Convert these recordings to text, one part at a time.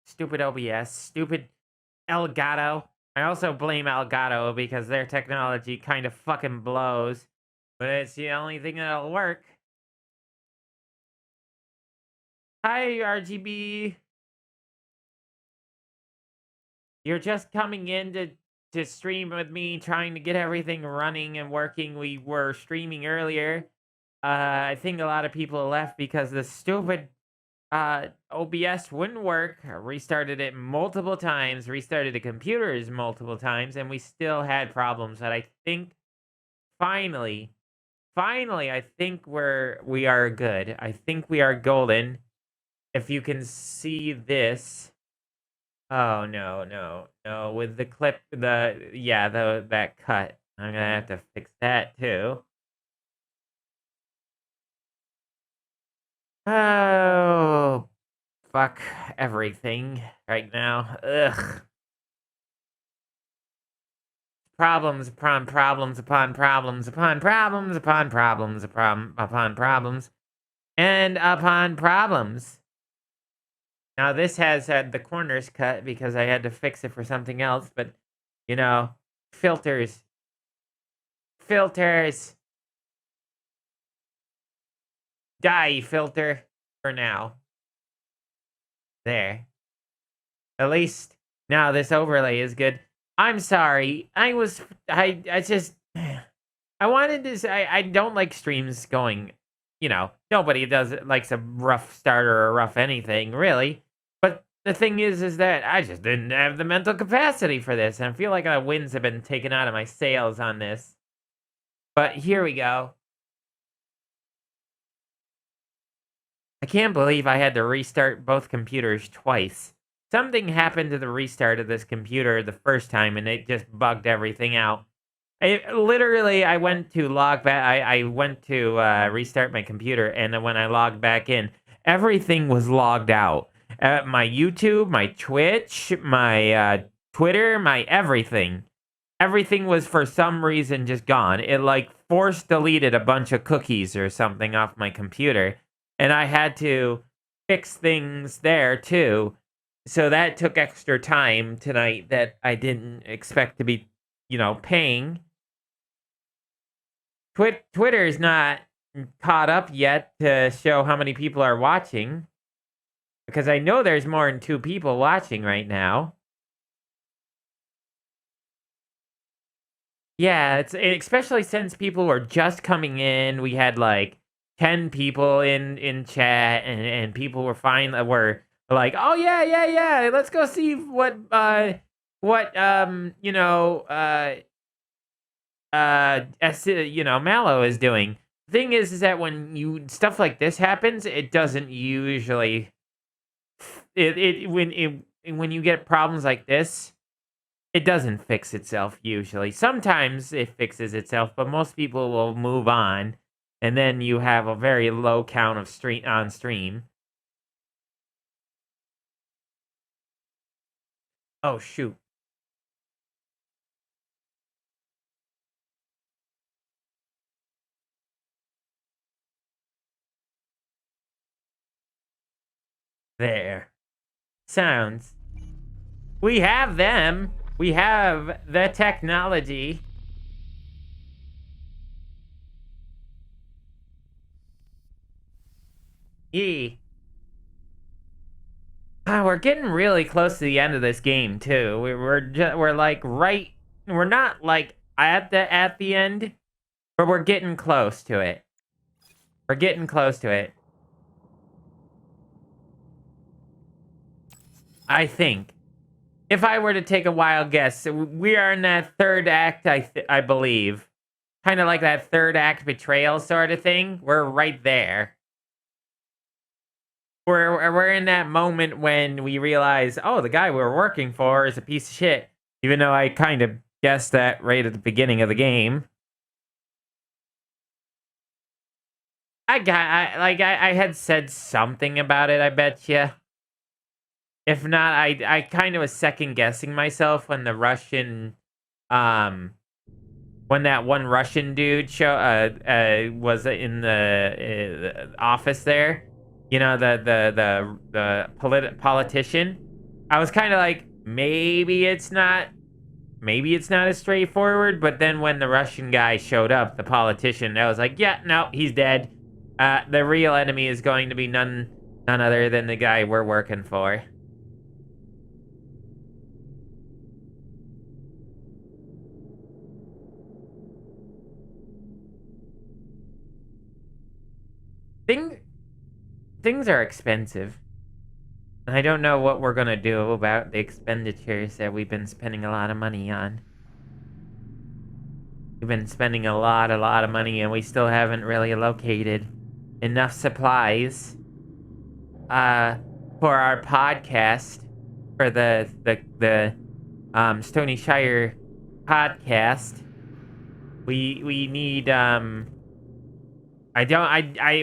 Stupid OBS. Stupid Elgato. I also blame Elgato because their technology kind of fucking blows. But it's the only thing that'll work. Hi, RGB. You're just coming in to stream with me, trying to get everything running and working. We were streaming earlier. I think a lot of people left because the stupid OBS wouldn't work. I restarted it multiple times, restarted the computers multiple times, and we still had problems. But I think finally, I think we are good. I think we are golden. If you can see this. Oh no. With the clip, that cut. I'm gonna have to fix that too. Oh, fuck everything right now. Ugh. Problems upon problems upon problems upon problems upon problems upon problems and upon problems. Now this has had the corners cut because I had to fix it for something else, but you know, filters. Die filter for now. There. At least now this overlay is good. I'm sorry. I just I wanted to say I don't like streams going, nobody likes a rough start or a rough anything, really. But the thing is that I just didn't have the mental capacity for this, and I feel like the winds have been taken out of my sails on this. But here we go. I can't believe I had to restart both computers twice. Something happened to the restart of this computer the first time, and it just bugged everything out. I went to log back. I went to restart my computer, and when I logged back in, everything was logged out. My YouTube, my Twitch, my Twitter, my everything. Everything was for some reason just gone. It force deleted a bunch of cookies or something off my computer. And I had to fix things there too. So that took extra time tonight that I didn't expect to be, paying. Twitter is not caught up yet to show how many people are watching. Because I know there's more than 2 people watching right now. Yeah, it's especially since people were just coming in. We had 10 people in chat, and people were were like, "Oh yeah, let's go see what Malo is doing." The thing is that when stuff like this happens, it doesn't usually when you get problems like this, it doesn't fix itself usually. Sometimes it fixes itself, but most people will move on. And then you have a very low count of on stream. Oh, shoot. There. Sounds. We have them. We have the technology. We're getting really close to the end of this game too. We're not at the end, but we're getting close to it. We're getting close to it. I think. If I were to take a wild guess, we are in that third act, I believe. Kind of like that third act betrayal sort of thing. We're right there. We're in that moment when we realize, oh, the guy we're working for is a piece of shit. Even though I kind of guessed that right at the beginning of the game. I had said something about it, I bet you. If not, I kind of was second guessing myself when the Russian, when that one Russian dude was in the office there. The politician. I was kind of like, maybe it's not as straightforward, but then when the Russian guy showed up, the politician, I was like, yeah, no, he's dead. The real enemy is going to be none other than the guy we're working for. Things are expensive. And I don't know what we're gonna do about the expenditures that we've been spending a lot of money on. We've been spending a lot of money, and we still haven't really located enough supplies for our podcast, for the Stony Shire podcast. We need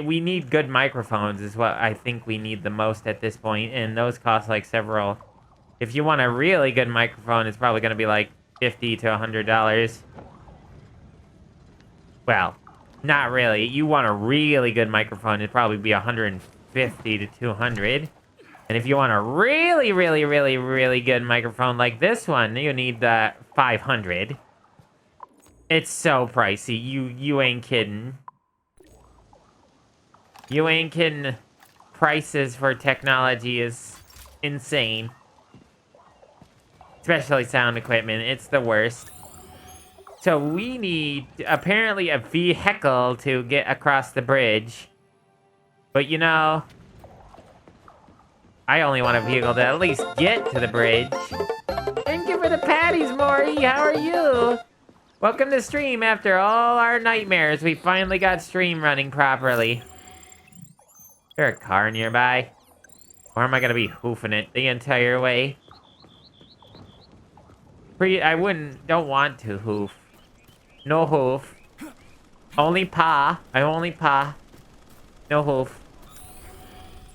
we need good microphones is what I think we need the most at this point, and those cost like several. If you want a really good microphone, it's probably going to be like $50 to $100. Well, not really. You want a really good microphone, it'd probably be $150 to $200. And if you want a really good microphone like this one, you need the $500. It's so pricey. You ain't kidding. You ain't kidding. Prices for technology is insane. Especially sound equipment. It's the worst. So we need, apparently, a vehicle to get across the bridge. But you know, I only want a vehicle to at least get to the bridge. Thank you for the patties, Maury. How are you? Welcome to stream. After all our nightmares, we finally got stream running properly. Is there a car nearby? Or am I gonna be hoofing it the entire way? Don't want to hoof. No hoof. Only pa. I only pa. No hoof.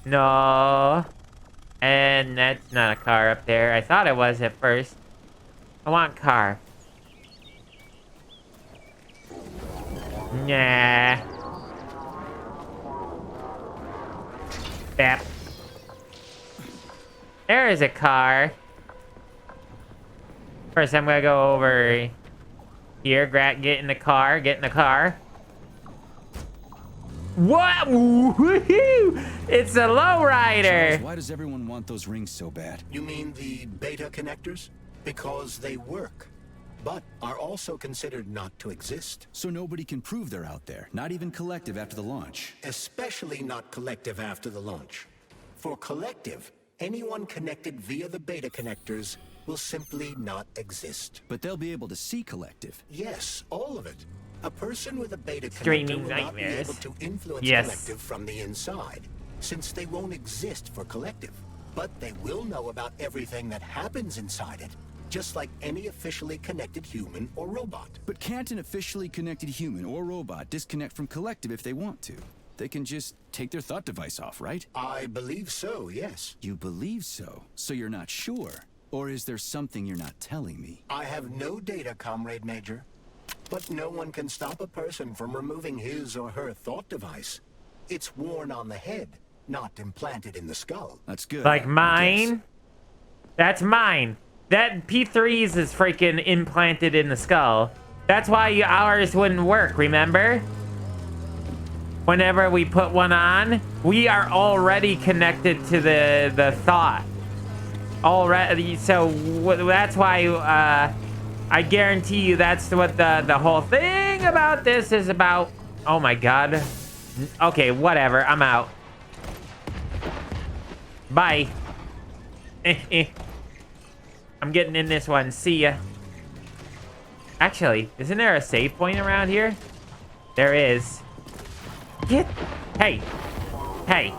No. And that's not a car up there. I thought it was at first. I want car. Nah. Bap. There is a car. First, I'm gonna go over here. Get in the car. Get in the car. What? Woohoo! It's a lowrider. Charles, why does everyone want those rings so bad? You mean the beta connectors? Because they work, but are also considered not to exist. So nobody can prove they're out there, not even Collective after the launch. Especially not Collective after the launch. For Collective, anyone connected via the beta connectors will simply not exist. But they'll be able to see Collective. Yes, all of it. A person with a beta connector Streaming will not be nightmares. able to influence Yes. Collective from the inside, since they won't exist for Collective. But they will know about everything that happens inside it, just like any officially connected human or robot. But can't an officially connected human or robot disconnect from Collective if they want to? They can just take their thought device off, right? I believe so, yes. You believe so? So you're not sure? Or is there something you're not telling me? I have no data, Comrade Major. But no one can stop a person from removing his or her thought device. It's worn on the head, not implanted in the skull. That's good. Like I mine? guess. That's mine. That P3's is freaking implanted in the skull. That's why ours wouldn't work, remember? Whenever we put one on, we are already connected to the thought. Already, so that's why, I guarantee you that's what the whole thing about this is about. Oh my god. Okay, whatever. I'm out. Bye. I'm getting in this one. See ya. Actually, isn't there a save point around here? There is. Get. Hey. Hey.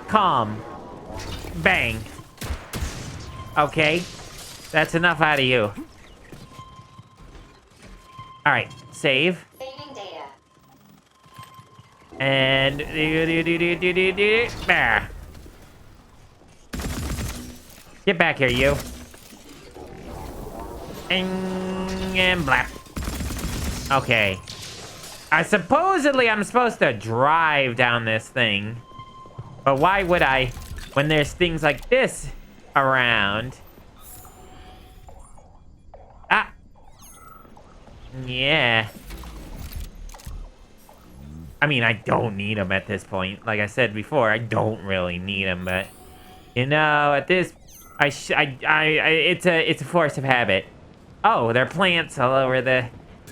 Calm. Bang. Okay. That's enough out of you. Alright, save. Saving data. And bah. Get back here, you. And blap. Okay. I'm supposed to drive down this thing. But why would I when there's things like this around. Ah! Yeah. I mean, I don't need them at this point. Like I said before, I don't really need them, but... You know, at this... it's a force of habit. Oh, there are plants all over the...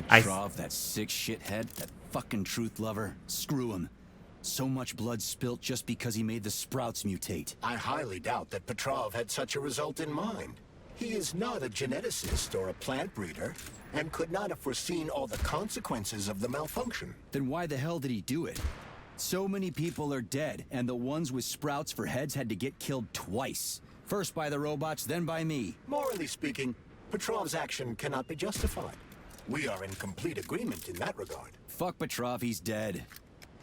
Petrov, that sick shithead, that fucking truth lover. Screw him. So much blood spilt just because he made the sprouts mutate. I highly doubt that Petrov had such a result in mind. He is not a geneticist or a plant breeder, and could not have foreseen all the consequences of the malfunction. Then why the hell did he do it? So many people are dead, and the ones with sprouts for heads had to get killed twice. First by the robots, then by me. Morally speaking, Petrov's action cannot be justified. We are in complete agreement in that regard. Fuck Petrov, he's dead.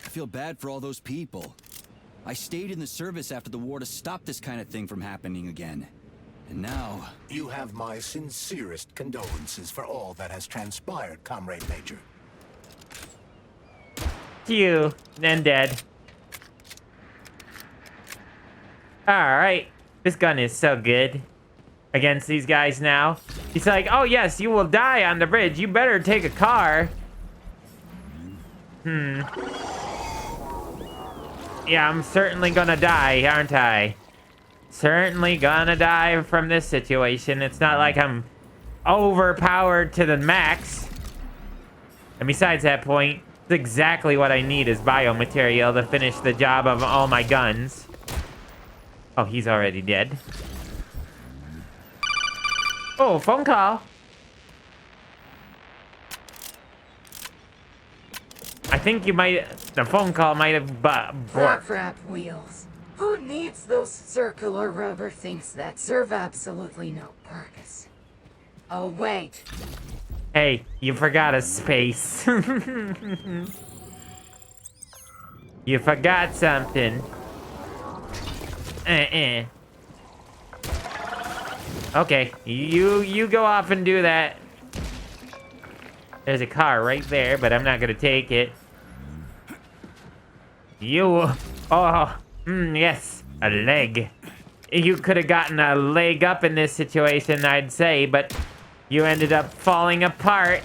I feel bad for all those people. I stayed in the service after the war to stop this kind of thing from happening again. And now... You have my sincerest condolences for all that has transpired, Comrade Major. You, and dead. Alright. This gun is so good. Against these guys now. He's like, oh yes, you will die on the bridge. You better take a car. Yeah, I'm certainly gonna die, aren't I? Certainly gonna die from this situation. It's not like I'm overpowered to the max. And besides that point, it's exactly what I need is biomaterial to finish the job of all my guns. Oh, he's already dead. Oh, phone call. I think you might... The phone call might have... Wrap wheels. Who needs those circular rubber things that serve absolutely no purpose? Oh, wait. Hey, you forgot a space. You forgot something. Okay, you go off and do that. There's a car right there, but I'm not gonna take it. Yes, a leg. You could have gotten a leg up in this situation, I'd say, but you ended up falling apart.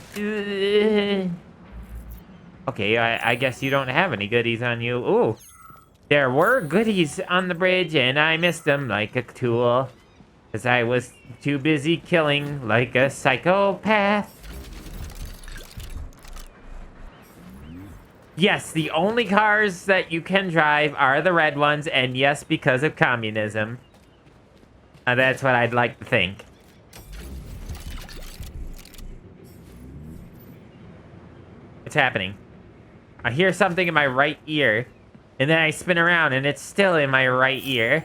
Okay, I guess you don't have any goodies on you. Ooh, there were goodies on the bridge, and I missed them like a tool. Because I was too busy killing like a psychopath. Yes, the only cars that you can drive are the red ones, and yes, because of communism. That's what I'd like to think. What's happening? I hear something in my right ear, and then I spin around, and it's still in my right ear.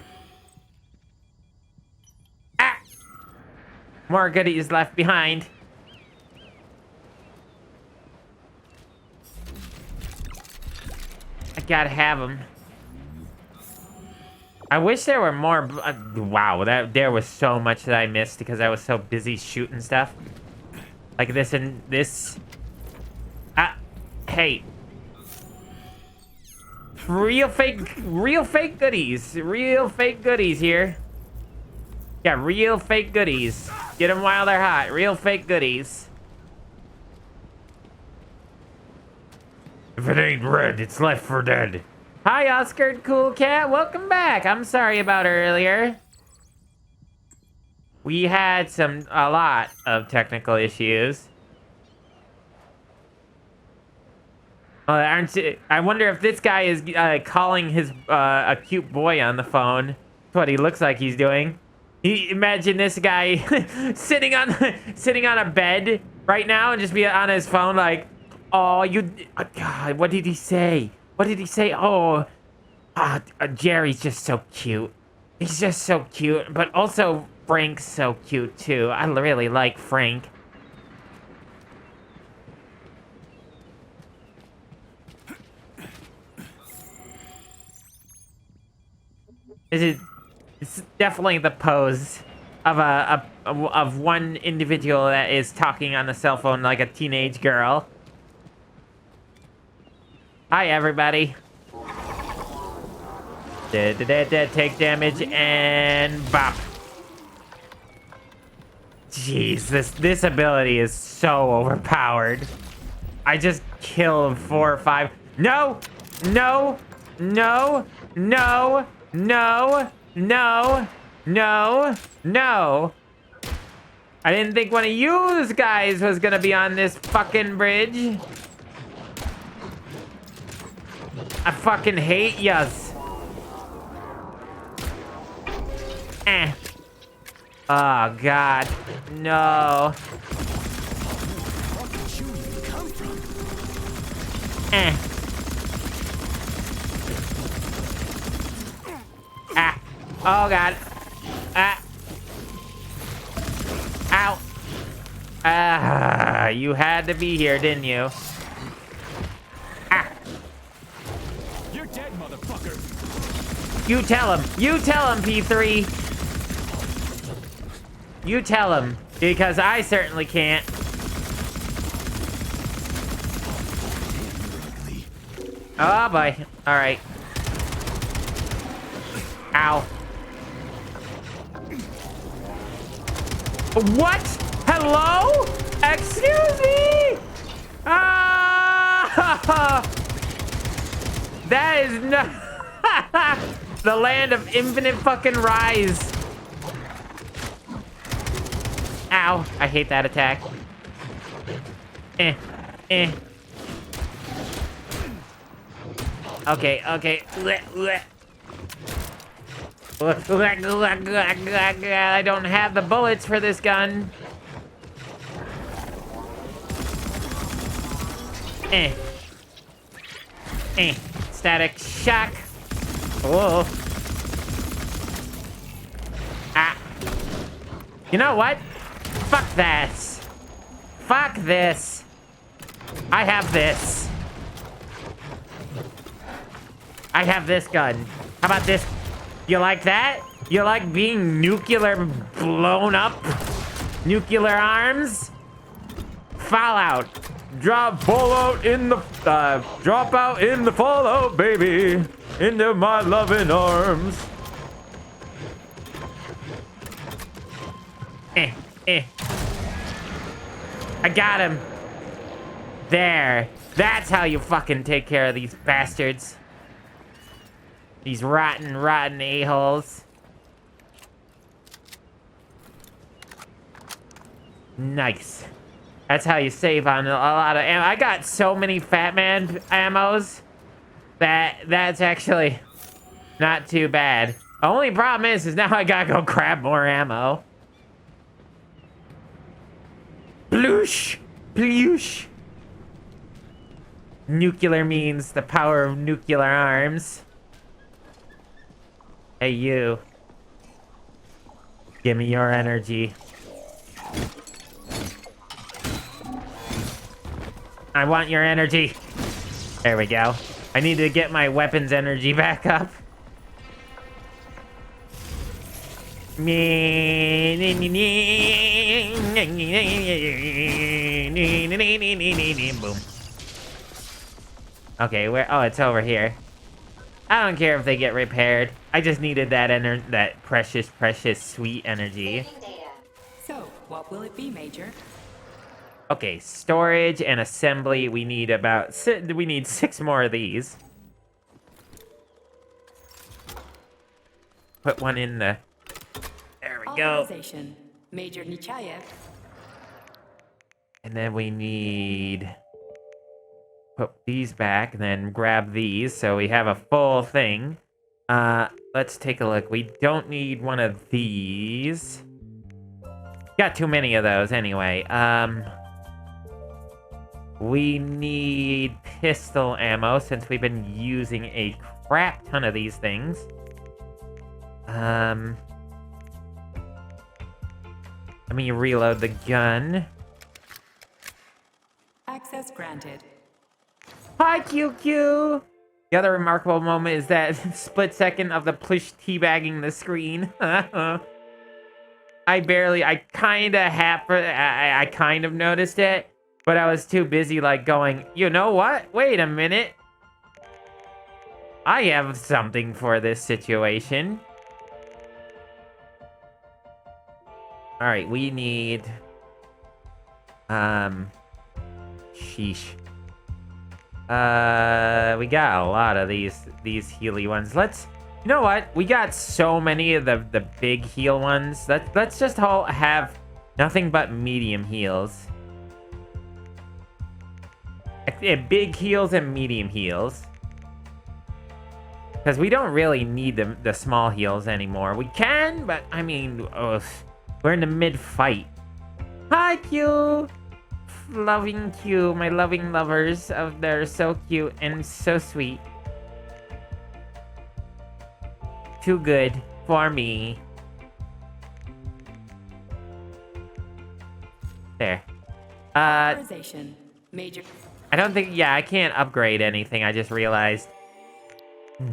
More goodies left behind. I gotta have them. I wish there were more... wow, there was so much that I missed because I was so busy shooting stuff. Like this and this. Hey. Real fake goodies. Real fake goodies here. Yeah, real fake goodies. Get them while they're hot. Real fake goodies. If it ain't red, it's left for dead. Hi, Oscar Cool Cat. Welcome back. I'm sorry about earlier. We had a lot of technical issues. I wonder if this guy is calling his a cute boy on the phone. That's what he looks like he's doing. Imagine this guy sitting on a bed right now and just be on his phone like, oh, God, what did he say? What did he say? Oh, Jerry's just so cute. He's just so cute, but also Frank's so cute too. I really like Frank. It's definitely the pose of one individual that is talking on the cell phone like a teenage girl. Hi, everybody. Take damage and bop. Jeez, this ability is so overpowered. I just killed 4 or 5. No! No! No! No! No! No! No! No! I didn't think one of you guys was gonna be on this fucking bridge. I fucking hate yas. Eh. Oh, God. No. Eh. Ah. Oh, God. Ah. Ow. Ah, you had to be here, didn't you? Ah. You're dead, motherfucker. You tell him. You tell him, P3. You tell him, because I certainly can't. Oh, boy. All right. Ow. What? Hello? Excuse me? Ah! That is not the land of infinite fucking rise. Ow. I hate that attack. Eh. Eh. Okay, okay. I don't have the bullets for this gun. Eh. Eh. Static shock. Whoa. Ah. You know what? Fuck this. Fuck this. I have this. I have this gun. How about this? You like that? You like being nuclear blown up? Nuclear arms? Fallout. Drop out in the fallout, baby. Into my loving arms. Eh, eh. I got him. There. That's how you fucking take care of these bastards. These rotten a-holes. Nice. That's how you save on a lot of ammo. I got so many Fat Man ammos that's actually not too bad. The only problem is now I gotta go grab more ammo. Ploosh! Ploosh! Nuclear means the power of nuclear arms. Hey, you. Give me your energy. I want your energy. There we go. I need to get my weapons energy back up. Boom. Okay, where? Oh, it's over here. I don't care if they get repaired. I just needed that precious, sweet energy. So, what will it be, Major? Okay, storage and assembly. We need 6 more of these. Put one in the. There we go. Authorization. Major Nichayev. And then we need. Put these back and then grab these so we have a full thing. Let's take a look. We don't need one of these. Got too many of those anyway. We need pistol ammo since we've been using a crap ton of these things. Let me reload the gun. Access granted. Hi, QQ! The other remarkable moment is that split second of the push teabagging the screen. I kind of noticed it, but I was too busy like going, you know what? Wait a minute. I have something for this situation. All right, we need... Sheesh. We got a lot of these healy ones. Let's... You know what? We got so many of the big heal ones. Let's just all have nothing but medium heals. Big heals and medium heals. Because we don't really need the small heals anymore. We can, but I mean, ugh, we're in the mid-fight. Hi, Q! Loving Q, my loving lovers. They're so cute and so sweet. Too good for me. There. Authorization. Major. I don't think, yeah, I can't upgrade anything, I just realized.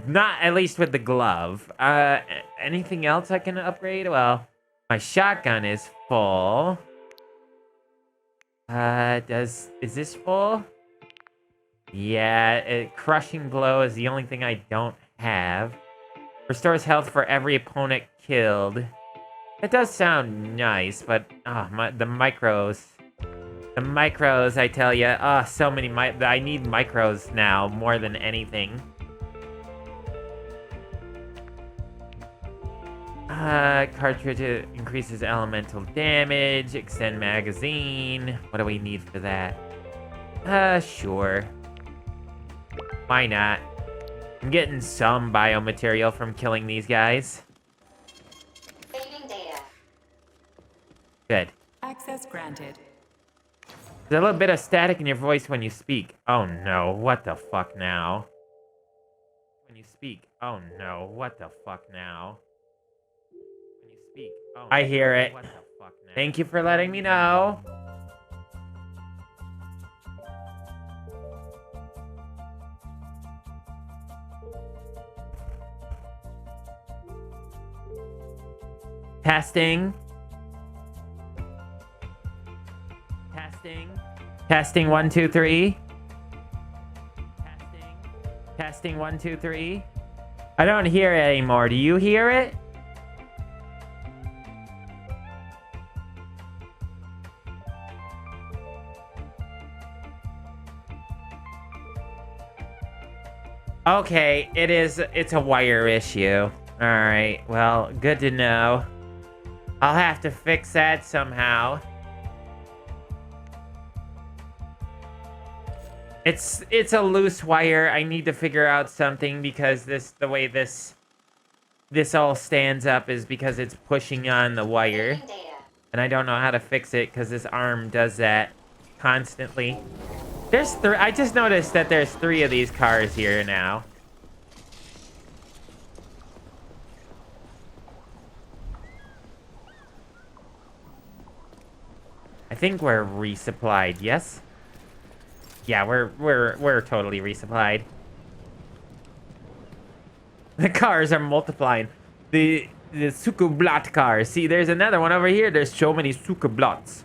Not at least with the glove. Anything else I can upgrade? Well, my shotgun is full. Is this full? Yeah, crushing blow is the only thing I don't have. Restores health for every opponent killed. It does sound nice, but the micros. The micros, I tell ya. So many I need micros now more than anything. Cartridge increases elemental damage, extend magazine. What do we need for that? Sure. Why not? I'm getting some biomaterial from killing these guys. Saving data. Good. Access granted. There's a little bit of static in your voice when you speak. Oh no, what the fuck now? When you speak. Oh no, what the fuck now? When you speak. Oh, I hear it. What the fuck now? Thank you for letting me know. Testing. Testing. Testing 1, 2, 3. Testing. Testing 1, 2, 3. I don't hear it anymore. Do you hear it? Okay, it's a wire issue. Alright, well, good to know. I'll have to fix that somehow. It's a loose wire. I need to figure out something because the way this all stands up is because it's pushing on the wire. And I don't know how to fix it because this arm does that constantly. I just noticed that there's 3 of these cars here now. I think we're resupplied, yes? Yeah, we're totally resupplied. The cars are multiplying. The Sukublat cars. See, there's another one over here. There's so many Sukublats.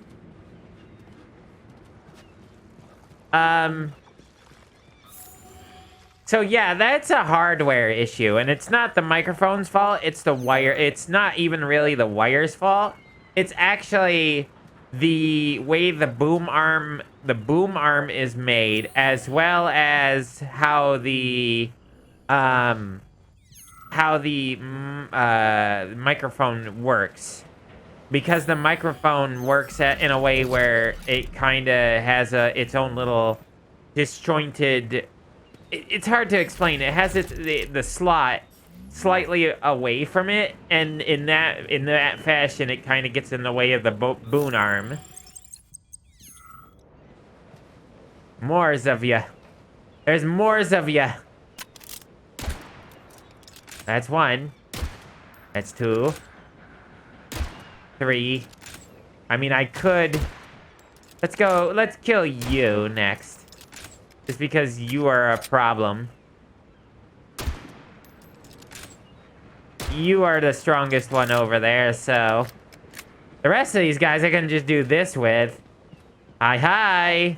So yeah, that's a hardware issue, and it's not the microphone's fault, it's the wire. It's not even really the wire's fault. It's actually the way the boom arm is made, as well as how the microphone works. Because the microphone works in a way where it kind of has its own little disjointed... It's hard to explain. It has the slot slightly away from it, and in that fashion, it kind of gets in the way of the boom arm. Mores of ya. There's mores of ya. That's 1. That's 2. 3. I mean, I could... Let's kill you next. Just because you are a problem. You are the strongest one over there, so... The rest of these guys I can just do this with. Hi.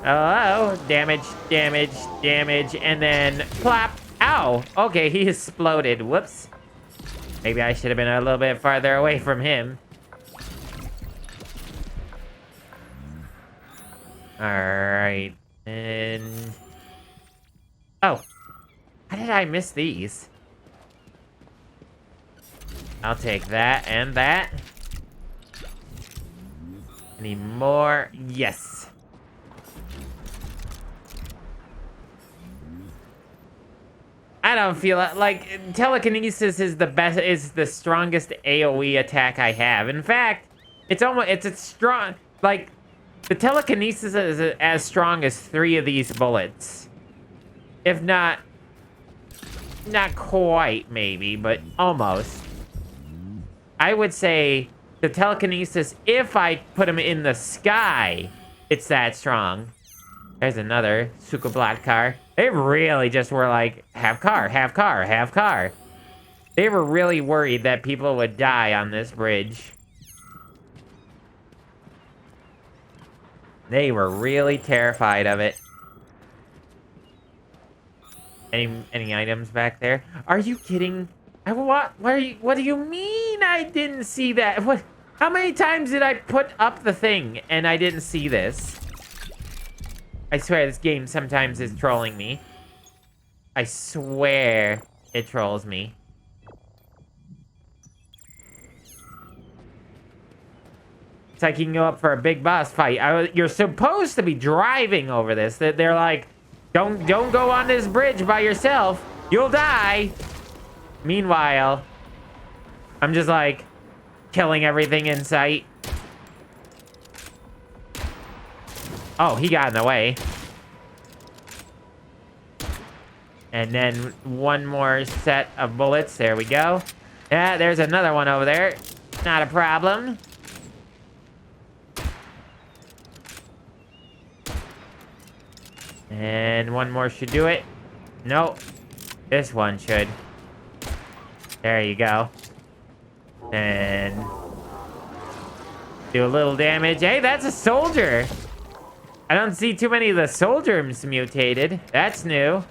Hello. Damage, damage, damage, and then plop. Ow. Okay, he exploded. Whoops. Maybe I should have been a little bit farther away from him. Alright. And... oh. How did I miss these? I'll take that and that. Any more? Yes. I don't feel like telekinesis is the strongest AoE attack I have. In fact, it's a strong, like, the telekinesis is as strong as 3 of these bullets. If not quite, maybe, but almost. I would say the telekinesis, if I put him in the sky, it's that strong. There's another Sukablat car. They really just were like, have car, have car, have car. They were really worried that people would die on this bridge. They were really terrified of it. Any items back there? Are you kidding? What do you mean I didn't see that? What? How many times did I put up the thing and I didn't see this? I swear this game sometimes is trolling me. I swear it trolls me. It's like you can go up for a big boss fight. You're supposed to be driving over this. They're like, don't go on this bridge by yourself. You'll die. Meanwhile, I'm just like killing everything in sight. Oh, he got in the way. And then one more set of bullets. There we go. Yeah, there's another one over there. Not a problem. And one more should do it. Nope. This one should. There you go. And do a little damage. Hey, that's a soldier. I don't see too many of the soldiers mutated. That's new.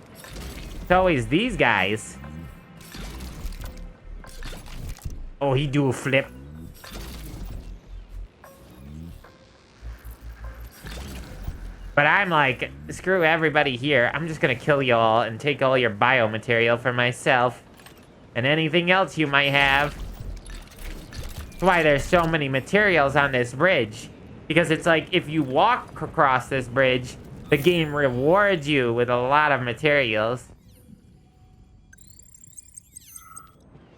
It's always these guys. Oh, he do a flip. But I'm like, screw everybody here. I'm just gonna kill you all and take all your biomaterial for myself. And anything else you might have. That's why there's so many materials on this bridge. Because it's like, if you walk across this bridge, the game rewards you with a lot of materials.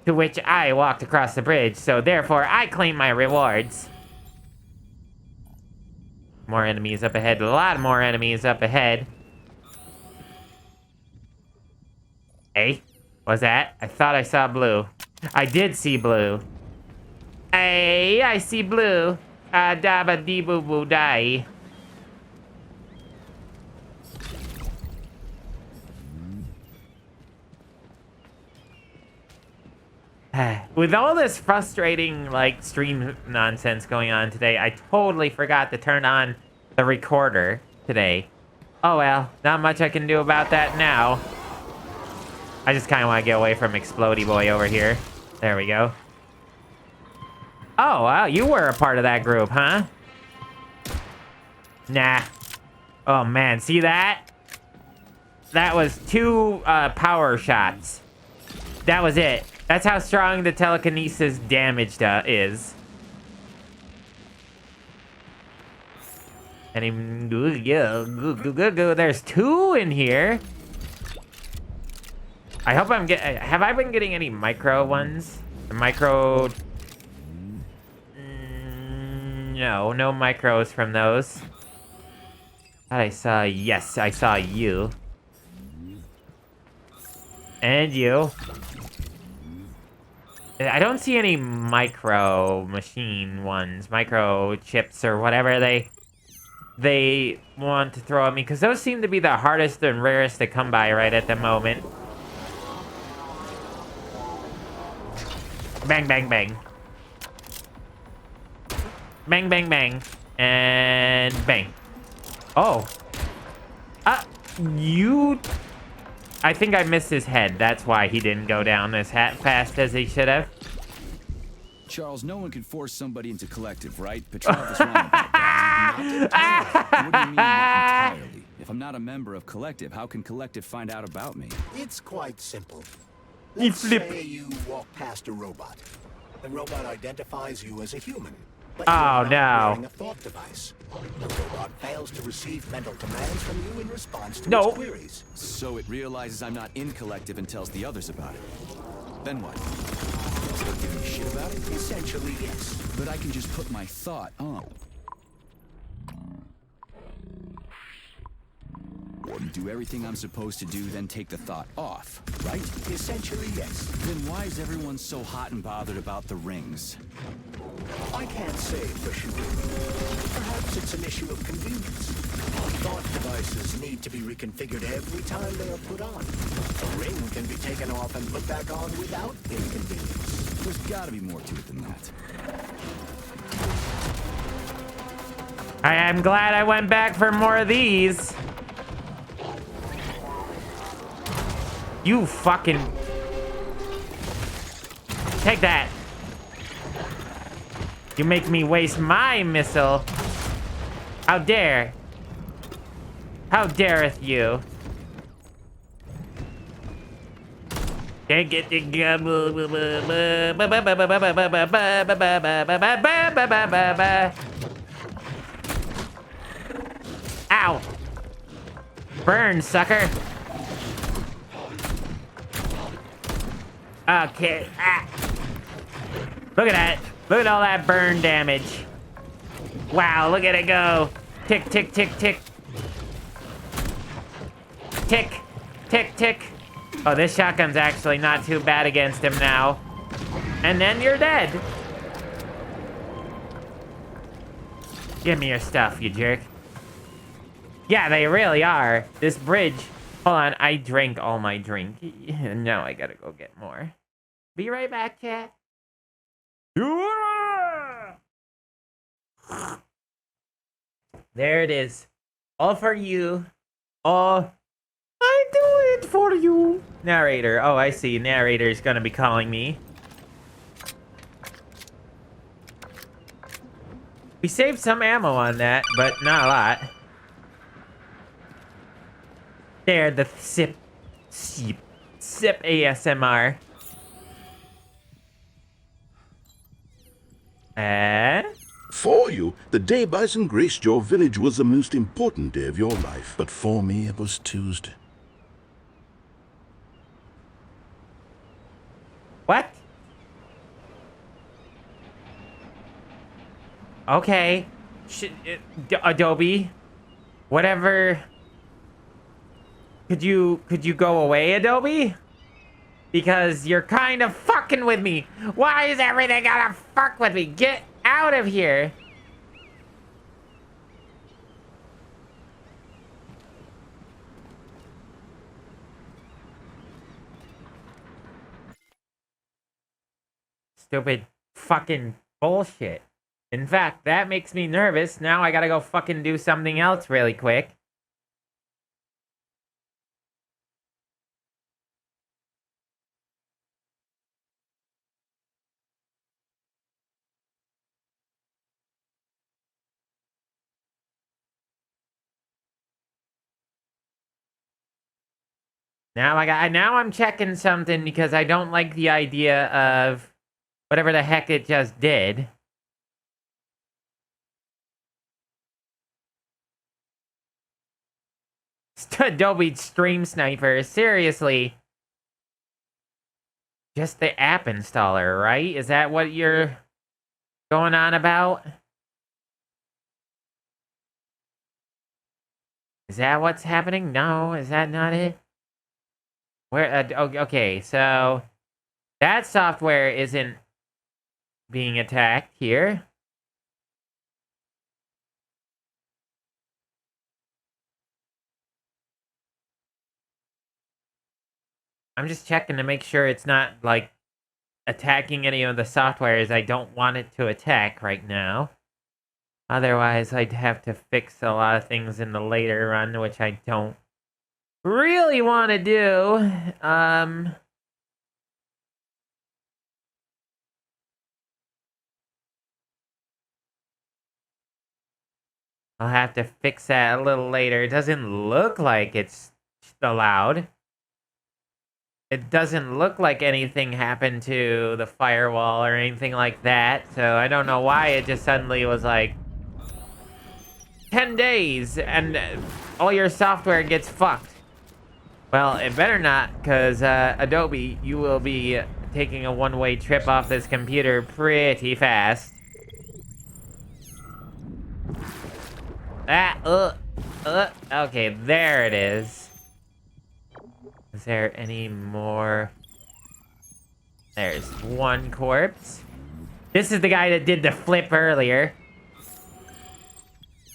To which I walked across the bridge, so therefore I claim my rewards. More enemies up ahead, a lot more enemies up ahead. Hey, what's that? I thought I saw blue. I did see blue. Hey, I see blue. Dabba dee boo boo die. With all this frustrating, like, stream nonsense going on today, I totally forgot to turn on the recorder today. Oh well, not much I can do about that now. I just kind of want to get away from Explodey Boy over here. There we go. Oh, wow, you were a part of that group, huh? Nah. Oh, man, see that? That was 2 power shots. That was it. That's how strong the telekinesis damage is. And there's 2 in here. I hope I'm getting... Have I been getting any micro ones? Micro... No, no micros from those. I saw... Yes, I saw you. And you. I don't see any micro machine ones, micro chips or whatever they want to throw at me, because those seem to be the hardest and rarest to come by right at the moment. Bang, bang, bang. Bang, bang, bang. And bang. Oh. You... I think I missed his head. That's why he didn't go down as fast as he should have. Charles, no one can force somebody into Collective, right? Petrov is wrong about that. Not entirely. What do you mean, not entirely? If I'm not a member of Collective, how can Collective find out about me? It's quite simple. You Let's flip. say you walk past a robot. The robot identifies you as a human, but Oh, you're not no. wearing a thought device. The robot fails to receive mental commands from you in response to No. its queries. So it realizes I'm not in Collective and tells the others about it. Then what? Start giving a shit about it? Essentially, yes. But I can just put my thought on. You do everything I'm supposed to do, then take the thought off, right? Essentially, yes. Then why is everyone so hot and bothered about the rings? I can't say for sure. Perhaps it's an issue of convenience. Thought devices need to be reconfigured every time they are put on. A ring can be taken off and put back on without inconvenience. There's gotta be more to it than that. I'm glad I went back for more of these. You fucking... Take that. You make me waste my missile. How dare. How dareth you? Can't get the... Ow. Burn, sucker. Okay. Ah. Look at that. Look at all that burn damage. Wow, look at it go. Tick, tick, tick, tick. Tick, tick, tick. Oh, this shotgun's actually not too bad against him now. And then you're dead. Give me your stuff, you jerk. Yeah, they really are. This bridge... Hold on, I drank all my drink. Now I gotta go get more. Be right back, chat. There it is. All for you. All... I do it for you. Narrator. Oh, I see. Narrator's gonna be calling me. We saved some ammo on that, but not a lot. There, the sip ASMR. For you, the day Bison graced your village was the most important day of your life. But for me, it was Tuesday. What? Okay. Adobe. Whatever. Could you go away, Adobe? Because you're kind of fucking with me. Why is everything gotta fuck with me? Get out of here. Stupid fucking bullshit. In fact, that makes me nervous. Now I gotta go fucking do something else really quick. Now I'm checking something because I don't like the idea of whatever the heck it just did. Adobe Stream Sniper, seriously. Just the app installer, right? Is that what you're going on about? Is that what's happening? No, is that not it? Where? Okay, so that software isn't being attacked here. I'm just checking to make sure it's not, like, attacking any of the softwares I don't want it to attack right now. Otherwise, I'd have to fix a lot of things in the later run, which I don't really want to do, I'll have to fix that a little later. It doesn't look like it's allowed. It doesn't look like anything happened to the firewall or anything like that, so I don't know why it just suddenly was like 10 days and all your software gets fucked. Well, it better not, because Adobe, you will be taking a one-way trip off this computer pretty fast. Okay, there it is. Is there any more? There's one corpse. This is the guy that did the flip earlier.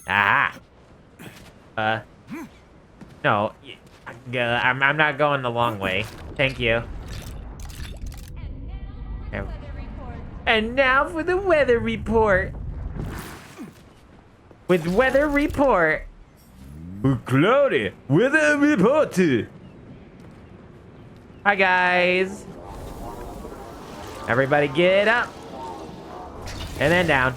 Ah. No. I'm not going the long way. Thank you. And now for the weather report. With weather report. Cloudy weather report. Hi guys. Everybody get up. And then down.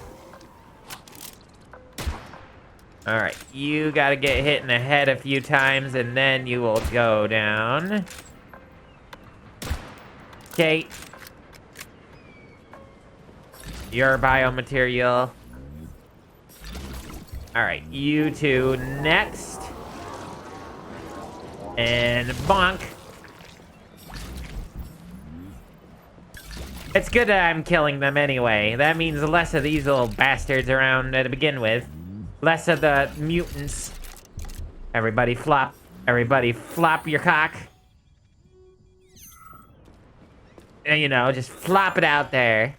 Alright, you gotta get hit in the head a few times and then you will go down. Okay. Your biomaterial. Alright, you two next. And bonk. It's good that I'm killing them anyway. That means less of these little bastards around to begin with. Less of the mutants. Everybody flop. Everybody flop your cock. And, you know, just flop it out there.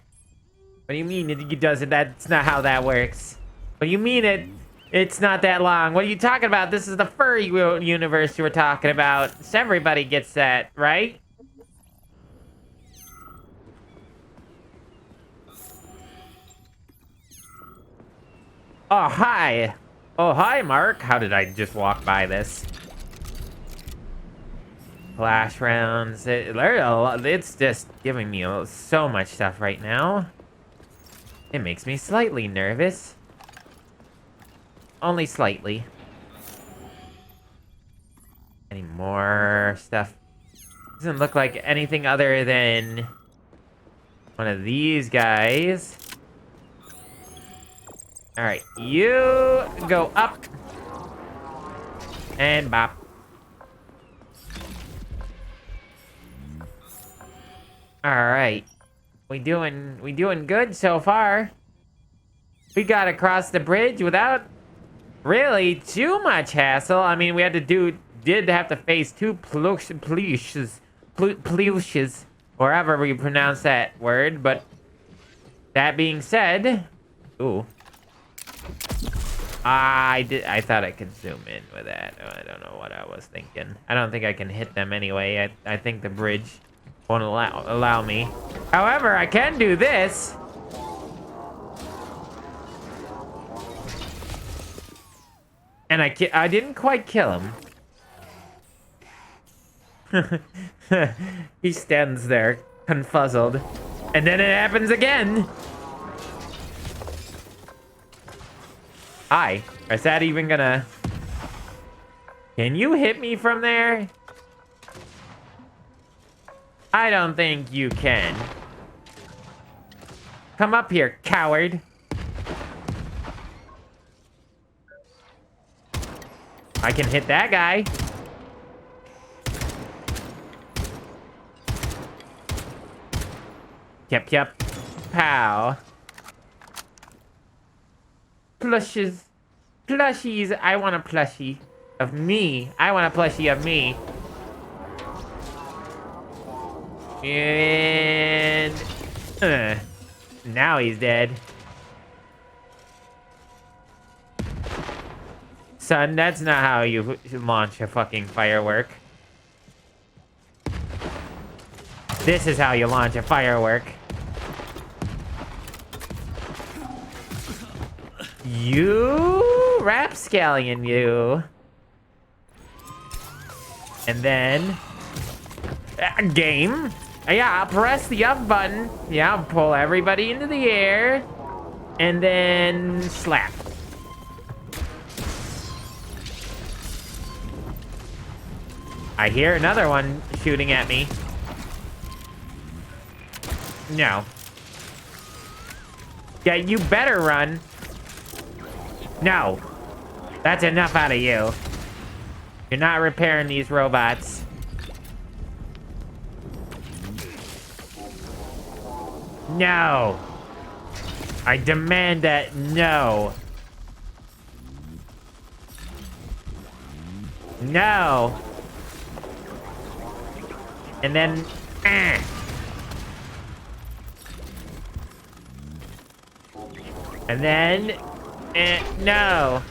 What do you mean it does it? That's not how that works. What do you mean it's not that long? What are you talking about? This is the furry universe you were talking about. So everybody gets that, right? Oh, hi. Oh, hi, Mark. How did I just walk by this? Flash rounds. It's just giving me so much stuff right now. It makes me slightly nervous. Only slightly. Any more stuff? Doesn't look like anything other than one of these guys. Alright, you go up. And bop. Alright. We doing good so far. We got across the bridge without really too much hassle. I mean, we did have to face two plushes, wherever we pronounce that word, but that being said, ooh. I thought I could zoom in with that. I don't know what I was thinking. I don't think I can hit them anyway. I think the bridge won't allow me. However, I can do this. And I didn't quite kill him. He stands there, confuzzled. And then it happens again. Hi. Is that even gonna... Can you hit me from there? I don't think you can. Come up here, coward. I can hit that guy. Yep. Pow. Plushies. Plushies. I want a plushie of me. I want a plushie of me. And... now he's dead. Son, that's not how you launch a fucking firework. This is how you launch a firework. You rapscallion, you. And then... game. Yeah, I'll press the up button. Yeah, I'll pull everybody into the air. And then slap. I hear another one shooting at me. No. Yeah, you better run. No. That's enough out of you. You're not repairing these robots. No. I demand that no. No. And then... And then... no.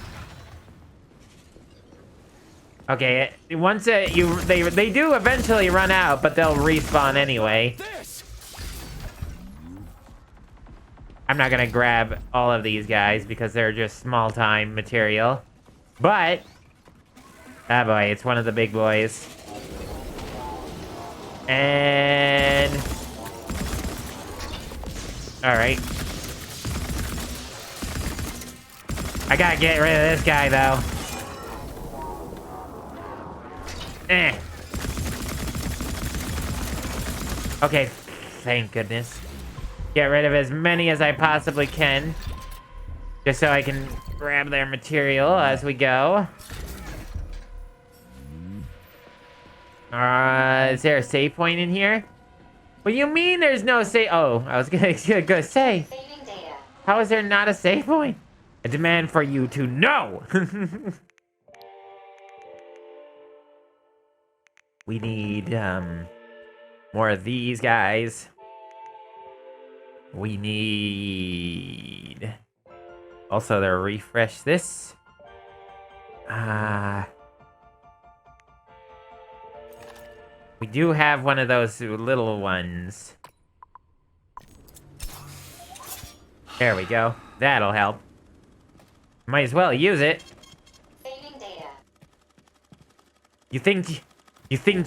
Okay, once they do eventually run out, but they'll respawn anyway. I'm not gonna grab all of these guys because they're just small time material. But... ah boy, it's one of the big boys. And... alright. I gotta get rid of this guy, though. Okay, thank goodness. Get rid of as many as I possibly can. Just so I can grab their material as we go. Is there a save point in here? What do you mean there's no save? Oh, I was gonna say. Saving data. How is there not a save point? I demand for you to know. We need more of these guys. We need also to refresh this. We do have one of those little ones. There we go. That'll help. Might as well use it. Saving data. You think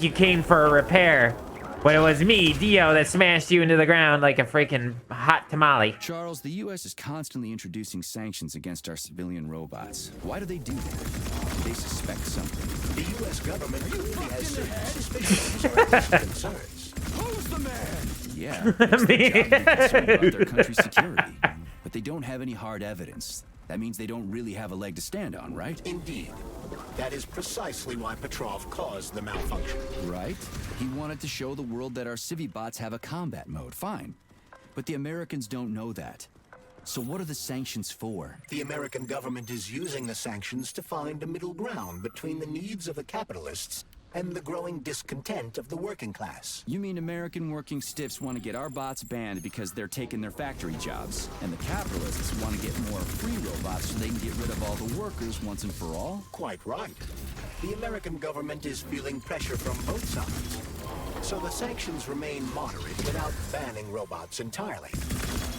you came for a repair, but it was me, Dio, that smashed you into the ground like a freaking hot tamale. Charles, the U.S. is constantly introducing sanctions against our civilian robots. Why do they do that? They suspect something. The U.S. government really has certain suspicions or concerns. Who's the man? Yeah, it's their job to be concerned about their country's security. But they don't have any hard evidence. That means they don't really have a leg to stand on, right? Indeed. That is precisely why Petrov caused the malfunction. Right? He wanted to show the world that our Civibots have a combat mode, fine. But the Americans don't know that. So what are the sanctions for? The American government is using the sanctions to find a middle ground between the needs of the capitalists and the growing discontent of the working class. You mean American working stiffs want to get our bots banned because they're taking their factory jobs, and the capitalists want to get more free robots so they can get rid of all the workers once and for all? Quite right. The American government is feeling pressure from both sides. So the sanctions remain moderate without banning robots entirely.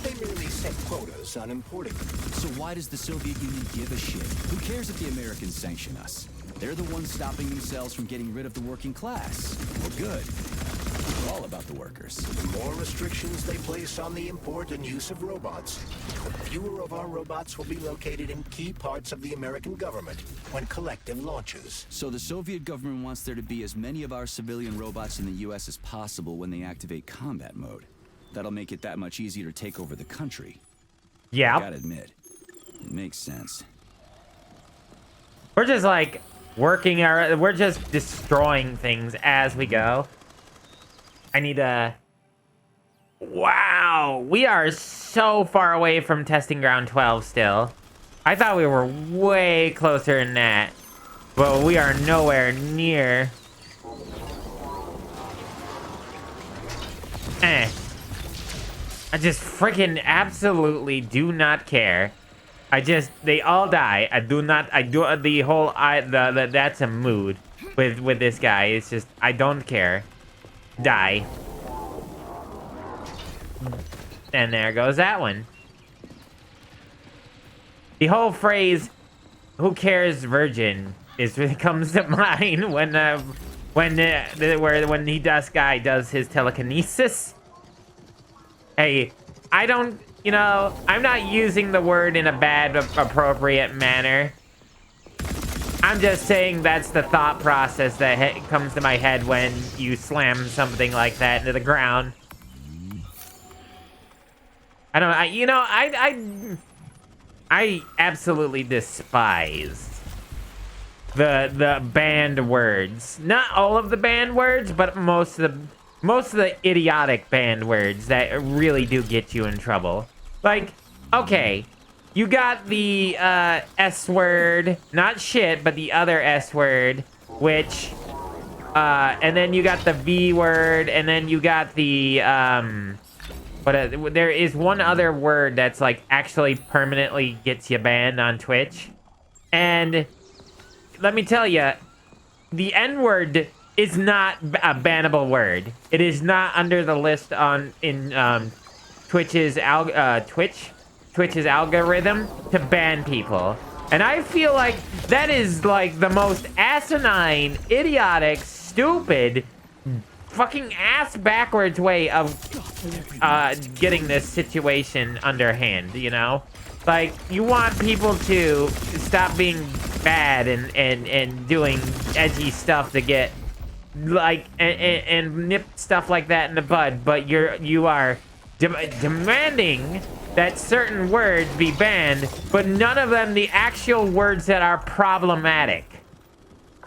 They merely set quotas on importing them. So why does the Soviet Union give a shit? Who cares if the Americans sanction us? They're the ones stopping themselves from getting rid of the working class. Well, good. We're all about the workers. The more restrictions they place on the import and use of robots, the fewer of our robots will be located in key parts of the American government when Collective launches. So the Soviet government wants there to be as many of our civilian robots in the U.S. as possible when they activate combat mode. That'll make it that much easier to take over the country. Yeah. I gotta admit, it makes sense. We're just like we're just destroying things as we go. I need to... Wow, we are so far away from testing ground 12 still. I thought we were way closer than that, but we are nowhere near. I just freaking absolutely do not care. They all die. That's a mood with this guy. It's just, I don't care. Die. And there goes that one. The whole phrase, "who cares, virgin," is what comes to mind when when when he does guy does his telekinesis. Hey, I don't, you know, I'm not using the word in a bad, appropriate manner. I'm just saying that's the thought process that comes to my head when you slam something like that into the ground. I don't, I absolutely despise the banned words. Not all of the banned words, but most of the idiotic banned words that really do get you in trouble. Like, okay, you got the S word, not shit, but the other S word, which and then you got the V word, and then you got the but there is one other word that's like actually permanently gets you banned on Twitch. And let me tell you, the N word is not a bannable word. It is not under the list in Twitch's algorithm to ban people. And I feel like that is like the most asinine, idiotic, stupid, fucking ass backwards way of getting this situation underhand, you know? Like, you want people to stop being bad and doing edgy stuff to get, like, and nip stuff like that in the bud, but you are demanding that certain words be banned, but none of them the actual words that are problematic.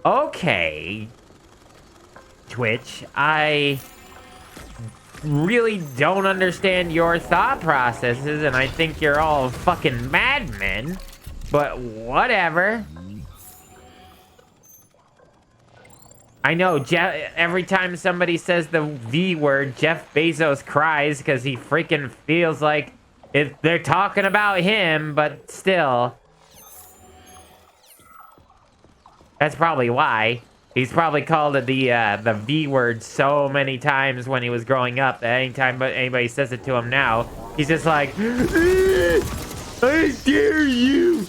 Okay, Twitch, I really don't understand your thought processes, and I think you're all fucking madmen, but whatever. I know, every time somebody says the V word, Jeff Bezos cries because he freaking feels like they're talking about him, but still. That's probably why. He's probably called it the V word so many times when he was growing up that anytime anybody says it to him now, he's just like, I dare you!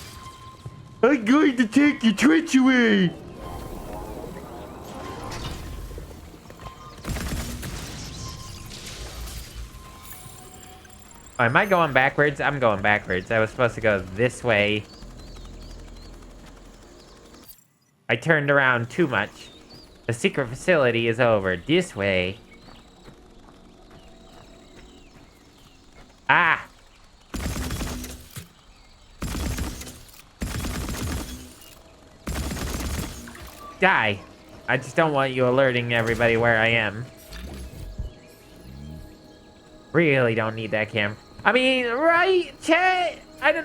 I'm going to take your Twitch away! Oh, am I going backwards? I'm going backwards. I was supposed to go this way. I turned around too much. The secret facility is over this way. Ah! Die! I just don't want you alerting everybody where I am. Really don't need that camera. I mean, right, chat?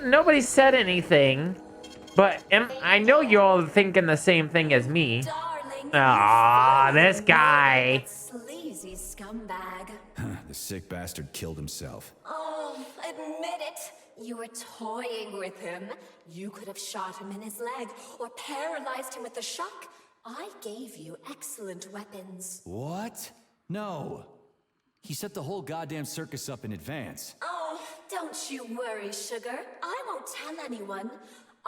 Nobody said anything. But I know you're all thinking the same thing as me. Aww, this guy. Sleazy scumbag. The sick bastard killed himself. Oh, admit it. You were toying with him. You could have shot him in his leg or paralyzed him with the shock. I gave you excellent weapons. What? No. He set the whole goddamn circus up in advance. Oh, don't you worry, sugar. I won't tell anyone.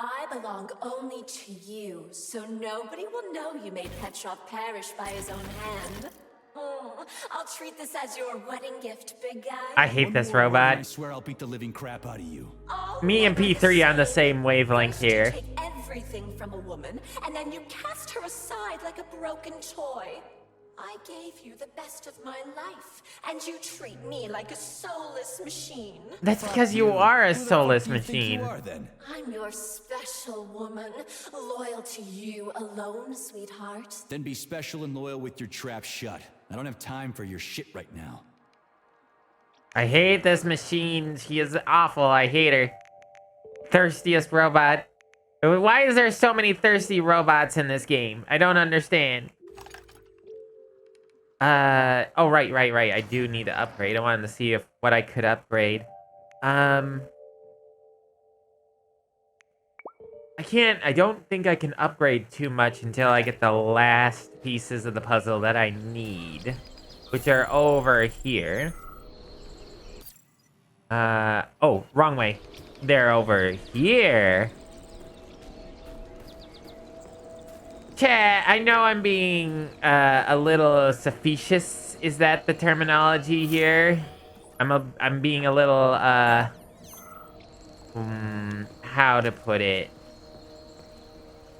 I belong only to you, so nobody will know you made Petrov perish by his own hand. Oh, I'll treat this as your wedding gift, big guy. I hate this robot. I swear I'll beat the living crap out of you. Oh, Me and P3 on the same wavelength here. You take everything from a woman, and then you cast her aside like a broken toy. I gave you the best of my life, and you treat me like a soulless machine. That's because you are a soulless Who the fuck do you think machine. you are, then? I'm your special woman, loyal to you alone, sweetheart. Then be special and loyal with your trap shut. I don't have time for your shit right now. I hate this machine. She is awful. I hate her. Thirstiest robot. Why is there so many thirsty robots in this game? I don't understand. Oh, right. I do need to upgrade. I wanted to see what I could upgrade. I don't think I can upgrade too much until I get the last pieces of the puzzle that I need, which are over here. Oh, wrong way. They're over here. Chat, I know I'm being a little facetious. Is that the terminology here? I'm being a little how to put it?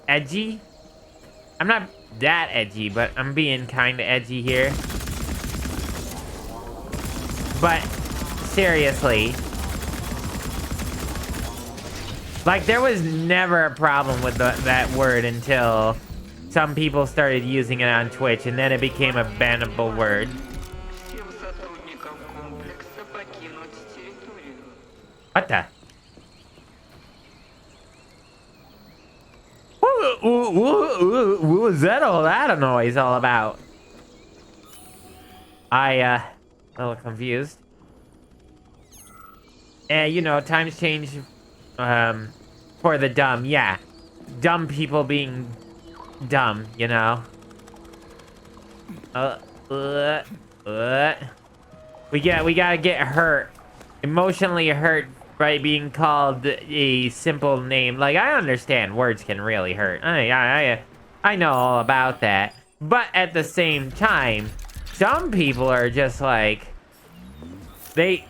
Edgy? I'm not that edgy, but I'm being kind of edgy here. But seriously, like there was never a problem with that word until some people started using it on Twitch, and then it became a bannable word. What the? What was that all that noise all about? A little confused. You know, times change for the dumb. Yeah, dumb people being dumb, you know. We gotta get hurt, emotionally hurt by being called a simple name. Like, I understand words can really hurt. I know all about that. But at the same time, some people are just like, they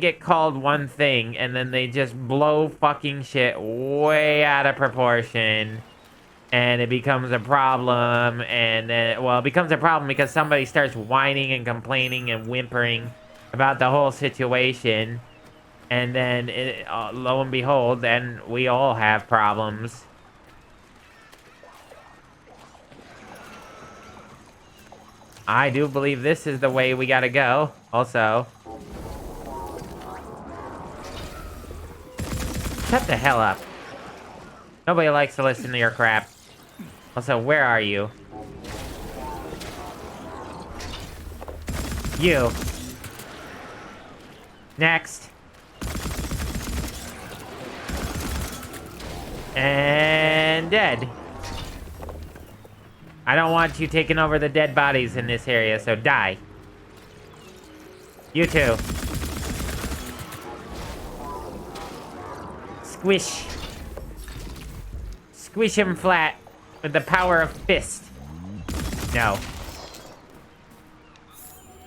get called one thing and then they just blow fucking shit way out of proportion. And it becomes a problem, and then, well, it becomes a problem because somebody starts whining and complaining and whimpering about the whole situation. And then, lo and behold, then we all have problems. I do believe this is the way we gotta go, also. Shut the hell up. Nobody likes to listen to your crap. Also, where are you? You. Next. And dead. I don't want you taking over the dead bodies in this area, so die. You too. Squish. Squish him flat with the power of fist. No.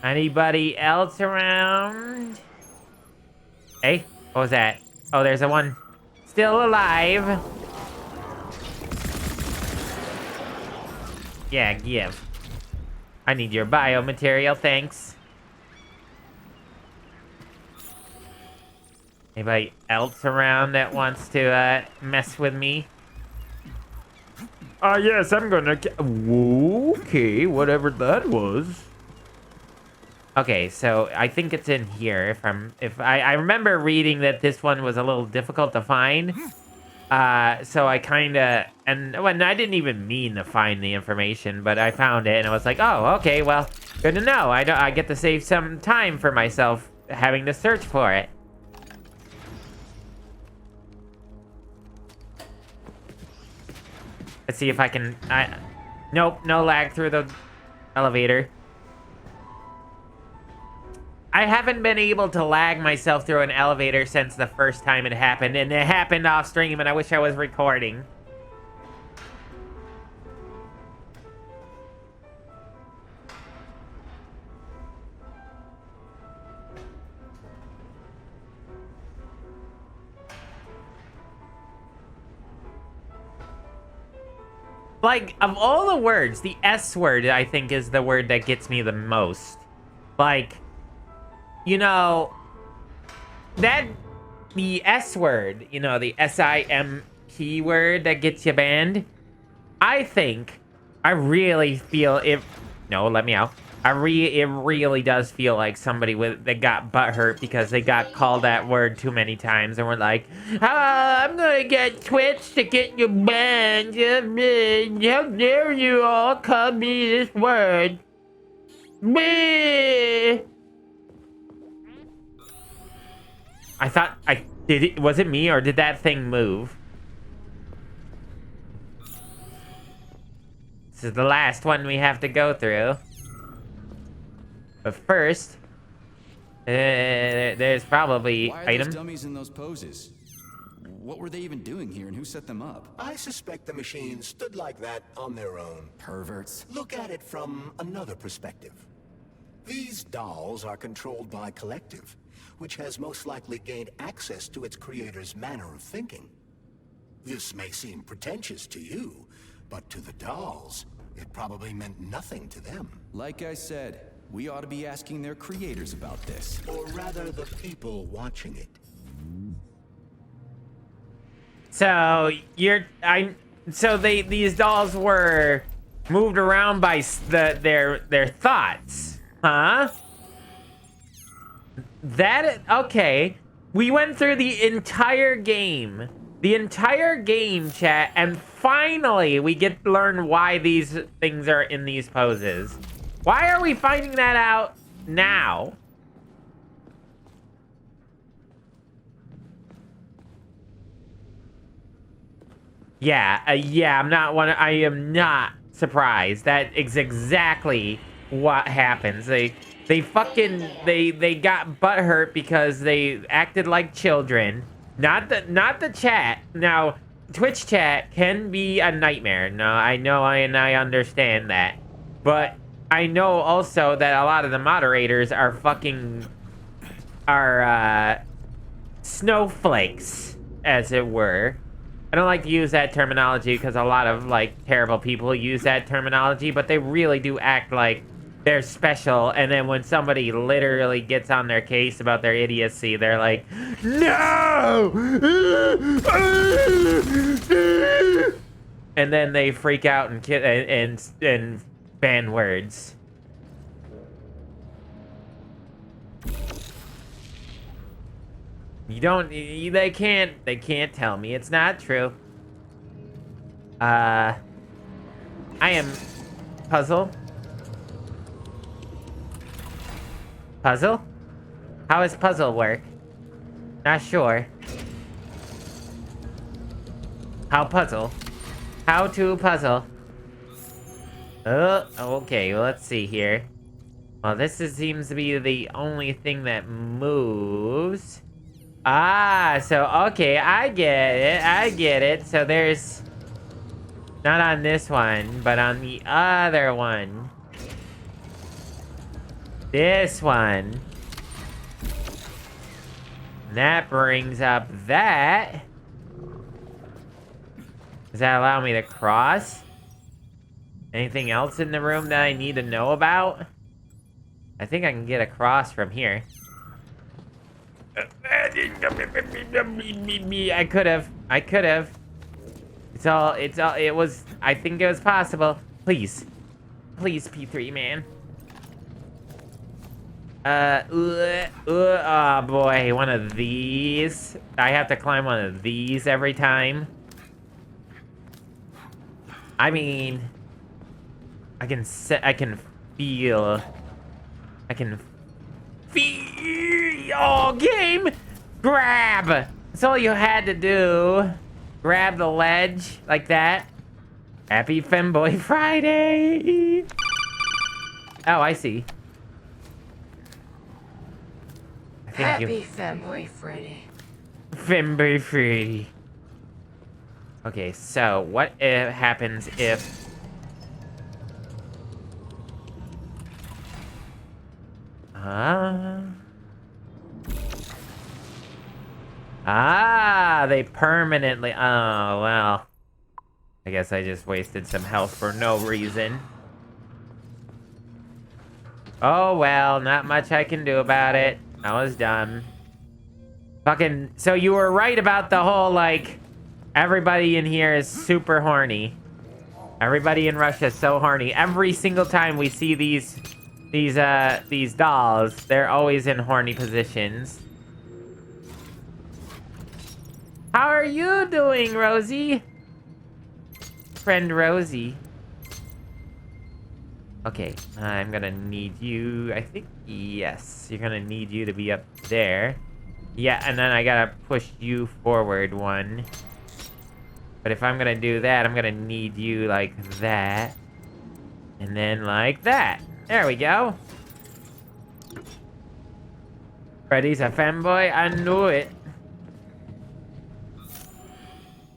Anybody else around? Hey, what was that? Oh, there's a one still alive. Yeah, give. I need your biomaterial, thanks. Anybody else around that wants to mess with me? Yes, I'm gonna... Okay, whatever that was. Okay, so I think it's in here. If I remember reading that this one was a little difficult to find. So I kind of... And when I didn't even mean to find the information, but I found it and I was like, oh, okay, well, good to know. I get to save some time for myself having to search for it. Let's see if I can... Nope, no lag through the elevator. I haven't been able to lag myself through an elevator since the first time it happened, and it happened off stream, and I wish I was recording. Like, of all the words, the S word, I think, is the word that gets me the most. Like, you know, the S word, you know, the S-I-M keyword that gets you banned, I really feel if... No, let me out. It really does feel like somebody that got butthurt because they got called that word too many times and were like, I'm gonna get Twitch to get you banned. How dare you all call me this word? Bleh. I thought was it me or did that thing move? This is the last one we have to go through. But first, there's probably Why are item. those dummies in those poses? What were they even doing here and who set them up? I suspect the machines stood like that on their own. Perverts. Look at it from another perspective. These dolls are controlled by Collective, which has most likely gained access to its creator's manner of thinking. This may seem pretentious to you, but to the dolls, it probably meant nothing to them. Like I said, we ought to be asking their creators about this. Or rather, the people watching it. So these dolls were moved around by their thoughts, huh? Okay. We went through the entire game, chat, and finally we get to learn why these things are in these poses. Why are we finding that out now? Yeah, I am not surprised. That is exactly what happens. They got butthurt because they acted like children. Not the chat. Now, Twitch chat can be a nightmare. No, I know and I understand that. But I know also that a lot of the moderators are snowflakes, as it were. I don't like to use that terminology because a lot of, like, terrible people use that terminology, but they really do act like they're special, and then when somebody literally gets on their case about their idiocy, they're like, no! And then they freak out and ban words. They can't tell me it's not true. I am puzzle. Puzzle? How does puzzle work? Not sure. How puzzle? How to puzzle? Okay, well, let's see here. Well, seems to be the only thing that moves. Ah, so, okay, I get it. So there's... Not on this one, but on the other one. This one. And that brings up that. Does that allow me to cross? Anything else in the room that I need to know about? I think I can get across from here. I could have. I think it was possible. Please, P3, man. Oh boy, one of these. I have to climb one of these every time. I mean, I can feel. Oh, game! Grab! That's all you had to do. Grab the ledge like that. Happy Femboy Friday! Oh, I see. Happy Femboy Friday. Femboy Friday. Okay, so what happens if... they permanently... Oh, well. I guess I just wasted some health for no reason. Oh, well, not much I can do about it. I was dumb. Fucking... So you were right about the whole, like... Everybody in here is super horny. Everybody in Russia is so horny. Every single time we see these dolls, they're always in horny positions. How are you doing, Rosie? Friend Rosie. Okay, I'm gonna need you, I think, yes. You're gonna need you to be up there. Yeah, and then I gotta push you forward one. But if I'm gonna do that, I'm gonna need you like that. And then like that. There we go. Freddy's a femboy? I knew it.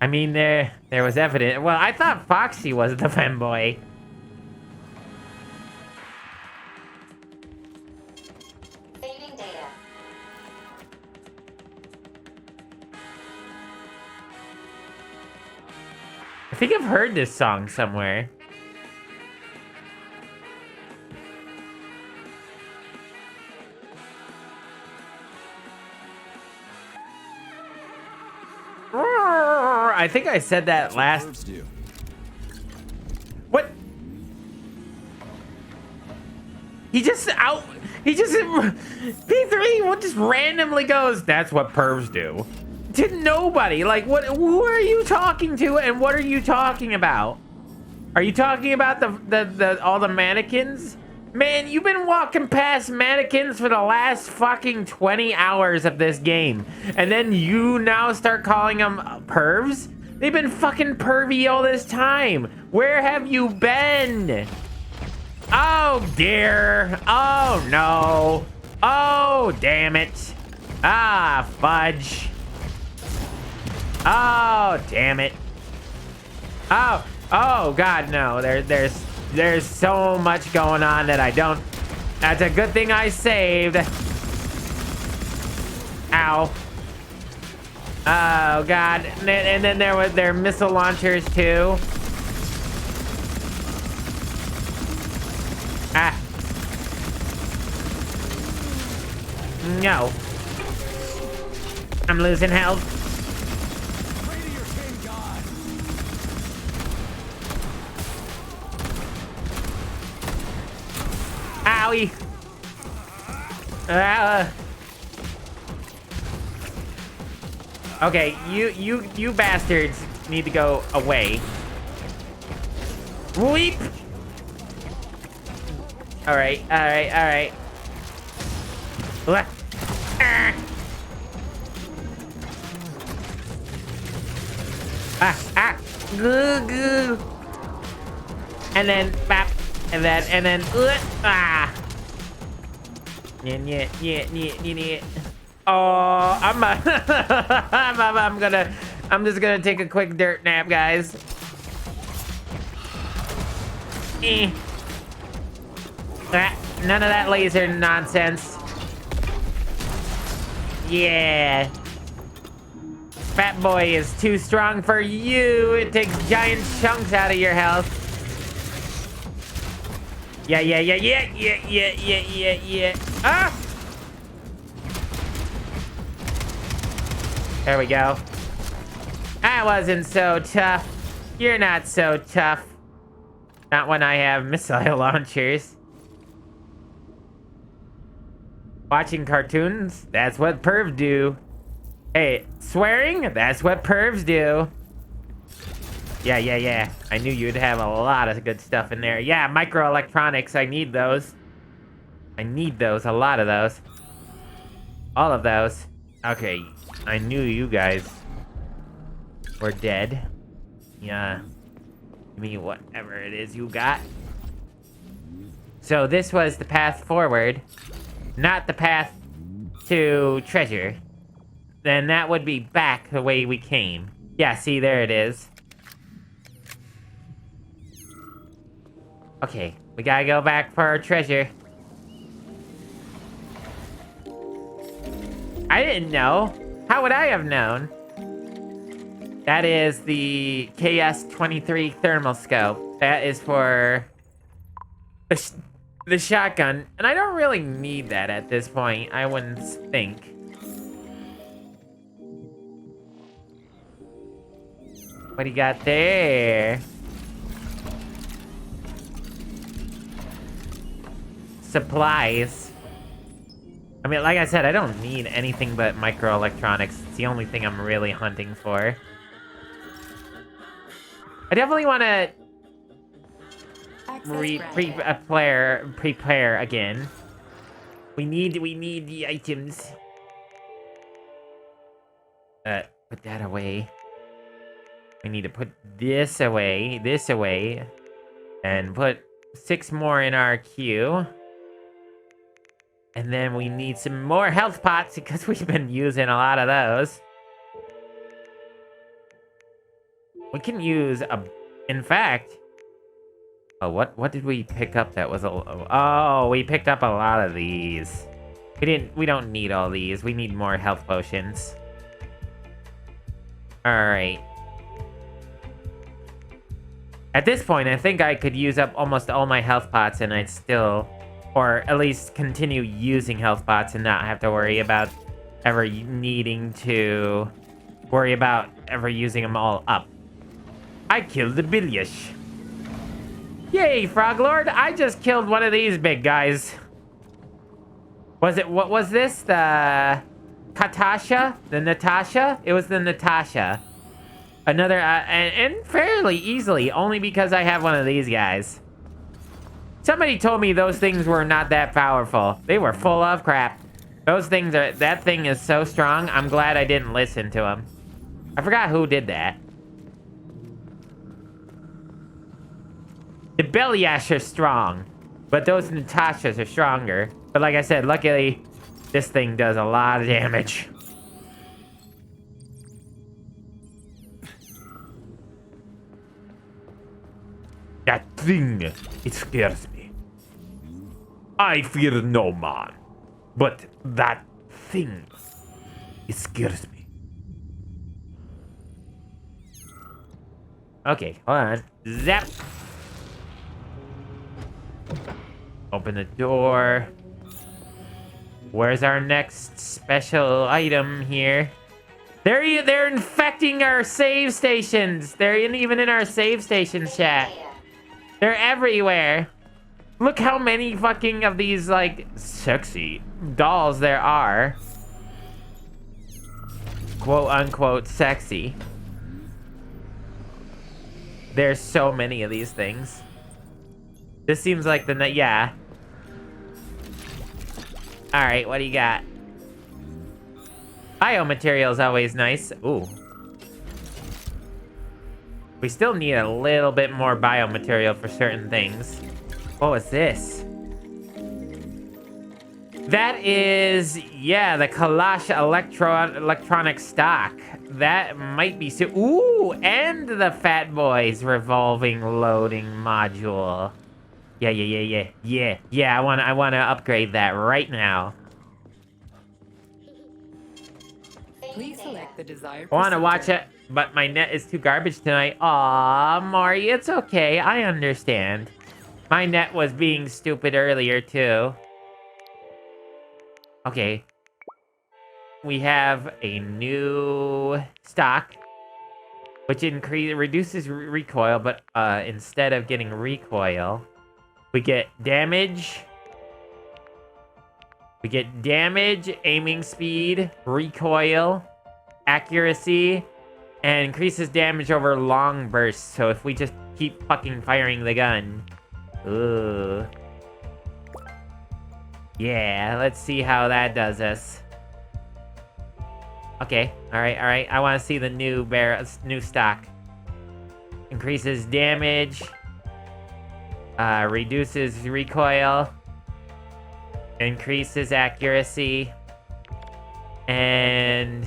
I mean, there was evidence. Well, I thought Foxy was the femboy. Saving data. I think I've heard this song somewhere. I think I said that last. Pervs do. What? He just P3 just randomly goes, that's what pervs do. To nobody. Like, what? Who are you talking to and what are you talking about? Are you talking about all the mannequins? Man, you've been walking past mannequins for the last fucking 20 hours of this game. And then you now start calling them pervs? They've been fucking pervy all this time. Where have you been? Oh, dear. Oh, no. Oh, damn it. Ah, fudge. Oh, damn it. Oh, God, no. There's so much going on that I don't... That's a good thing I saved. Ow. Oh, God. And then there were missile launchers, too. Ah. No. I'm losing health. Pray to your king god. Owie. Okay, you bastards need to go away. Weep. All right. Goo. And then bap, and then Yeah. Oh, I'm just gonna take a quick dirt nap, guys. None of that laser nonsense. Yeah. Fat boy is too strong for you. It takes giant chunks out of your health. Yeah. Ah! There we go. That wasn't so tough. You're not so tough. Not when I have missile launchers. Watching cartoons? That's what pervs do. Hey, swearing? That's what pervs do. Yeah. I knew you'd have a lot of good stuff in there. Yeah, microelectronics. I need those. A lot of those. All of those. Okay, I knew you guys were dead. Yeah. Give me whatever it is you got. So this was the path forward, not the path to treasure. Then that would be back the way we came. Yeah, see, there it is. Okay, we gotta go back for our treasure. I didn't know. How would I have known? That is the KS-23 thermal scope. That is for the shotgun. And I don't really need that at this point, I wouldn't think. What do you got there? Supplies. I mean, like I said, I don't need anything but microelectronics. It's the only thing I'm really hunting for. I definitely want to prepare again. We need the items. Put that away. We need to put this away, and put 6 more in our queue. And then we need some more health pots because we've been using a lot of those. We can use a... In fact... Oh, what did we pick up that was a... Oh, we picked up a lot of these. We don't need all these. We need more health potions. Alright. At this point, I think I could use up almost all my health pots and I'd still... Or at least continue using health pots and not have to worry about ever needing to... Worry about ever using them all up. I killed the Billish. Yay, Frog Lord! I just killed one of these big guys. What was this? The... Katasha? The Natasha? It was the Natasha. Another, and fairly easily, only because I have one of these guys. Somebody told me those things were not that powerful. They were full of crap. Those things are, that thing is so strong, I'm glad I didn't listen to him. I forgot who did that. The Belyash are strong, but those Natashas are stronger. But like I said, luckily, this thing does a lot of damage. That thing, it scares me. I fear no man, but that thing, it scares me. Okay, hold on. Zap. Open the door. Where's our next special item here? They're infecting our save stations. They're even in our save stations chat. They're everywhere. Look how many fucking of these, like, sexy dolls there are. Quote unquote sexy. There's so many of these things. This seems like the... Yeah. Alright, what do you got? Biomaterial is always nice. Ooh. We still need a little bit more biomaterial for certain things. What was this? That is... Yeah, the Kalash electronic stock. That might be... Ooh, and the Fat Boys revolving loading module. Yeah, I want to upgrade that right now. Please select the desired I want to watch procedure. it, but my net is too garbage tonight. Aw, Mari, it's okay. I understand. My net was being stupid earlier, too. Okay. We have a new stock, which reduces recoil, but instead of getting recoil, we get damage. We get damage, aiming speed, recoil, accuracy, and increases damage over long bursts. So if we just keep fucking firing the gun. Ooh. Yeah, let's see how that does us. Okay, alright. I want to see the new stock. Increases damage. Reduces recoil. Increases accuracy. And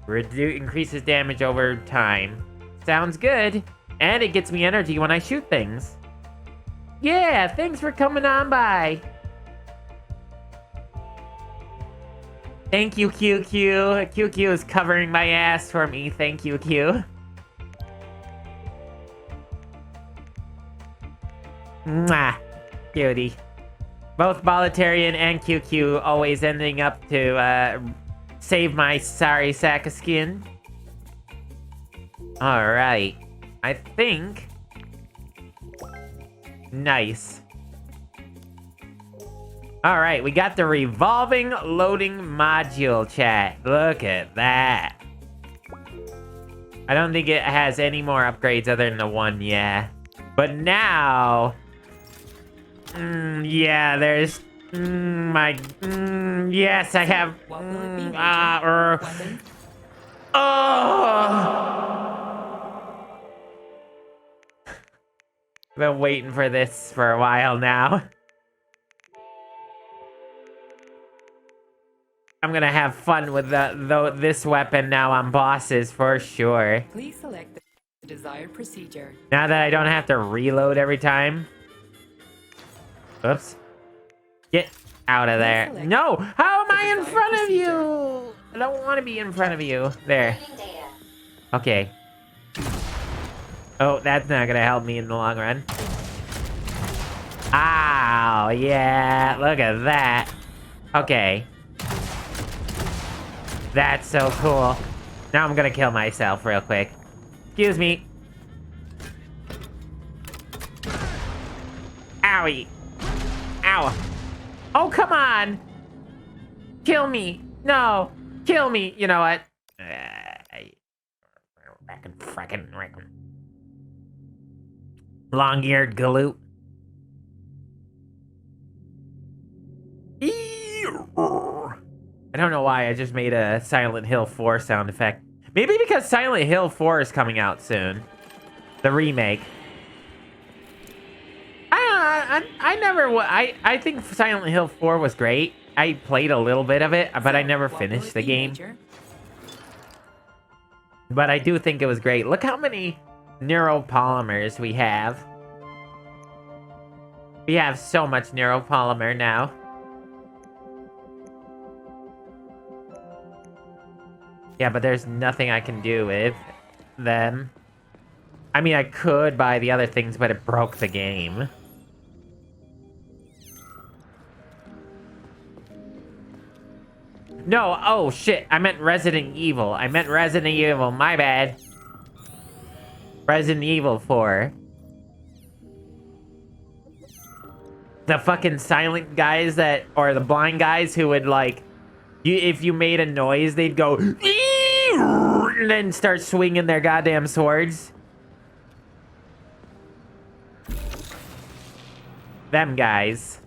increases damage over time. Sounds good. And it gets me energy when I shoot things. Yeah, thanks for coming on by. Thank you, QQ. QQ is covering my ass for me. Thank you, Q. Mwah. Cutie. Both Bolitarian and QQ always ending up to save my sorry sack of skin. Alright. I think... Nice. Alright, we got the revolving loading module, chat. Look at that. I don't think it has any more upgrades other than the one, yeah. But now... yeah, there's... yes, I have... What will it be, Major? Weapons? Oh! Been waiting for this for a while now. I'm gonna have fun with this weapon now on bosses for sure. Please select the The desired procedure. Now that I don't have to reload every time. Oops. Get out of there. No! How am I in front of you? I don't want to be in front of you. There. Saving data. Okay. Oh, that's not gonna help me in the long run. Ow, yeah, look at that. Okay. That's so cool. Now I'm gonna kill myself real quick. Excuse me. Owie. Ow. Oh, come on. Kill me. No. Kill me. You know what? Frackin'. Long-eared galoot. I don't know why I just made a Silent Hill 4 sound effect. Maybe because Silent Hill 4 is coming out soon. The remake. I think Silent Hill 4 was great. I played a little bit of it, but I never finished the game. But I do think it was great. Look how many neuropolymers we have. We have so much neuropolymer now. Yeah, but there's nothing I can do with them. I mean, I could buy the other things, but it broke the game. No, oh shit, I meant Resident Evil. My bad. Resident Evil 4. The fucking silent guys that, or the blind guys who would like, if you made a noise, they'd go, and then start swinging their goddamn swords. Them guys.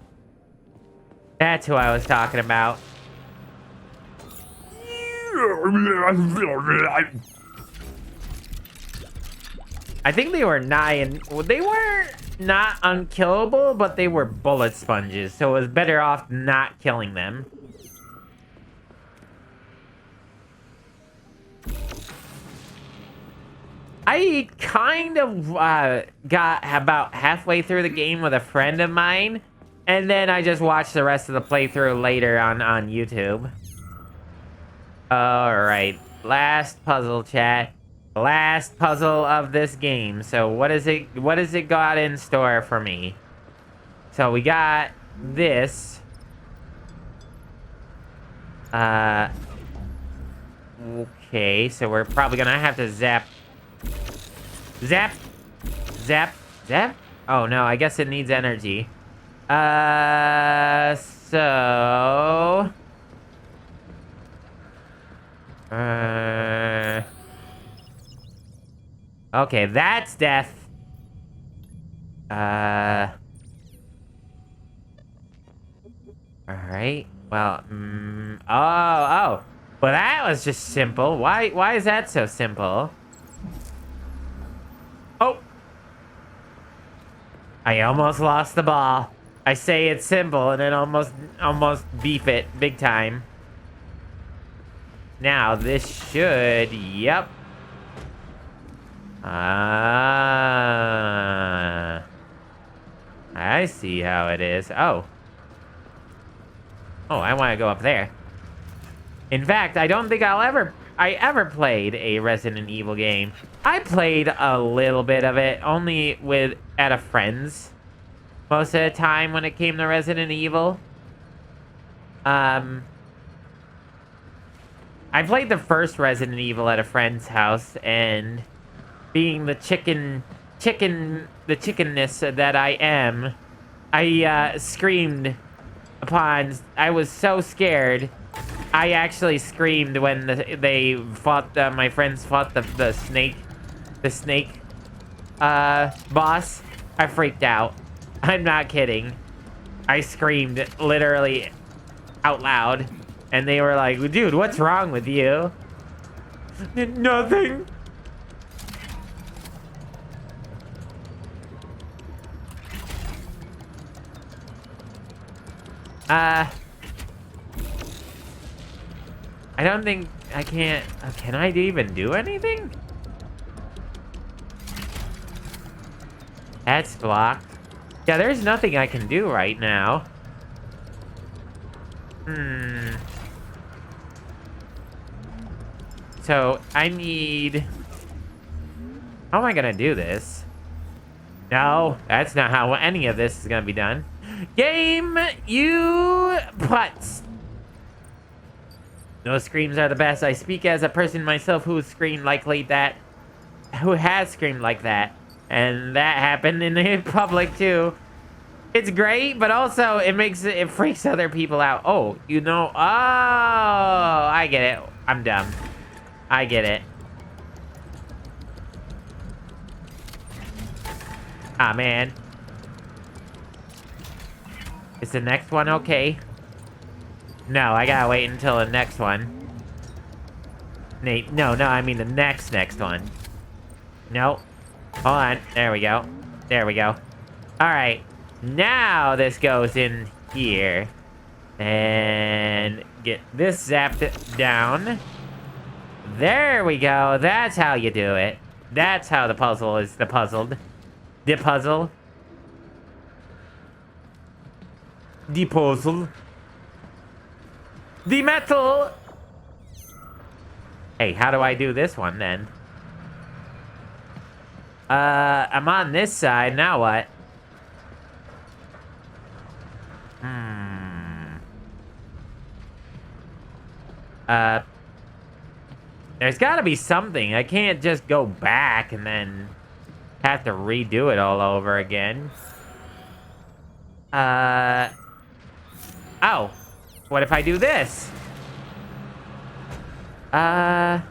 That's who I was talking about. I think they were they were not unkillable, but they were bullet sponges, so it was better off not killing them. I kind of got about halfway through the game with a friend of mine, and then I just watched the rest of the playthrough later on YouTube. Alright, last puzzle, chat. Last puzzle of this game. So what is it got in store for me? So we got this. Okay, so we're probably gonna have to zap. Zap! Zap! Zap? Oh no, I guess it needs energy. So... Okay, that's death. Alright. Well, oh. Well, that was just simple. Why is that so simple? Oh. I almost lost the ball. I say it's simple and then almost beef it big time. Now, this should... Yep. I see how it is. Oh, I want to go up there. In fact, I don't think I ever played a Resident Evil game. I played a little bit of it, only at a friend's most of the time when it came to Resident Evil. I played the first Resident Evil at a friend's house, and being the chickenness that I am, I screamed upon. I was so scared. I actually screamed when my friends fought the snake boss. I freaked out. I'm not kidding. I screamed literally out loud, and they were like, "Dude, what's wrong with you?" Nothing. I don't think I can't. Can I even do anything? That's blocked. Yeah, there's nothing I can do right now. So, I need... How am I gonna do this? No, that's not how any of this is gonna be done. Game, you putz. Those screams are the best. I speak as a person myself who has screamed like that. And that happened in the public too. It's great, but also it freaks other people out. Oh, you know, oh, I get it. I'm dumb. I get it. Ah, man. Is the next one okay? No, I gotta wait until the next one. Nate, no, I mean the next one. No. Hold on. There we go. Alright. Now this goes in here. And get this zapped down. There we go. That's how you do it. That's how the puzzle is puzzled. The puzzle. The metal. Hey, how do I do this one then? I'm on this side. Now what? There's gotta be something. I can't just go back and then have to redo it all over again. Oh. What if I do this? Oh,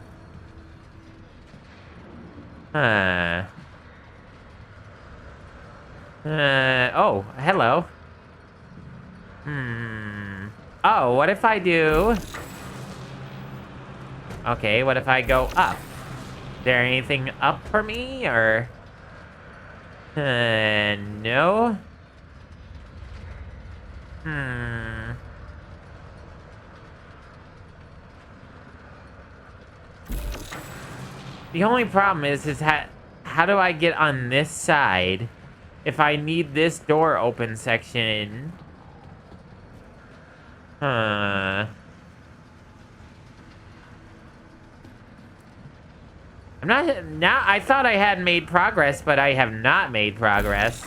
hello. Oh, what if I do... Okay, what if I go up? Is there anything up for me, or... no? The only problem is how do I get on this side if I need this door open section? I'm not... Now, I thought I had made progress, but I have not made progress.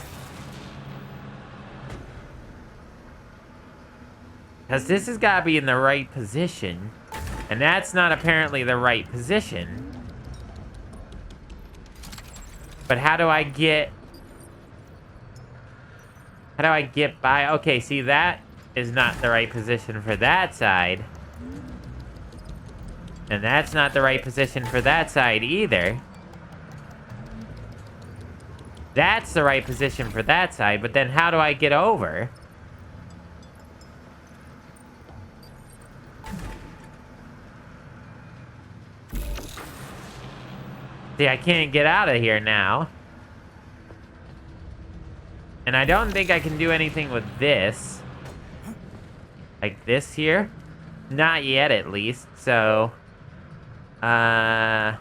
Because this has got to be in the right position. And that's not apparently the right position. But how do I get... How do I get by? Okay, see, that is not the right position for that side. And that's not the right position for that side either. That's the right position for that side, but then how do I get over? See, I can't get out of here now. And I don't think I can do anything with this. Like this here? Not yet, at least, so... there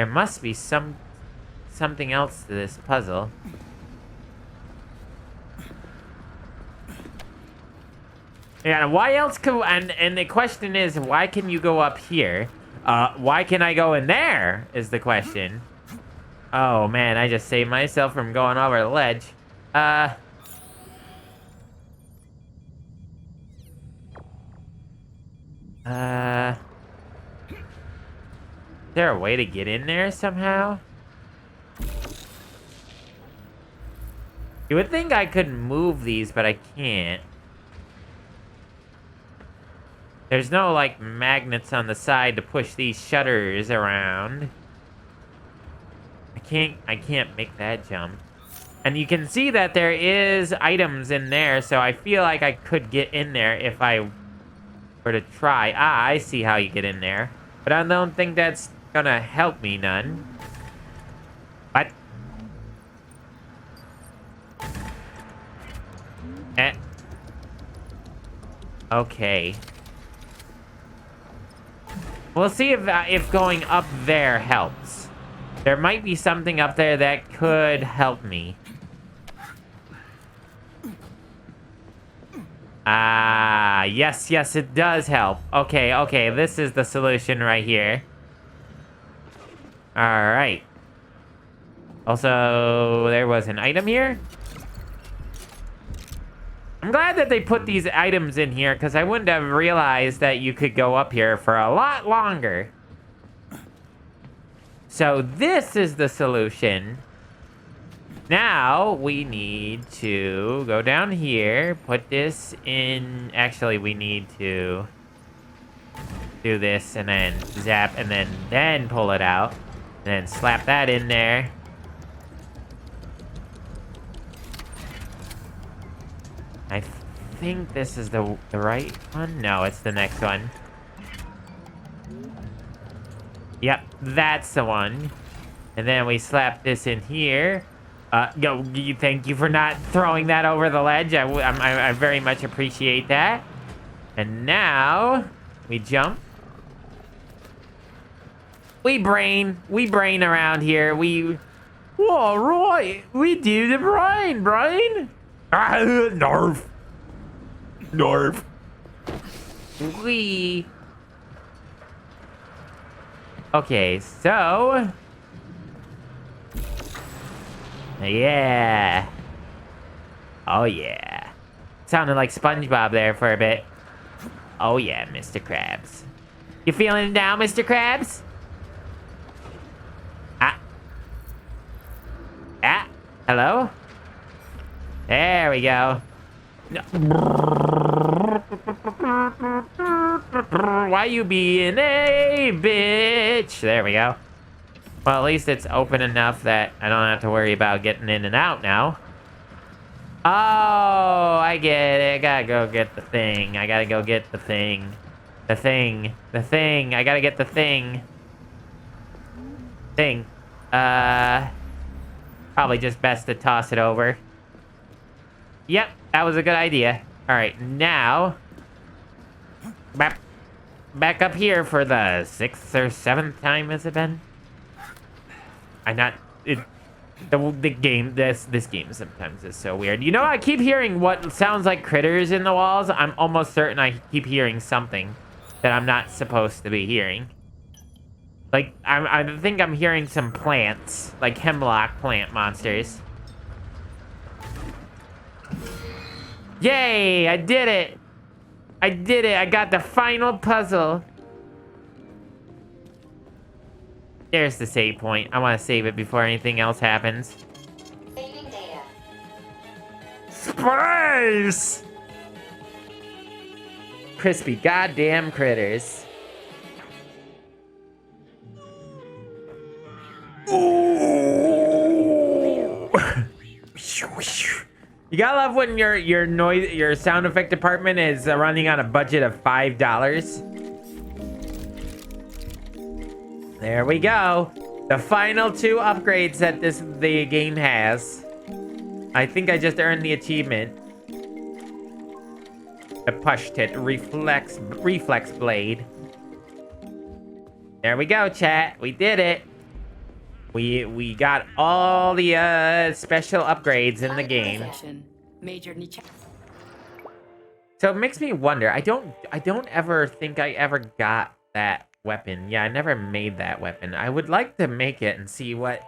must be something else to this puzzle. Yeah, why else could... And the question is, why can you go up here? Why can I go in there, is the question. Oh, man, I just saved myself from going over the ledge. Is there a way to get in there somehow? You would think I could move these, but I can't. There's no, like, magnets on the side to push these shutters around. I can't make that jump. And you can see that there is items in there, so I feel like I could get in there if I were to try. Ah, I see how you get in there. But I don't think that's gonna help me none. What? Okay. We'll see if going up there helps. There might be something up there that could help me. Ah, yes, it does help. Okay, this is the solution right here. Alright. Also, there was an item here. I'm glad that they put these items in here, because I wouldn't have realized that you could go up here for a lot longer. So this is the solution. Now, we need to go down here, put this in... Actually, we need to do this, and then zap, and then pull it out. And then slap that in there. I think this is the right one. No, it's the next one. Yep, that's the one. And then we slap this in here. Thank you for not throwing that over the ledge. I very much appreciate that. And now we jump. We brain around here. All right, we do the brain. Narf. Okay, so... Yeah. Oh, yeah. Sounded like SpongeBob there for a bit. Oh, yeah, Mr. Krabs. You feeling it now, Mr. Krabs? Hello? There we go. Why you being a bitch? There we go. Well, at least it's open enough that I don't have to worry about getting in and out now. Oh, I get it. I gotta go get the thing. I gotta go get the thing. The thing. I gotta get the thing. Probably just best to toss it over. Yep, that was a good idea. All right, now back up here for the 6th or 7th time. Has it been? The game. This game sometimes is so weird. You know, I keep hearing what sounds like critters in the walls. I'm almost certain I keep hearing something that I'm not supposed to be hearing. Like, I think I'm hearing some plants, like hemlock plant monsters. Yay! I did it! I got the final puzzle. There's the save point. I want to save it before anything else happens. Saving data. Space! Crispy goddamn critters. Ooh. You gotta love when your sound effect department is running on a budget of $5. There we go. The final 2 upgrades that the game has. I think I just earned the achievement. The push tit reflex blade. There we go, chat. We did it. We got all the special upgrades in the game. So it makes me wonder. I don't ever think I ever got that weapon. Yeah, I never made that weapon. I would like to make it and see what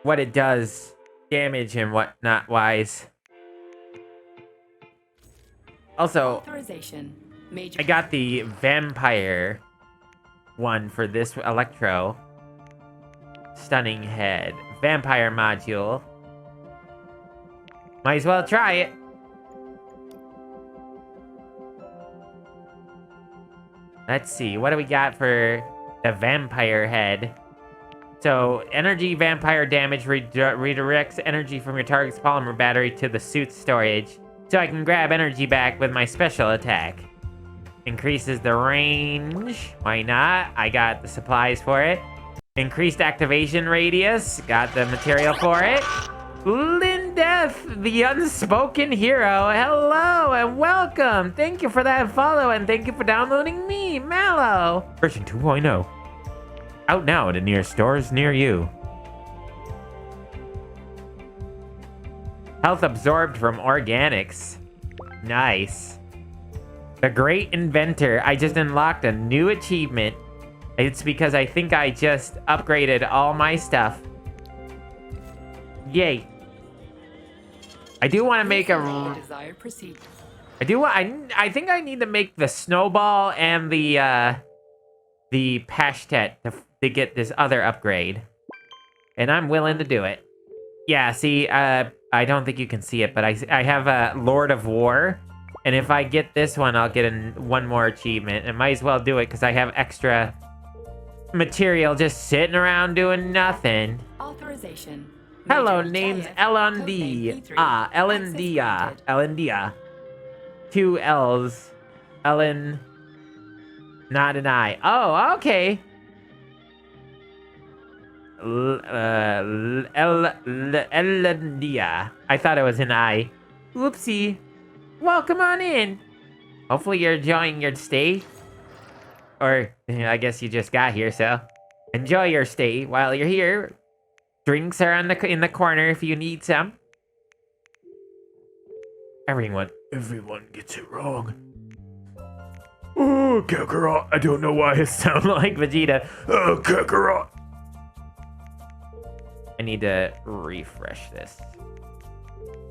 it does, damage and whatnot wise. Also, I got the vampire one for this electro. Stunning head. Vampire module. Might as well try it. Let's see. What do we got for the vampire head? So, energy vampire damage redirects energy from your target's polymer battery to the suit's storage. So I can grab energy back with my special attack. Increases the range. Why not? I got the supplies for it. Increased activation radius. Got the material for it. Lindeth, the unspoken hero. Hello and welcome. Thank you for that follow and thank you for downloading me, Malo. Version 2.0. Out now at the nearest stores near you. Health absorbed from organics. Nice. The Great Inventor. I just unlocked a new achievement. It's because I think I just upgraded all my stuff. Yay. I do want to make The desired procedure. I think I need to make the snowball and the pashtet to get this other upgrade. And I'm willing to do it. Yeah, see, I don't think you can see it, but I have a Lord of War. And if I get this one, I'll get one more achievement. And might as well do it because I have extra material just sitting around doing nothing. Authorization. Hello, Major name's Jayef, LND. codename Ah, P3. LND. Access LND. 2 L's. Ellen. Not an I. Oh, okay. LND. I thought it was an I. Whoopsie. Well, come on in. Hopefully you're enjoying your stay. Or, I guess you just got here, so enjoy your stay while you're here. Drinks are in the corner if you need some. Everyone gets it wrong. Oh, Kakarot. I don't know why I sound like Vegeta. Oh, Kakarot. I need to refresh this.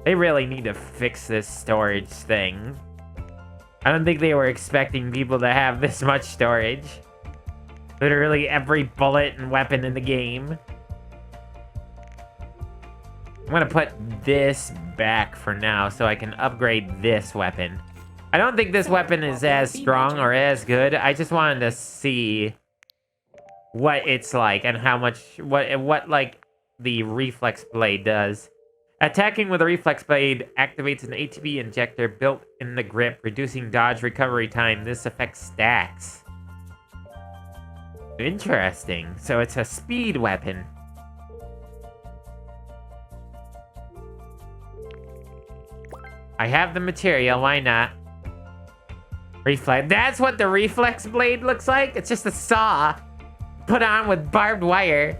They really need to fix this storage thing. I don't think they were expecting people to have this much storage. Literally every bullet and weapon in the game. I'm gonna put this back for now so I can upgrade this weapon. I don't think this weapon is as strong or as good. I just wanted to see what it's like and how much, what like the reflex blade does. Attacking with a reflex blade activates an ATB injector built in the grip, reducing dodge recovery time. This affects stacks. Interesting. So it's a speed weapon. I have the material, why not? Reflex. That's what the reflex blade looks like? It's just a saw put on with barbed wire.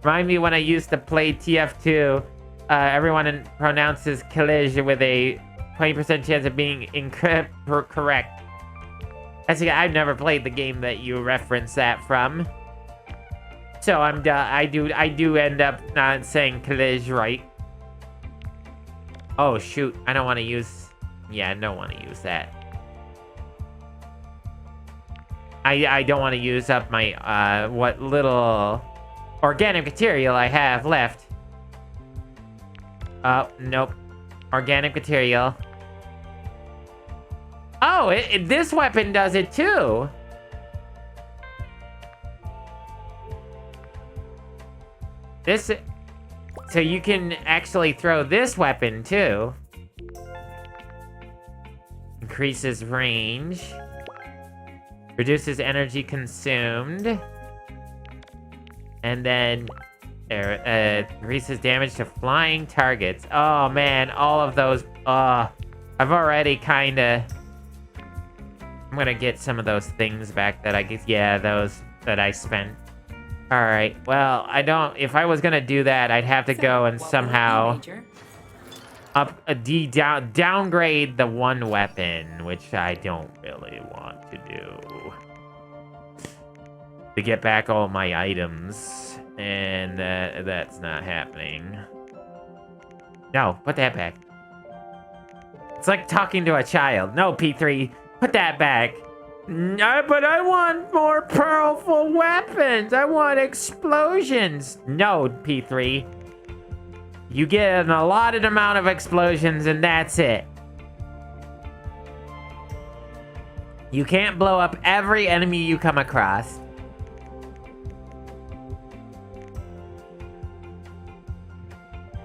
Remind me when I used to play TF2. Everyone pronounces Killage with a 20% chance of being correct. Actually, I've never played the game that you reference that from. So I do end up not saying Killage right. Oh shoot, I don't want to use... Yeah, I don't want to use that. I don't want to use up my, what little organic material I have left. Oh, nope. Organic material. Oh, this weapon does it too. This... So you can actually throw this weapon too. Increases range. Reduces energy consumed. And then increases damage to flying targets. Oh man, all of those. I've already kinda... I'm gonna get some of those things back that I guess, yeah, those that I spent. Alright, well, I don't... If I was gonna do that, I'd have to go and somehow downgrade the one weapon, which I don't really want to do. To get back all my items, and that's not happening. No, put that back. It's like talking to a child. No, P3, put that back. No, but I want more powerful weapons. I want explosions. No, P3. You get an allotted amount of explosions and that's it. You can't blow up every enemy you come across.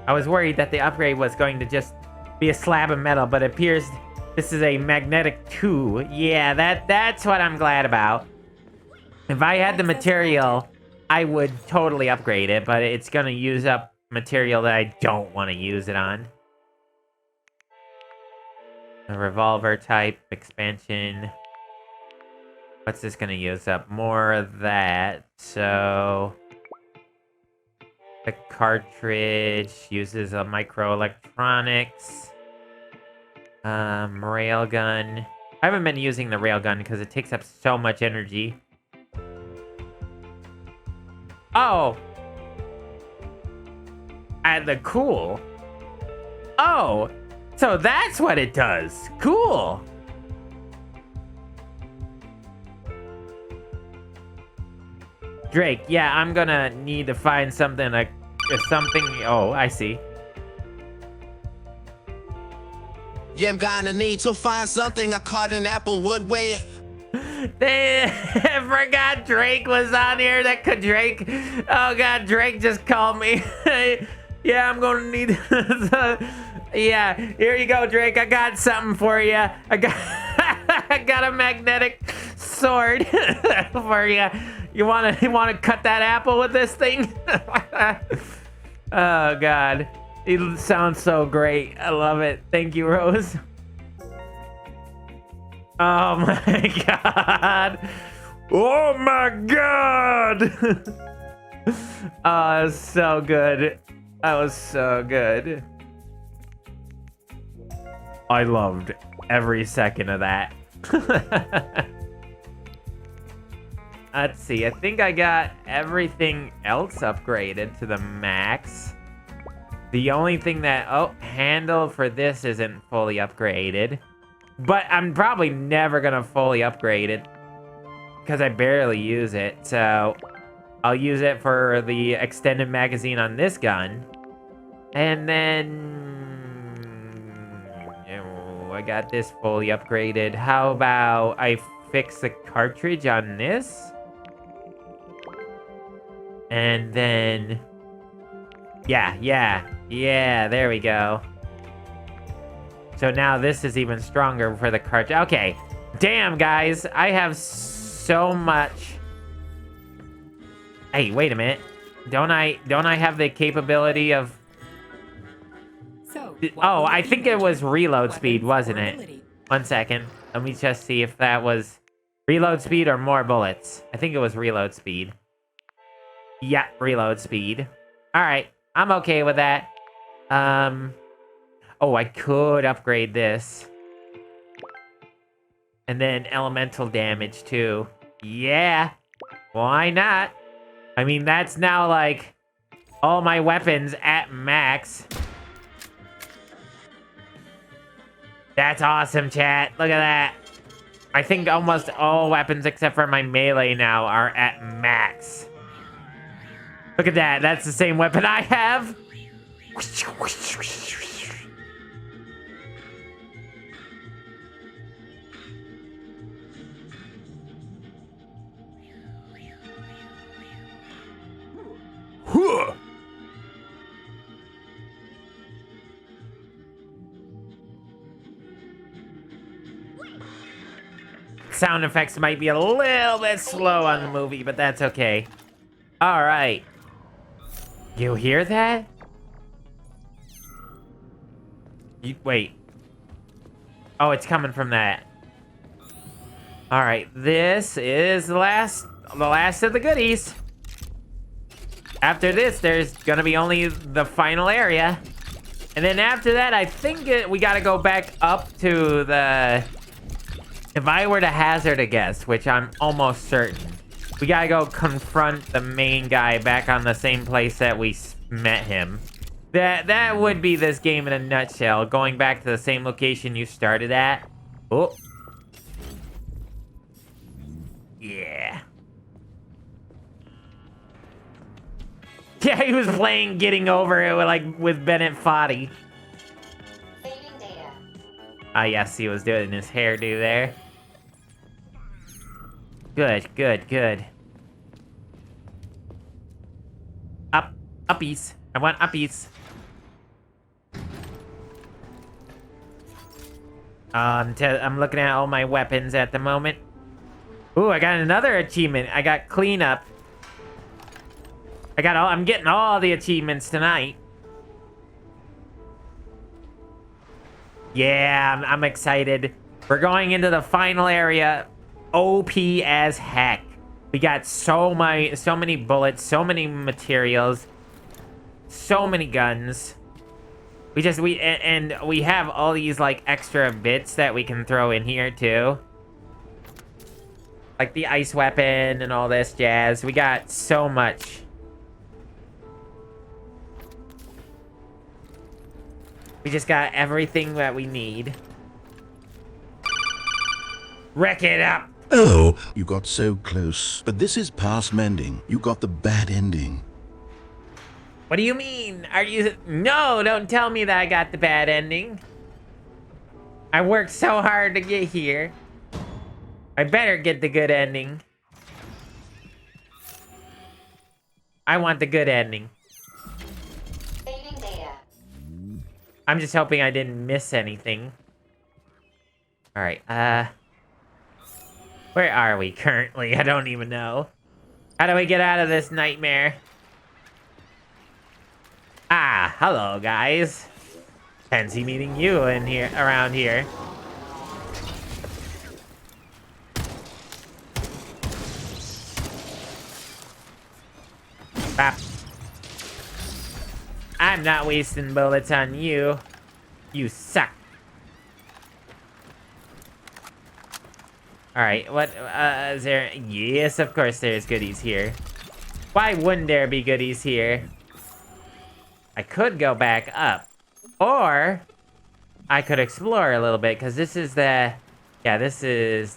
I was worried that the upgrade was going to just be a slab of metal, but it appears this is a magnetic 2. Yeah, that's what I'm glad about. If I had the material, I would totally upgrade it, but it's gonna use up material that I don't want to use it on. A revolver type expansion. What's this gonna use up? More of that, so... The cartridge. Uses a microelectronics. Railgun. I haven't been using the railgun because it takes up so much energy. Oh! Add the cool. Oh! So that's what it does. Cool! Drake, yeah, I'm gonna need to find something like something. Oh, I see. You're gonna need to find something a cotton apple would wear. They forgot Drake was on here. That could Drake. Oh god, Drake just called me. Yeah, I'm gonna need. Yeah, here you go, Drake. I got something for you. I got a magnetic sword for you. You wanna cut that apple with this thing? Oh god, it sounds so great. I love it. Thank you, Rose. Oh my god. Oh my god. Oh, it was so good. That was so good. I loved every second of that. Let's see. I think I got everything else upgraded to the max. The only thing that... Oh, handle for this isn't fully upgraded. But I'm probably never going to fully upgrade it. Because I barely use it. So I'll use it for the extended magazine on this gun. And then... Oh, I got this fully upgraded. How about I fix the cartridge on this? And then... Yeah, there we go. So now this is even stronger for the cartridge. Okay, damn guys, I have so much. Hey, wait a minute. Don't I have the capability of... So, Oh, I think it was reload speed, wasn't it? 1 second. Let me just see if that was reload speed or more bullets. I think it was reload speed. Yeah, reload speed. All right, I'm okay with that. Oh, I could upgrade this. And then elemental damage too. Yeah, why not? I mean, that's now like all my weapons at max. That's awesome, chat. Look at that. I think almost all weapons except for my melee now are at max. Look at that. That's the same weapon I have. Sound effects might be a little bit slow on the movie, but that's okay. All right. You hear that? Wait. Oh, it's coming from that. All right, this is the last of the goodies. After this, there's gonna be only the final area. And then after that, I think we gotta go back up to the... If I were to hazard a guess, which I'm almost certain, we gotta go confront the main guy back on the same place that we met him. That would be this game in a nutshell, going back to the same location you started at. Oh. Yeah. Yeah, he was playing Getting Over It with Bennett Foddy. Saving data. Ah, yes, he was doing his hairdo there. Good, good, good. Uppies. I want uppies. I'm looking at all my weapons at the moment. Ooh, I got another achievement. I got cleanup. I'm getting all the achievements tonight. Yeah, I'm excited. We're going into the final area. OP as heck. We got so many bullets, so many materials. so many guns. We have all these like extra bits that we can throw in here too. Like the ice weapon and all this jazz. We got so much. We just got everything that we need. Wreck it up! Oh, you got so close. But this is past mending. You got the bad ending. What do you mean? Are you... No, don't tell me that I got the bad ending. I worked so hard to get here. I better get the good ending. I want the good ending. Saving data. I'm just hoping I didn't miss anything. Alright, where are we currently? I don't even know. How do we get out of this nightmare? Ah, hello guys. Fancy meeting you in here, around here. Bap. I'm not wasting bullets on you. You suck. Alright, what, is there... Yes, of course there's goodies here. Why wouldn't there be goodies here? I could go back up. Or... I could explore a little bit, because this is the... Yeah, this is...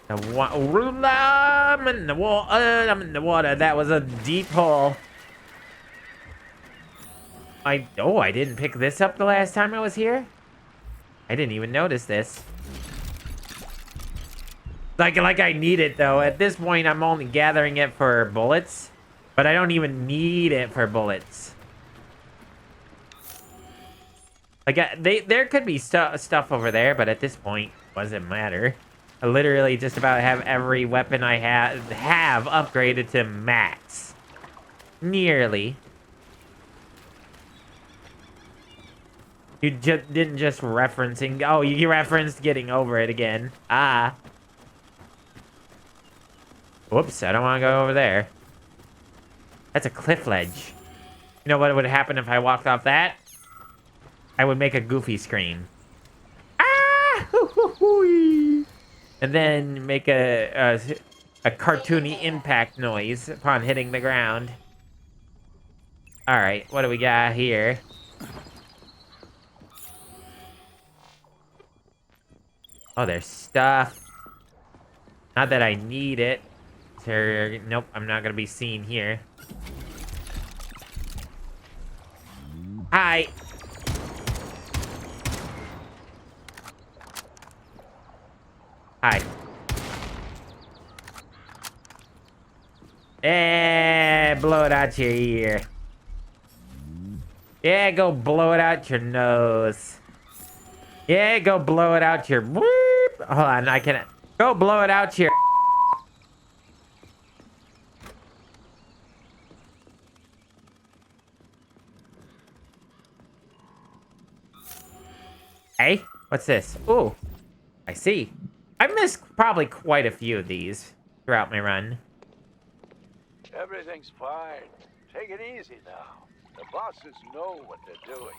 The I'm in the water. I'm in the water. That was a deep hole. I didn't pick this up the last time I was here? I didn't even notice this. Like I need it, though. At this point, I'm only gathering it for bullets. But I don't even need it for bullets. Like, there could be stuff over there, but at this point, doesn't matter. I literally just about have every weapon I have upgraded to max. Nearly. You didn't just referencing... Oh, you referenced getting over it again. Ah. Whoops, I don't want to go over there. That's a cliff ledge. You know what would happen if I walked off that? I would make a goofy scream. Ah! And then make a cartoony impact noise upon hitting the ground. Alright, what do we got here? Oh, there's stuff. Not that I need it. Nope, I'm not gonna be seen here. Hi! Hi. Blow it out your ear. Yeah, go blow it out your nose. Yeah, go blow it out your... Hold on, I can... Go blow it out your... Hey, what's this? Ooh, I see. I've missed probably quite a few of these throughout my run. Everything's fine. Take it easy now. The bosses know what they're doing.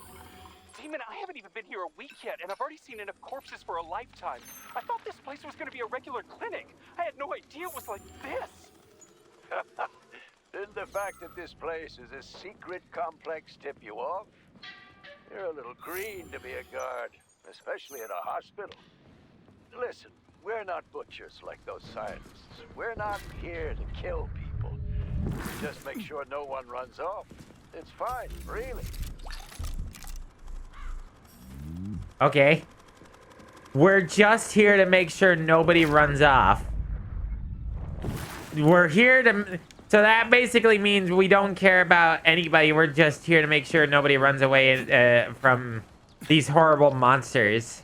Demon, I haven't even been here a week yet, and I've already seen enough corpses for a lifetime. I thought this place was going to be a regular clinic. I had no idea it was like this. Didn't the fact that this place is a secret complex tip you off? You're a little green to be a guard, especially at a hospital. Listen, we're not butchers like those scientists. We're not here to kill people. Just make sure no one runs off. It's fine, really. Okay. We're just here to make sure nobody runs off. We're here to... So that basically means we don't care about anybody. We're just here to make sure nobody runs away from these horrible monsters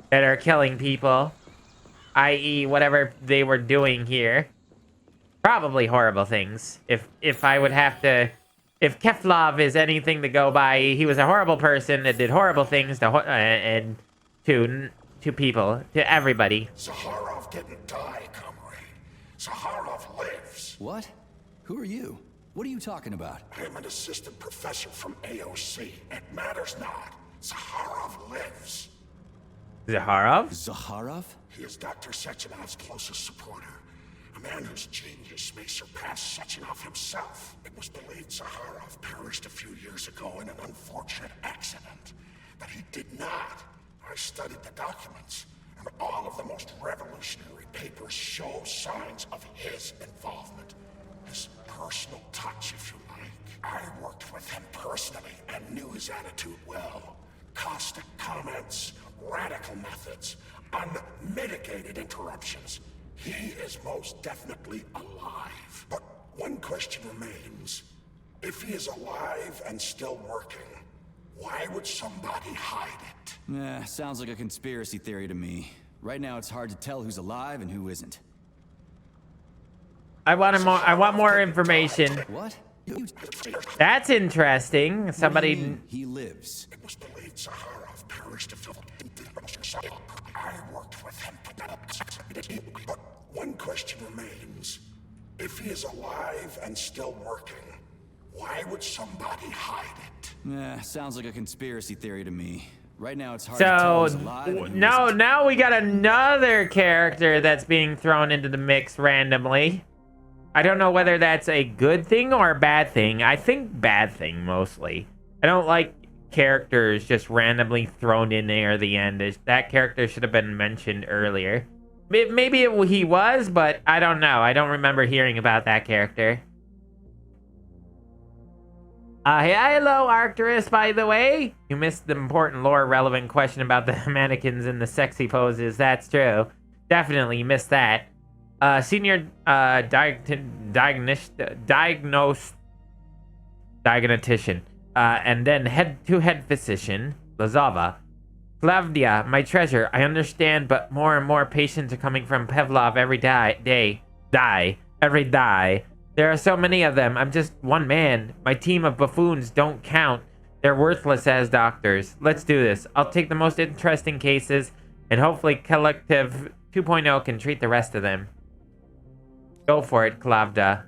that are killing people. I.e. whatever they were doing here. Probably horrible things. If I would have to... If Keflov is anything to go by, he was a horrible person that did horrible things to people, to everybody. Zaharov didn't die, comrade. Zaharov lives. What? Who are you? What are you talking about? I'm an assistant professor from AOC. It matters not. Zaharov lives. Zaharov? Zaharov? He is Dr. Sechenov's closest supporter. A man whose genius may surpass Sechenov himself. It was believed Zaharov perished a few years ago in an unfortunate accident. But he did not. I studied the documents, and all of the most revolutionary papers show signs of his involvement. His personal touch, if you like. I worked with him personally and knew his attitude well. Caustic comments, radical methods, unmitigated interruptions. He is most definitely alive. But one question remains. If he is alive and still working, why would somebody hide it? Sounds like a conspiracy theory to me. Right now it's hard to tell who's alive and who isn't. I want more information. What? That's interesting. Somebody. He lives. It was believed Zaharov perished a few. I worked with him. But one question remains. If he is alive and still working, why would somebody hide it? Sounds like a conspiracy theory to me. Right now it's hard to tell who's alive and who isn't. Now we got another character that's being thrown into the mix randomly. I don't know whether that's a good thing or a bad thing. I think bad thing mostly. I don't like characters just randomly thrown in there at the end. That character should have been mentioned earlier. Maybe he was, but I don't know. I don't remember hearing about that character. Hello, Arcturus, by the way. You missed the important lore-relevant question about the mannequins and the sexy poses. That's true. Definitely, you missed that. Senior diagnostician, and then head physician, Lazava. Slavdia, my treasure, I understand, but more and more patients are coming from Pavlov every day. There are so many of them. I'm just one man. My team of buffoons don't count. They're worthless as doctors. Let's do this. I'll take the most interesting cases, and hopefully Collective 2.0 can treat the rest of them. Go for it, Klavda.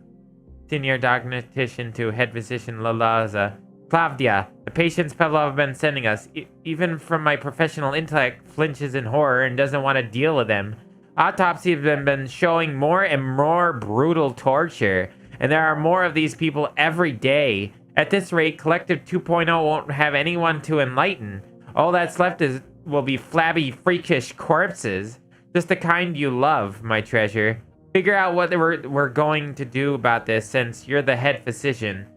Senior diagnostician to head physician Lalaza. Klavdia, the patients Pavlov have been sending us, even from my professional intellect, flinches in horror and doesn't want to deal with them. Autopsies have been showing more and more brutal torture, and there are more of these people every day. At this rate, Collective 2.0 won't have anyone to enlighten. All that's left will be flabby, freakish corpses. Just the kind you love, my treasure. Figure out what we're going to do about this, since you're the head physician.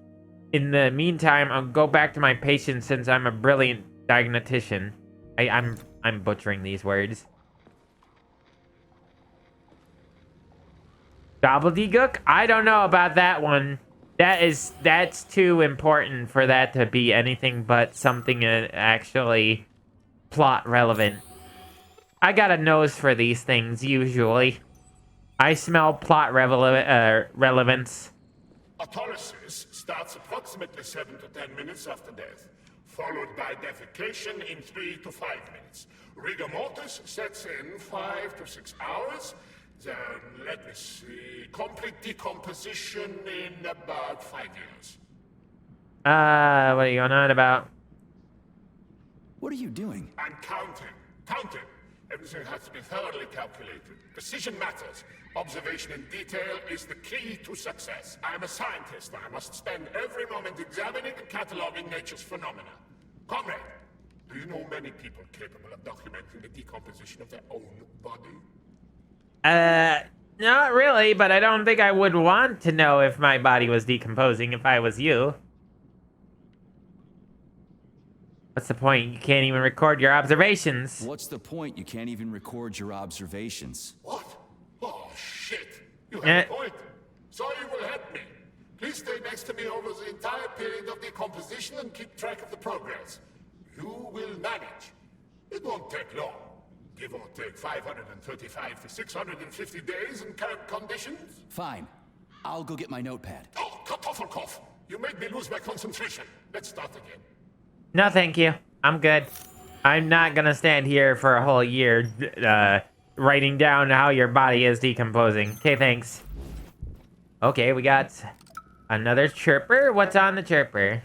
In the meantime, I'll go back to my patients since I'm a brilliant diagnostician. I'm butchering these words. Gobbledygook? I don't know about that one. That's too important for that to be anything but something actually plot relevant. I got a nose for these things usually. I smell plot relevance. Autolysis starts approximately 7 to 10 minutes after death, followed by defecation in 3 to 5 minutes. Rigor mortis sets in 5 to 6 hours. Then, let me see, complete decomposition in about 5 years. What are you going on about? What are you doing? I'm counting. Everything has to be thoroughly calculated. Precision matters. Observation in detail is the key to success. I'm a scientist. I must spend every moment examining and cataloging nature's phenomena. Comrade, do you know many people capable of documenting the decomposition of their own body? Not really, but I don't think I would want to know if my body was decomposing if I was you. What's the point? You can't even record your observations. What's the point? You can't even record your observations. What? Oh, shit. You have a point. So you will help me. Please stay next to me over the entire period of decomposition and keep track of the progress. You will manage. It won't take long. Give or take 535 to 650 days in current conditions. Fine. I'll go get my notepad. Oh, Kartoffelkopf! You made me lose my concentration. Let's start again. No, thank you. I'm good. I'm not gonna stand here for a whole year, writing down how your body is decomposing. Okay, thanks. Okay, we got Another chirper? What's on the chirper?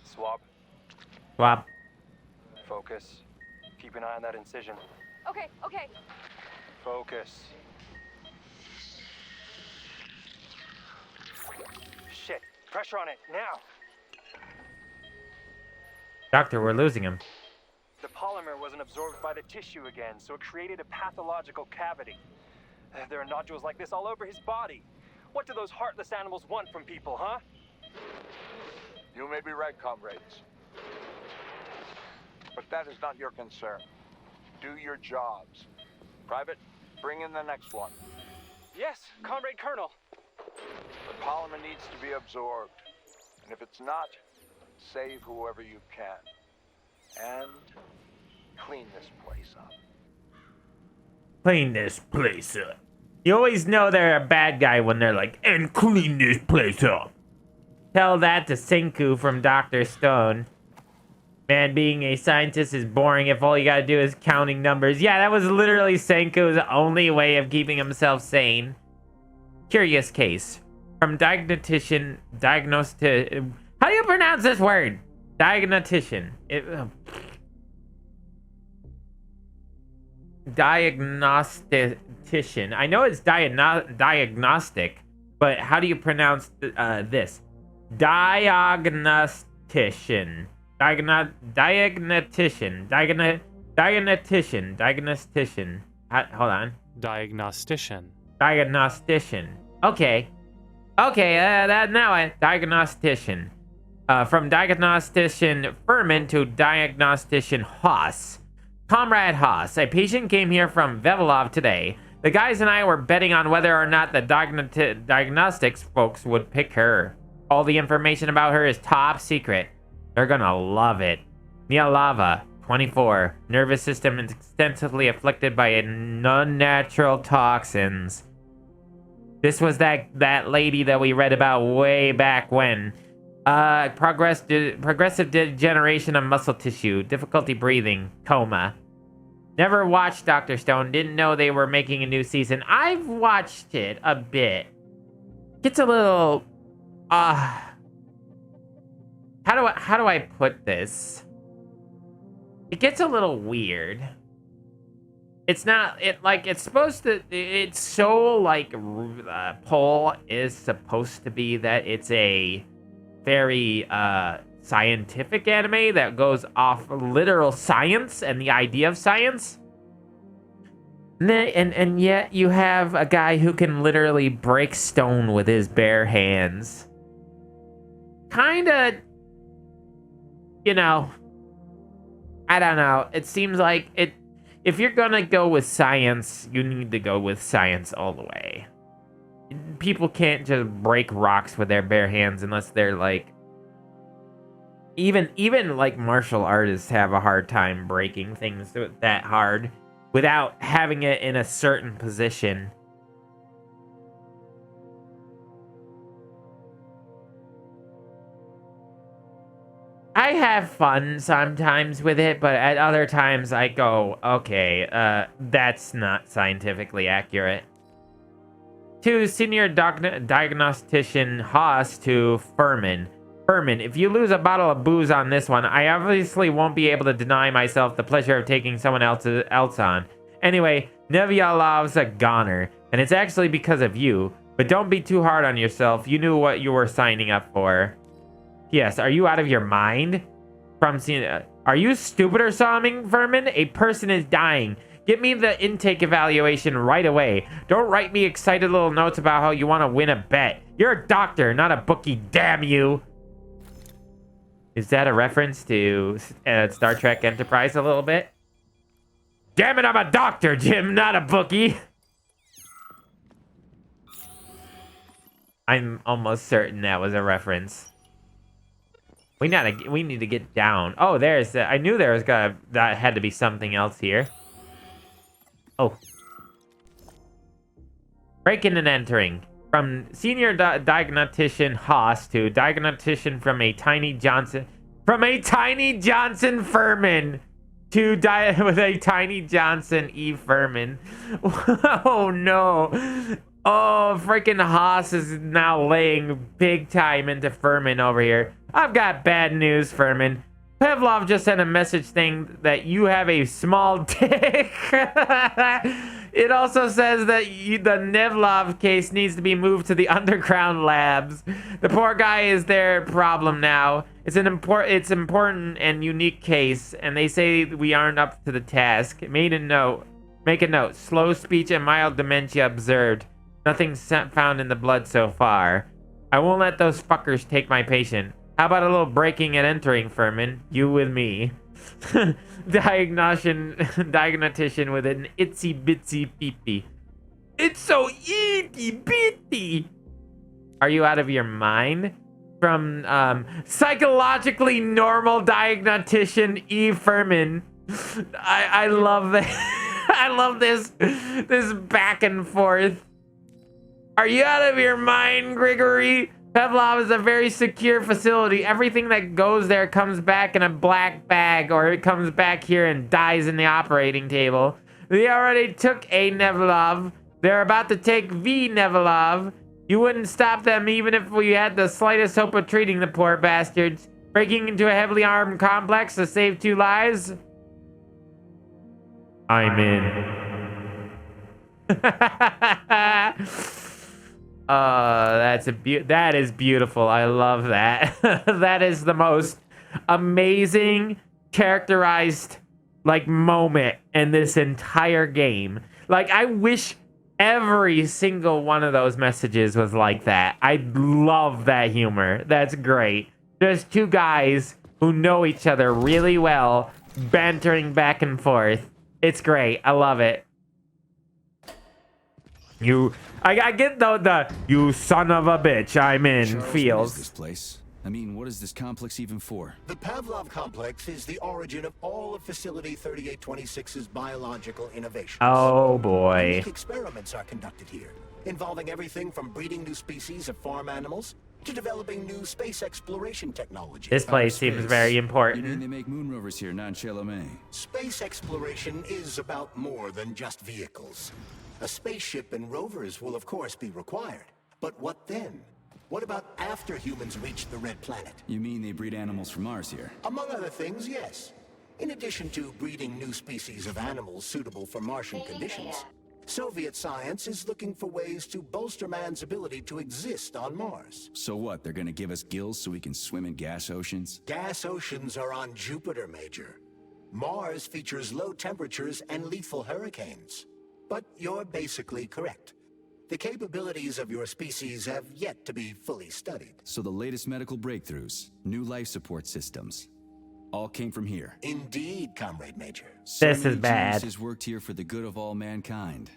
Swab. Swap. Focus. Keep an eye on that incision. Okay, okay. Focus. Shit. Pressure on it, now! Doctor, we're losing him. The polymer wasn't absorbed by the tissue again, so it created a pathological cavity. There are nodules like this all over his body. What do those heartless animals want from people, huh? You may be right, comrades. But that is not your concern. Do your jobs. Private, bring in the next one. Yes, Comrade Colonel. The polymer needs to be absorbed. And if it's not, save whoever you can. And clean this place up. Clean this place up. You always know they're a bad guy when they're like, and clean this place up. Tell that to Senku from Dr. Stone. Man, being a scientist is boring if all you gotta do is counting numbers. Yeah, that was literally Senku's only way of keeping himself sane. Curious case. From diagnostician, how do you pronounce this word? Diagnostician. Diagnostician. I know it's diagnostic, but how do you pronounce this? Diagnostician. Diagnostician. Hold on. Diagnostician. Diagnostician. Okay. Diagnostician. From diagnostician Furman to diagnostician Haas. Comrade Haas, a patient came here from Vevelov today. The guys and I were betting on whether or not the diagnostics folks would pick her. All the information about her is top secret. They're gonna love it. Mialava, 24. Nervous system extensively afflicted by unnatural toxins. This was that lady that we read about way back when. Progressive degeneration of muscle tissue, difficulty breathing, coma. Never watched Dr. Stone, didn't know they were making a new season. I've watched it a bit. Gets a little, how do I put this? It gets a little weird. It's not, it's supposed to, it's so, like, Poll is supposed to be that it's a very, scientific anime that goes off literal science and the idea of science. And yet you have a guy who can literally break stone with his bare hands. Kinda, you know, I don't know. It seems like if you're gonna go with science, you need to go with science all the way. People can't just break rocks with their bare hands unless they're like... Even like martial artists have a hard time breaking things that hard without having it in a certain position. I have fun sometimes with it, but at other times I go, okay, that's not scientifically accurate. To senior diagnostician Haas to Furman. Furman, if you lose a bottle of booze on this one, I obviously won't be able to deny myself the pleasure of taking someone else on. Anyway, Nevyalov's a goner, and it's actually because of you. But don't be too hard on yourself. You knew what you were signing up for. Yes, are you out of your mind? Are you stupid or something, Furman? A person is dying. Get me the intake evaluation right away. Don't write me excited little notes about how you want to win a bet. You're a doctor, not a bookie, damn you. Is that a reference to Star Trek Enterprise a little bit? Damn it, I'm a doctor, Jim, not a bookie. I'm almost certain that was a reference. We need to get down. Oh, there's I knew there was that had to be something else here. Oh. Breaking and entering. From senior diagnostician Haas to diagnostician from a tiny Johnson Furman to with a tiny Johnson E. Furman. Oh no. Oh, freaking Haas is now laying big time into Furman over here. I've got bad news, Furman. Pavlov just sent a message saying that you have a small dick. It also says that the Nevlov case needs to be moved to the underground labs. The poor guy is their problem now. It's important and unique case, and they say we aren't up to the task. Make a note. Slow speech and mild dementia observed. Nothing found in the blood so far. I won't let those fuckers take my patient. How about a little breaking and entering, Furman? You with me. Diagnostician with an itsy bitsy peepee. It's so itty bitty. Are you out of your mind? From psychologically normal diagnostician E. Furman. I love that. I love this back and forth. Are you out of your mind, Grigory? Pavlov is a very secure facility. Everything that goes there comes back in a black bag, or it comes back here and dies in the operating table. They already took A. Nevlov. They're about to take V. Nevlov. You wouldn't stop them even if we had the slightest hope of treating the poor bastards. Breaking into a heavily armed complex to save 2 lives? I'm in. That is beautiful. I love that. That is the most amazing characterized moment in this entire game. I wish every single one of those messages was like that. I love that humor. That's great. Just 2 guys who know each other really well, bantering back and forth. It's great. I love it. I get the you son of a bitch, I'm in Charles, What what is is this place? I mean, what is this complex even for? The Pavlov complex is the origin of all of Facility 3826's biological innovations. Oh boy. Unique experiments are conducted here, involving everything from breeding new species of farm animals to developing new space exploration technology. This place seems very important. You mean they make moon rovers here, not Chelomey? Space exploration is about more than just vehicles. A spaceship and rovers will of course be required. But what then? What about after humans reach the Red Planet? You mean they breed animals from Mars here? Among other things, yes. In addition to breeding new species of animals suitable for Martian conditions, Soviet science is looking for ways to bolster man's ability to exist on Mars. So what, they're gonna give us gills so we can swim in gas oceans? Gas oceans are on Jupiter, Major. Mars features low temperatures and lethal hurricanes. But you're basically correct. The capabilities of your species have yet to be fully studied. So the latest medical breakthroughs, new life support systems, all came from here. Indeed, Comrade Major. This is bad. Geniuses worked here for the good of all mankind.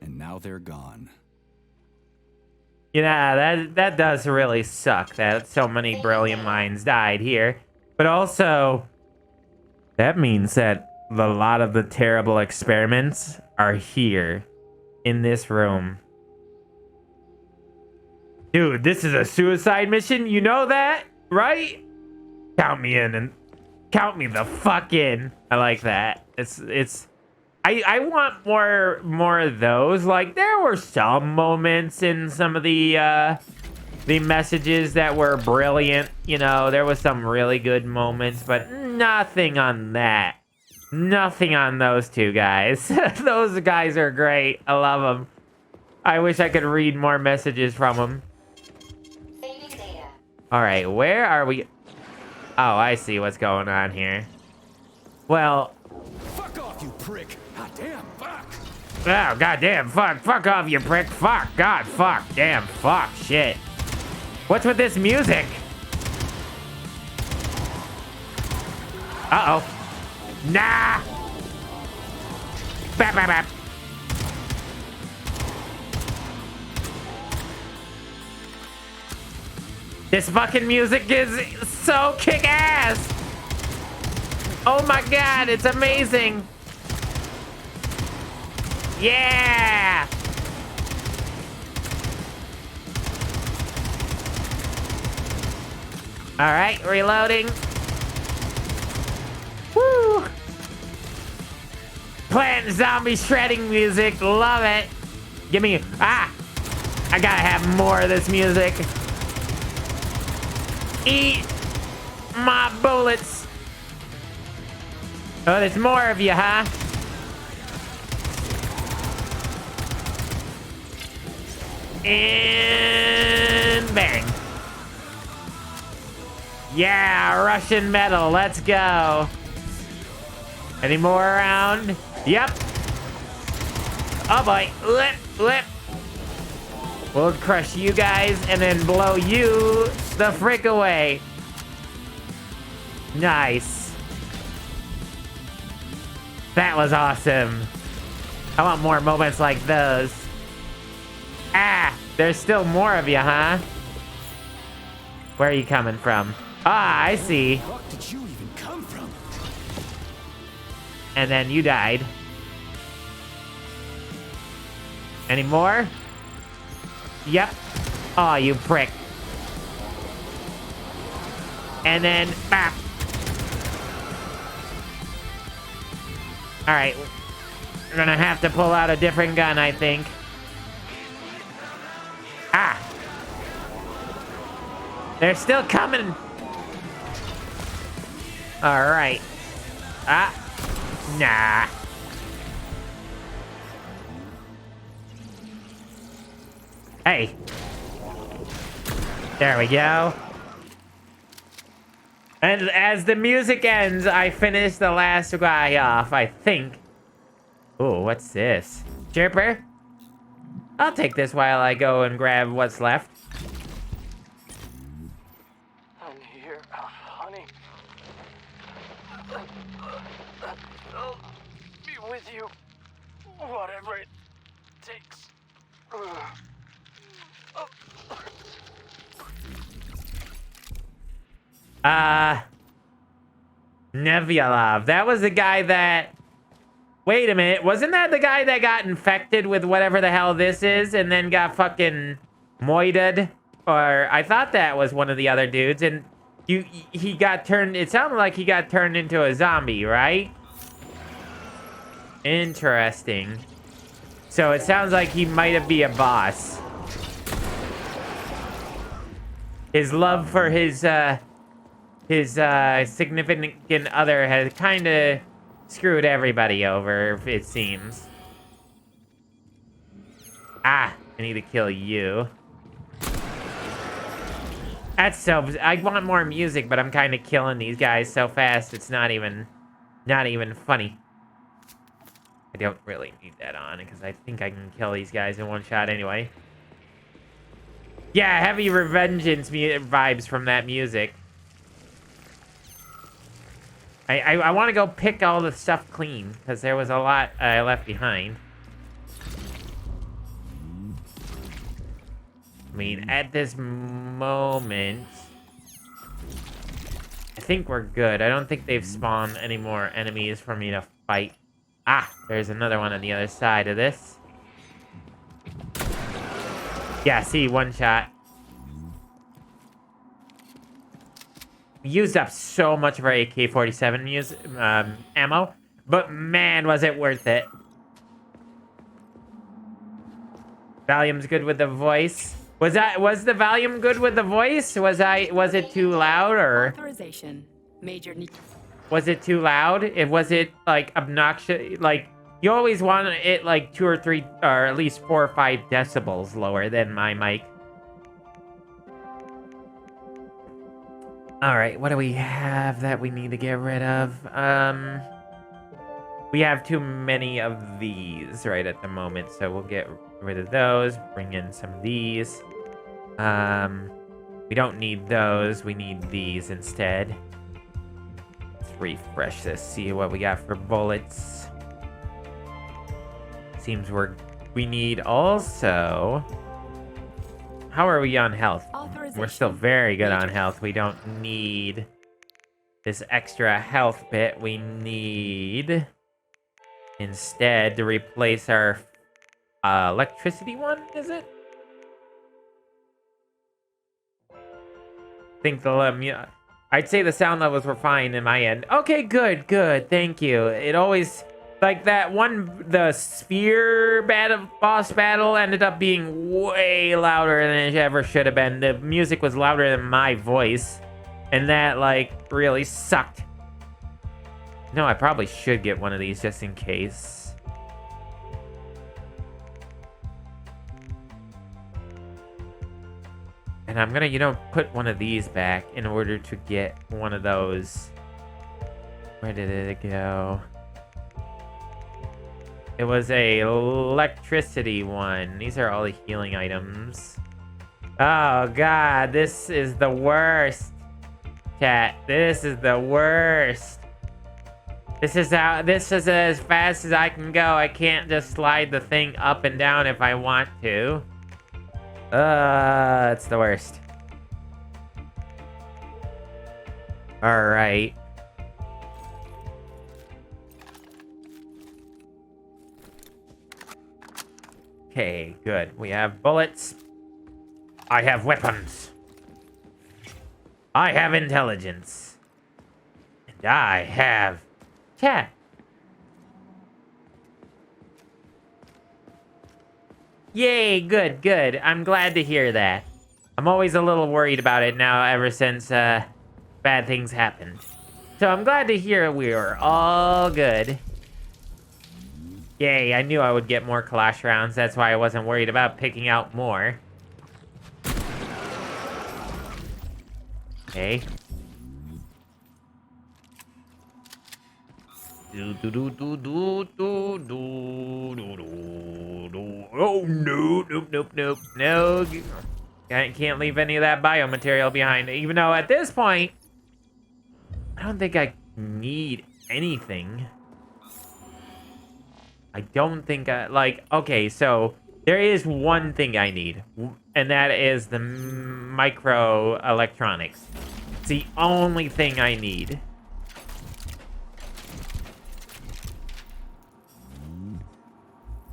And now they're gone. Yeah, that does really suck that so many brilliant minds died here. But also, that means that a lot of the terrible experiments are here in this room. Dude, this is a suicide mission. You know that, right? Count me in and count me the fuck in. I like that. I want more of those. There were some moments in some of the messages that were brilliant. You know, there was some really good moments, but nothing on that. Nothing on those 2 guys. Those guys are great. I love them. I wish I could read more messages from them. All right, where are we? Oh, I see what's going on here. Well. Fuck off, you prick! God damn, fuck! Oh, goddamn, fuck. Fuck off, you prick. Fuck, God, fuck, damn, fuck, shit. What's with this music? Uh-oh. Nah! Bap, bap, bap. This fucking music is so kick-ass! Oh my god, it's amazing! Yeah! Alright, reloading. Woo! Plant zombie shredding music. Love it. Give me... I gotta have more of this music. Eat my bullets. Oh, there's more of you, huh? And bang. Yeah, Russian metal. Let's go. Any more around? Yep. Oh boy. Lip. We'll crush you guys and then blow you the frick away. Nice. That was awesome. I want more moments like those. There's still more of you, huh? Where are you coming from? I see. Where the fuck did you even come from? And then you died. Any more? Yep. Oh, you prick. And then, bap. All right. We're gonna have to pull out a different gun, I think. They're still coming. All right. Nah. Hey. There we go. And as the music ends, I finish the last guy off, I think. Ooh, what's this? Chirper? I'll take this while I go and grab what's left. I'm here, honey. I'll be with you, whatever it takes. Nevyalov. That was the guy that... Wait a minute. Wasn't that the guy that got infected with whatever the hell this is and then got fucking moided? Or I thought that was one of the other dudes and he got turned... It sounded like he got turned into a zombie, right? Interesting. So it sounds like he might be a boss. His love for his significant other has kind of screwed everybody over, it seems. I need to kill you. That's so... I want more music, but I'm kind of killing these guys so fast, it's not even funny. I don't really need that on, because I think I can kill these guys in one shot anyway. Yeah, heavy revengeance vibes from that music. I want to go pick all the stuff clean, because there was a lot I left behind. I mean, at this moment, I think we're good. I don't think they've spawned any more enemies for me to fight. There's another one on the other side of this. Yeah, see, one shot. We used up so much of our AK-47 ammo, but man, was it worth it. Volume's good with the voice. Was the volume good with the voice? Was it too loud or? Authorization. Major need. Was it too loud? Was it like obnoxious? Like you always want it like 2 or 3 or at least 4 or 5 decibels lower than my mic. All right, what do we have that we need to get rid of? We have too many of these right at the moment, so we'll get rid of those. Bring in some of these. We don't need those. We need these instead. Let's refresh this. See what we got for bullets. Seems we need also. How are we on health? We're still very good on health. We don't need this extra health bit. We need instead to replace our electricity one, is it? I think I'd say the sound levels were fine in my end. Okay, good, thank you. It always Like that one, the sphere boss battle ended up being way louder than it ever should have been. The music was louder than my voice. And that, like, really sucked. No, I probably should get one of these just in case. And I'm gonna, put one of these back in order to get one of those. Where did it go? It was a electricity one. These are all the healing items. Oh god, this is the worst. Chat, this is the worst. This is as fast as I can go. I can't just slide the thing up and down if I want to. It's the worst. All right. Okay, good. We have bullets. I have weapons. I have intelligence. And I have chat. Yay, good, good. I'm glad to hear that. I'm always a little worried about it now ever since bad things happened. So I'm glad to hear we were all good. Yay, I knew I would get more Clash rounds. That's why I wasn't worried about picking out more. Okay. Oh, no, nope. No. I can't leave any of that biomaterial behind. Even though at this point, I don't think I need anything. I don't think okay, so there is one thing I need, and that is the microelectronics. It's the only thing I need.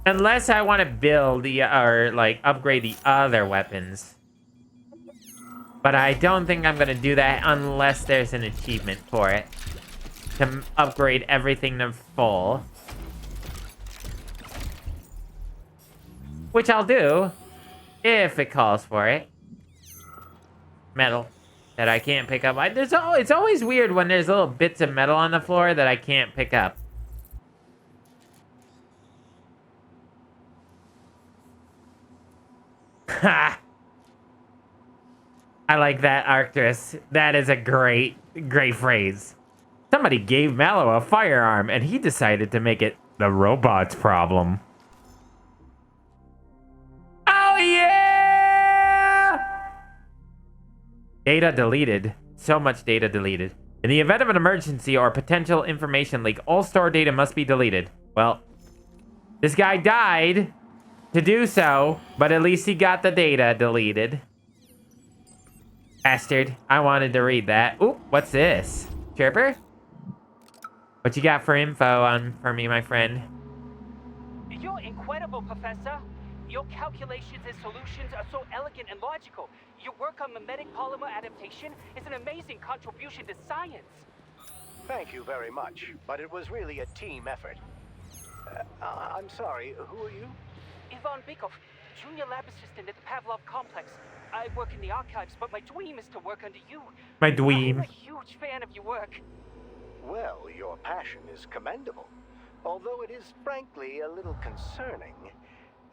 Unless I want to build upgrade the other weapons. But I don't think I'm going to do that unless there's an achievement for it. To upgrade everything to full. Which I'll do. If it calls for it. Metal. That I can't pick up. It's always weird when there's little bits of metal on the floor that I can't pick up. Ha! I like that, Arcturus. That is a great phrase. Somebody gave Malo a firearm, and he decided to make it the robot's problem. Oh, yeah! Data deleted. So much data deleted. In the event of an emergency or potential information leak, all stored data must be deleted. Well, this guy died to do so, but at least he got the data deleted. Bastard. I wanted to read that. Ooh, what's this? Chirper? What you got for info for me, my friend? You're incredible, Professor. Your calculations and solutions are so elegant and logical. Your work on mimetic polymer adaptation is an amazing contribution to science. Thank you very much, but it was really a team effort. I'm sorry, who are you? Ivan Bykov, Junior Lab Assistant at the Pavlov Complex. I work in the archives, but my dream is to work under you. My dream. I'm a huge fan of your work. Well, your passion is commendable, although it is frankly a little concerning.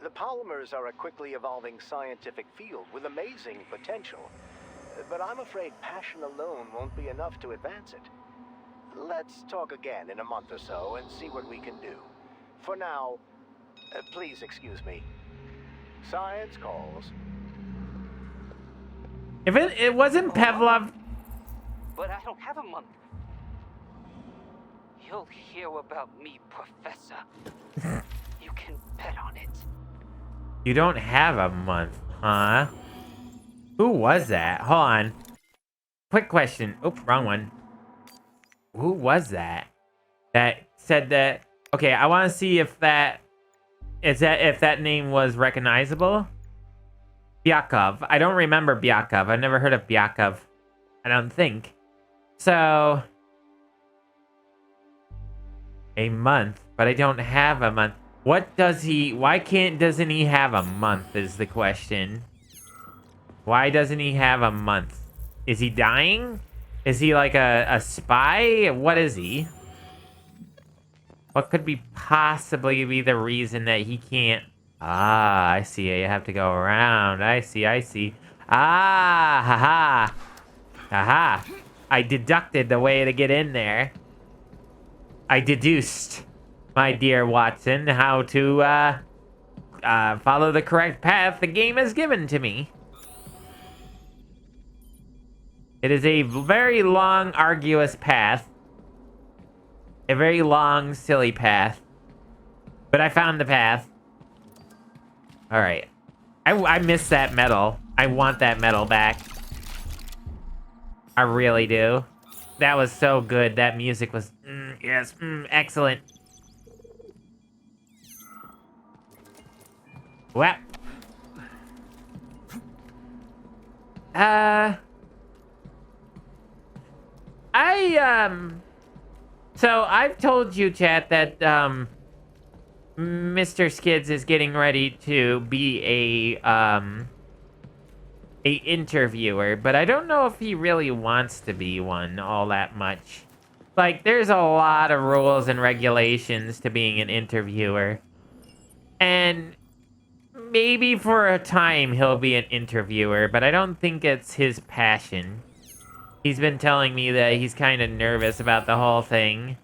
The polymers are a quickly evolving scientific field with amazing potential, but I'm afraid passion alone won't be enough to advance it. Let's talk again in a month or so and see what we can do. For now, please excuse me. Science calls. If it wasn't Pavlov... But I don't have a month. You'll hear about me, Professor. You can bet on it. You don't have a month, huh? Who was that? Hold on. Quick question. Oops, wrong one. Who was that? That said that... Okay, I want to see if that name was recognizable. Byakov. I don't remember Byakov. I've never heard of Byakov. I don't think. So... A month. But I don't have a month. What does he... Why doesn't he have a month is the question. Why doesn't he have a month? Is he dying? Is he like a spy? What is he? What could possibly be the reason that he can't... Ah, I see. You have to go around. I see. Ah, haha. Haha. I deducted the way to get in there. I deduced, my dear Watson, how to follow the correct path the game has given to me. It is a very long, arduous path. A very long, silly path. But I found the path. Alright. I miss that medal. I want that medal back. I really do. That was so good. That music was... yes, excellent. Well. So I've told you, chat, that, Mr. Skids is getting ready to be a interviewer, but I don't know if he really wants to be one all that much. Like, there's a lot of rules and regulations to being an interviewer. And maybe for a time he'll be an interviewer, but I don't think it's his passion. He's been telling me that he's kind of nervous about the whole thing.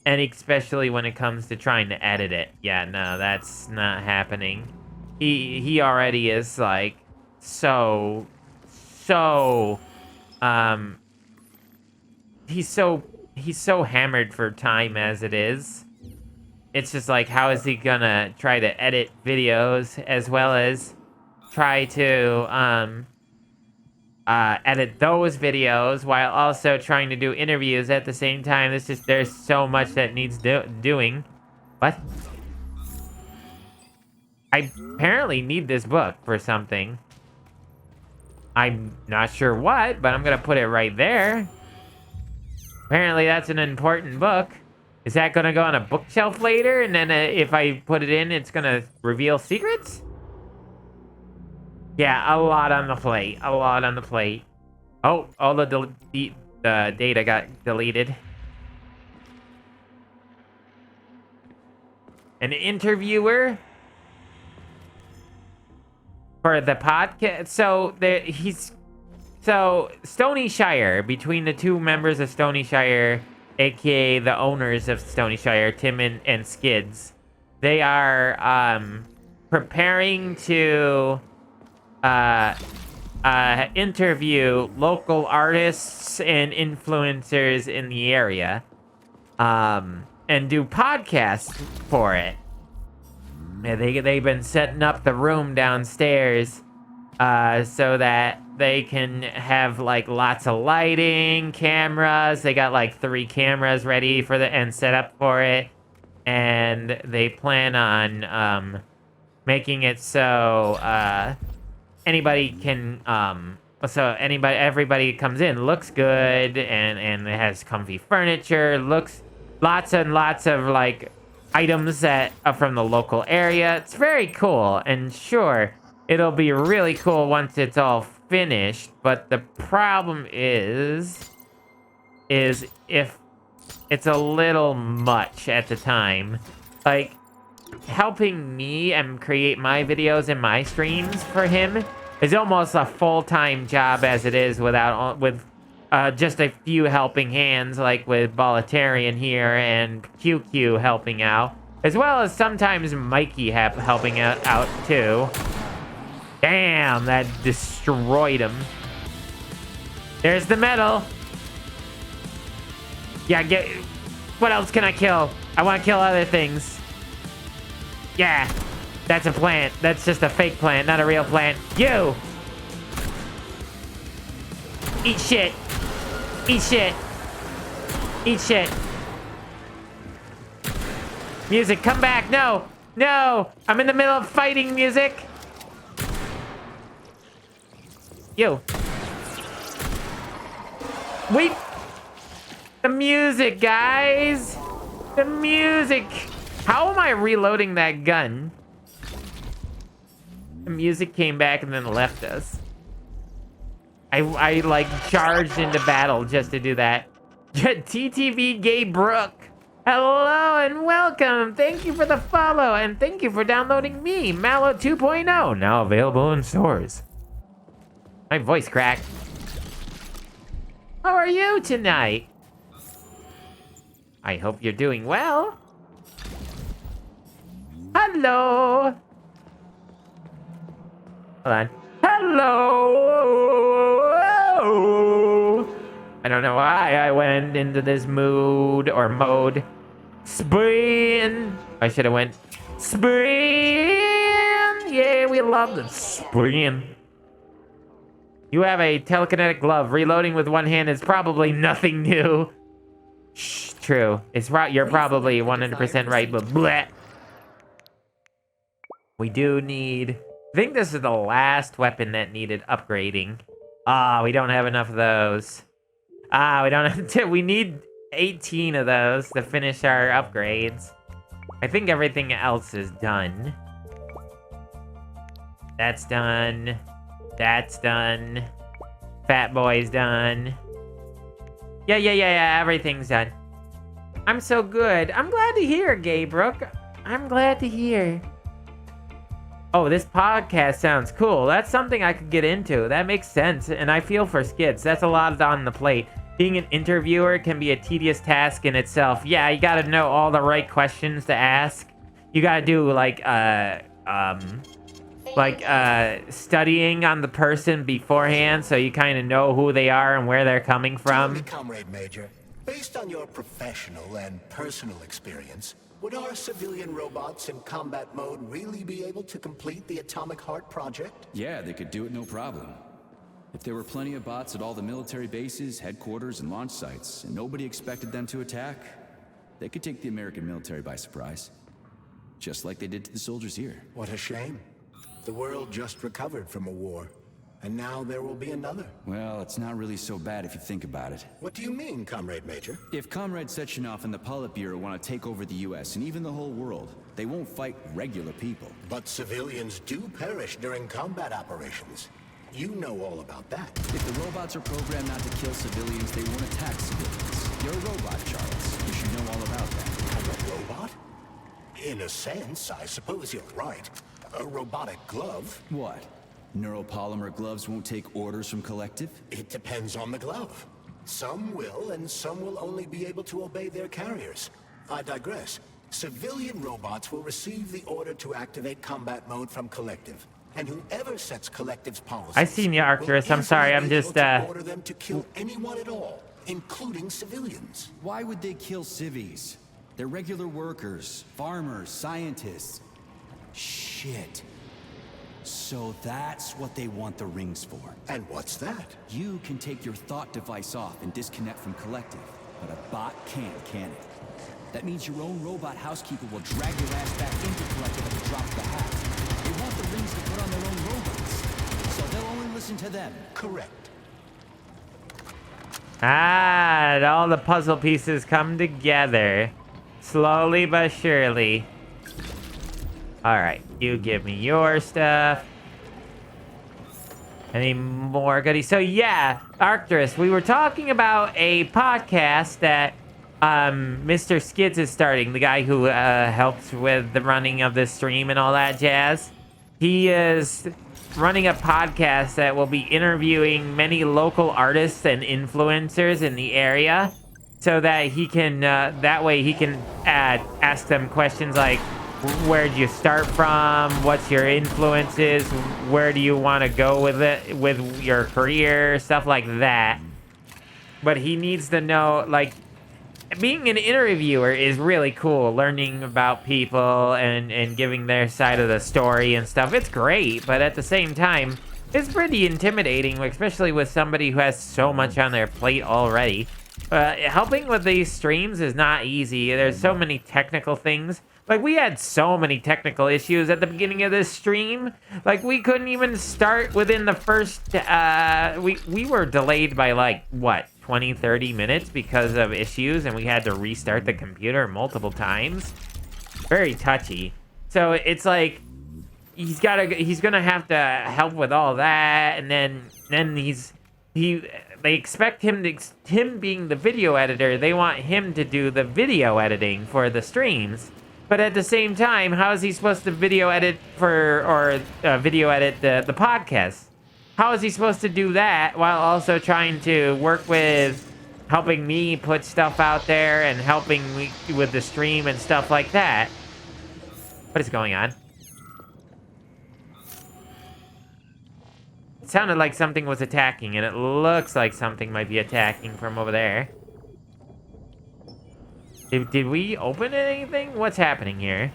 And especially when it comes to trying to edit it. Yeah, no, that's not happening. He already is, like, so he's so hammered for time as it is. It's just like, how is he gonna try to edit videos as well as try to edit those videos while also trying to do interviews at the same time? There's so much that needs doing. What? I apparently need this book for something. I'm not sure what, but I'm gonna put it right there. Apparently that's an important book. Is that gonna go on a bookshelf later? And then if I put it in, it's gonna reveal secrets? Yeah, a lot on the plate. A lot on the plate. Oh, all the data got deleted. An interviewer for the podcast. So Stony Shire, between the two members of Stony Shire, aka the owners of Stony Shire, Tim and Skids, they are preparing to interview local artists and influencers in the area, and do podcasts for it. Yeah, they've been setting up the room downstairs, so that they can have like lots of lighting, cameras. They got like 3 cameras ready for and set up for it, and they plan on making it so anybody can everybody comes in, looks good, and it has comfy furniture, looks lots and lots of like items that are from the local area. It's very cool, and sure, it'll be really cool once it's all finished, but the problem is if it's a little much at the time. Like, helping me and create my videos and my streams for him is almost a full-time job as it is with just a few helping hands, like with Bolitarian here and QQ helping out, as well as sometimes Mikey helping out too. Damn, that destroyed him. There's the medal. Yeah, what else can I kill? I want to kill other things. Yeah, that's a plant. That's just a fake plant, not a real plant. You! Eat shit. Eat shit. Eat shit. Music, come back. No. No. I'm in the middle of fighting, music. You. Wait. The music, guys. The music. How am I reloading that gun? The music came back and then left us. I like charged into battle just to do that. TTV Gay Brooke. Hello and welcome. Thank you for the follow and thank you for downloading me, Malo 2.0, now available in stores. My voice cracked. How are you tonight? I hope you're doing well. Hello. Hold on. Hello. I don't know why I went into this mood or mode. Spring. I should have went spring. Yeah, we love the spring. You have a telekinetic glove. Reloading with one hand is probably nothing new. Shh, true. It's right. You're probably 100% right, but bleh. We do need... I think this is the last weapon that needed upgrading. We don't have enough of those. We don't have to... We need 18 of those to finish our upgrades. I think everything else is done. That's done. That's done. Fat Boy's done. Yeah, everything's done. I'm so good. I'm glad to hear, Gaybrook. I'm glad to hear. Oh, this podcast sounds cool. That's something I could get into. That makes sense, and I feel for Skids. That's a lot on the plate. Being an interviewer can be a tedious task in itself. Yeah, you gotta know all the right questions to ask. You gotta do, studying on the person beforehand so you kind of know who they are and where they're coming from. Tell me, Comrade Major, based on your professional and personal experience, would our civilian robots in combat mode really be able to complete the Atomic Heart project? Yeah, they could do it no problem. If there were plenty of bots at all the military bases, headquarters, and launch sites, and nobody expected them to attack, they could take the American military by surprise. Just like they did to the soldiers here. What a shame. The world just recovered from a war, and now there will be another. Well, it's not really so bad if you think about it. What do you mean, Comrade Major? If Comrade Sechenov and the Politburo want to take over the US and even the whole world, they won't fight regular people. But civilians do perish during combat operations. You know all about that. If the robots are programmed not to kill civilians, they won't attack civilians. You're a robot, Charles. You should know all about that. I'm a robot? In a sense, I suppose you're right. A robotic glove? What? Neuropolymer gloves won't take orders from Collective? It depends on the glove. Some will, and some will only be able to obey their carriers. I digress. Civilian robots will receive the order to activate combat mode from Collective. And whoever sets Collective's policies... I seen you, Arcturus. I'm sorry, I'm just, order them to kill anyone at all, including civilians. Why would they kill civvies? They're regular workers, farmers, scientists. Shit. So that's what they want the rings for. And what's that? You can take your thought device off and disconnect from Collective, but a bot can't, can it? That means your own robot housekeeper will drag your ass back into Collective at the drop of the hat. They want the rings to put on their own robots, so they'll only listen to them. Correct. All the puzzle pieces come together. Slowly but surely. Alright, you give me your stuff. Any more goodies? So yeah, Arcturus, we were talking about a podcast that Mr. Skids is starting. The guy who helps with the running of this stream and all that jazz. He is running a podcast that will be interviewing many local artists and influencers in the area. So that he can, that way he can ask them questions like, where'd you start from? What's your influences? Where do you want to go with it, with your career? Stuff like that. But he needs to know, like, being an interviewer is really cool. Learning about people and giving their side of the story and stuff. It's great, but at the same time, it's pretty intimidating, especially with somebody who has so much on their plate already. Helping with these streams is not easy. There's so many technical things. Like, we had so many technical issues at the beginning of this stream. Like, we couldn't even start within the first... we were delayed by, like, what, 20, 30 minutes because of issues, and we had to restart the computer multiple times. Very touchy. So it's like he's gonna have to help with all that, and then they expect him being the video editor. They want him to do the video editing for the streams. But at the same time, how is he supposed to video edit video edit the podcast? How is he supposed to do that while also trying to work with helping me put stuff out there and helping me with the stream and stuff like that? What is going on? It sounded like something was attacking, and it looks like something might be attacking from over there. Did we open anything? What's happening here?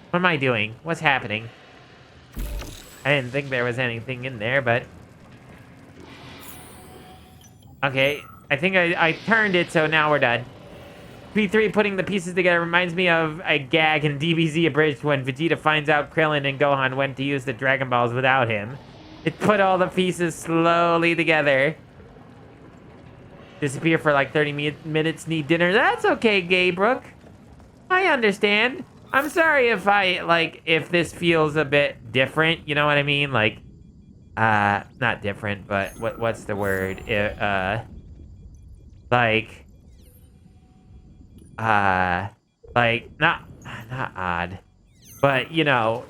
What am I doing? What's happening? I didn't think there was anything in there, but... Okay, I think I turned it, so now we're done. P3 putting the pieces together reminds me of a gag in DBZ Abridged when Vegeta finds out Krillin and Gohan went to use the Dragon Balls without him. It put all the pieces slowly together. Disappear for like 30 minutes, need dinner. That's okay, Gaybrook. I understand. I'm sorry if this feels a bit different, you know what I mean? Like, not different, but what's the word? Not odd, but you know,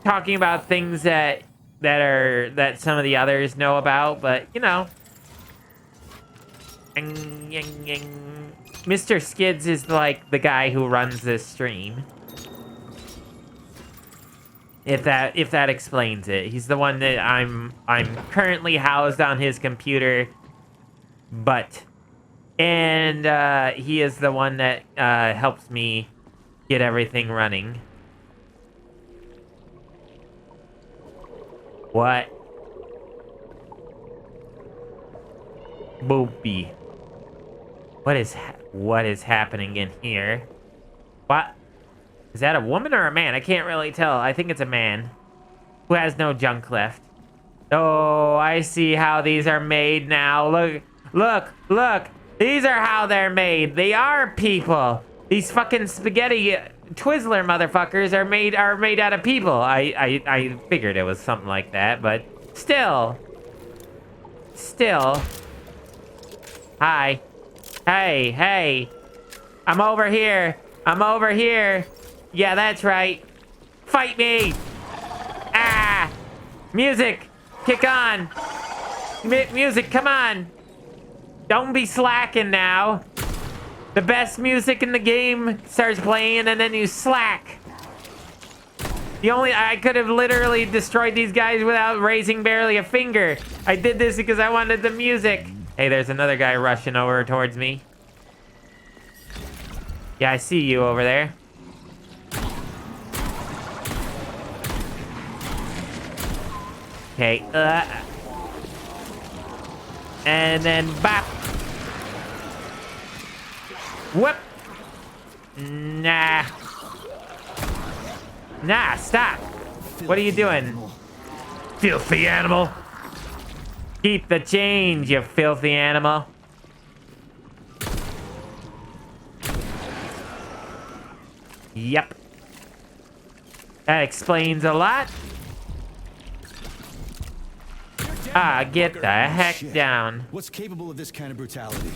talking about things that some of the others know about, but you know. Mr. Skids is like the guy who runs this stream. If that explains it. He's the one that I'm currently housed on his computer, and he is the one that helps me get everything running. What? Boopy. What is happening in here? What? Is that a woman or a man? I can't really tell. I think it's a man who has no junk left. Oh, I see how these are made now. Look. These are how they're made. They are people. These fucking spaghetti Twizzler motherfuckers are made out of people. I figured it was something like that, but still. Hi. Hey. I'm over here. Yeah, that's right. Fight me. Ah. Music. Kick on. Music, come on. Don't be slacking now. The best music in the game starts playing and then you slack. I could have literally destroyed these guys without raising barely a finger. I did this because I wanted the music. Hey, there's another guy rushing over towards me. Yeah, I see you over there. Okay, and then bop. Whoop. Nah, stop. What are you doing? Filthy animal. Keep the change, you filthy animal. Yep. That explains a lot. Get the heck down. What's capable of this kind of brutality?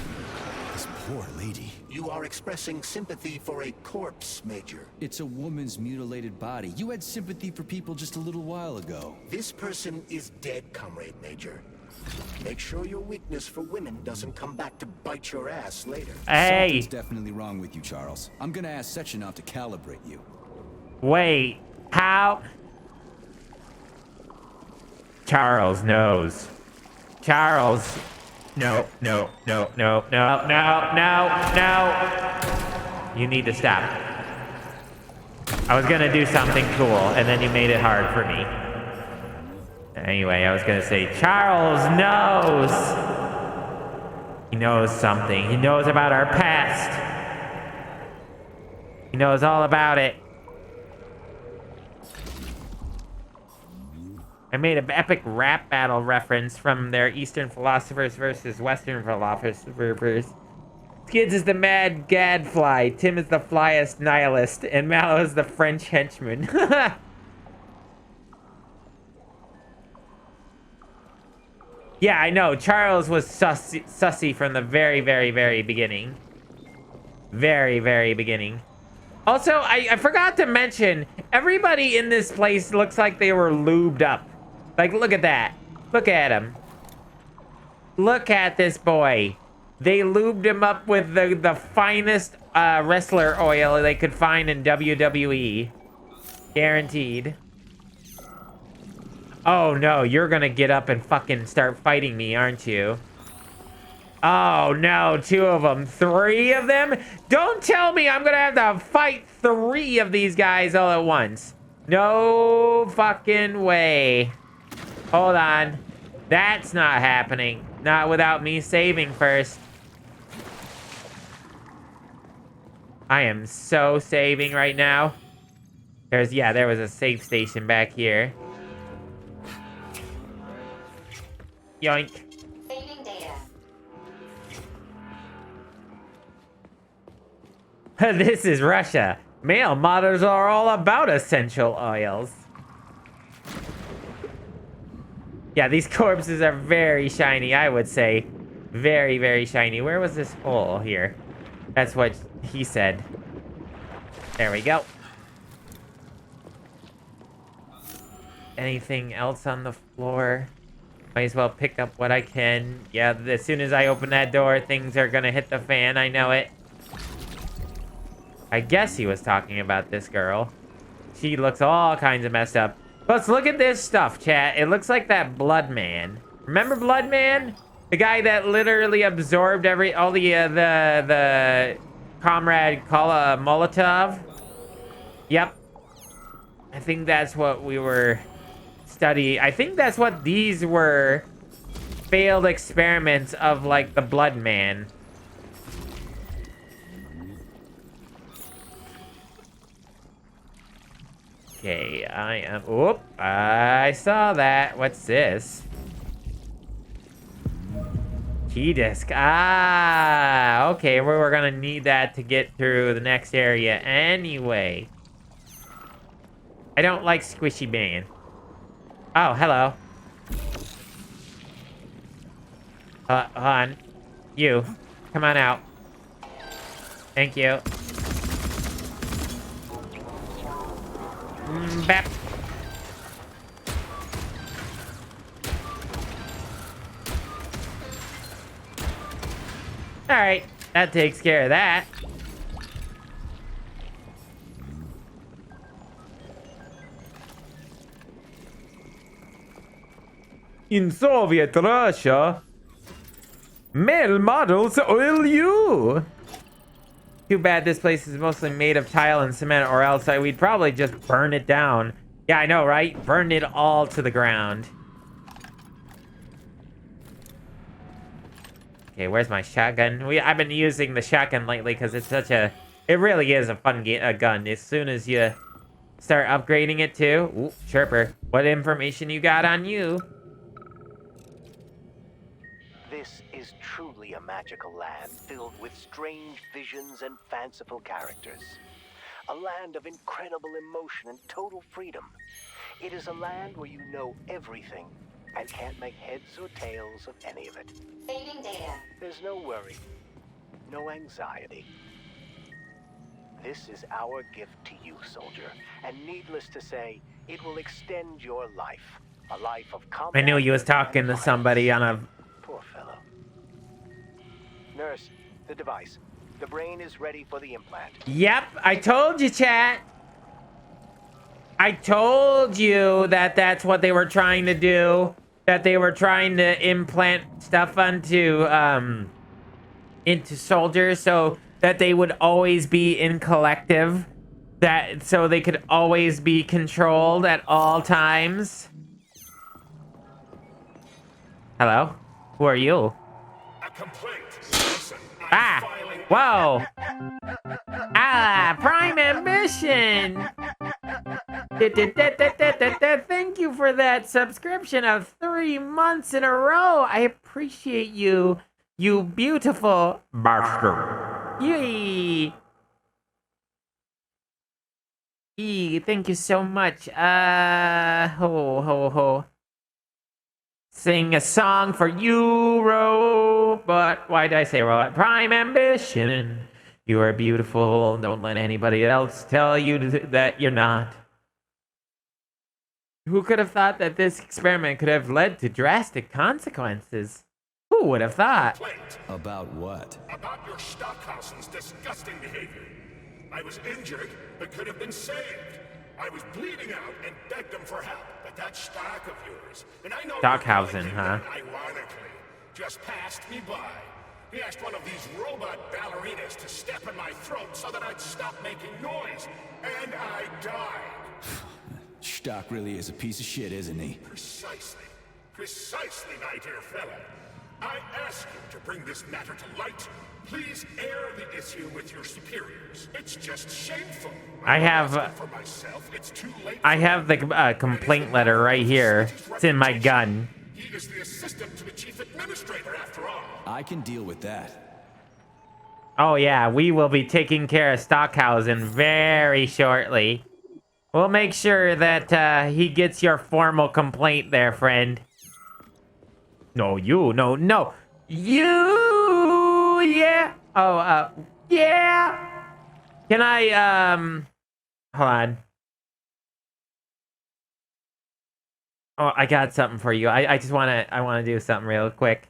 This poor lady. You are expressing sympathy for a corpse, Major. It's a woman's mutilated body. You had sympathy for people just a little while ago. This person is dead, Comrade Major. Make sure your weakness for women doesn't come back to bite your ass later. Hey. Something's definitely wrong with you, Charles. I'm gonna ask Sechenov to calibrate you. Wait, how? Charles knows. Charles. No. You need to stop. I was gonna do something cool, and then you made it hard for me. Anyway, I was gonna say, Charles knows. He knows something. He knows about our past. He knows all about it. I made an epic rap battle reference from their Eastern philosophers versus Western philosophers. Skids is the mad gadfly, Tim is the flyest nihilist, and Malo is the French henchman. Yeah, I know. Charles was sussy from the very, very, very beginning. Very, very beginning. Also, I forgot to mention, everybody in this place looks like they were lubed up. Like, look at that. Look at him. Look at this boy. They lubed him up with the finest wrestler oil they could find in WWE. Guaranteed. Oh no, you're gonna get up and fucking start fighting me, aren't you? Oh no, 2 of them. 3 of them? Don't tell me I'm gonna have to fight 3 of these guys all at once. No fucking way. Hold on. That's not happening. Not without me saving first. I am so saving right now. There was a safe station back here. Yoink. Saving data. This is Russia. Male models are all about essential oils. Yeah, these corpses are very shiny, I would say. Very, very shiny. Where was this hole here? That's what he said. There we go. Anything else on the floor? Might as well pick up what I can. Yeah, as soon as I open that door, things are gonna hit the fan. I know it. I guess he was talking about this girl. She looks all kinds of messed up. Let's look at this stuff, chat. It looks like that Blood Man. Remember Blood Man? The guy that literally absorbed all the Comrade Molotov? Yep. I think that's what we were studying. I think that's what these were. Failed experiments of, like, the Blood Man. Okay, Oop, I saw that. What's this? Key disc. Ah, okay. We're gonna need that to get through the next area anyway. I don't like Squishy Man. Oh, hello. Hold on. You. Come on out. Thank you. Bap. Alright, that takes care of that. In Soviet Russia, male models oil you. Too bad this place is mostly made of tile and cement, or else we'd probably just burn it down. Yeah, I know, right? Burn it all to the ground. Okay, where's my shotgun? I've been using the shotgun lately because it's such a... It really is a fun gun. As soon as you start upgrading it too... Ooh, chirper. What information you got on you? This is truly a magical land filled with strange visions and fanciful characters. A land of incredible emotion and total freedom. It is a land where you know everything and can't make heads or tails of any of it. Saving data. There's no worry, no anxiety. This is our gift to you, soldier, and needless to say, it will extend your life. A life of combat. I knew you was talking to somebody on a... Poor fellow. Nurse, the device. The brain is ready for the implant. Yep, I told you, chat. I told you that that's what they were trying to do. That they were trying to implant stuff into soldiers so that they would always be in collective. So they could always be controlled at all times. Hello? Who are you? A complaint. Listen, Ah! Whoa! Ah! Prime Ambition! Thank you for that subscription of 3 months in a row. I appreciate you, you beautiful bastard. Yay! Thank you so much. Ho ho ho. Sing a song for you, robot. Why did I say robot? Prime ambition. You are beautiful. Don't let anybody else tell you that you're not. Who could have thought that this experiment could have led to drastic consequences? Who would have thought? About what? About your Stockhausen's disgusting behavior. I was injured, but could have been saved. I was bleeding out and begged him for help, but that stock of yours, and I know Stockhausen, huh? Ironically, just passed me by. He asked one of these robot ballerinas to step in my throat so that I'd stop making noise, and I died. Stock really is a piece of shit, isn't he? Precisely. Precisely, my dear fellow. I ask you to bring this matter to light. Please air the issue with your superiors. It's just shameful. I have the complaint letter right here. It's in my gun. He is the assistant to the chief administrator, after all. I can deal with that. Oh yeah, we will be taking care of Stockhausen very shortly. We'll make sure that he gets your formal complaint there, friend. No, you. No, no. You. Yeah. Oh, yeah. Can I, hold on. Oh, I got something for you. I just I want to do something real quick.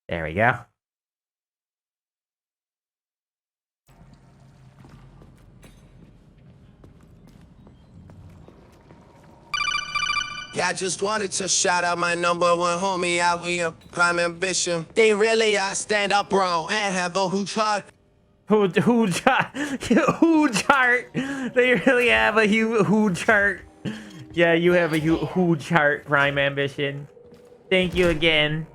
There we go. Yeah, I just wanted to shout out my number one homie out here, Prime Ambition. They really are stand up, bro, and have a huge heart. Huge heart. They really have a huge heart. Yeah, you have a huge heart, Prime Ambition. Thank you again.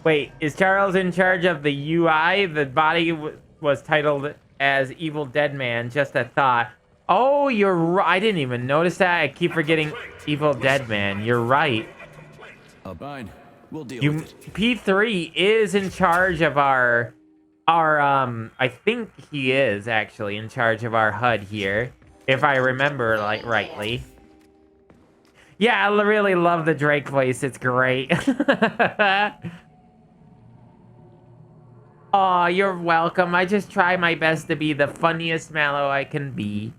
Wait, is Charles in charge of the UI? The body was titled as Evil Dead Man. Just a thought. Oh, you're right. I didn't even notice that. I keep forgetting Evil Dead Man. You're right. Fine. We'll deal with it. P3 is in charge of our I think he is actually in charge of our HUD here, if I remember like rightly. Yeah, I really love the Drake voice. It's great. Oh, you're welcome. I just try my best to be the funniest Malo I can be.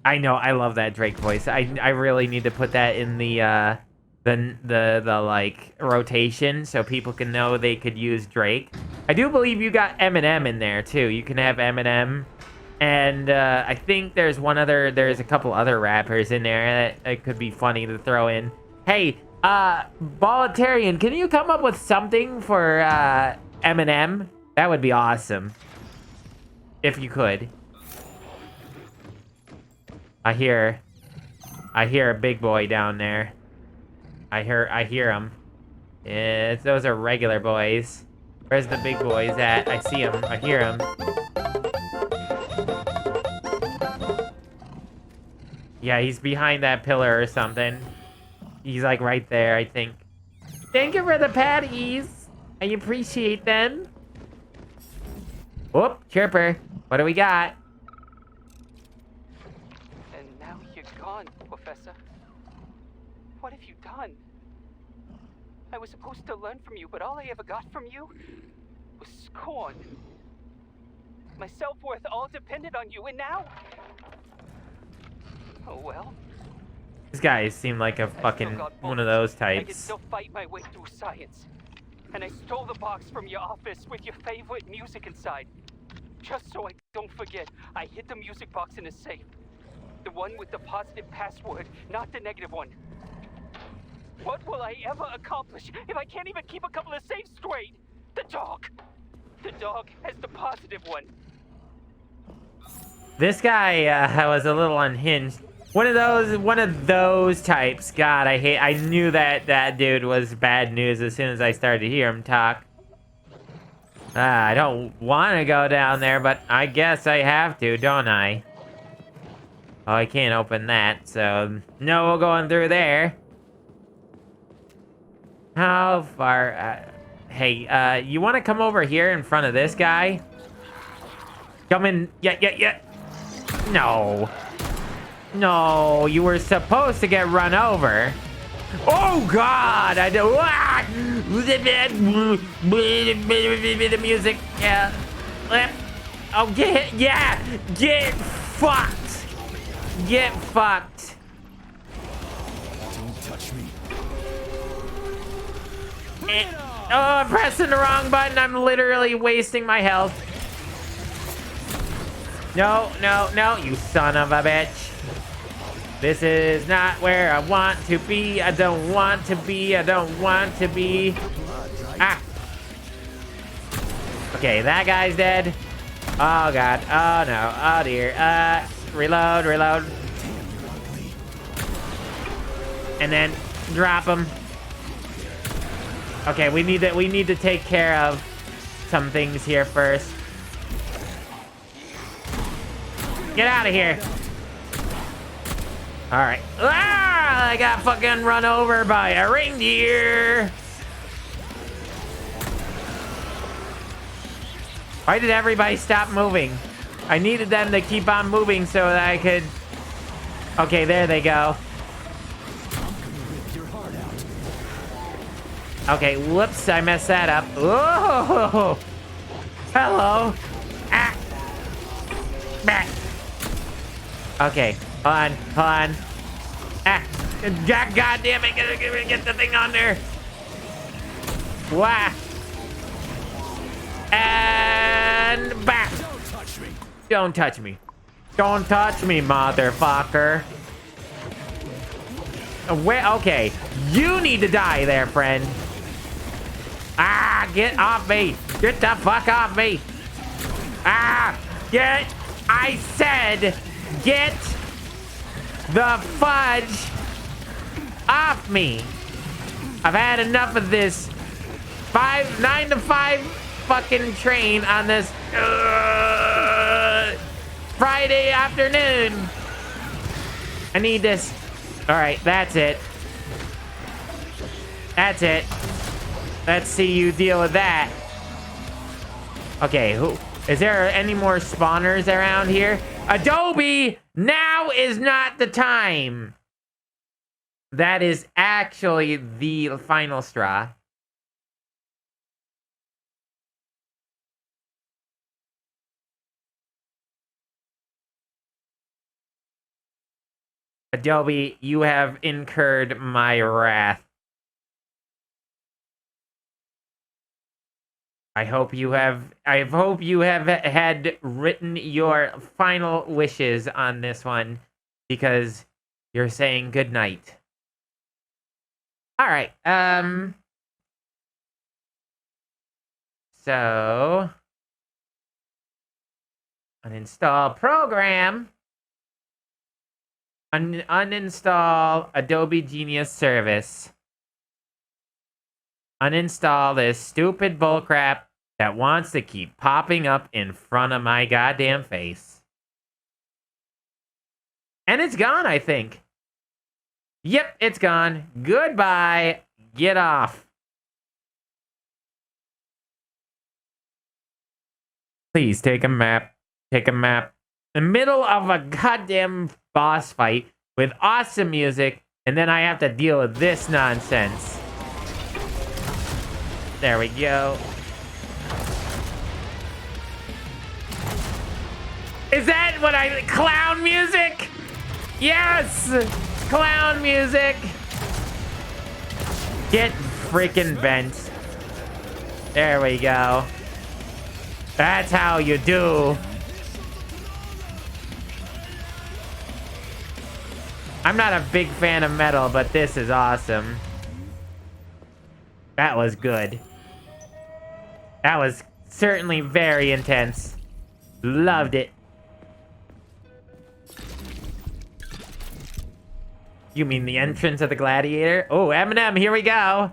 I know, I love that Drake voice. I really need to put that in the like rotation so people can know they could use Drake. I do believe you got Eminem in there too. You can have Eminem, and I think there's a couple other rappers in there that could be funny to throw in. Hey, Volitarian, can you come up with something for Eminem? That would be awesome. If you could. I hear a big boy down there. I hear him. Those are regular boys. Where's the big boys at? I see him. I hear him. Yeah, he's behind that pillar or something. He's like right there, I think. Thank you for the patties. I appreciate them. Whoop, chirper. What do we got? And now you're gone, Professor. What have you done? I was supposed to learn from you, but all I ever got from you was scorn. My self-worth all depended on you, and now... Oh well. These guys seem like a fucking one of those I can types. still fight my way through science. and I stole the box from your office with your favorite music inside. Just so I don't forget, I hid the music box in a safe. The one with the positive password, not the negative one. What will I ever accomplish if I can't even keep a couple of safes straight? The dog! The dog has the positive one. This guy was a little unhinged. One of those types. God, I knew that dude was bad news as soon as I started to hear him talk. I don't want to go down there, but I guess I have to, don't I? Oh, I can't open that, so no going through there. How far? Hey, you want to come over here in front of this guy? Come in. Yeah. No. No, you were supposed to get run over. Oh, God. I do. The music. Yeah. Oh, get fucked. Get fucked. Don't touch me. Oh, I'm pressing the wrong button. I'm literally wasting my health. No, you son of a bitch. This is not where I want to be. I don't want to be. Ah. Okay, that guy's dead. Oh, God. Oh, no. Oh, dear. Reload. And then drop him. Okay, we need to take care of some things here first. Get out of here. All right. Ah, I got fucking run over by a reindeer. Why did everybody stop moving? I needed them to keep on moving so that I could... Okay, there they go. Okay, whoops, I messed that up. Oh, hello. Ah. Back. Okay, hold on. Ah, God damn it, get the thing on there. Wow. And back. Don't touch me. Don't touch me, motherfucker. Where? Okay, you need to die there, friend. Ah, get off me. Get the fuck off me. Ah, I said, get the fudge off me. I've had enough of this 9 to 5 fucking train on this Friday afternoon. I need this. All right, that's it. Let's see you deal with that. Okay, is there any more spawners around here? Adobe, now is not the time. That is actually the final straw. Adobe, you have incurred my wrath. I hope you have had written your final wishes on this one, because you're saying good night. All right. So uninstall program. Uninstall Adobe Genius Service. Uninstall this stupid bullcrap that wants to keep popping up in front of my goddamn face. And it's gone, I think. Yep, it's gone. Goodbye. Get off. Please take a map. Take a map. In the middle of a goddamn boss fight with awesome music, and then I have to deal with this nonsense. There we go. Is that what clown music? Yes! Clown music! Get freaking bent. There we go. That's how you do. I'm not a big fan of metal, but this is awesome. That was good. That was certainly very intense. Loved it. You mean the entrance of the gladiator? Oh, Eminem, here we go.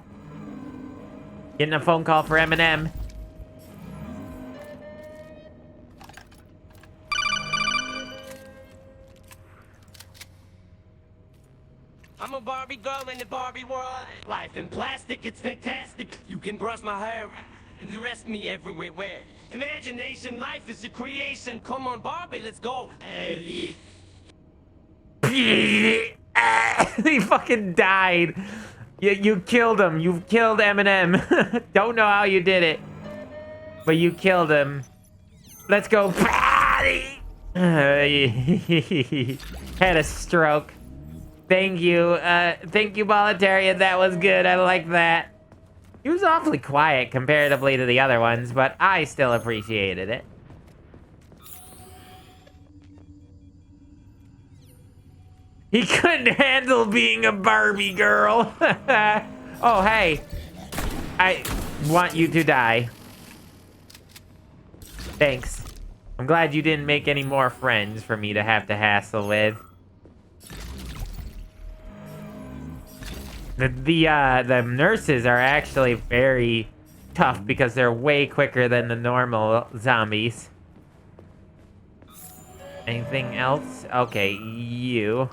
Getting a phone call for Eminem. I'm a Barbie girl in the Barbie world. Life in plastic, it's fantastic. You can brush my hair and dress me everywhere. Imagination, life is your creation. Come on, Barbie, let's go. He fucking died. You killed him. You killed Eminem. Don't know how you did it, but you killed him. Let's go. Had a stroke. Thank you. Thank you, Bolletarian. That was good. I like that. He was awfully quiet comparatively to the other ones, but I still appreciated it. He couldn't handle being a Barbie girl. Oh, hey. I want you to die. Thanks. I'm glad you didn't make any more friends for me to have to hassle with. The nurses are actually very tough because they're way quicker than the normal zombies. Anything else? Okay, you.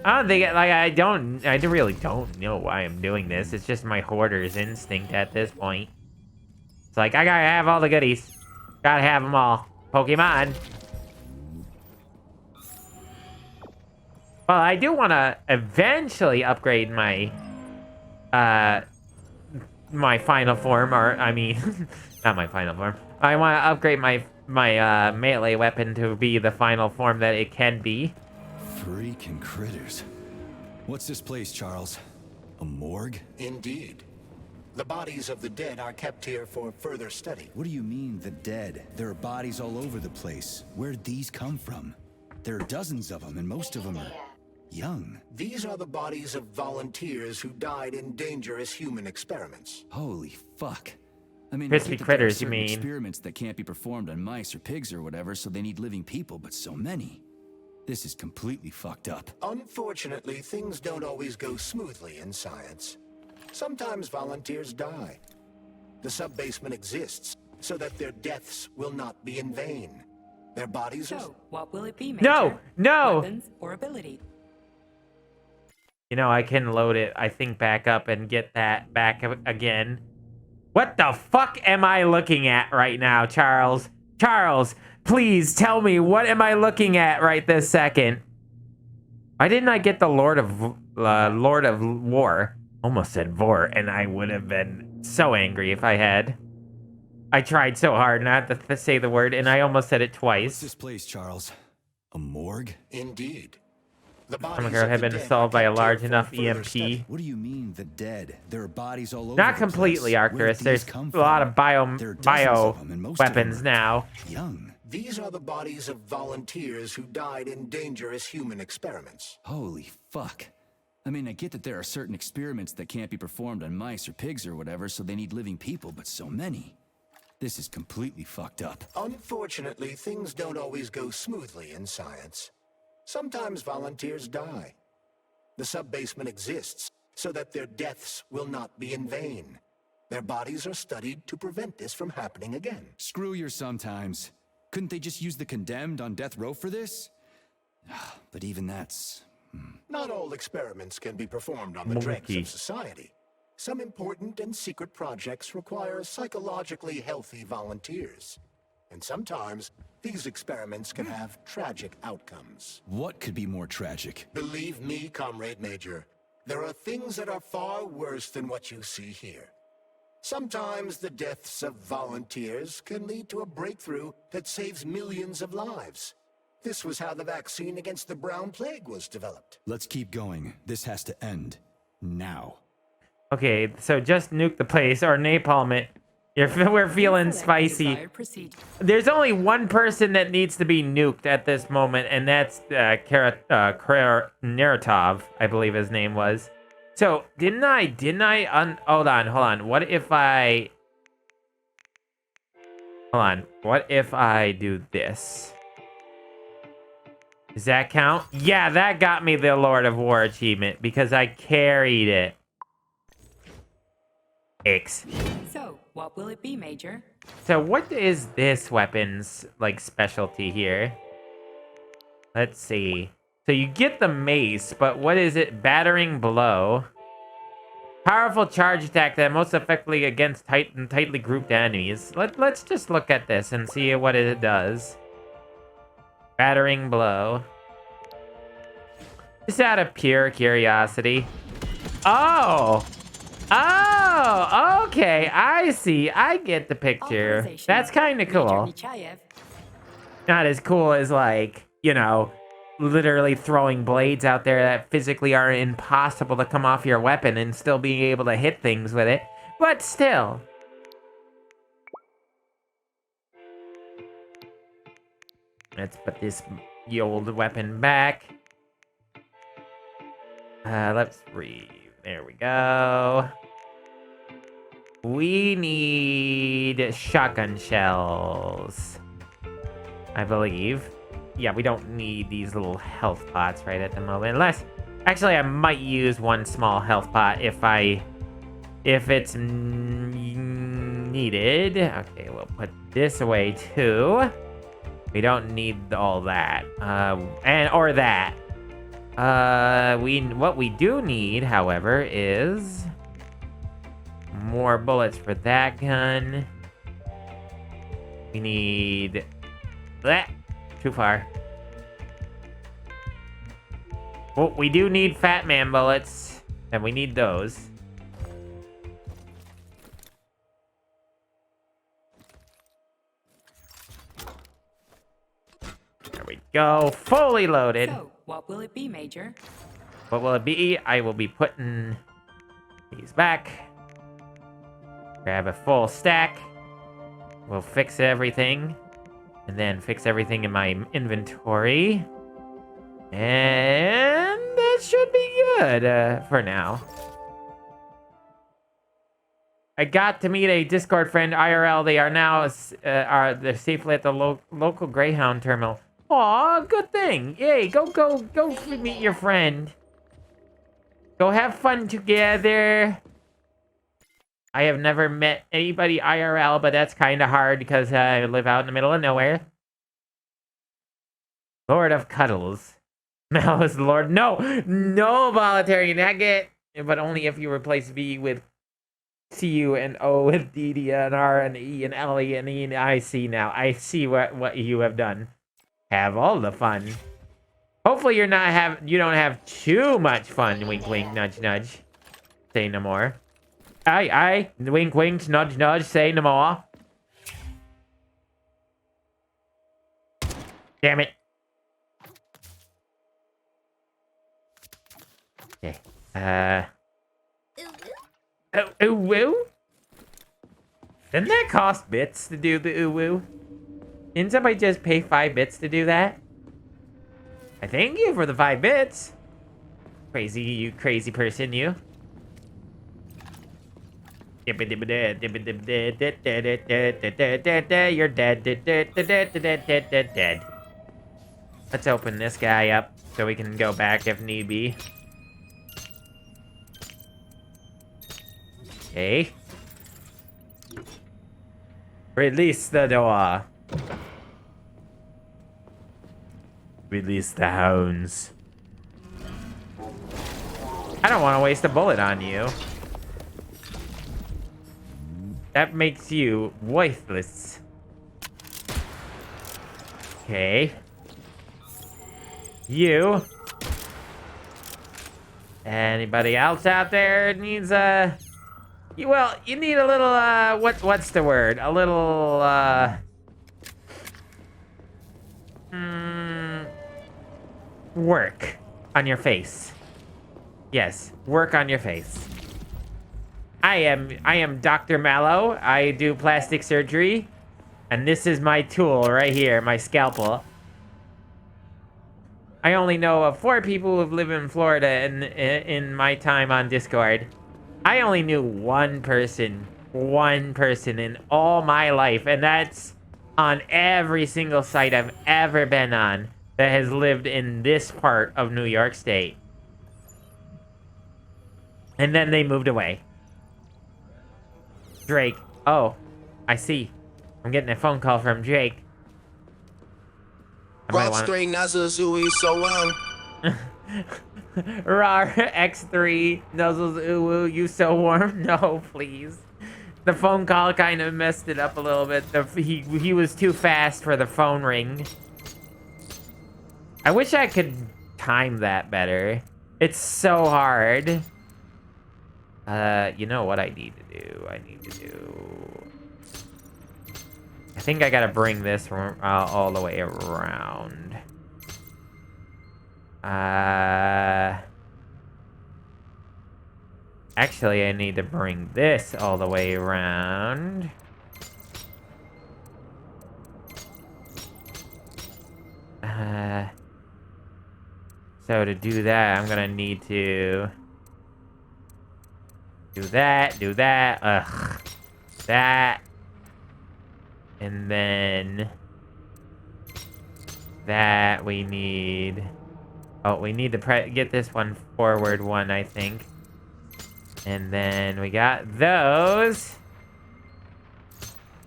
I don't think, like, I really don't know why I'm doing this. It's just my hoarder's instinct at this point. It's like, I gotta have all the goodies. Gotta have them all. Pokemon. Well, I do want to eventually upgrade my, my final form, or, I mean, not my final form. I want to upgrade my melee weapon to be the final form that it can be. Freaking critters. What's this place, Charles? A morgue? Indeed. The bodies of the dead are kept here for further study. What do you mean, the dead? There are bodies all over the place. Where'd these come from? There are dozens of them, and most of them are young. These are the bodies of volunteers who died in dangerous human experiments. Holy fuck. I mean, Crispy critters, you mean? Experiments that can't be performed on mice or pigs or whatever, so they need living people, but so many. This is completely fucked up. Unfortunately, things don't always go smoothly in science. Sometimes volunteers die. The sub-basement exists so that their deaths will not be in vain. Their bodies are... So, what will it be, Major? No! Weapons or ability? You know, I can load it, I think, back up and get that back again. What the fuck am I looking at right now, Charles? Charles, please tell me, what am I looking at right this second? Why didn't I get the Lord of War? Almost said Vor, and I would have been so angry if I had. I tried so hard not to say the word, and I almost said it twice. What's this place, Charles? A morgue? Indeed. The bodies had been assaulted by a large enough EMP. What do you mean, the dead? There are bodies all over. Not completely, Arcturus. There's a lot of bio weapons now. Young. These are the bodies of volunteers who died in dangerous human experiments. Holy fuck. I mean, I get that there are certain experiments that can't be performed on mice or pigs or whatever, so they need living people, but so many. This is completely fucked up. Unfortunately, things don't always go smoothly in science. Sometimes volunteers die. The sub-basement exists so that their deaths will not be in vain. Their bodies are studied to prevent this from happening again. Screw your sometimes. Couldn't they just use the condemned on death row for this? But even that's... Not all experiments can be performed on the dregs of society. Some important and secret projects require psychologically healthy volunteers. And sometimes, these experiments can have tragic outcomes. What could be more tragic? Believe me, Comrade Major, there are things that are far worse than what you see here. Sometimes the deaths of volunteers can lead to a breakthrough that saves millions of lives. This was how the vaccine against the brown plague was developed. Let's keep going. This has to end. Now. Okay, so just nuke the place or napalm it. We're feeling spicy. There's only one person that needs to be nuked at this moment, and that's Neratov, I believe his name was. So, didn't I, hold on. What if I do this? Does that count? Yeah, that got me the Lord of War achievement because I carried it. X. So, what will it be, Major? So what is this weapon's, like, specialty here? Let's see. So you get the mace, but what is it? Battering blow. Powerful charge attack that most effectively against tightly grouped enemies. Let's just look at this and see what it does. Battering blow. Just out of pure curiosity. Oh! Oh! Okay, I see. I get the picture. That's kind of cool. Not as cool as, like, you know, literally throwing blades out there that physically are impossible to come off your weapon and still being able to hit things with it. But still. Let's put this old weapon back. Let's read. There we go. We need shotgun shells, I believe. Yeah, we don't need these little health pots right at the moment. Unless, actually, I might use one small health pot if it's needed. Okay, we'll put this away too. We don't need all that, or that. What we do need, however, is more bullets for that gun. We need that. Too far. Well, we do need Fat Man bullets, and we need those. There we go. Fully loaded. So, what will it be, Major? What will it be? I will be putting these back. Grab a full stack. We'll fix everything. And then fix everything in my inventory. And that should be good for now. I got to meet a Discord friend, IRL. They are now they're safely at the local Greyhound terminal. Aw, good thing. Yay, go meet your friend. Go have fun together. I have never met anybody IRL, but that's kind of hard because I live out in the middle of nowhere. Lord of Cuddles. Malo is the Lord. No voluntary nugget. But only if you replace V with C-U and O with D and R and E and L E and E and I see now. I see what you have done. Have all the fun. Hopefully you don't have too much fun. Wink, wink, nudge, nudge. Say no more. Aye, wink, wink, nudge, nudge, say no more. Damn it. Okay. Ooh woo? Didn't that cost bits to do the ooh woo? Didn't somebody just pay 5 bits to do that? I thank you for the 5 bits. Crazy, you crazy person, you. You're dead. Dead. Let's open this guy up so we can go back if need be. Okay. Release the door. Release the hounds. I don't want to waste a bullet on you. That makes you worthless. Okay. You. Anybody else out there needs a... Well, you need a little, what's the word? A little, work on your face. Yes, work on your face. I am Dr. Malo. I do plastic surgery. And this is my tool right here, my scalpel. I only know of 4 people who've lived in Florida in my time on Discord. I only knew one person in all my life, and that's on every single site I've ever been on that has lived in this part of New York State. And then they moved away. Drake. Oh, I see. I'm getting a phone call from Drake. Rock string nuzzles who is so Rar X3 nuzzles ooh you so warm. No, please. The phone call kind of messed it up a little bit. He was too fast for the phone ring. I wish I could time that better. It's so hard. You know what I need to do? I think I gotta bring this all the way around. Actually, I need to bring this all the way around. So to do that, I'm gonna need to do that, that. And then that we need... Oh, we need to get this one forward one, I think. And then we got those.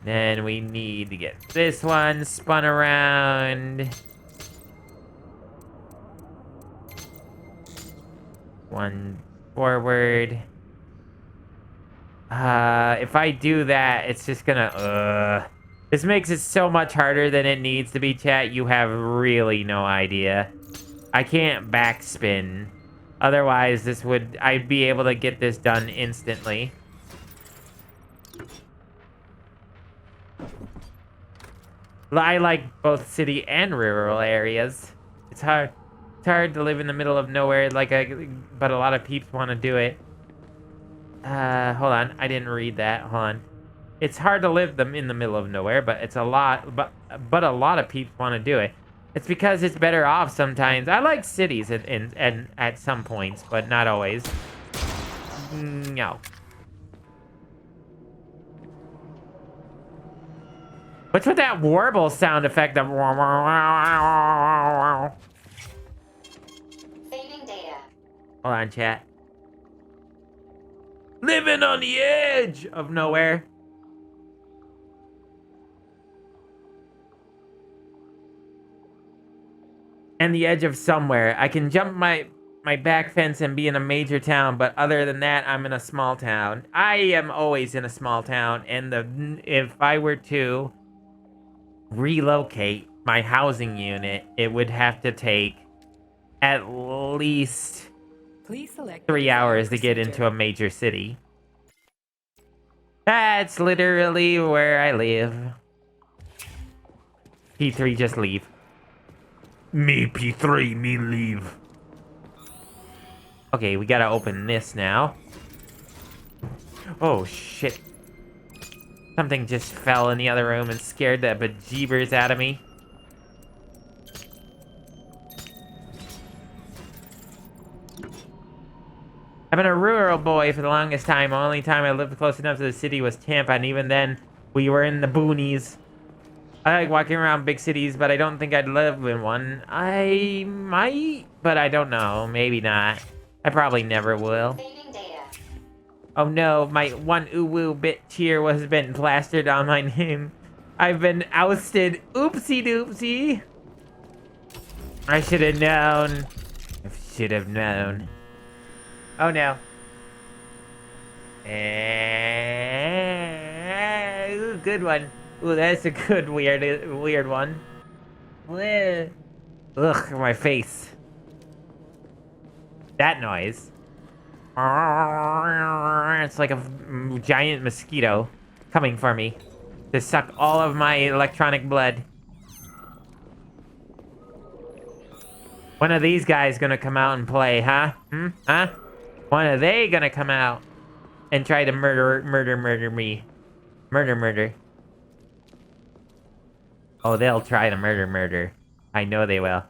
Then we need to get this one spun around. One forward. If I do that, it's just gonna... This makes it so much harder than it needs to be, chat. You have really no idea. I can't backspin. Otherwise, I'd be able to get this done instantly. I like both city and rural areas. It's hard to live in the middle of nowhere, but a lot of peeps want to do it. Hold on. I didn't read that. Hold on. It's hard to live in the middle of nowhere, but it's a lot a lot of people want to do it. It's because it's better off sometimes. I like cities and at some points, but not always. No. What's with that warble sound effect of... Saving data. Hold on, chat. Living on the edge of nowhere. And the edge of somewhere. I can jump my back fence and be in a major town, but other than that, I'm in a small town. I am always in a small town, and if I were to relocate my housing unit, it would have to take at least 3 hours to get into a major city. That's literally where I live. P3, just leave. Me, P3, me leave. Okay, we gotta open this now. Oh, shit. Something just fell in the other room and scared the bejeebers out of me. I've been a rural boy for the longest time. The only time I lived close enough to the city was Tampa, and even then, we were in the boonies. I like walking around big cities, but I don't think I'd live in one. I might, but I don't know. Maybe not. I probably never will. Oh no, my one uwu bit cheer has been plastered on my name. I've been ousted. Oopsie doopsie. I should have known. I should have known. Oh no. Ooh, good one. Ooh, that's a good weird one. Ugh, my face. That noise. It's like a giant mosquito coming for me to suck all of my electronic blood. When are these guys gonna come out and play, huh? Huh? When are they gonna come out and try to murder me. Murder. Oh, they'll try to murder. I know they will.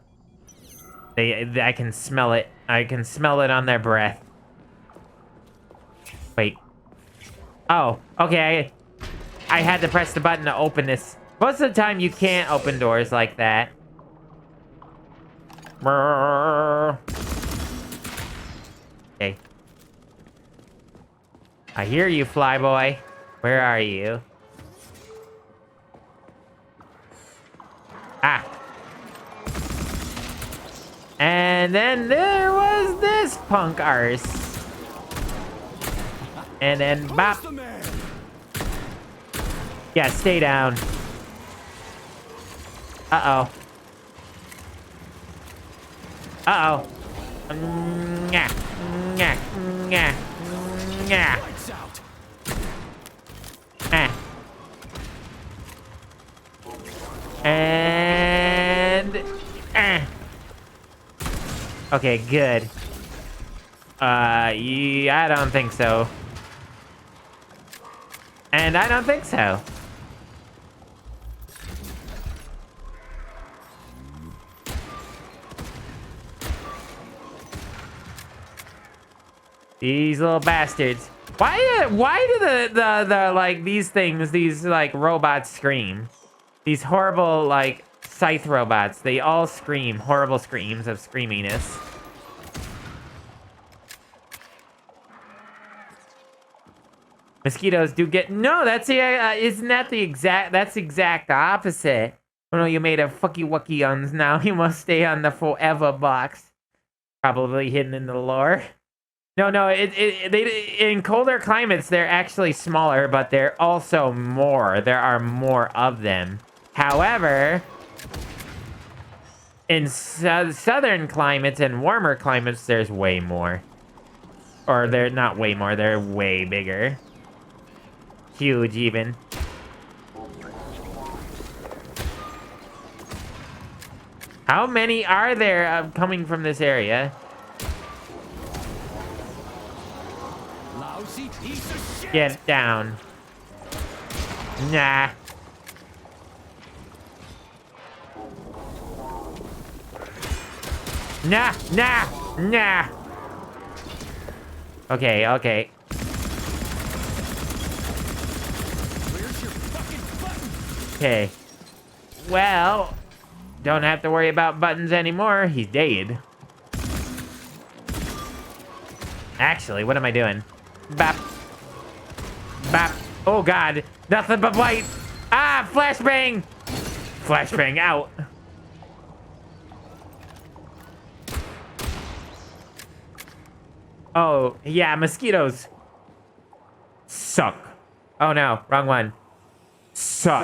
I can smell it. I can smell it on their breath. Wait. Oh, okay. I had to press the button to open this. Most of the time, you can't open doors like that. Okay. I hear you, Flyboy. Where are you? Ah. And then there was this punk arse. And then bop. Yeah, stay down. Uh-oh. Uh-oh. Nyah. Nyah. Nyah. Nyah. And... Okay, good. Yeah, I don't think so. And I don't think so. These little bastards. Why do the like these things, these like robots scream? These horrible like scythe robots, they all scream horrible screams of screaminess. Mosquitoes do get that's the isn't that the exact opposite. Oh no, you made a fucky wucky uns now. You must stay on the forever box. Probably hidden in the lore. No, they in colder climates they're actually smaller, but they're also more. There are more of them. However, in southern climates and warmer climates, there's way more. Or they're not way more, they're way bigger. Huge, even. How many are there coming from this area? Get down. Nah. Nah. Okay. Okay. Well, don't have to worry about buttons anymore. He's dead. Actually, what am I doing? Bop. Oh god. Nothing but white. Ah, flashbang. Flashbang out. Oh, yeah, mosquitoes suck. Oh no, wrong one. Suck.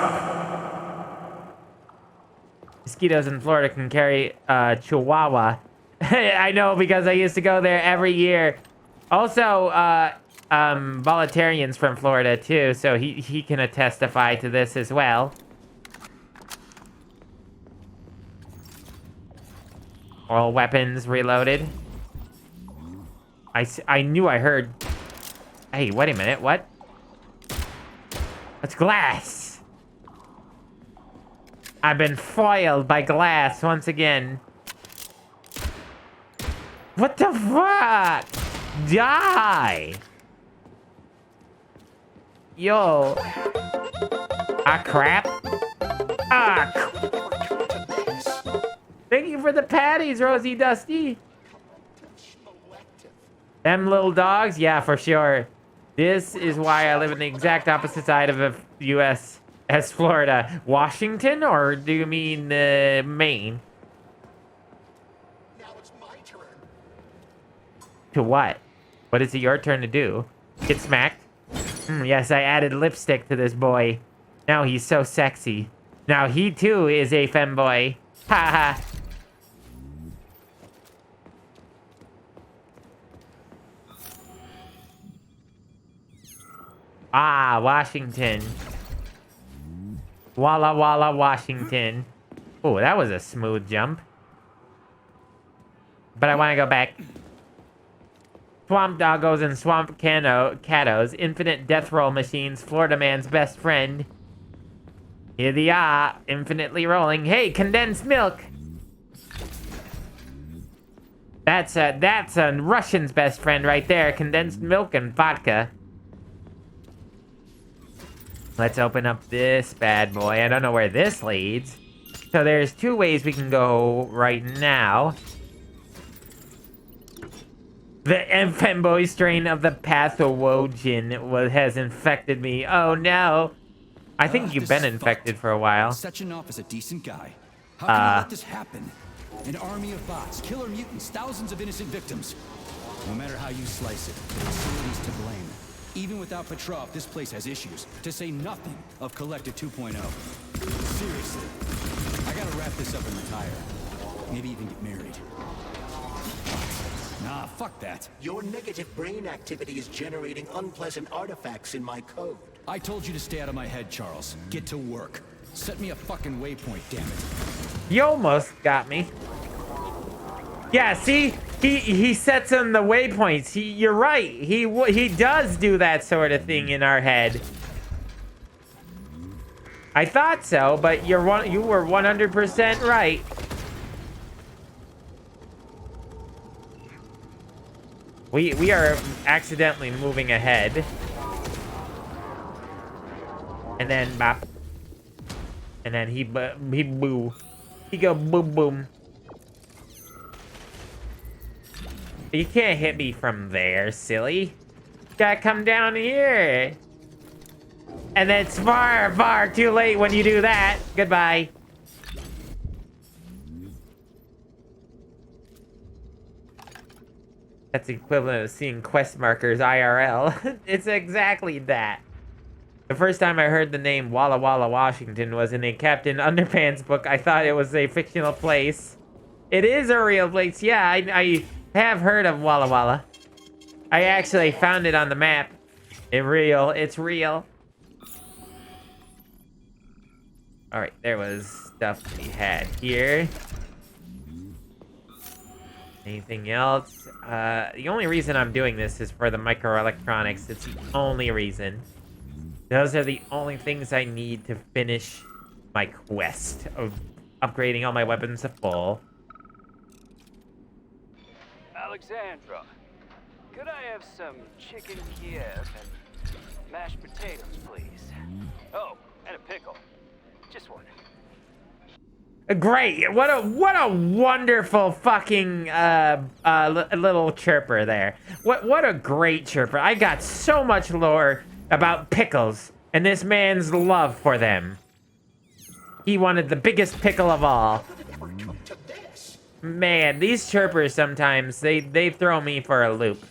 Mosquitoes in Florida can carry Chihuahua. I know because I used to go there every year. Also, Volunitarian's from Florida too, so he can testify to this as well. All weapons reloaded. I knew I heard... Hey, wait a minute, what? It's glass! I've been foiled by glass once again. What the fuck? Die! Yo. Ah, crap. Ah. Thank you for the patties, Rosie Dusty. Them little dogs? Yeah, for sure. This is why I live in the exact opposite side of the U.S. as Florida. Washington, or do you mean Maine? Now it's my turn. To what? What is it your turn to do? Get smacked? Yes, I added lipstick to this boy. Now he's so sexy. Now he too is a femboy. Ha ha. Ah, Washington. Walla Walla, Washington. Oh, that was a smooth jump. But I want to go back. Swamp doggos and swamp catos, infinite death roll machines, Florida man's best friend. Here they are, infinitely rolling. Hey, condensed milk! That's a Russian's best friend right there. Condensed milk and vodka. Let's open up this bad boy. I don't know where this leads. So there's two ways we can go right now. The femboy strain of the pathogen has infected me. Oh no. I think you've been infected for a while. Setting off as a decent guy. How can you let this happen? An army of bots, killer mutants, thousands of innocent victims. No matter how you slice it, the facility's to blame. Even without Petrov, this place has issues, to say nothing of Collective 2.0. Seriously, I gotta wrap this up and retire. Maybe even get married. Nah, fuck that. Your negative brain activity is generating unpleasant artifacts in my code. I told you to stay out of my head, Charles. Get to work. Set me a fucking waypoint, damn it. You almost got me. Yeah, see? He sets in the waypoints. You're right. He does do that sort of thing in our head. I thought so, but you were 100% right. We are accidentally moving ahead. And then bop. And then he boo. He go boom boom. You can't hit me from there, silly. You gotta come down here. And it's far, far too late when you do that. Goodbye. That's the equivalent of seeing quest markers IRL. It's exactly that. The first time I heard the name Walla Walla, Washington was in a Captain Underpants book. I thought it was a fictional place. It is a real place. Yeah, I have heard of Walla Walla. I actually found it on the map. It's real. Alright, there was stuff we had here. Anything else? The only reason I'm doing this is for the microelectronics. It's the only reason. Those are the only things I need to finish my quest of upgrading all my weapons to full. Alexandra, could I have some chicken Kiev and mashed potatoes, please? Oh, and a pickle. Just one. Great! What a wonderful fucking little chirper there. What a great chirper. I got so much lore about pickles and this man's love for them. He wanted the biggest pickle of all. Man, these chirpers sometimes they throw me for a loop.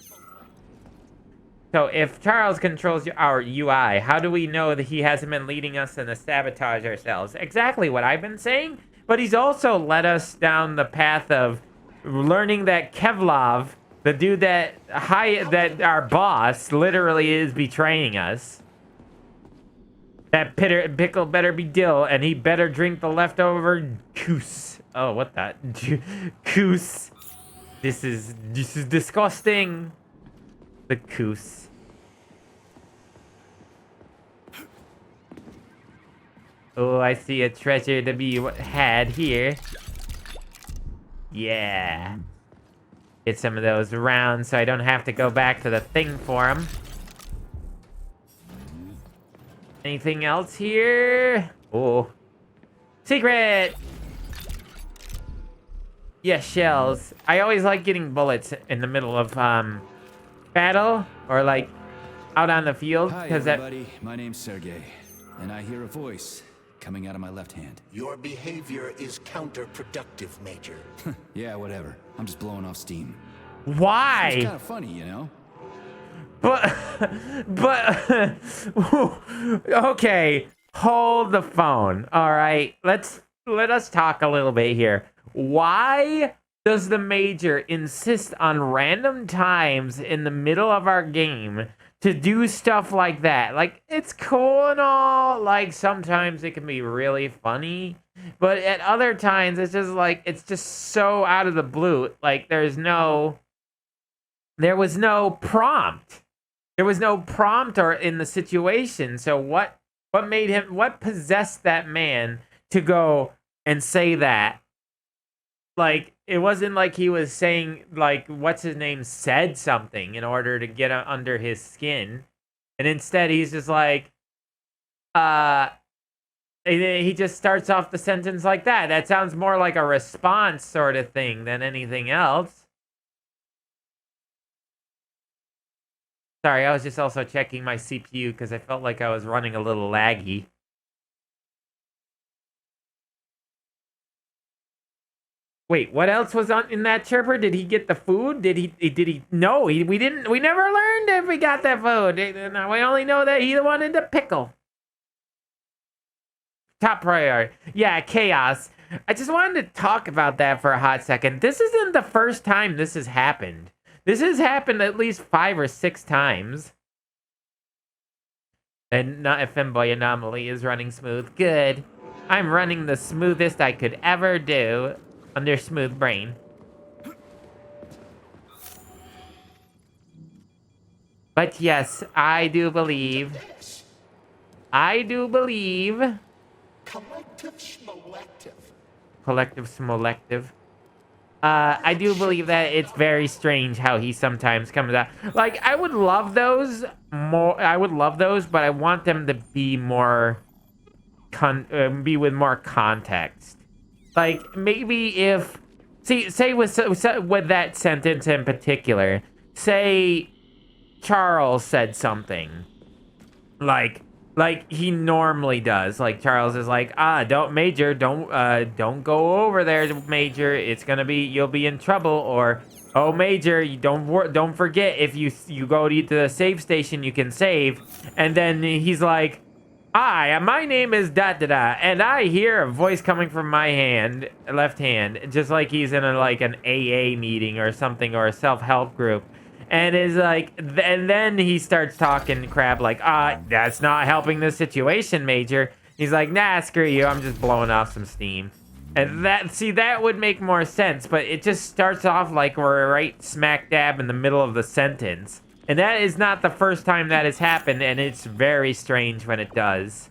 So if Charles controls our UI, how do we know that he hasn't been leading us in to sabotage ourselves? Exactly what I've been saying. But he's also led us down the path of learning that Kevlov, the dude that our boss, literally is betraying us. That pickle better be dill, and he better drink the leftover goose. Oh, what that? Goose. This is disgusting. The goose. Oh, I see a treasure to be had here. Yeah. Get some of those around so I don't have to go back to the thing for them. Anything else here? Oh. Secret! Yeah, shells. I always like getting bullets in the middle of battle or like out on the field. Hi, everybody. My name's Sergey, and I hear a voice coming out of my left hand. Your behavior is counterproductive, Major. Yeah, whatever. I'm just blowing off steam. Why? It's kind of funny, you know? But, okay, hold the phone. All right, let us talk a little bit here. Why does the Major insist on random times in the middle of our game to do stuff like that? Like, it's cool and all. Like, sometimes it can be really funny. But at other times, it's just like, it's just so out of the blue. Like, there's no there was no prompt. There was no prompt or in the situation. So what made him, what possessed that man to go and say that? Like, it wasn't like he was saying, like, what's his name said something in order to get under his skin. And instead, he's just like, he just starts off the sentence like that. That sounds more like a response sort of thing than anything else. Sorry, I was just also checking my CPU because I felt like I was running a little laggy. Wait, what else was in that chirper? Did he get the food? Did he? No, we never learned if we got that food. We only know that he wanted the pickle. Top priority. Yeah, chaos. I just wanted to talk about that for a hot second. This isn't the first time this has happened. This has happened at least 5 or 6 times. And not a femboy anomaly is running smooth. Good. I'm running the smoothest I could ever do under smooth brain. But yes, I do believe. Collective Smolective. I do believe that it's very strange how he sometimes comes out. Like, I would love those more. I would love those, but I want them to be more, be with more context. Like, maybe if, say with that sentence in particular, say Charles said something, like he normally does. Like, Charles is like, don't go over there, Major. It's gonna be, you'll be in trouble. Or, oh, Major, you don't forget, if you go to the save station, you can save. And then he's like, hi, my name is da-da-da, and I hear a voice coming from my left hand, just like he's in an AA meeting or something, or a self-help group. And is like, and then he starts talking crap like, that's not helping the situation, Major. He's like, nah, screw you, I'm just blowing off some steam. And that would make more sense, but it just starts off like we're right smack dab in the middle of the sentence. And that is not the first time that has happened, and it's very strange when it does.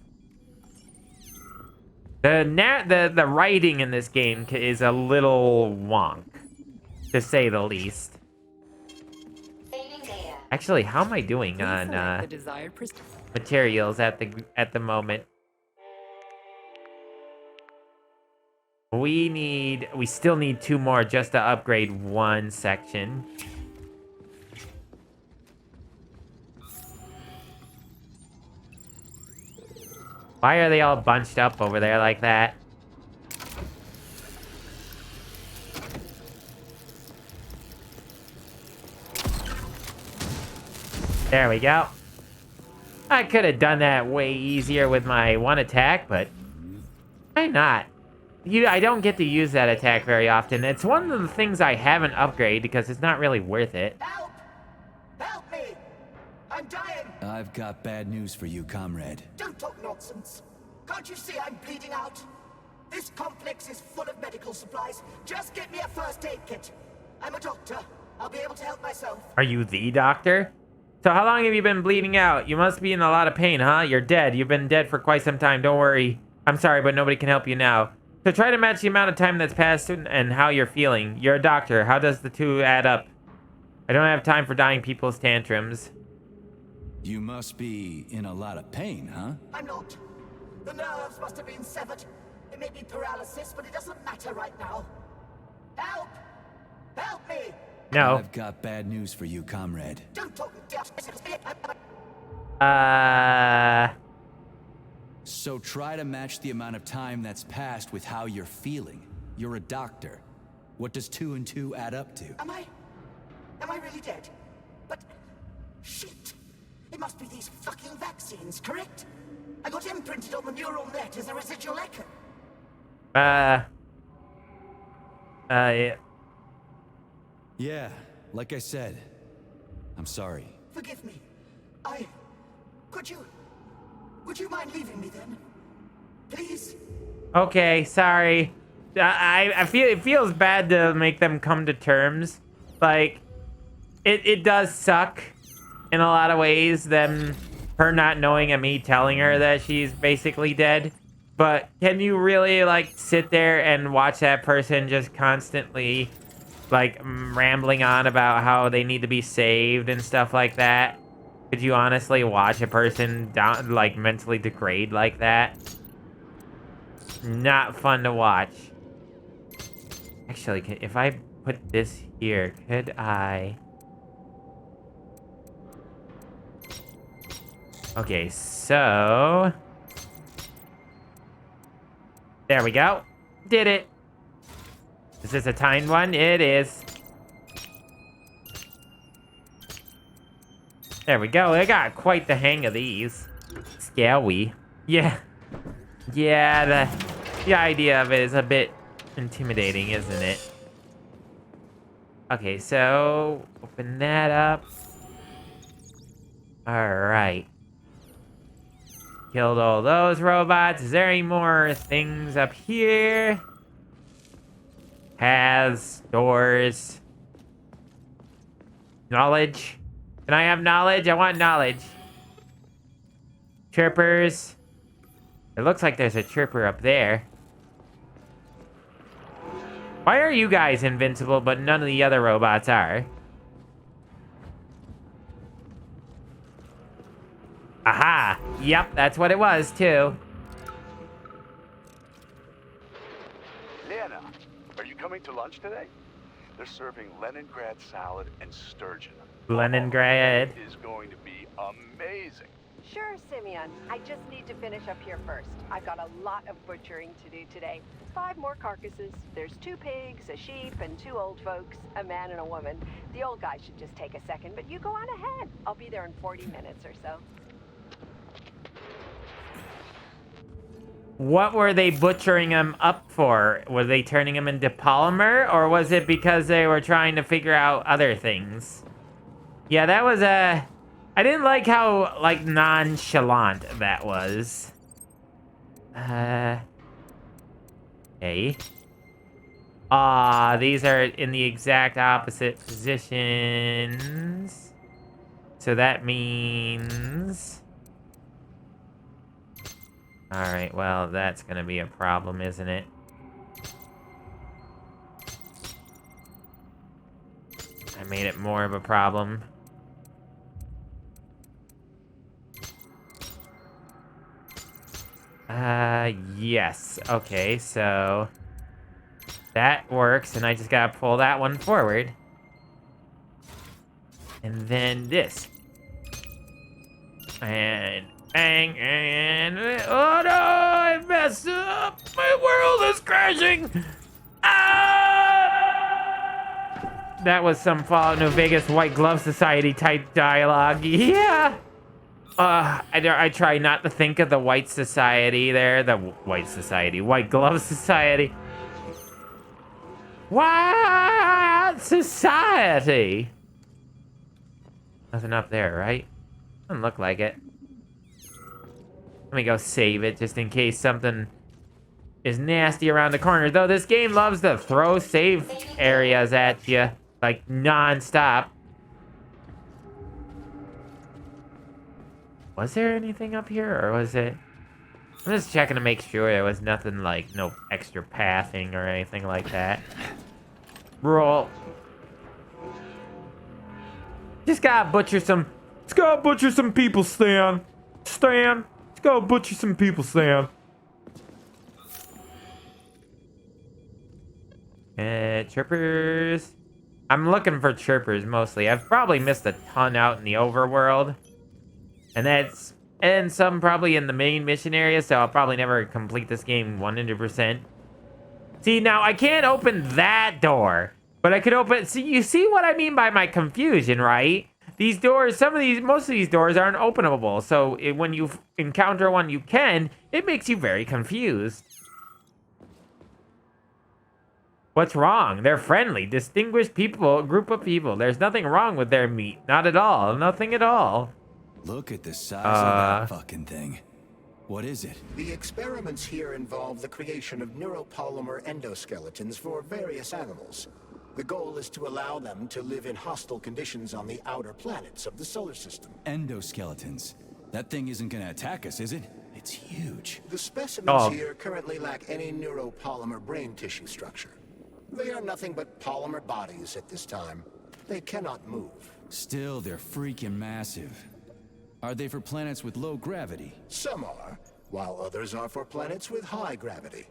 The writing in this game is a little wonk, to say the least. Actually, how am I doing on materials at the moment? We still need 2 more just to upgrade 1 section. Why are they all bunched up over there like that? There we go. I could have done that way easier with my 1 attack, but why not? I don't get to use that attack very often. It's one of the things I haven't upgraded because it's not really worth it. Help! Help me! I'm dying! I've got bad news for you, comrade. Don't talk nonsense. Can't you see I'm bleeding out? This complex is full of medical supplies. Just get me a first aid kit. I'm a doctor. I'll be able to help myself. Are you the doctor? So how long have you been bleeding out? You must be in a lot of pain, huh? You're dead. You've been dead for quite some time. Don't worry. I'm sorry, but nobody can help you now. So try to match the amount of time that's passed and how you're feeling. You're a doctor. How does the 2 add up? I don't have time for dying people's tantrums. You must be in a lot of pain, huh? I'm not. The nerves must have been severed. It may be paralysis, but it doesn't matter right now. Help! Help me! No. I've got bad news for you, comrade. Don't talk. So try to match the amount of time that's passed with how you're feeling. You're a doctor. What does 2 and 2 add up to? Am I really dead? But shit. It must be these fucking vaccines, correct? I got imprinted on the neural net as a residual echo. Yeah. Yeah, like I said. I'm sorry. Forgive me. Would you mind leaving me then? Please? Okay, sorry. I feel it feels bad to make them come to terms. Like, it does suck in a lot of ways, her not knowing and me telling her that she's basically dead. But can you really, like, sit there and watch that person just constantly, like, rambling on about how they need to be saved and stuff like that? Could you honestly watch a person down, like, mentally degrade like that? Not fun to watch. Actually, if I put this here, could I... Okay, so... There we go. Did it. Is this a timed one? It is. There we go. I got quite the hang of these. Scary. Yeah. Yeah, the idea of it is a bit intimidating, isn't it? Okay, so open that up. Alright. Killed all those robots. Is there any more things up here? Paths, doors. Knowledge. Can I have knowledge? I want knowledge. Chirpers. It looks like there's a chirper up there. Why are you guys invincible, but none of the other robots are? Aha! Yep, that's what it was, too. Lena, are you coming to lunch today? They're serving Leningrad salad and sturgeon. Leningrad. It is going to be amazing. Sure, Simeon. I just need to finish up here first. I've got a lot of butchering to do today. 5 more carcasses. There's 2 pigs, a sheep, and 2 old folks, a man and a woman. The old guy should just take a second, but you go on ahead. I'll be there in 40 minutes or so. What were they butchering him up for? Were they turning him into polymer? Or was it because they were trying to figure out other things? Yeah, that was a... I didn't like how, like, nonchalant that was. Okay. These are in the exact opposite positions. So that means... Alright, well, that's gonna be a problem, isn't it? I made it more of a problem. Yes. Okay, so... That works, and I just gotta pull that one forward. And then this. And... Bang, and... Oh no! I messed up! My world is crashing! Ah! That was some Fallout New Vegas White Glove Society type dialogue. Yeah! I try not to think of the White Society there. The White Society. White Glove Society. What society? Nothing up there, right? Doesn't look like it. Let me go save it, just in case something is nasty around the corner. Though this game loves to throw save areas at you, like, non-stop. Was there anything up here, or was it... I'm just checking to make sure there was nothing like, no extra pathing or anything like that. Roll. Just gotta butcher some... Let's go butcher some people, Stan. Stan. Let's go butcher some people, Stan. Chirpers. I'm looking for chirpers mostly. I've probably missed a ton out in the overworld. And some probably in the main mission area, so I'll probably never complete this game 100%. See, now I can't open that door, but I could open... See, you see what I mean by my confusion, right? These doors, most of these doors aren't openable, so when you encounter one you can, it makes you very confused. What's wrong? They're friendly, distinguished people, group of people. There's nothing wrong with their meat. Not at all. Nothing at all. Look at the size of that fucking thing. What is it? The experiments here involve the creation of neuropolymer endoskeletons for various animals. The goal is to allow them to live in hostile conditions on the outer planets of the solar system. Endoskeletons. That thing isn't gonna attack us, is it? It's huge. The specimens here currently lack any neuropolymer brain tissue structure. They are nothing but polymer bodies at this time. They cannot move. Still, they're freaking massive. Are they for planets with low gravity? Some are, while others are for planets with high gravity.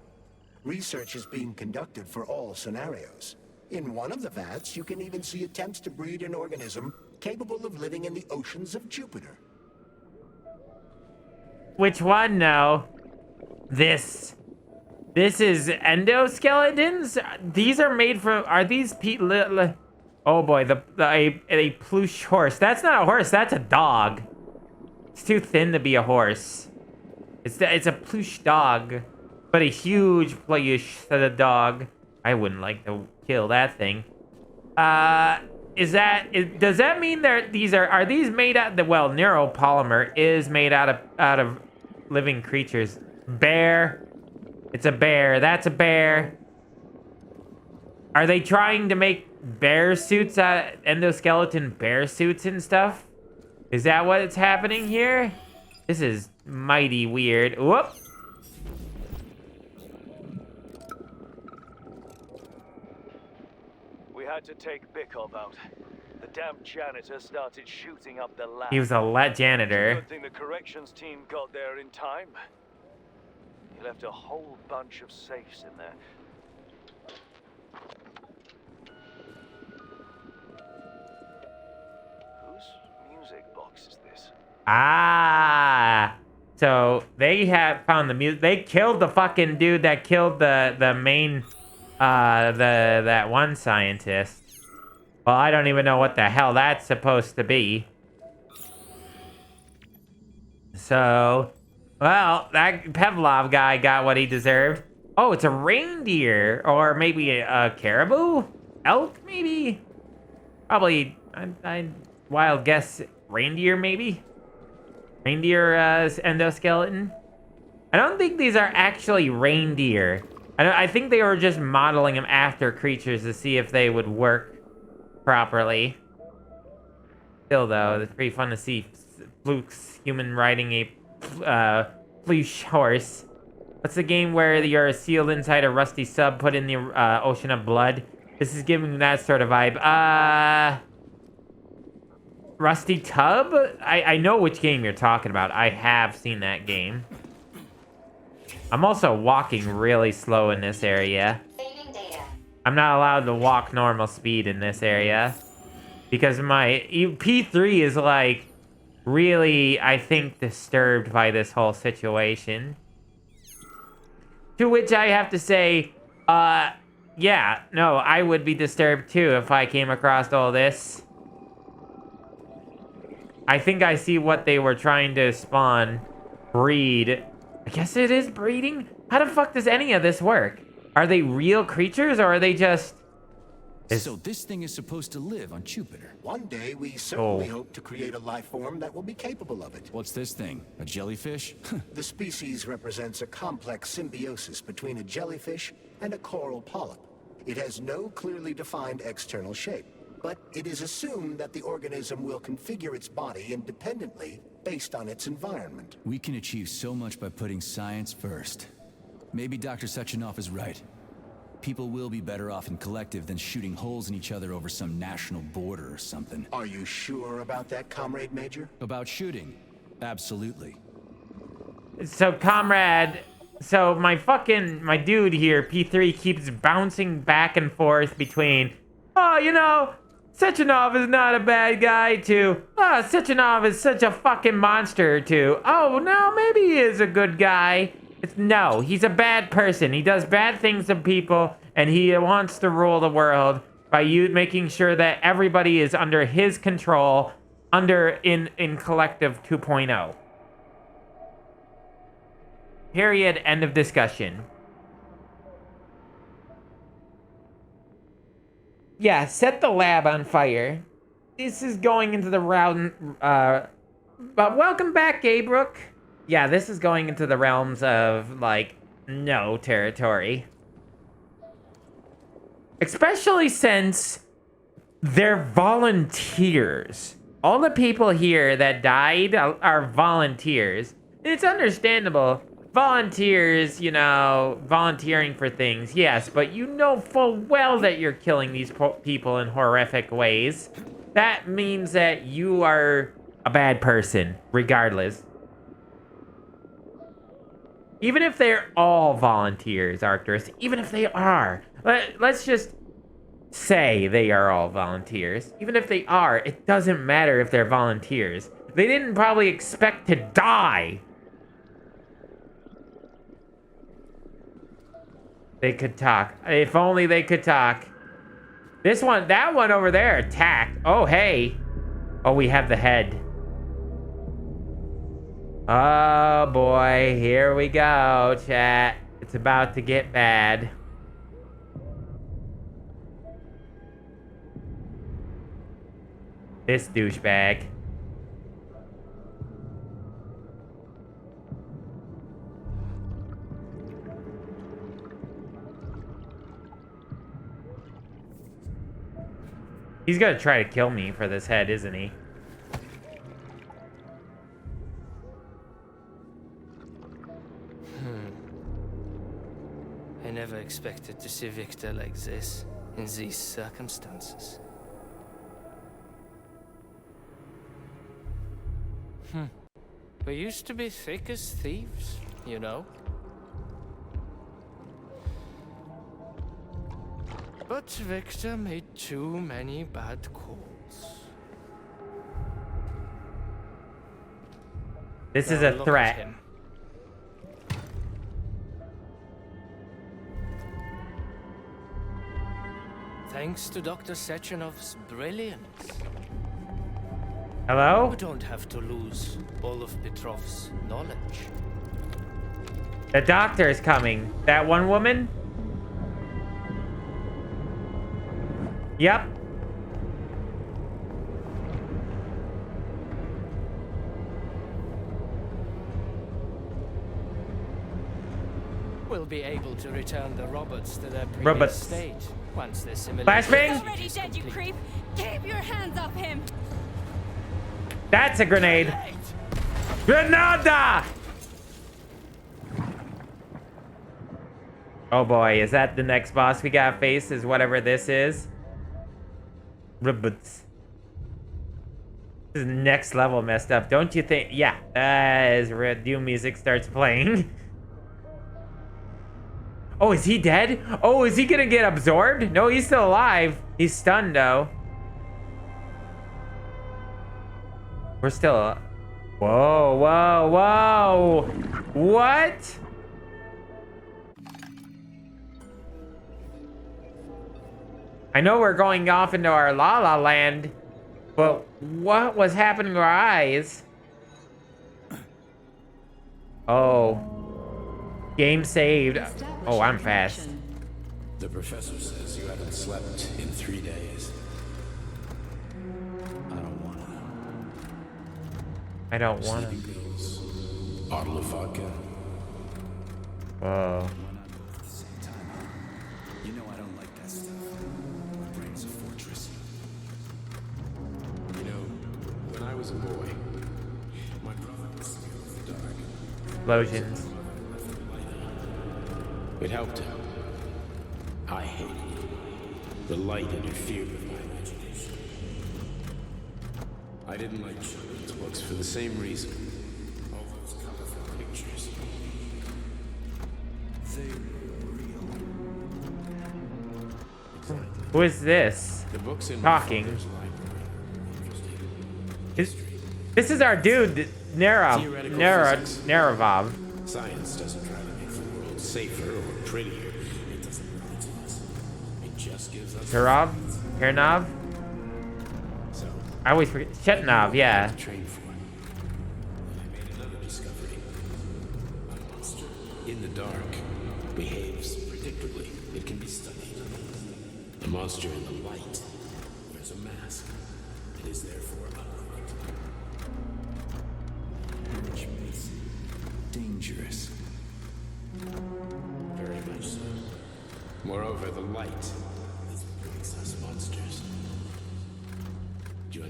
Research is being conducted for all scenarios. In one of the vats, you can even see attempts to breed an organism capable of living in the oceans of Jupiter. Which one? No. This is endoskeletons? These are made from... Are these... Oh boy, a plush horse. That's not a horse, that's a dog. It's too thin to be a horse. It's a plush dog. But a huge plush dog. I wouldn't like to kill that thing. Does that mean are these made out of... Well, neuropolymer is made out of living creatures. Bear. It's a bear. That's a bear. Are they trying to make bear suits endoskeleton bear suits and stuff? Is that what's happening here? This is mighty weird. Whoop. We had to take Bikov out. The damn janitor started shooting up the lab. He was a janitor. Good thing the corrections team got there in time. He left a whole bunch of safes in there. Whose music box is this? Ah. So they have found the music. They killed the fucking dude that killed the main that one scientist. Well, I don't even know what the hell that's supposed to be. So, well, that Pavlov guy got what he deserved. Oh, it's a reindeer. Or maybe a caribou? Elk, maybe? Probably, I wild guess, reindeer, maybe? Reindeer endoskeleton? I don't think these are actually reindeer. I think they were just modeling them after creatures to see if they would work properly. Still, though, it's pretty fun to see Fluke's human riding a plush horse. What's the game where you're sealed inside a rusty sub put in the ocean of blood? This is giving that sort of vibe. Rusty Tub? I know which game you're talking about. I have seen that game. I'm also walking really slow in this area. I'm not allowed to walk normal speed in this area. Because my P3 is like really, I think, disturbed by this whole situation. To which I have to say, yeah, no, I would be disturbed too if I came across all this. I think I see what they were trying to spawn. Breed. I guess it is breeding? How the fuck does any of this work? Are they real creatures or are they just... So this thing is supposed to live on Jupiter. One day, we certainly hope to create a life form that will be capable of it. What's this thing? A jellyfish? The species represents a complex symbiosis between a jellyfish and a coral polyp. It has no clearly defined external shape, but it is assumed that the organism will configure its body independently based on its environment. We can achieve so much by putting science first. Maybe Dr. Sechenov is right. People will be better off in collective than shooting holes in each other over some national border or something. Are you sure about that, Comrade Major? About shooting? Absolutely. So, comrade, so my dude here, P3, keeps bouncing back and forth between, oh, you know, Sechenov is not a bad guy, to, oh, Sechenov is such a fucking monster, to, oh, no, maybe he is a good guy. No, he's a bad person. He does bad things to people, and he wants to rule the world by making sure that everybody is under his control, in Collective 2.0. Period. End of discussion. Yeah, set the lab on fire. This is going into the round. But welcome back, Gaybrook. Yeah, this is going into the realms of, like, no territory. Especially since they're volunteers. All the people here that died are volunteers. It's understandable. Volunteers, you know, volunteering for things, yes, but you know full well that you're killing these people in horrific ways. That means that you are a bad person, regardless. Even if they're all volunteers, Arcturus, even if they are, let's just say they are all volunteers. Even if they are, it doesn't matter if they're volunteers. They didn't probably expect to die. They could talk. If only they could talk. This one, that one over there attacked. Oh, hey. Oh, we have the head. Oh, boy. Here we go, chat. It's about to get bad. This douchebag. He's gonna try to kill me for this head, isn't he? I never expected to see Victor like this, in these circumstances. We used to be thick as thieves, you know? But Victor made too many bad calls. This is Now a look at threat. him. Thanks to Dr. Sechenov's brilliance. Hello? We don't have to lose all of Petrov's knowledge. The doctor is coming. That one woman? Yep. We'll be able to return the robots to their previous Robots. state once their simulation Flashbang? Already dead, you creep! Keep your hands off him! That's a grenade. Grenada! Oh boy, is that the next boss we gotta face? Is whatever this is? Robots. This is next level messed up, don't you think? Yeah, as Red Doom music starts playing. Oh, is he dead? Oh, is he gonna get absorbed? No, he's still alive. He's stunned though. We're still... Whoa, whoa, whoa! What? I know we're going off into our La La Land, but what was happening to our eyes? Oh. Game saved. Oh, I'm fast. The professor says you haven't slept in 3 days. I don't want to. Sleeping pills, bottle of vodka. Whoa. You know I don't like that stuff. My brain's a fortress. You know, when I was a boy, my brother was scared of the dark. Explosions. It helped him. I hated it. The light interfered with my imagination. I didn't like children's books for the same reason. All those colorful pictures. They were real. Who is this? The books in talking? my father's library. This is our dude, Theoretical physics. Naravov. Science doesn't try to make the world safer or prettier. It doesn't lie to us. It just gives us... Tarov? Kernov? So, I always forget. Chetnov, yeah. train for. Then I made another discovery. A monster in the dark behaves predictably. It can be studied. A monster in the light wears a mask. It is therefore unpredictable. Which makes it dangerous. Very much so. Moreover, the light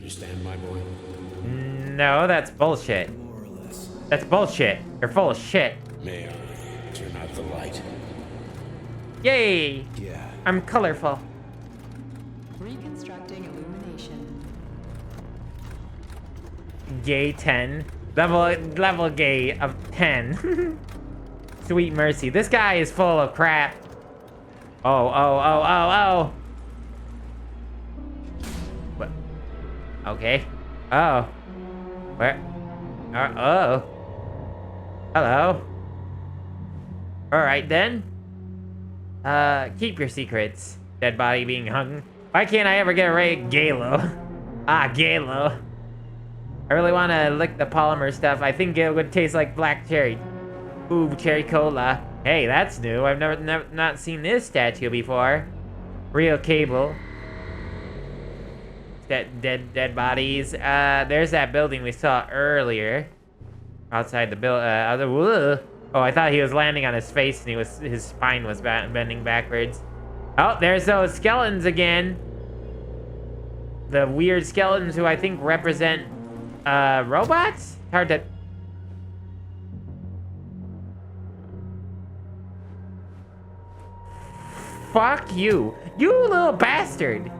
Understand, my boy? No, that's bullshit. That's bullshit. You're full of shit. May I turn out the light? Yay! Yeah. I'm colorful. Reconstructing illumination. Gay 10. Level gay of 10. Sweet mercy. This guy is full of crap. Oh. What? Okay. Oh. Where? Oh. Hello. Alright then. Keep your secrets. Dead body being hung. Why can't I ever get a raid? Galo. Galo. I really want to lick the polymer stuff. I think it would taste like black cherry. Ooh, cherry cola. Hey, that's new. I've never not seen this statue before. Real cable. Dead bodies. There's that building we saw earlier. Outside the building. Oh, I thought he was landing on his face and his spine was bending backwards. Oh, there's those skeletons again. The weird skeletons who I think represent robots? Hard to... Fuck you. You little bastard.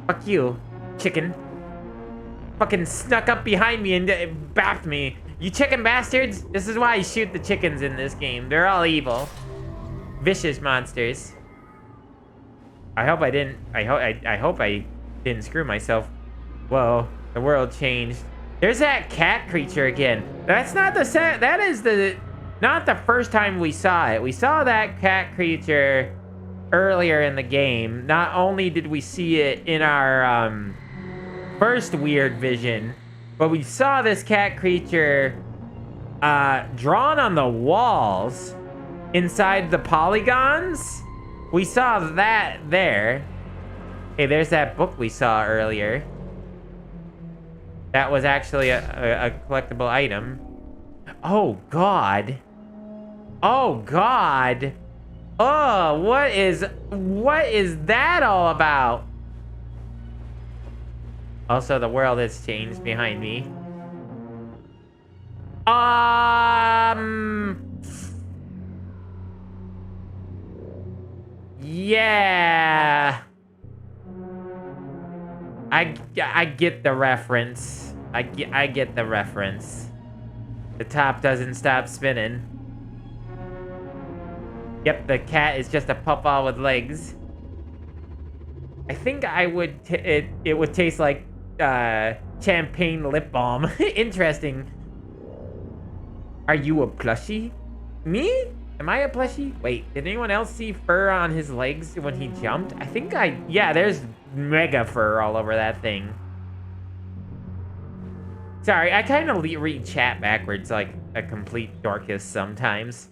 Fuck you, chicken. Fucking snuck up behind me and bapped me. You chicken bastards. This is why I shoot the chickens in this game. They're all evil. Vicious monsters. I hope I didn't screw myself. Whoa, the world changed. There's that cat creature again. That's not the set. That is not the first time we saw it. We saw that cat creature earlier in the game. Not only did we see it in our first weird vision, but we saw this cat creature drawn on the walls inside the polygons. We saw that there. Hey, there's that book we saw earlier. That was actually a collectible item. Oh, God. Oh, God. Oh, what is that all about? Also, the world has changed behind me. Yeah. I get the reference. I get the reference. The top doesn't stop spinning. Yep, the cat is just a puffball with legs. I think it would taste like champagne lip balm. Interesting. Are you a plushie? Me? Am I a plushie? Wait, did anyone else see fur on his legs when he jumped? I think yeah, there's mega fur all over that thing. Sorry, I kind of read chat backwards like a complete Dorcas sometimes.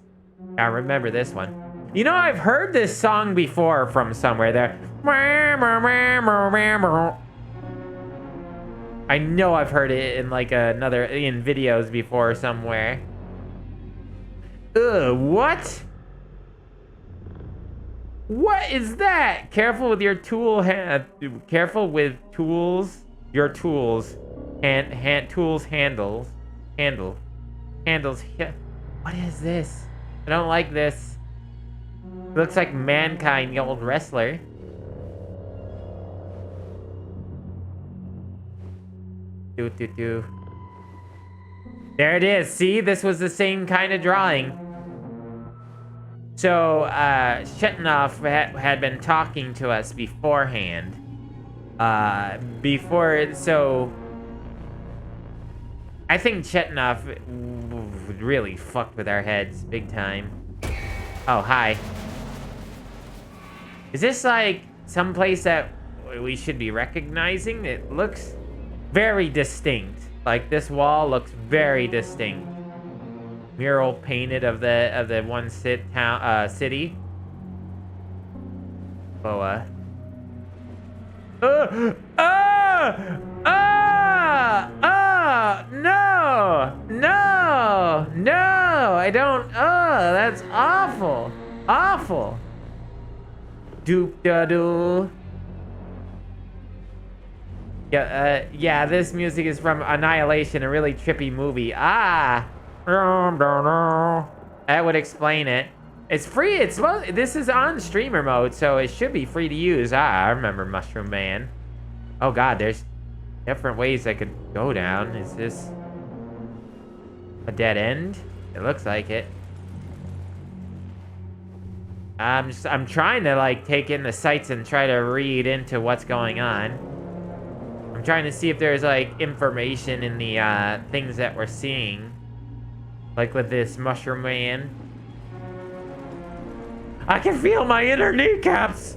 I remember this one. You know, I've heard this song before from somewhere there. I know I've heard it in like in videos before somewhere. Ugh, what? What is that? Careful with your tool careful with tools. Your tools. Tools handles. Handles. What is this? I don't like this. It looks like Mankind, the old wrestler. There it is. See, this was the same kind of drawing. So, Shetnov had been talking to us beforehand. So... I think Shetnov really fucked with our heads big time. Oh, hi. Is this like someplace that we should be recognizing? It looks very distinct. Like this wall looks very distinct. Mural painted of the one city. Boa. No, I don't. Oh, that's awful. Awful. Doop da doo. Yeah, this music is from Annihilation, a really trippy movie. Ah. That would explain it. It's free. This is on streamer mode, so it should be free to use. I remember Mushroom Man. Oh god, there's different ways I could go down. Is this a dead end? It looks like it. I'm trying to like take in the sights and try to read into what's going on. I'm trying to see if there's like information in the things that we're seeing. Like with this Mushroom Man. I can feel my inner kneecaps!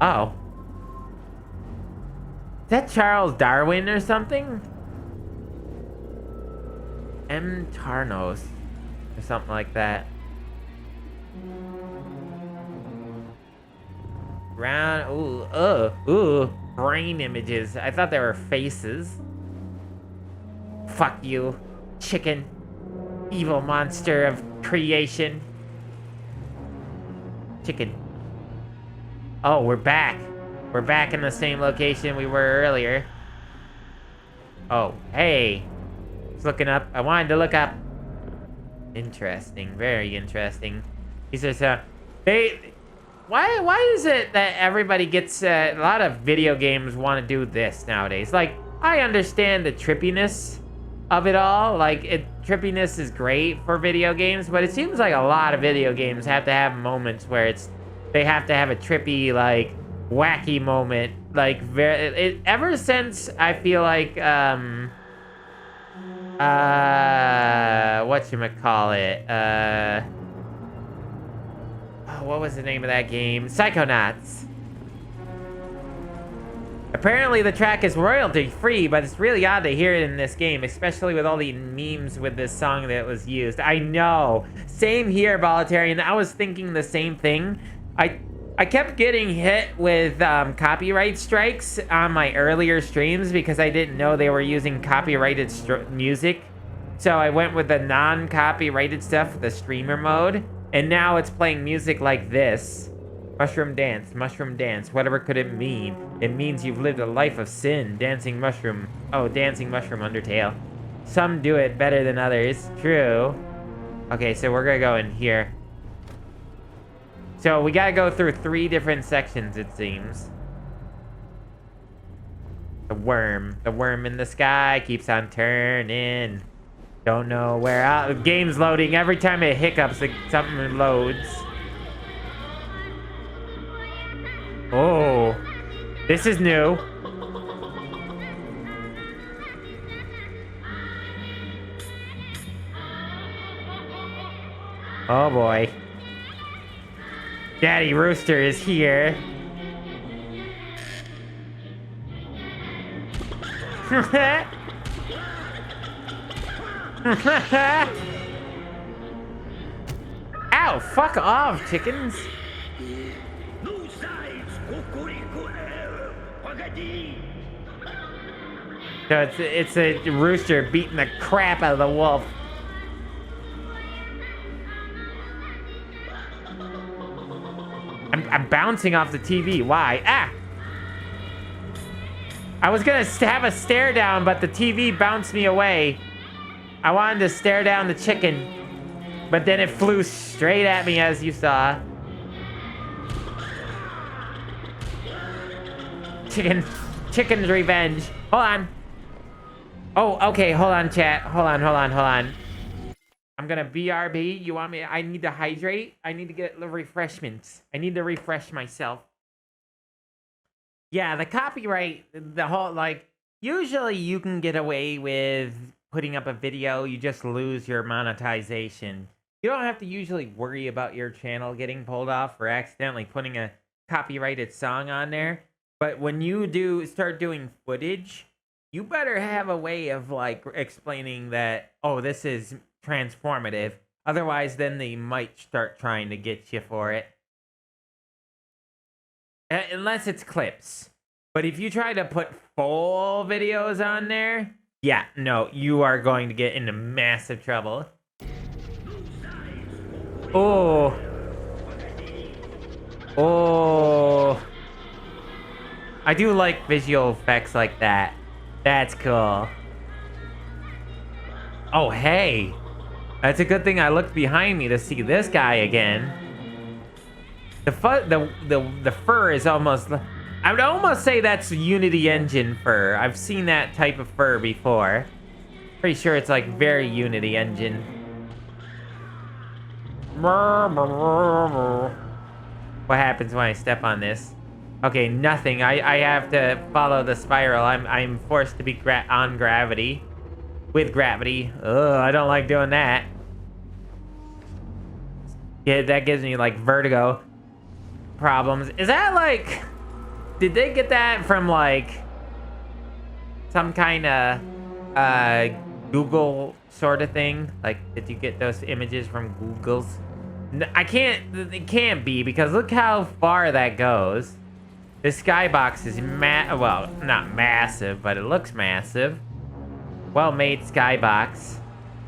Oh. Is that Charles Darwin or something? M. Tarnos. Or something like that. Round, ooh, brain images. I thought they were faces. Fuck you, chicken. Evil monster of creation. Chicken. Oh, we're back. We're back in the same location we were earlier. Oh, hey. Just looking up. I wanted to look up. Interesting. Very interesting. These are why is it that everybody gets a lot of video games want to do this nowadays? Like, I understand the trippiness of it all. Like, trippiness is great for video games, but it seems like a lot of video games have to have moments where they have to have a trippy, like, wacky moment. Like, ever since I feel like whatchamacallit, what was the name of that game? Psychonauts. Apparently the track is royalty free, but it's really odd to hear it in this game, especially with all the memes with this song that was used. I know. Same here, Volitarian. I was thinking the same thing. I kept getting hit with copyright strikes on my earlier streams because I didn't know they were using copyrighted music. So I went with the non-copyrighted stuff, the streamer mode. And now it's playing music like this. Mushroom dance, whatever could it mean? It means you've lived a life of sin. Dancing mushroom. Oh, dancing mushroom Undertale. Some do it better than others. True. Okay, so we're gonna go in here. So we gotta go through 3 different sections, it seems. The worm in the sky keeps on turning. Don't know where out. The game's loading. Every time it hiccups, something loads. Oh, this is new. Oh boy. Daddy Rooster is here. Ow, fuck off, chickens. So it's a rooster beating the crap out of the wolf. I'm bouncing off the TV. Why? Ah! I was gonna have a stare down, but the TV bounced me away. I wanted to stare down the chicken, but then it flew straight at me, as you saw. Chicken's revenge. Hold on. Oh, okay, hold on, chat. Hold on. I'm gonna BRB. You want me? I need to hydrate. I need to get the refreshments. I need to refresh myself. Yeah, the copyright, the whole, like, usually you can get away with putting up a video. You just lose your monetization. You don't have to usually worry about your channel getting pulled off for accidentally putting a copyrighted song on there. But when you start doing footage, you better have a way of, like, explaining that, oh, this is transformative. Otherwise, then they might start trying to get you for it. Unless it's clips. But if you try to put full videos on there, yeah, no, you are going to get into massive trouble. Oh. Oh. I do like visual effects like that. That's cool. Oh, hey. That's a good thing I looked behind me to see this guy again. The fur is almost... I would almost say that's Unity Engine fur. I've seen that type of fur before. Pretty sure it's like very Unity Engine. What happens when I step on this? Okay, nothing. I have to follow the spiral. I'm forced to be on gravity. With gravity. Ugh, I don't like doing that. Yeah, that gives me like vertigo problems. Is that like... Did they get that from like... some kind of Google sort of thing? Like, did you get those images from Google's? I can't... It can't be, because look how far that goes. This skybox is well, not massive, but it looks massive. Well-made skybox.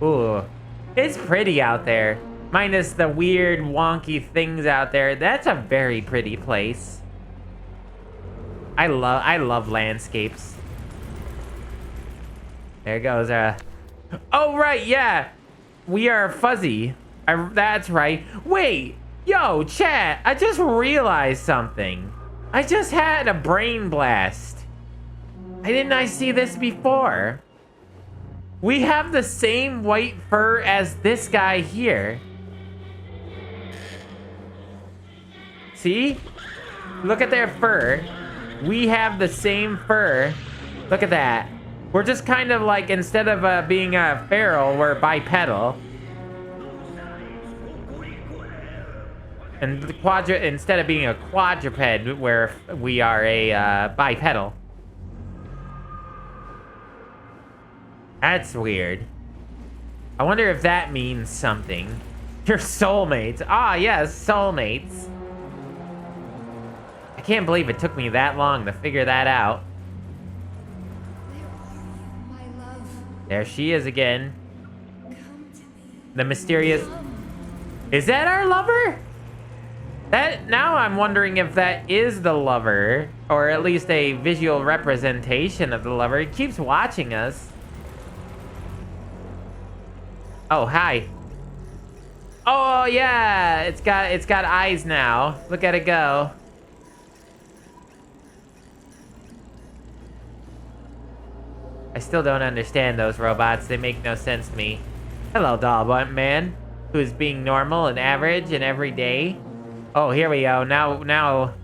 Ooh. It's pretty out there. Minus the weird, wonky things out there. That's a very pretty place. I love landscapes. There goes oh, right, yeah. We are fuzzy. That's right. Wait. Yo, chat. I just realized something. I just had a brain blast. Didn't I see this before? We have the same white fur as this guy here. See? Look at their fur. We have the same fur. Look at that. We're just kind of like, instead of being a feral, we're bipedal. And instead of being a quadruped, where we are a bipedal. That's weird. I wonder if that means something. Your soulmates. Ah, yes, soulmates. I can't believe it took me that long to figure that out. There she is again. The mysterious... Is that our lover? Now I'm wondering if that is the lover, or at least a visual representation of the lover. He keeps watching us. Oh, hi. Oh, yeah. It's got eyes now. Look at it go. I still don't understand those robots. They make no sense to me. Hello, doll man, who is being normal and average and everyday. Oh, here we go. Now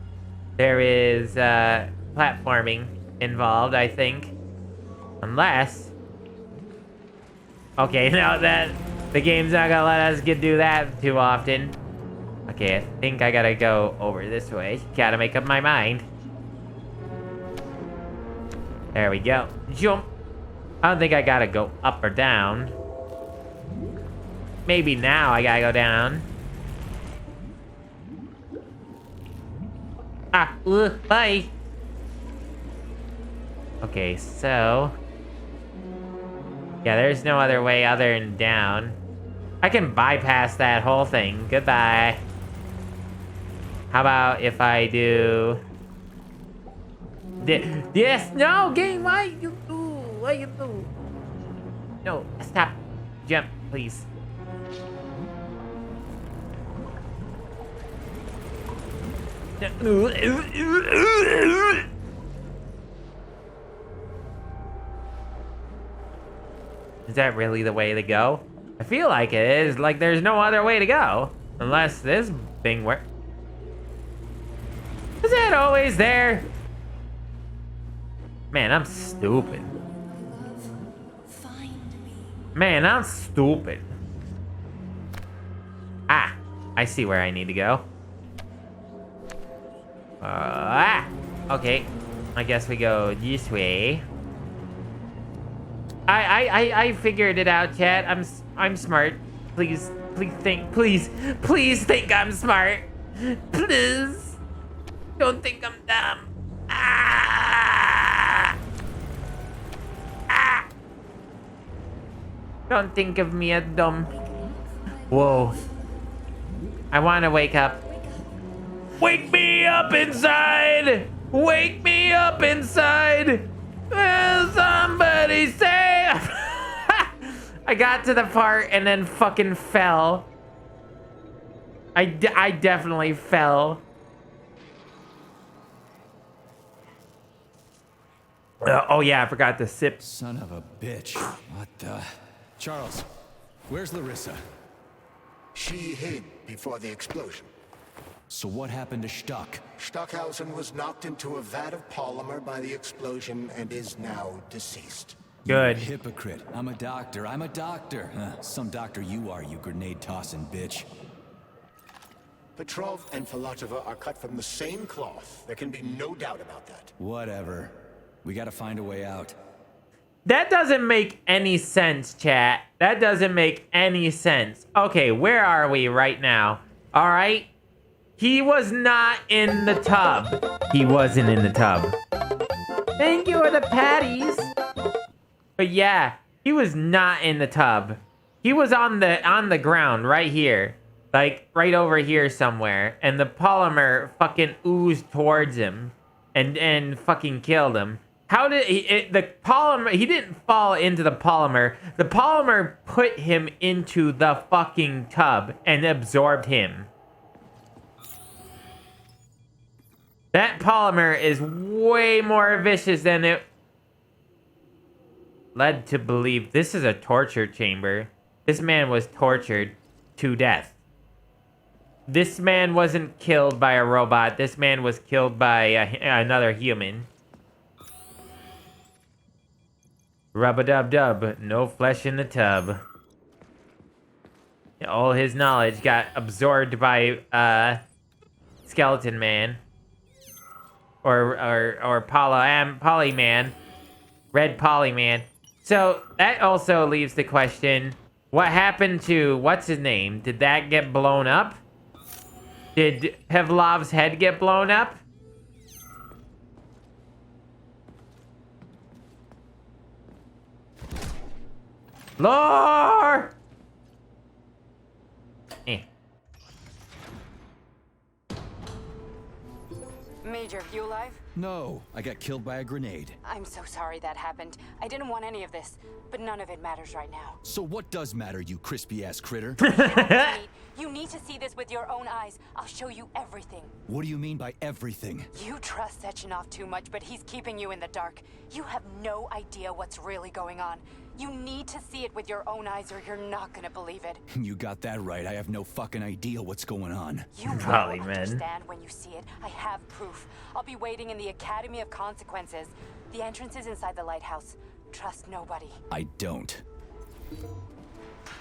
there is platforming involved, I think. Unless... Okay, now that the game's not gonna let us do that too often. Okay, I think I gotta go over this way. Gotta make up my mind. There we go. Jump. I don't think I gotta go up or down. Maybe now I gotta go down. Ah, bye. Okay, so... Yeah, there's no other way other than down. I can bypass that whole thing. Goodbye. How about if I do... Yes! No! Game! Why you do? Why you do? No, stop. Jump, please. Is that really the way to go? I feel like it is. Like there's no other way to go. Unless this thing works. Is that always there? Man, I'm stupid. Man, I'm stupid. Ah, I see where I need to go. Okay. I guess we go this way. I figured it out, chat. I'm smart. Please think I'm smart. Please. Don't think I'm dumb. Don't think of me as dumb. Whoa. I want to wake up. Wake me up inside! Wake me up inside! Somebody say... I got to the part and then fucking fell. I definitely fell. Oh yeah, I forgot to sip. Son of a bitch. What the... Charles, where's Larissa? She hid before the explosion. So what happened to Stuck? Stockhausen was knocked into a vat of polymer by the explosion and is now deceased. Good. You hypocrite. I'm a doctor. I'm a doctor. Some doctor you are, you grenade-tossing bitch. Petrov and Filatova are cut from the same cloth. There can be no doubt about that. Whatever. We gotta find a way out. That doesn't make any sense, chat. That doesn't make any sense. Okay, where are we right now? All right. He was not in the tub. He wasn't in the tub. Thank you for the patties. But yeah, he was not in the tub. He was on the ground right here. Like right over here somewhere. And the polymer fucking oozed towards him and fucking killed him. How did the polymer, he didn't fall into the polymer. The polymer put him into the fucking tub and absorbed him. That polymer is way more vicious than it led to believe. This is a torture chamber. This man was tortured to death. This man wasn't killed by a robot. This man was killed by another human. Rub-a-dub-dub. No flesh in the tub. All his knowledge got absorbed by Skeleton Man. Or Polyman. Red Polyman. So that also leaves the question, what happened to what's his name? Did that get blown up? Did Pavlov's head get blown up? Lore! Major, you alive? No, I got killed by a grenade. I'm so sorry that happened. I didn't want any of this, but none of it matters right now. So what does matter, you crispy-ass critter? You need to see this with your own eyes. I'll show you everything. What do you mean by everything? You trust Sechenov too much, but he's keeping you in the dark. You have no idea what's really going on. You need to see it with your own eyes or you're not gonna believe it. You got that right. I have no fucking idea what's going on. You will understand when you see it. I have proof. I'll be waiting in the Academy of Consequences. The entrance is inside the lighthouse. Trust nobody. I don't.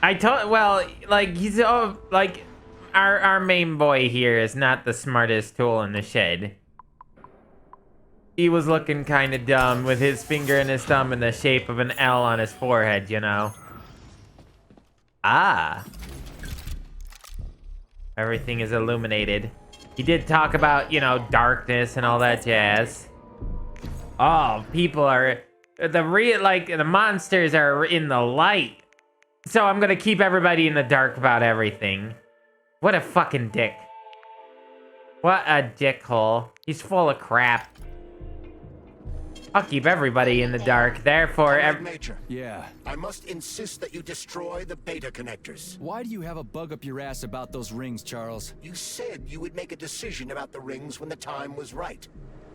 Well, like, he's, like, our main boy here is not the smartest tool in the shed. He was looking kind of dumb with his finger and his thumb in the shape of an L on his forehead, you know? Ah. Everything is illuminated. He did talk about, you know, darkness and all that jazz. Oh, people are... the monsters are in the light. So I'm gonna keep everybody in the dark about everything. What a fucking dick. What a dickhole. He's full of crap. I'll keep everybody in the dark, therefore... Major. Yeah? I must insist that you destroy the beta connectors. Why do you have a bug up your ass about those rings, Charles? You said you would make a decision about the rings when the time was right.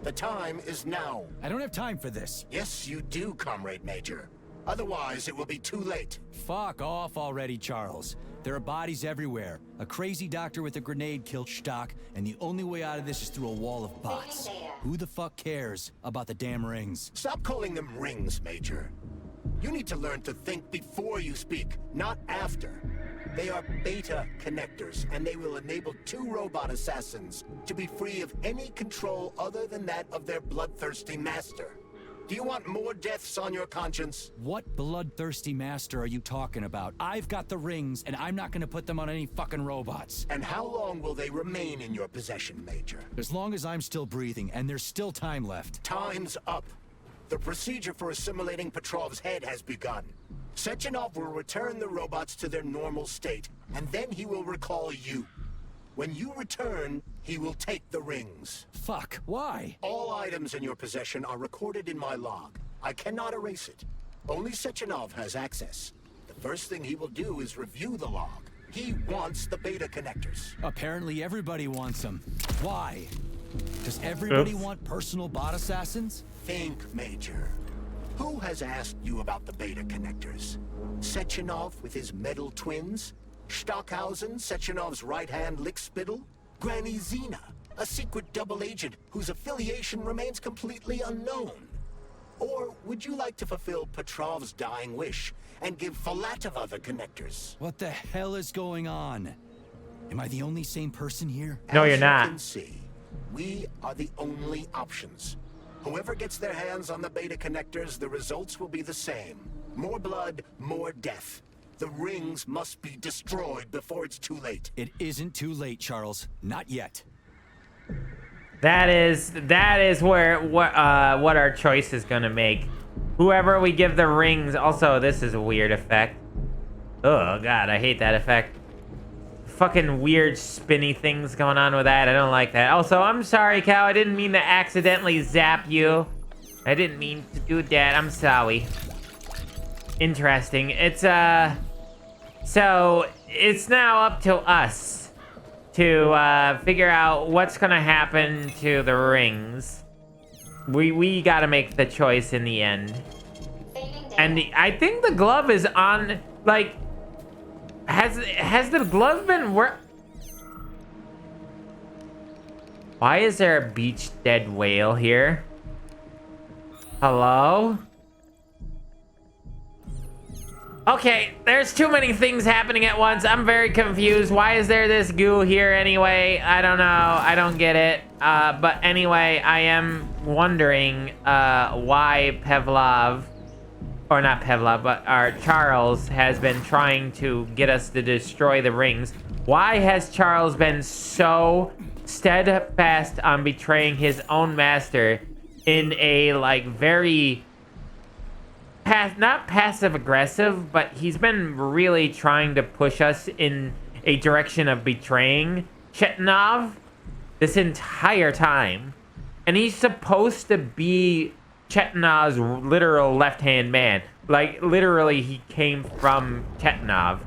The time is now. I don't have time for this. Yes, you do, Comrade Major. Otherwise, it will be too late. Fuck off already, Charles. There are bodies everywhere. A crazy doctor with a grenade killed Stock, and the only way out of this is through a wall of bots. Who the fuck cares about the damn rings? Stop calling them rings, Major. You need to learn to think before you speak, not after. They are beta connectors, and they will enable 2 robot assassins to be free of any control other than that of their bloodthirsty master. Do you want more deaths on your conscience? What bloodthirsty master are you talking about? I've got the rings, and I'm not gonna put them on any fucking robots. And how long will they remain in your possession, Major? As long as I'm still breathing, and there's still time left. Time's up. The procedure for assimilating Petrov's head has begun. Sechenov will return the robots to their normal state, and then he will recall you. When you return, he will take the rings. Fuck, why? All items in your possession are recorded in my log. I cannot erase it. Only Sechenov has access. The first thing he will do is review the log. He wants the beta connectors. Apparently everybody wants them. Why? Does everybody want personal bot assassins? Think, Major. Who has asked you about the beta connectors? Sechenov with his metal twins? Stockhausen, Sechenov's right-hand lickspittle? Granny Zena, a secret double agent whose affiliation remains completely unknown? Or would you like to fulfill Petrov's dying wish and give Filatova the connectors? What the hell is going on? Am I the only sane person here? No, you're As not. you can see, we are the only options. Whoever gets their hands on the beta connectors, the results will be the same. More blood, more death. The rings must be destroyed before it's too late. It isn't too late, Charles. Not yet. That is where what our choice is gonna make. Whoever we give the rings. Also, this is a weird effect. Oh god, I hate that effect. Fucking weird spinny things going on with that. I don't like that. Also, I'm sorry, Cow. I didn't mean to accidentally zap you. I didn't mean to do that. I'm sorry. Interesting. It's so it's now up to us to figure out what's gonna happen to the rings. We gotta make the choice in the end. And I think the glove is on, like, has the glove been Why is there a beached dead whale here? Hello? Okay, there's too many things happening at once. I'm very confused. Why is there this goo here anyway? I don't know. I don't get it. But anyway, I am wondering why Pavlov, or not Pavlov, but our Charles has been trying to get us to destroy the rings. Why has Charles been so steadfast on betraying his own master in a, like, very... not passive-aggressive, but he's been really trying to push us in a direction of betraying Chetanov this entire time. And he's supposed to be Chetanov's literal left-hand man. Like, literally, he came from Chetanov.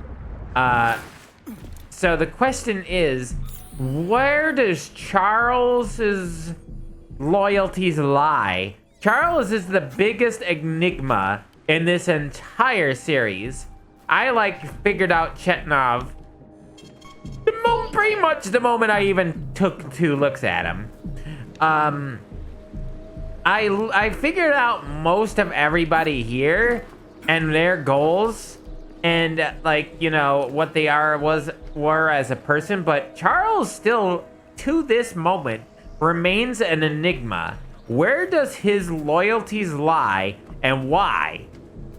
So the question is, where does Charles's loyalties lie? Charles is the biggest enigma in this entire series. I, like, figured out Chetanov pretty much the moment I even took 2 looks at him. I figured out most of everybody here and their goals and, like, you know, what they were as a person, but Charles still, to this moment, remains an enigma. Where does his loyalties lie, and why?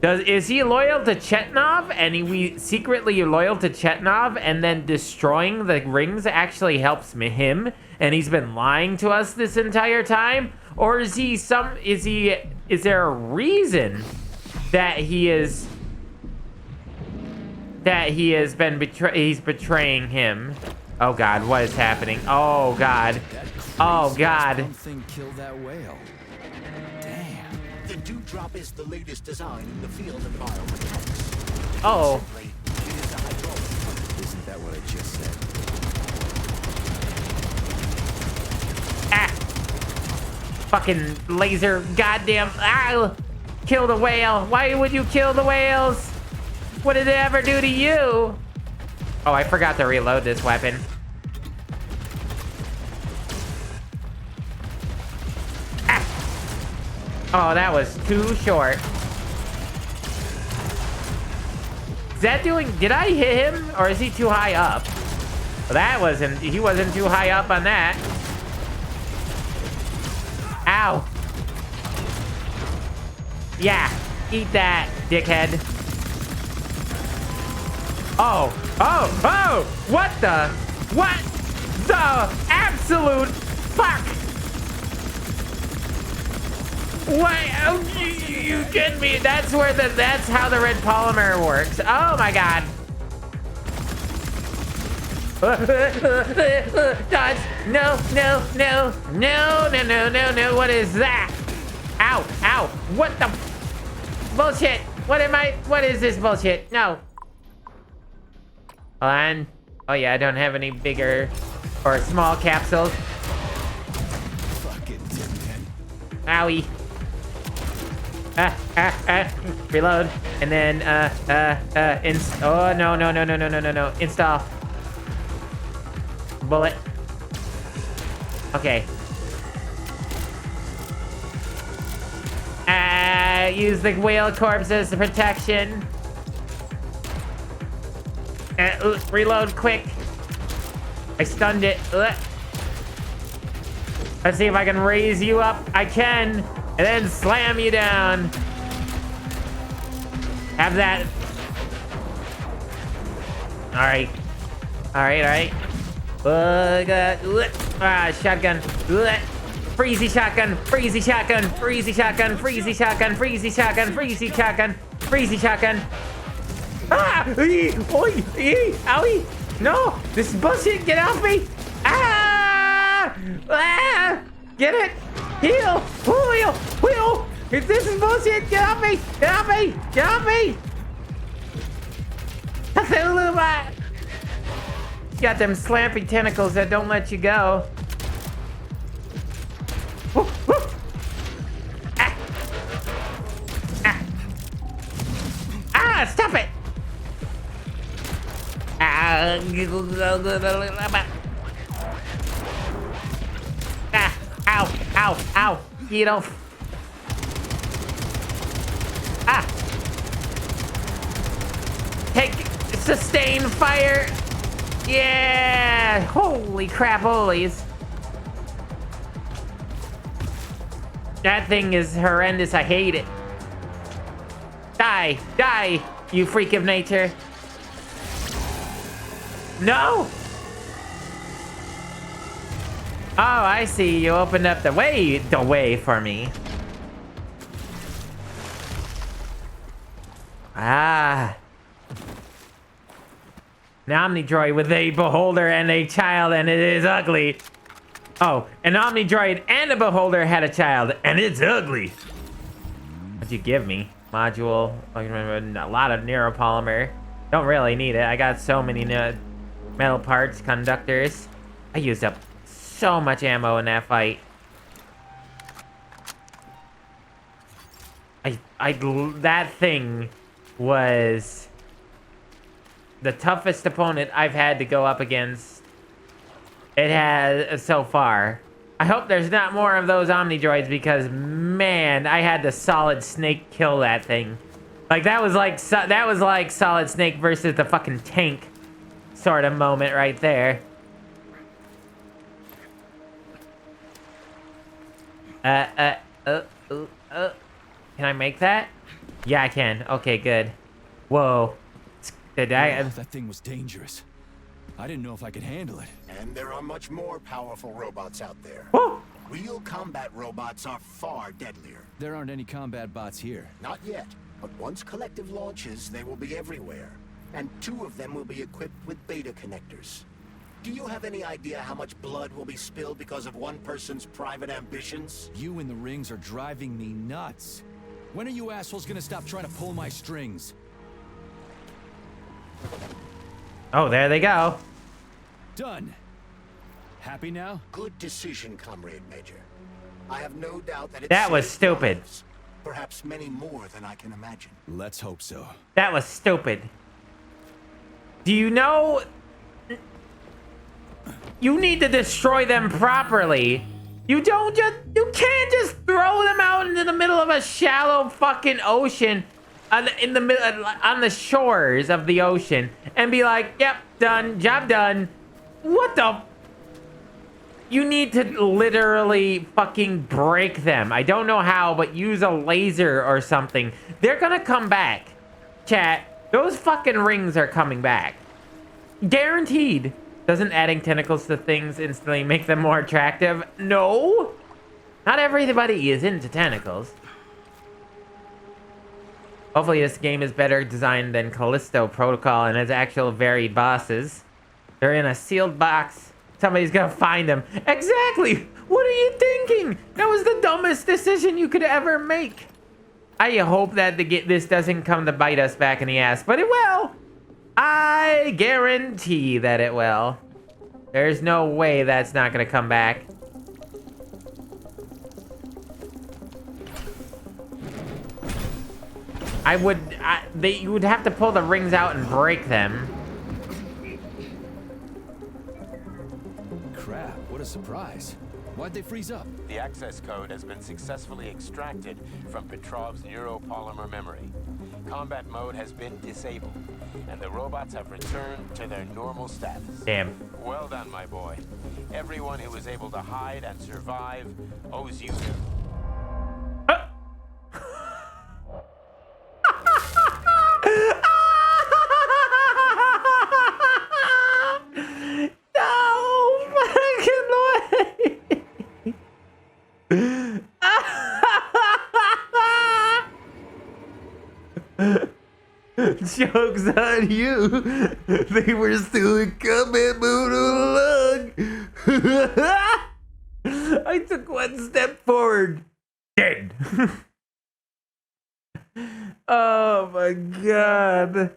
Is he loyal to Chetanov, and we secretly loyal to Chetanov, and then destroying the rings actually helps him, and he's been lying to us this entire time? Or is there a reason that he's betraying him? Oh god, what is happening? Oh god. Oh god. Something killed that whale. Damn. The dewdrop is the latest design in the field of biomechanics. Oh. Simply, it is a hydraulic. Isn't that what I just said? Ah. Fucking laser. Goddamn. Ah. Kill the whale. Why would you kill the whales? What did it ever do to you? Oh, I forgot to reload this weapon. Ah. Oh, that was too short. Is that doing... Did I hit him? Or is he too high up? Well, that wasn't... He wasn't too high up on that. Ow. Yeah. Eat that, dickhead. Oh, oh, oh! What the absolute fuck? What? Oh, you kidding me? That's how the red polymer works. Oh my god. Dodge! No, no, no, no, no, no, no, no. What is that? Ow, ow. What the bullshit? What is this bullshit? No. Hold on. Oh yeah, I don't have any bigger or small capsules. Fucking Tin Man. Owie. Reload. And then, oh, no, no, no, no, no, no, no, no. Install. Bullet. Okay. Use the whale corpse as the protection. Reload quick. I stunned it. Let's see if I can raise you up. I can. And then slam you down. Have that. Alright. Alright. Shotgun. Freezy shotgun. Freezy shotgun. Freezy shotgun. Freezy shotgun. Freezy shotgun. Freezy shotgun. Freezy shotgun. Ah! Oi! Owie! No! This is bullshit! Get off me! Ah! Ah! Get it! Heal! Heal! Heal! This is bullshit! Get off me! Get off me! Get off me! You got them slampy tentacles that don't let you go. Woo, woo. Ah! Ah! Stop it! Ow, ow, ow. You don't. Take sustain fire. Yeah. Holy crap, holies. That thing is horrendous. I hate it. Die, die, you freak of nature. No! Oh, I see. You opened up the way for me. Ah. An Omnidroid with a beholder and a child, and it is ugly. Oh, an Omnidroid and a beholder had a child, and it's ugly. What'd you give me? Module. I remember a lot of neuropolymer. Don't really need it. I got so many metal parts, conductors. I used up so much ammo in that fight. That thing was the toughest opponent I've had to go up against. It has so far. I hope there's not more of those Omnidroids because, man, I had to Solid Snake kill that thing. Like that was like Solid Snake versus the fucking tank sort of moment right there. Can I make that? Yeah, I can. Okay, good. Whoa. That thing was dangerous. I didn't know if I could handle it. And there are much more powerful robots out there. Whoa. Real combat robots are far deadlier. There aren't any combat bots here. Not yet, but once Collective launches, they will be everywhere. And 2 of them will be equipped with beta connectors. Do you have any idea how much blood will be spilled because of one person's private ambitions? You in the rings are driving me nuts. When are you assholes gonna stop trying to pull my strings? Oh, there they go. Done. Happy now? Good decision, Comrade Major. I have no doubt that that was stupid. Lives. Perhaps many more than I can imagine. Let's hope so. That was stupid. Do you know? You need to destroy them properly. You can't just throw them out into the middle of a shallow fucking ocean on the shores of the ocean and be like, yep, done, job done. What the? You need to literally fucking break them. I don't know how, but use a laser or something. They're gonna come back. Chat, those fucking rings are coming back. Guaranteed. Doesn't adding tentacles to things instantly make them more attractive? No. Not everybody is into tentacles. Hopefully this game is better designed than Callisto Protocol and has actual varied bosses. They're in a sealed box. Somebody's gonna find them. Exactly! What are you thinking? That was the dumbest decision you could ever make. I hope that this doesn't come to bite us back in the ass, but it will. I guarantee that it will. There's no way that's not gonna come back. You would have to pull the rings out and break them. Crap, what a surprise. Why'd they freeze up? The access code has been successfully extracted from Petrov's neuropolymer memory. Combat mode has been disabled, and the robots have returned to their normal status. Damn. Well done, my boy. Everyone who was able to hide and survive owes you. Joke's on you. They were still in combat mode all along. I took one step forward. Dead. Oh my god.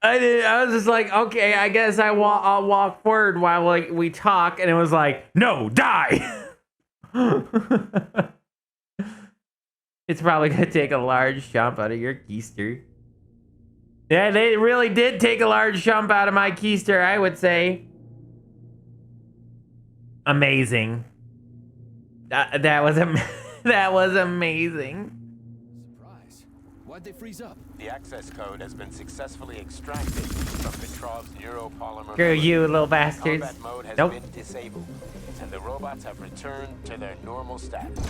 I was just like, okay, I guess I'll walk forward while we talk, and it was like, no, die. It's probably gonna take a large jump out of your keister. Yeah, they really did take a large jump out of my keister, I would say. Amazing. That was amazing. Surprise. Why'd they freeze up? The access code has been successfully extracted from Petrov's neuropolymer. Screw you, little bastards. Combat mode has Nope. been disabled, and the robots have returned to their normal status.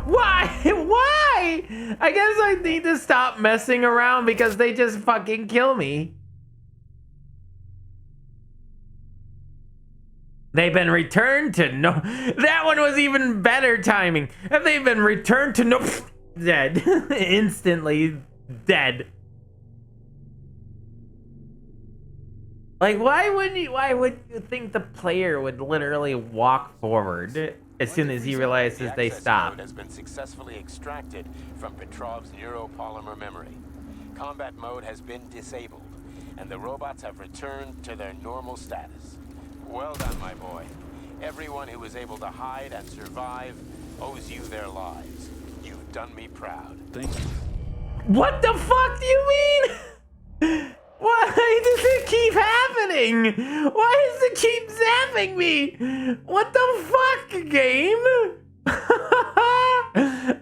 Why? Why? I guess I need to stop messing around because they just fucking kill me. They've been returned to no... That one was even better timing. Have they been returned to no... Dead. Instantly dead. Like, why would you think the player would literally walk forward as soon as he realizes they stop? The access code has been successfully extracted from Petrov's neuropolymer memory. Combat mode has been disabled, and the robots have returned to their normal status. Well done, my boy. Everyone who was able to hide and survive owes you their lives. You've done me proud. Thank you. What the fuck do you mean? Why does it keep happening? Why does it keep zapping me? What the fuck, game?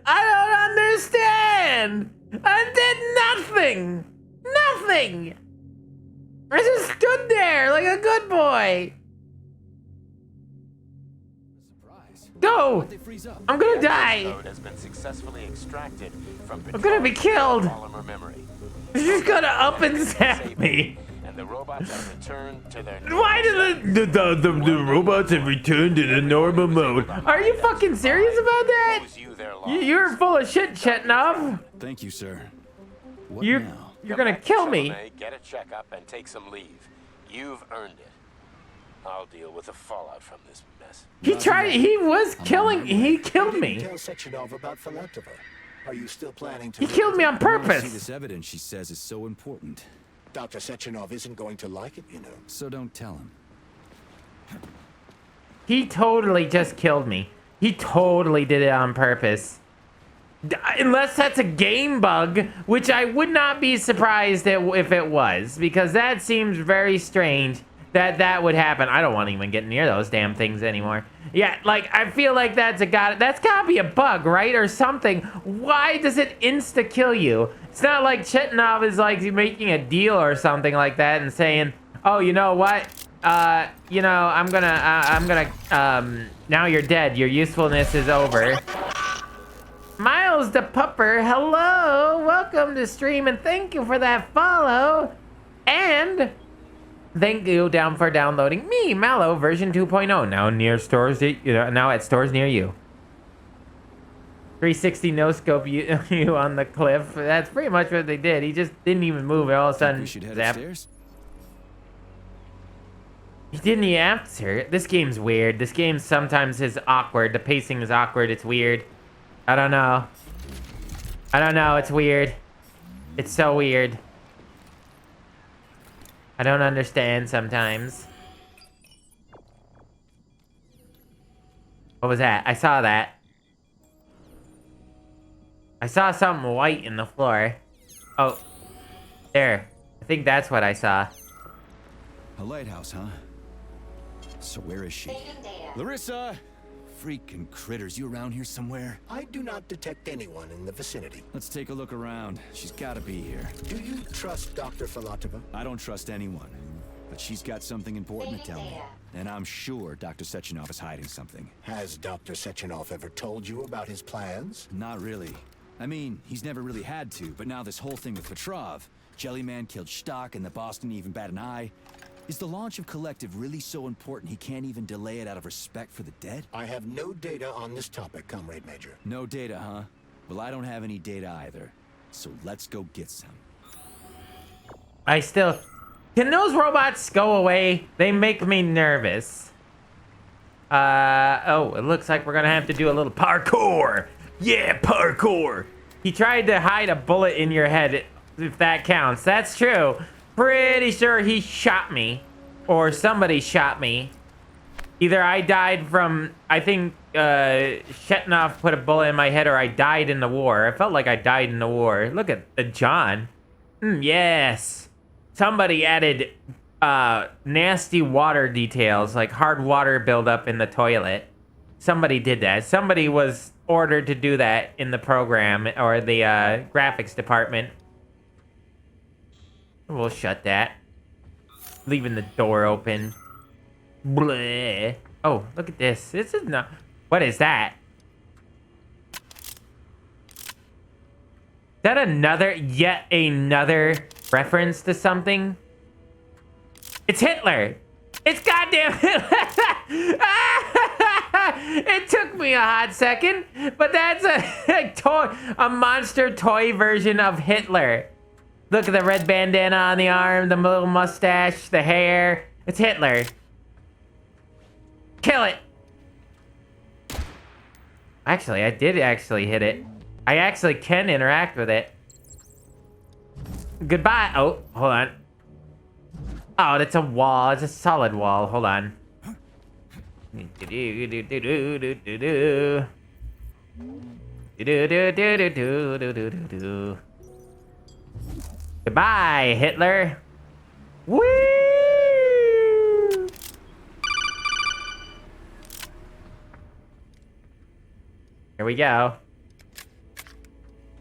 I don't understand. I did nothing. Nothing. I just stood there like a good boy. Go! I'm gonna die. Code has been successfully extracted from I'm gonna be killed. polymer memory. You're just gonna up and zap me. And the robots have returned to their Why did the robots have returned to the normal mode? Are you fucking serious about that? You're full of shit, Chetnov. Thank you, sir. You're gonna kill me. Get a checkup and take some leave. You've earned it. I'll deal with the fallout from this mess. He killed me. Tell Sechenov about Philantova. Are you still planning to... He killed me on I wanna see purpose. this evidence she says is so important. Dr. Sechenov isn't going to like it, you know. So don't tell him. He totally just killed me. He totally did it on purpose. Unless that's a game bug, which I would not be surprised if it was, because that seems very strange that would happen. I don't want to even get near those damn things anymore. Yeah, like, I feel like that's gotta be a bug, right? Or something. Why does it insta-kill you? It's not like Chetnov is like making a deal or something like that and saying, oh, you know what? You know, I'm gonna, now you're dead. Your usefulness is over. Miles the Pupper, hello. Welcome to stream and thank you for that follow. And thank you for downloading me, Malo, version 2.0. Now near stores, now at stores near you. 360 no scope you on the cliff. That's pretty much what they did. He just didn't even move. All of a sudden, We should head zap. upstairs? He didn't answer. This game's weird. This game sometimes is awkward. The pacing is awkward. It's weird. I don't know. I don't know. It's weird. It's so weird. I don't understand sometimes. What was that? I saw that. I saw something white in the floor. Oh. There. I think that's what I saw. A lighthouse, huh? So where is she? Larissa! Freaking critters, you around here somewhere? I do not detect anyone in the vicinity. Let's take a look around. She's gotta be here. Do you trust Dr. Filatova? I don't trust anyone. But she's got something important to tell me. And I'm sure Dr. Sechenov is hiding something. Has Dr. Sechenov ever told you about his plans? Not really. I mean, he's never really had to, but now this whole thing with Petrov, Jellyman killed Stock and the boss didn't even bat an eye. Is the launch of Collective really so important he can't even delay it out of respect for the dead? I have no data on this topic, Comrade Major. No data, huh? Well, I don't have any data either. So let's go get some. I still... Can those robots go away? They make me nervous. Oh, it looks like we're gonna have to do a little parkour. Yeah, parkour. He tried to hide a bullet in your head, if that counts. That's true. Pretty sure he shot me. Or somebody shot me. Either I died from... I think Shetnov put a bullet in my head, or I died in the war. I felt like I died in the war. Look at the John. Yes. Somebody added nasty water details, like hard water buildup in the toilet. Somebody did that. Somebody was ordered to do that in the program or the graphics department. We'll shut that. Leaving the door open. Bleh. Oh, look at this. This is not... What is that? Is that yet another reference to something? It's Hitler. It's goddamn Hitler. It took me a hot second, but that's a monster toy version of Hitler. Look at the red bandana on the arm, the little mustache, the hair. It's Hitler. Kill it. Actually, I did actually hit it. I actually can interact with it. Goodbye. Oh, hold on. Oh, that's a wall. It's a solid wall. Hold on. Goodbye, Hitler. Woo! Here we go.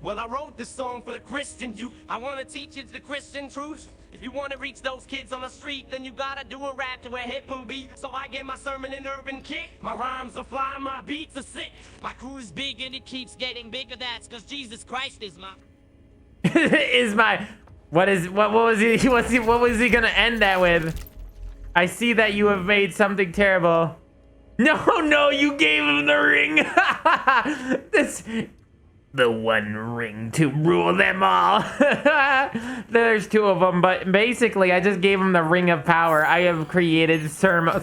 Well, I wrote this song for the Christian youth. I want to teach you the Christian truth. If you want to reach those kids on the street, then you gotta do a rap to a hip and beat. So I get my sermon in urban kick. My rhymes are fly, my beats are sick. My crew is big and it keeps getting bigger. That's cause Jesus Christ is my... is my... What was he gonna end that with? I see that you have made something terrible. No, you gave him the ring. The one ring to rule them all. There's two of them, but basically I just gave him the ring of power. I have created Saruman.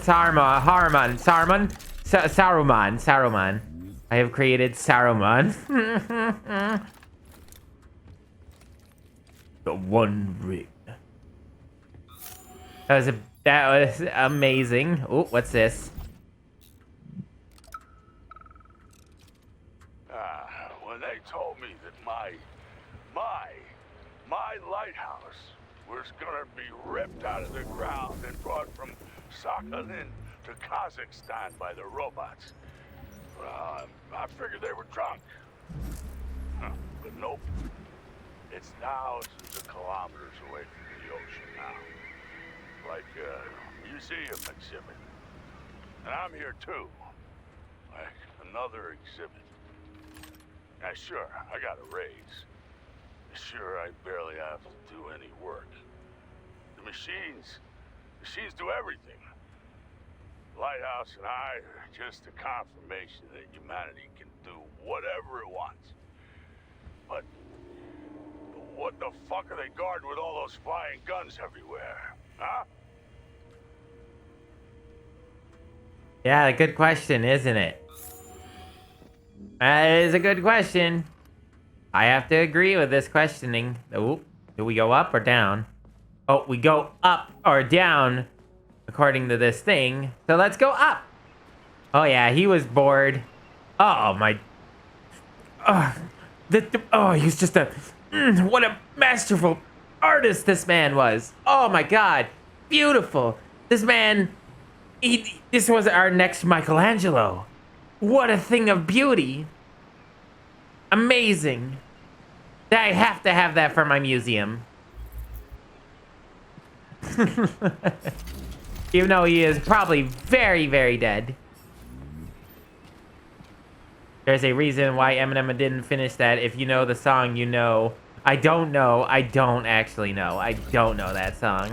I have created Saruman. The one ring. That was amazing. Oh, what's this? When they told me that my lighthouse was gonna be ripped out of the ground and brought from Sakhalin to Kazakhstan by the robots, I figured they were drunk. But nope. It's thousands of kilometers away from the ocean now. Like a museum exhibit. And I'm here too. Like another exhibit. Now sure, I got a raise. Sure, I barely have to do any work. The machines do everything. Lighthouse and I are just a confirmation that humanity can do whatever it wants. But what the fuck are they guarding with all those flying guns everywhere? Huh? Yeah, good question, isn't it? That is a good question. I have to agree with this questioning. Oh, do we go up or down? Oh, we go up or down according to this thing. So let's go up. Oh yeah, he was bored. Oh my. Oh, he's just a. What a masterful artist this man was. Oh my God, beautiful. This man. This was our next Michelangelo. What a thing of beauty. Amazing. I have to have that for my museum. Even though he is probably very, very dead. There's a reason why Eminem didn't finish that. If you know the song, you know. I don't know. I don't actually know. I don't know that song.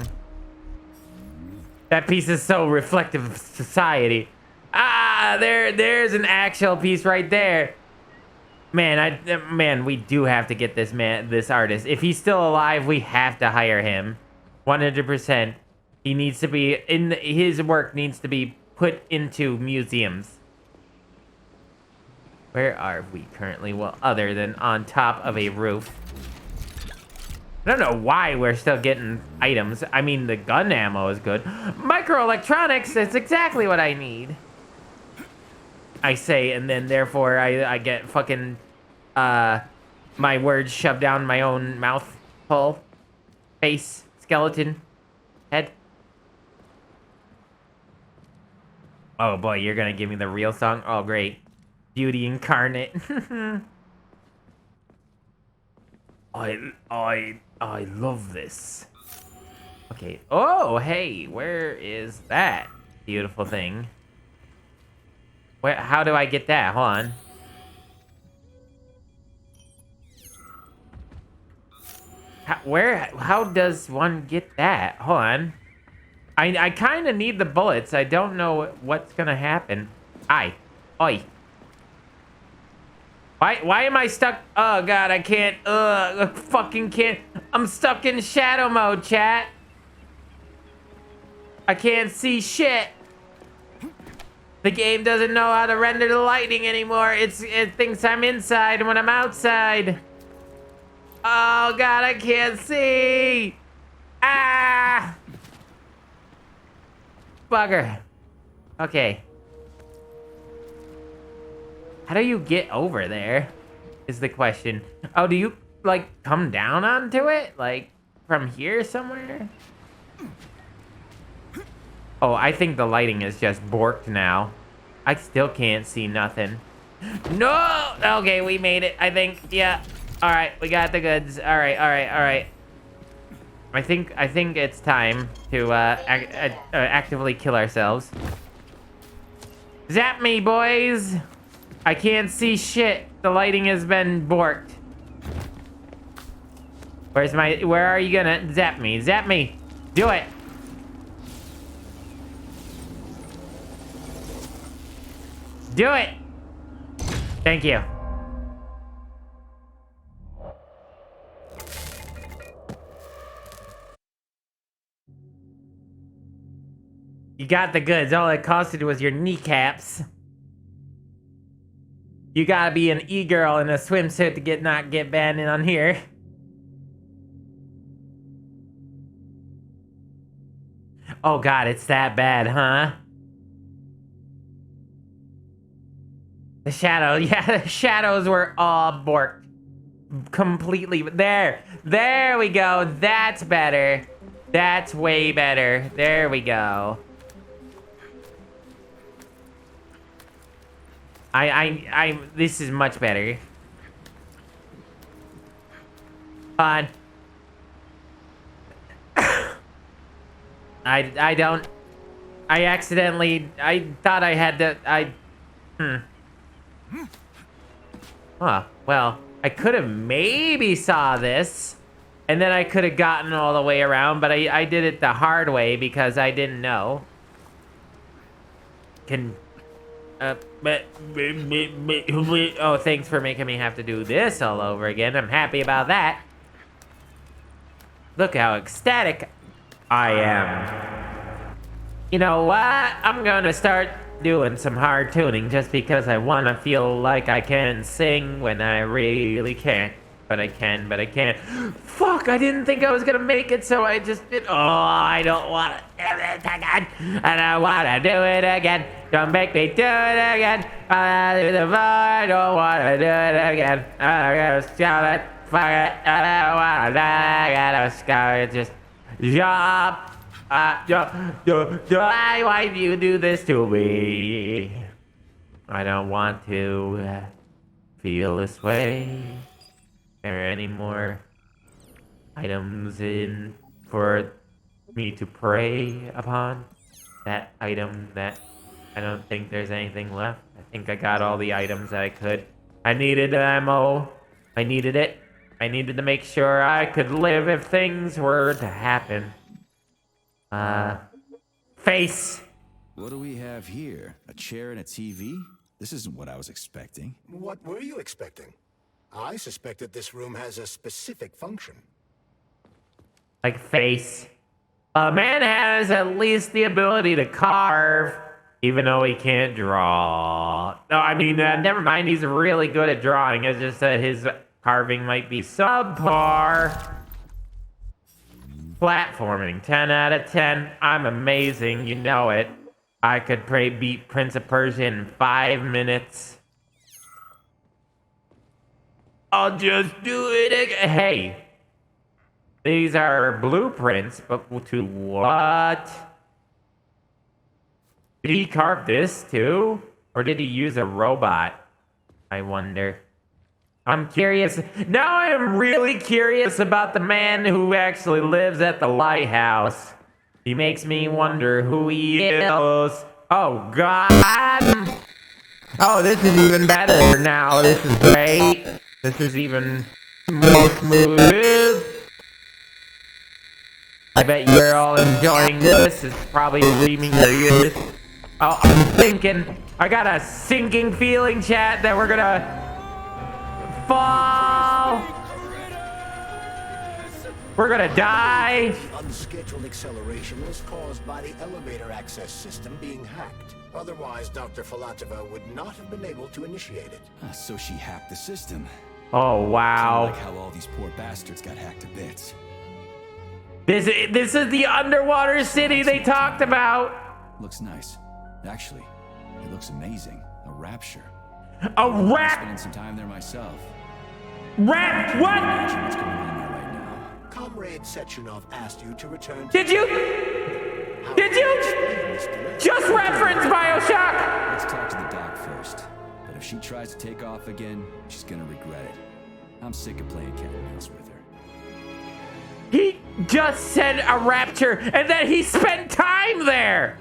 That piece is so reflective of society. There's an actual piece right there. Man, we do have to get this artist. If he's still alive, we have to hire him. 100%. He needs to be his work needs to be put into museums. Where are we currently? Well, other than on top of a roof. I don't know why we're still getting items. I mean, the gun ammo is good. Microelectronics, that's exactly what I need. I say, and then therefore I get fucking my words shoved down my own mouth hole, face, skeleton, head. Oh boy, you're gonna give me the real song? Oh great. Beauty incarnate. I love this. Okay. Oh, hey, where is that beautiful thing? How do I get that? Hold on. How does one get that? Hold on. I kind of need the bullets. I don't know what's gonna happen. Oi. Why am I stuck? Oh God, I can't. I fucking can't. I'm stuck in shadow mode, chat. I can't see shit. The game doesn't know how to render the lighting anymore. It thinks I'm inside when I'm outside. Oh God, I can't see. Ah! Bugger. Okay. How do you get over there? Is the question. Oh, do you, like, come down onto it? Like, from here somewhere? Oh, I think the lighting is just borked now. I still can't see nothing. No! Okay, we made it, I think. Yeah. Alright, we got the goods. Alright. I think it's time to actively kill ourselves. Zap me, boys! I can't see shit. The lighting has been borked. Where are you gonna zap me? Zap me! Do it! Do it! Thank you. You got the goods. All it costed was your kneecaps. You gotta be an e-girl in a swimsuit to not get banned in on here. Oh God, it's that bad, huh? The shadow, yeah, the shadows were all borked. Completely, there we go. That's better. That's way better. There we go. This is much better. Fine. I thought I had to, Huh, well, I could have maybe saw this, and then I could have gotten all the way around, but I did it the hard way because I didn't know. Oh, thanks for making me have to do this all over again. I'm happy about that. Look how ecstatic I am. You know what? I'm gonna start doing some hard tuning just because I want to feel like I can sing when I really can't. But I can, but I can't. Fuck, I didn't think I was gonna make it, so I just did. Oh, I don't want to do it again. I don't want to do it again. Don't make me do it again. I don't want to do it again. I'm gonna stop it. Fuck it. I don't want to die. I gotta stop it. Just jump. Why do you do this to me? I don't want to feel this way. Are there any more items in for me to prey upon? That item that I don't think there's anything left. I think I got all the items that I could. I needed ammo. I needed it. I needed to make sure I could live if things were to happen. Face. What do we have here? A chair and a TV? This isn't what I was expecting. What were you expecting? I suspected this room has a specific function. Like face. A man has at least the ability to carve, even though he can't draw. No, I mean, never mind. He's really good at drawing. It's just that his carving might be subpar. Platforming, 10 out of 10. I'm amazing, you know it. I could beat Prince of Persia in 5 minutes. I'll just do it again. Hey, these are blueprints, but to what? Did he carve this too? Or did he use a robot? I wonder. I'm curious. Now I'm really curious about the man who actually lives at the lighthouse. He makes me wonder who he is. Oh, God. Oh, this is even better now. This is great. This is even more smooth. I bet you're all enjoying this. It's probably reaming your ears. Oh, I'm thinking. I got a sinking feeling, chat, that we're gonna fall. We're gonna die. The unscheduled acceleration was caused by the elevator access system being hacked. Otherwise, Dr. Filatova would not have been able to initiate it. So she hacked the system. Oh, wow. Kinda like how all these poor bastards got hacked to bits. This is the underwater city they talked about. Looks nice. Actually, it looks amazing. A rapture. A rap? Spending some time there myself. Rap? What? What's going on there right now? Comrade Sechenov asked you to return to... Did you just reference Bioshock? Let's talk to the doc first. But if she tries to take off again, she's gonna regret it. I'm sick of playing cat and mouse with her. He just said a rapture, and then he spent time there.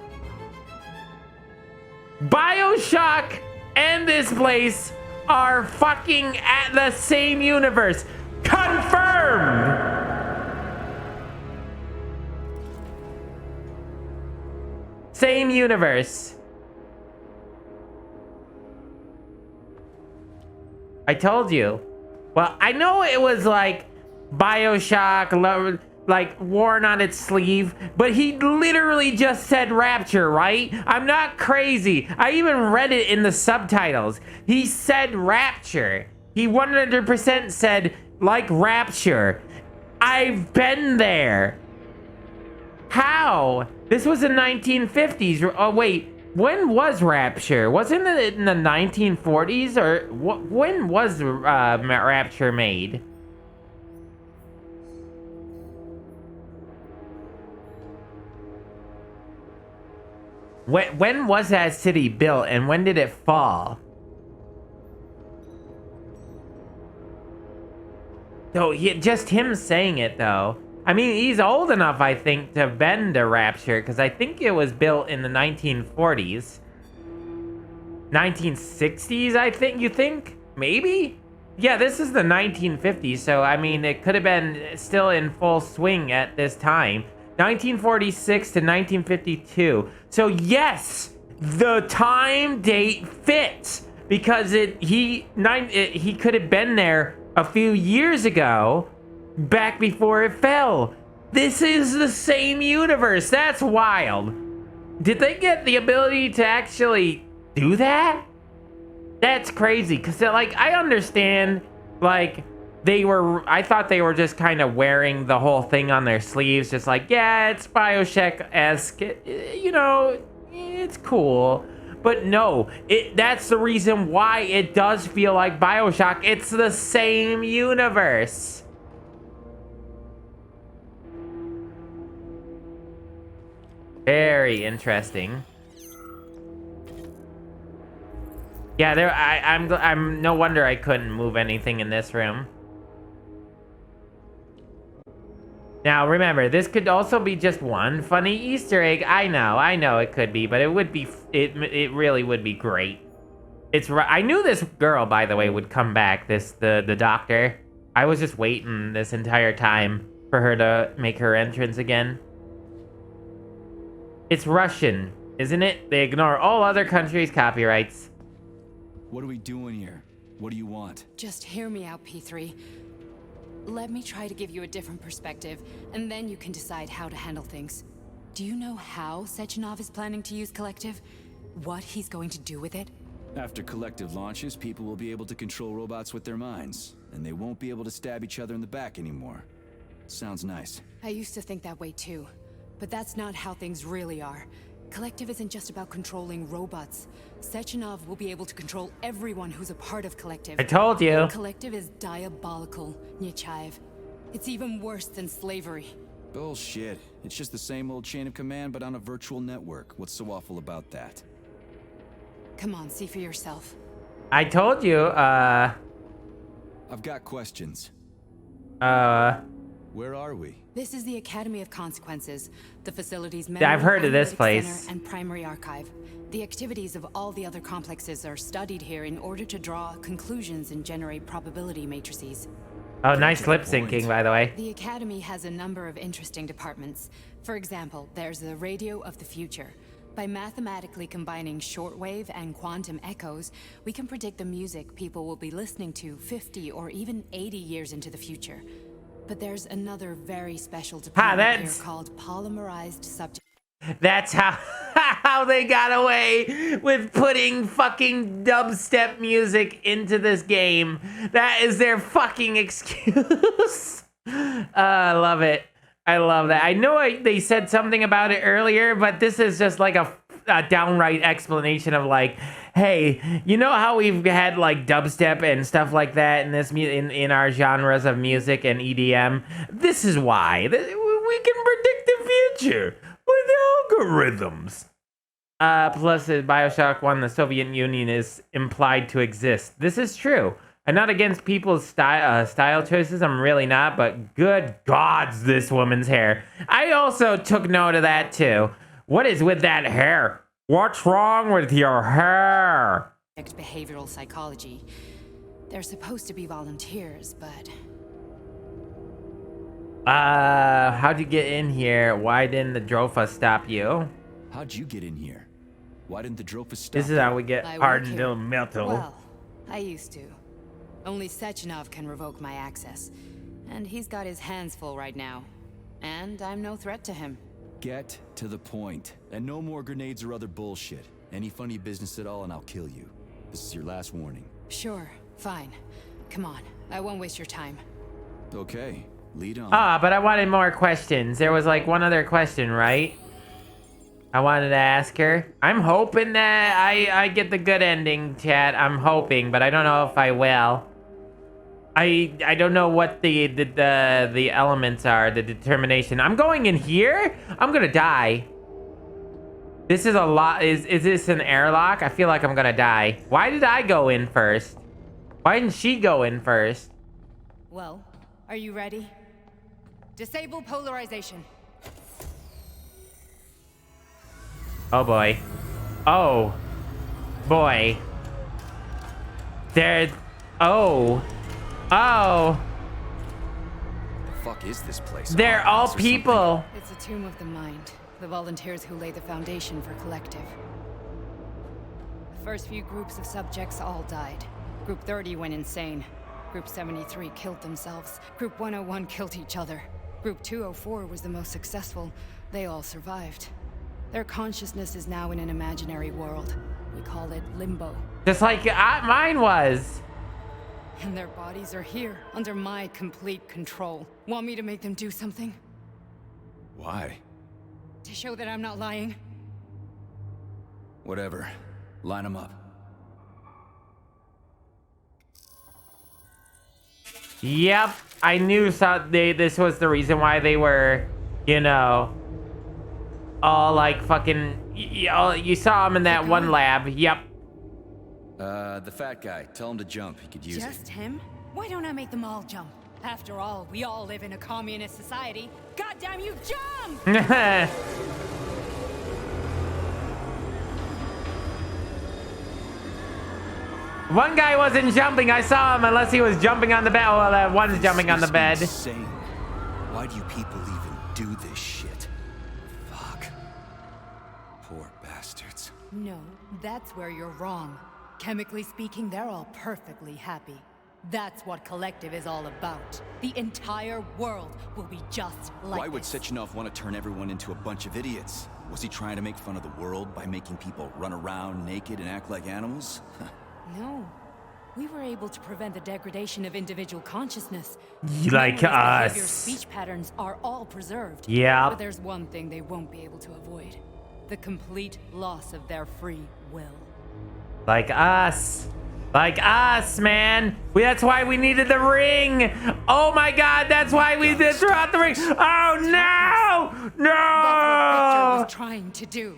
Bioshock and this place are fucking at the same universe. Confirmed. Same universe. I told you. Well, I know it was like Bioshock, like worn on its sleeve, but he literally just said rapture, right? I'm not crazy. I even read it in the subtitles. He said rapture. He 100% said like rapture. I've been there. How? This was in 1950s. Oh, wait. When was Rapture? Wasn't it in the 1940s? Or when was Rapture made? When was that city built and when did it fall? So just him saying it though. I mean, he's old enough, I think, to have been to Rapture, because I think it was built in the 1940s. 1960s, I think, you think? Maybe? Yeah, this is the 1950s, so, I mean, it could have been still in full swing at this time. 1946 to 1952. So, yes, the time date fits, because he could have been there a few years ago, back before it fell. This is the same universe. That's wild. Did they get the ability to actually do that? That's crazy, because, like, I understand, like, I thought they were just kind of wearing the whole thing on their sleeves, just like, yeah, it's Bioshock-esque, you know, it's cool. But no, that's the reason why it does feel like Bioshock. It's the same universe. Very interesting. Yeah, I'm no wonder I couldn't move anything in this room. Now remember, this could also be just one funny Easter egg. I know it could be, but it would be it really would be great. It's right. I knew this girl, by the way, would come back. The doctor. I was just waiting this entire time for her to make her entrance again. It's Russian, isn't it? They ignore all other countries' copyrights. What are we doing here? What do you want? Just hear me out, P3. Let me try to give you a different perspective, and then you can decide how to handle things. Do you know how Sechenov is planning to use Collective? What he's going to do with it? After Collective launches, people will be able to control robots with their minds, and they won't be able to stab each other in the back anymore. Sounds nice. I used to think that way too, but that's not how things really are. Collective isn't just about controlling robots. Sechenov will be able to control everyone who's a part of Collective. I told you. Collective is diabolical, Nechayev. It's even worse than slavery. Bullshit. It's just the same old chain of command, but on a virtual network. What's so awful about that? Come on, see for yourself. I told you, I've got questions. Where are we? This is the Academy of Consequences, the facility's I've heard of this analytics place. center and primary archive. The activities of all the other complexes are studied here in order to draw conclusions and generate probability matrices. Oh, nice lip syncing, by the way. The Academy has a number of interesting departments. For example, there's the Radio of the Future. By mathematically combining shortwave and quantum echoes, we can predict the music people will be listening to 50 or even 80 years into the future. But there's another very special department here called polymerized subject. That's how they got away with putting fucking dubstep music into this game. That is their fucking excuse. I love it. I love that. I know they said something about it earlier, but this is just like a downright explanation of like, hey, you know how we've had like dubstep and stuff like that in this in our genres of music and EDM? This is why we can predict the future with algorithms. Plus, Bioshock 1, the Soviet Union is implied to exist. This is true. I'm not against people's style choices. I'm really not, but good gods, this woman's hair. I also took note of that too. What is with that hair? What's wrong with your hair? Behavioral psychology. They're supposed to be volunteers, but... how'd you get in here? Why didn't the Drofa stop you? How'd you get in here? Why didn't the Drofa stop? This is how we get hardened to metal. Well, I used to. Only Sechenov can revoke my access. And he's got his hands full right now. And I'm no threat to him. Get to the point. And no more grenades or other bullshit. Any funny business at all and I'll kill you. This is your last warning. Sure, fine. Come on, I won't waste your time. Okay, lead on. But I wanted more questions. There was like one other question, right? I wanted to ask her. I'm hoping that I get the good ending, chat. I'm hoping, but I don't know if I will. I don't know what the elements are, the determination. I'm going in here? I'm gonna die. This is a lot. Is this an airlock? I feel like I'm gonna die. Why did I go in first? Why didn't she go in first? Well, are you ready? Disable polarization. Oh boy. Oh boy. There. Oh. Oh. The fuck is this place? They're all people. It's a tomb of the mind. The volunteers who lay the foundation for Collective. The first few groups of subjects all died. Group 30 went insane. Group 73 killed themselves. Group 101 killed each other. Group 204 was the most successful. They all survived. Their consciousness is now in an imaginary world. We call it limbo. Just like mine was. And their bodies are here, under my complete control. Want me to make them do something? Why? To show that I'm not lying? Whatever. Line them up. Yep, I knew this was the reason why they were, you know, all like fucking. You saw him in that one lab. Yep. The fat guy. Tell him to jump. He could use it. Just him? Why don't I make them all jump? After all, we all live in a communist society. Goddamn you, jump! One guy wasn't jumping. I saw him unless he was jumping on the bed. Well, one's jumping on the bed. Insane. Why do you people even do this shit? Fuck. Poor bastards. No, that's where you're wrong. Chemically speaking, they're all perfectly happy. That's what Collective is all about. The entire world will be just like Why would this. Sechenov want to turn everyone into a bunch of idiots? Was he trying to make fun of the world by making people run around naked and act like animals? No. We were able to prevent the degradation of individual consciousness. Like Memories, behavior, us. speech patterns are all preserved. Yeah. But there's one thing they won't be able to avoid. The complete loss of their free will. Like us. Like us, man. That's why we needed the ring. Oh my god, that's why we did throw out the ring. Oh no! No! That's what Victor was trying to do.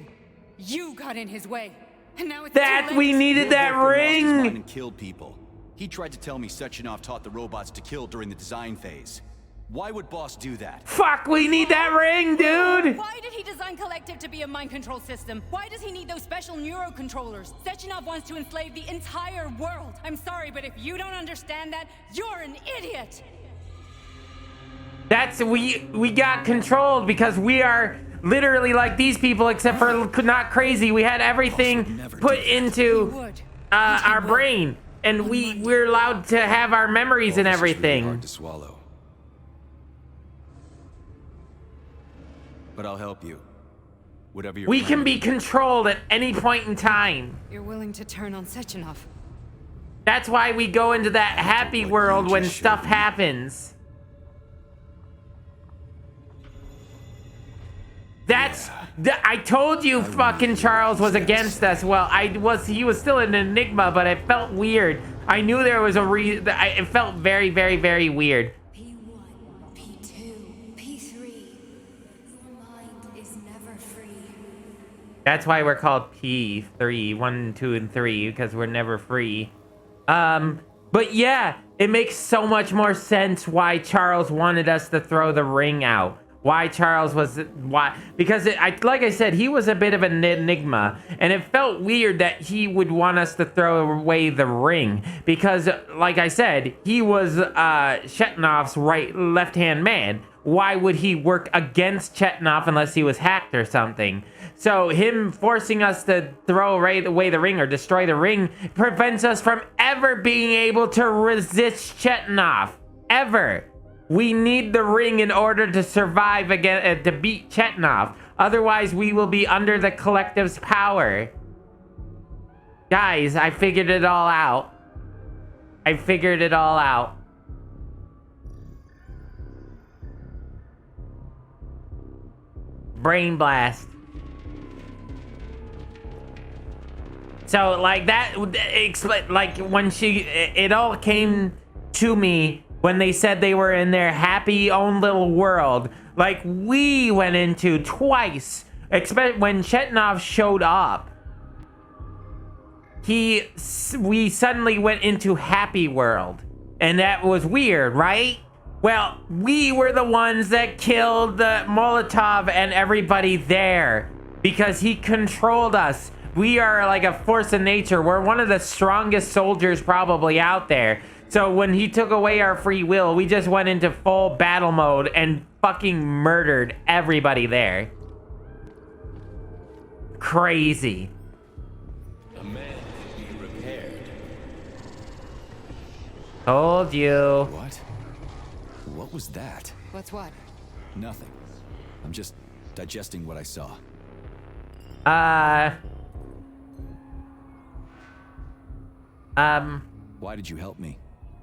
You got in his way. And now it's that too late. we needed that ring. And killed people. He tried to tell me Sechenov taught the robots to kill during the design phase. Why would Boss do that? Fuck, we need that ring, dude. Why did he design Collective to be a mind control system? Why does he need those special neurocontrollers? Sechenov wants to enslave the entire world. I'm sorry, but if you don't understand that, you're an idiot. That's we got controlled because we are literally like these people, except for not crazy. We had everything put into our brain, and we're allowed to have our memories and everything. Hard to swallow. But I'll help you. Whatever you're We can be controlled at any point in time. You're willing to turn on Sechenov. That's why we go into that happy world when stuff happens. That's I told you fucking Charles was against us. Well, he was still an enigma, but it felt weird. I knew there was a reason. It felt very, very, very weird. That's why we're called P3, 1, 2, and 3, because we're never free. But yeah, it makes so much more sense why Charles wanted us to throw the ring out. Why Charles was, because like I said, he was a bit of an enigma, and it felt weird that he would want us to throw away the ring, because like I said, he was Chechenov's left-hand man. Why would he work against Chetnov unless he was hacked or something? So him forcing us to throw away the ring or destroy the ring prevents us from ever being able to resist Chetnov. Ever. We need the ring in order to survive again, to beat Chetnov. Otherwise, we will be under the Collective's power. Guys, I figured it all out. I figured it all out. Brain blast. So like that, like when it all came to me when they said they were in their happy own little world, like we went into twice. When Chetnov showed up, we suddenly went into happy world, and that was weird, right? Well, we were the ones that killed the Molotov and everybody there because he controlled us. We are like a force of nature. We're one of the strongest soldiers probably out there. So when he took away our free will, we just went into full battle mode and fucking murdered everybody there. Crazy. A man can be repaired. Told you. What? What was that? What's what? Nothing. I'm just digesting what I saw. Why did you help me?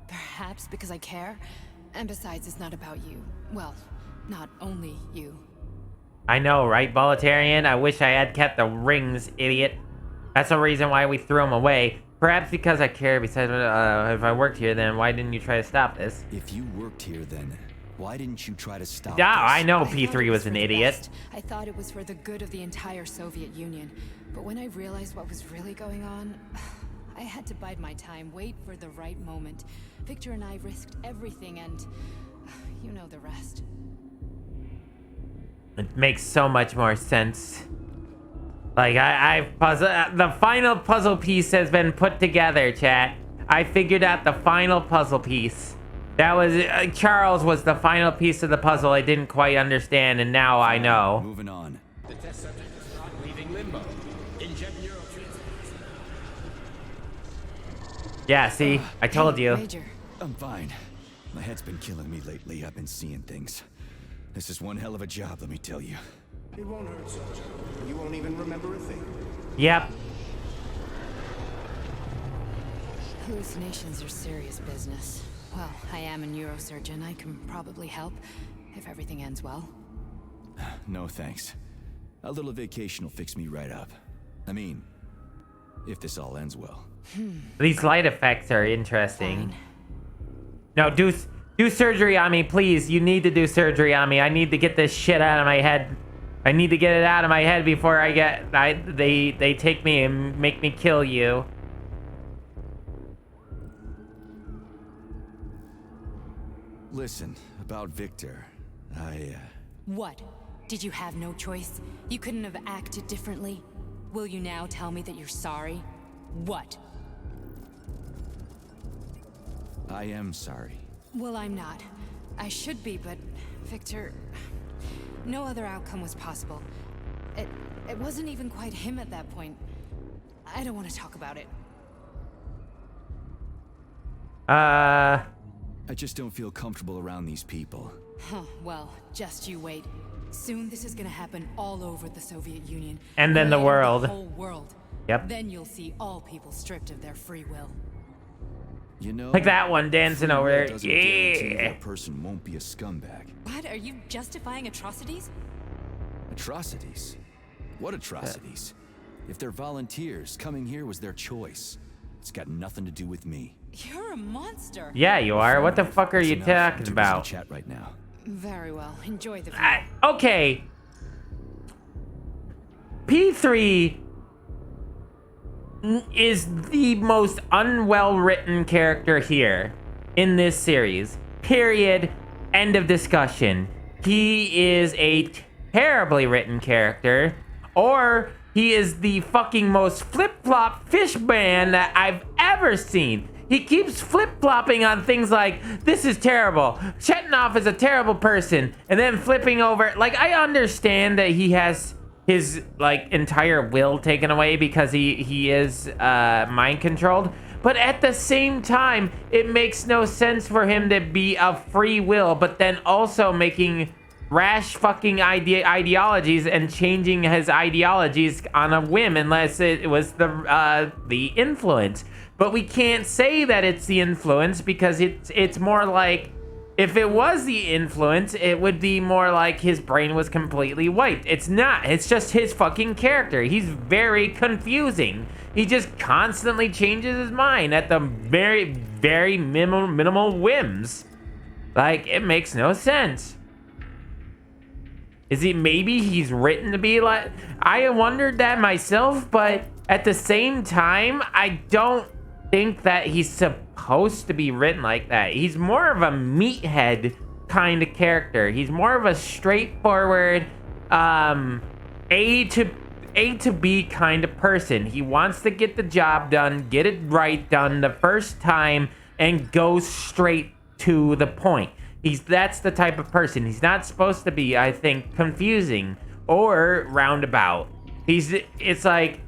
Perhaps because I care. And besides, it's not about you. Well, not only you. I know, right, Bolitarian? I wish I had kept the rings, idiot. That's the reason why we threw them away. Perhaps because I care. Besides, if I worked here, then why didn't you try to stop this? If you worked here, then why didn't you try to stop Yeah, this? I know P3 was an idiot. I thought it was for the good of the entire Soviet Union. But when I realized what was really going on, I had to bide my time, wait for the right moment. Victor and I risked everything and you know the rest. It makes so much more sense. Like, the final puzzle piece has been put together, chat. I figured out the final puzzle piece. That was, Charles was the final piece of the puzzle I didn't quite understand, and now I know. Moving on. The test subject is not leaving limbo. Inject neurotransmitters. Yeah, see? I told you. Major. I'm fine. My head's been killing me lately. I've been seeing things. This is one hell of a job, let me tell you. It won't hurt, Soldier. You won't even remember a thing. Yep. Hallucinations are serious business. Well, I am a neurosurgeon. I can probably help if everything ends well. No thanks. A little vacation will fix me right up. I mean, if this all ends well. These light effects are interesting. No, do surgery on me, please. You need to do surgery on me. I need to get this shit out of my head. I need to get it out of my head before they take me and make me kill you. Listen, about Victor, What? Did you have no choice? You couldn't have acted differently? Will you now tell me that you're sorry? What? I am sorry. Well, I'm not. I should be, but Victor... No other outcome was possible. It wasn't even quite him at that point. I don't want to talk about it. I just don't feel comfortable around these people. Huh, well, just you wait. Soon this is gonna happen all over the Soviet Union. And then the Later, world. The whole world. Yep. Then you'll see all people stripped of their free will. You know, like that one dancing over there. doesn't guarantee that Yeah. a person won't be a scumbag. What? Are you justifying atrocities? Atrocities? What atrocities? If they're volunteers, coming here was their choice. It's got nothing to do with me. You're a monster. Yeah, you are. What the fuck are you talking about? Chat right now. Very well. Enjoy the view. Okay. P3 is the most unwell written character here in this series. Period. End of discussion. He is a terribly written character, or he is the fucking most flip-flop fish man that I've ever seen. He keeps flip-flopping on things like, this is terrible, Chetnov is a terrible person, and then flipping over. Like, I understand that he has his, like, entire will taken away because he is mind-controlled, but at the same time, it makes no sense for him to be of free will, but then also making rash fucking ideologies and changing his ideologies on a whim unless it was the influence. But we can't say that it's the influence because it's more like, if it was the influence, it would be more like his brain was completely wiped. It's not. It's just his fucking character. He's very confusing. He just constantly changes his mind at the very, very minimal whims. Like, it makes no sense. Maybe he's written to be like... I wondered that myself, but at the same time, I don't think that he's supposed to be written like that. He's more of a meathead kind of character. He's more of a straightforward, A to B kind of person. He wants to get the job done, get it right done the first time, and go straight to the point. That's the type of person. He's not supposed to be, I think, confusing or roundabout. It's like,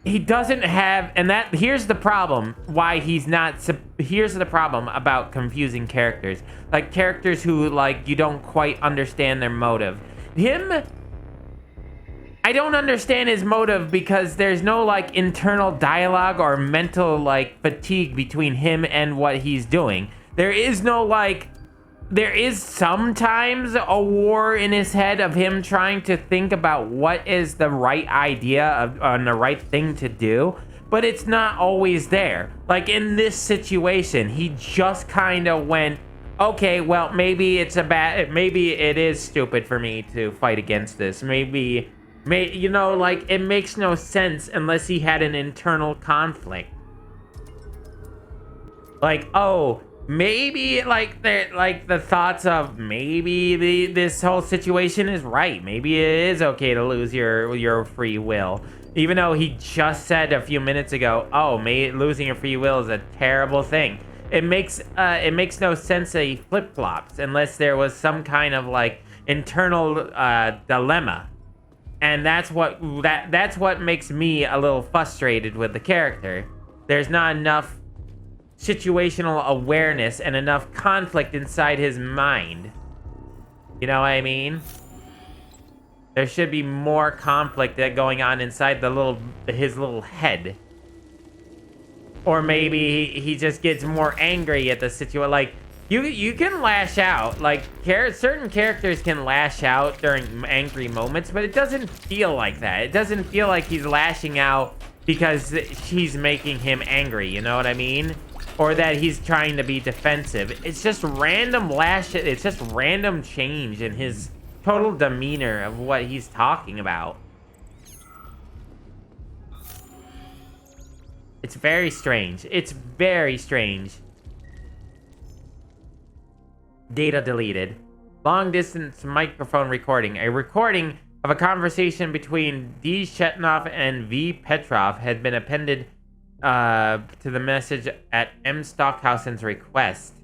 he doesn't have, and here's the problem why he's not, here's the problem about confusing characters. Like, characters who, like, you don't quite understand their motive. I don't understand his motive because there's no like internal dialogue or mental like fatigue between him and what he's doing. There is no like, there is sometimes a war in his head of him trying to think about what is the right idea of and the right thing to do, but it's not always there. Like in this situation, he just kind of went, okay, well, maybe maybe it is stupid for me to fight against this. Maybe, you know, like it makes no sense unless he had an internal conflict. Like, oh, maybe like the thoughts of maybe this whole situation is right. Maybe it is okay to lose your free will. Even though he just said a few minutes ago, oh, losing your free will is a terrible thing. It makes no sense that he flip-flops unless there was some kind of like internal dilemma. And that's what makes me a little frustrated with the character. There's not enough situational awareness and enough conflict inside his mind. You know what I mean? There should be more conflict going on inside his little head. Or maybe he just gets more angry at the situation. Like, you can lash out. Like, certain characters can lash out during angry moments, but it doesn't feel like that. It doesn't feel like he's lashing out because she's making him angry, you know what I mean? Or that he's trying to be defensive. It's just random it's just random change in his total demeanor of what he's talking about. It's very strange. It's very strange. Data deleted. Long distance microphone recording. A recording of a conversation between D. Shetnov and V. Petrov had been appended to the message at M. Stockhausen's request.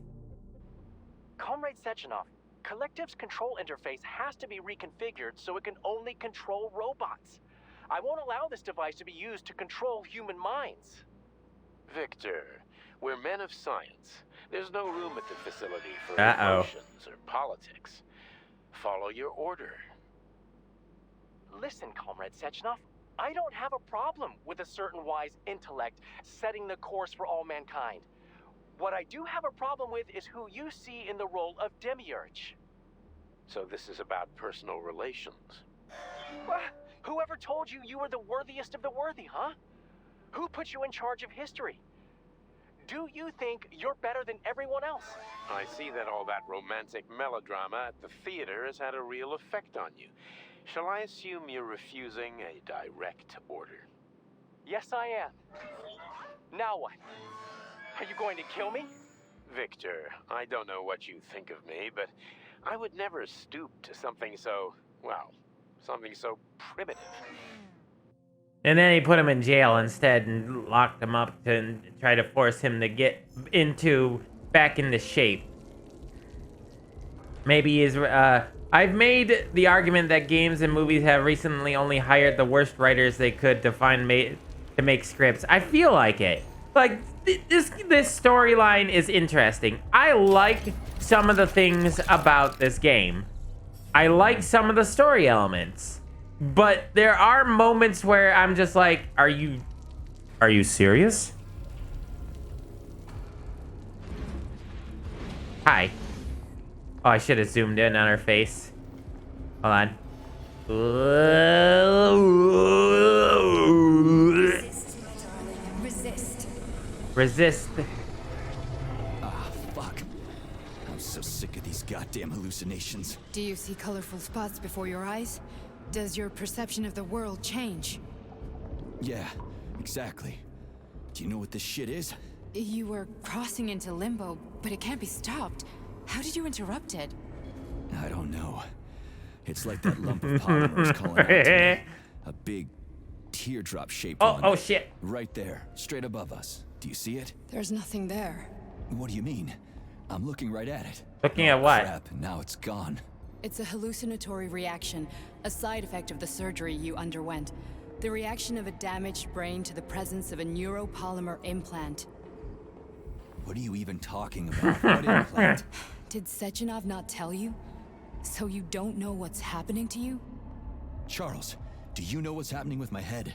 Comrade Sechenov, Collective's control interface has to be reconfigured so it can only control robots. I won't allow this device to be used to control human minds. Victor, we're men of science. There's no room at the facility for emotions or politics. Follow your order. Listen, Comrade Sechenov, I don't have a problem with a certain wise intellect setting the course for all mankind. What I do have a problem with is who you see in the role of Demiurge. So this is about personal relations. Whoever told you you were the worthiest of the worthy, huh? Who put you in charge of history? Do you think you're better than everyone else? I see that all that romantic melodrama at the theater has had a real effect on you. Shall I assume you're refusing a direct order? Yes, I am. Now what? Are you going to kill me? Victor, I don't know what you think of me, but I would never stoop to something so, well, something so primitive. And then he put him in jail instead and locked him up to try to force him to get back into shape. Maybe he's, I've made the argument that games and movies have recently only hired the worst writers they could to make scripts. I feel like it. Like, this storyline is interesting. I like some of the things about this game. I like some of the story elements. But there are moments where I'm just like, are you serious? Hi. Oh, I should have zoomed in on her face. Hold on. Resist, my darling. Resist. Resist. Ah, fuck. I'm so sick of these goddamn hallucinations. Do you see colorful spots before your eyes? Does your perception of the world change? Yeah, exactly. Do you know what this shit is? You were crossing into limbo, but it can't be stopped. How did you interrupt it? I don't know. It's like that lump of polymer is calling out to me. A big teardrop shaped one. Oh shit. Right there, straight above us. Do you see it? There's nothing there. What do you mean? I'm looking right at it. Looking at what? Crap, now it's gone. It's a hallucinatory reaction, a side effect of the surgery you underwent. The reaction of a damaged brain to the presence of a neuropolymer implant. What are you even talking about? What implant? Did Sechenov not tell you? So you don't know what's happening to you? Charles, Do you know what's happening with my head?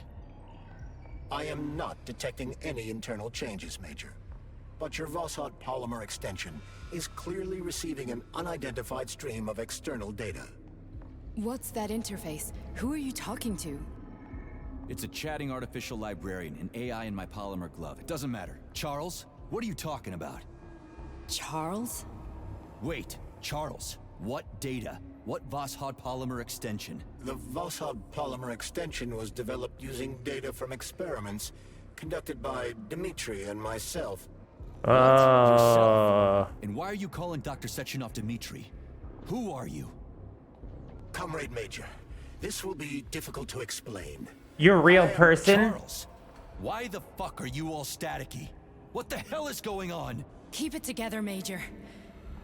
I am not detecting any internal changes, Major. But your Vossod polymer extension is clearly receiving an unidentified stream of external data. What's that interface? Who are you talking to? It's a chatting artificial librarian, an AI in my polymer glove. It doesn't matter. Charles, what are you talking about? Charles? Wait, Charles, what data? What Vossod polymer extension? The Vossod polymer extension was developed using data from experiments conducted by Dmitri and myself. Yourself? And why are you calling Dr. Sechenov Dmitri? Who are you? Comrade Major, this will be difficult to explain. You're a real person? Charles, why the fuck are you all staticky? What the hell is going on? Keep it together, Major.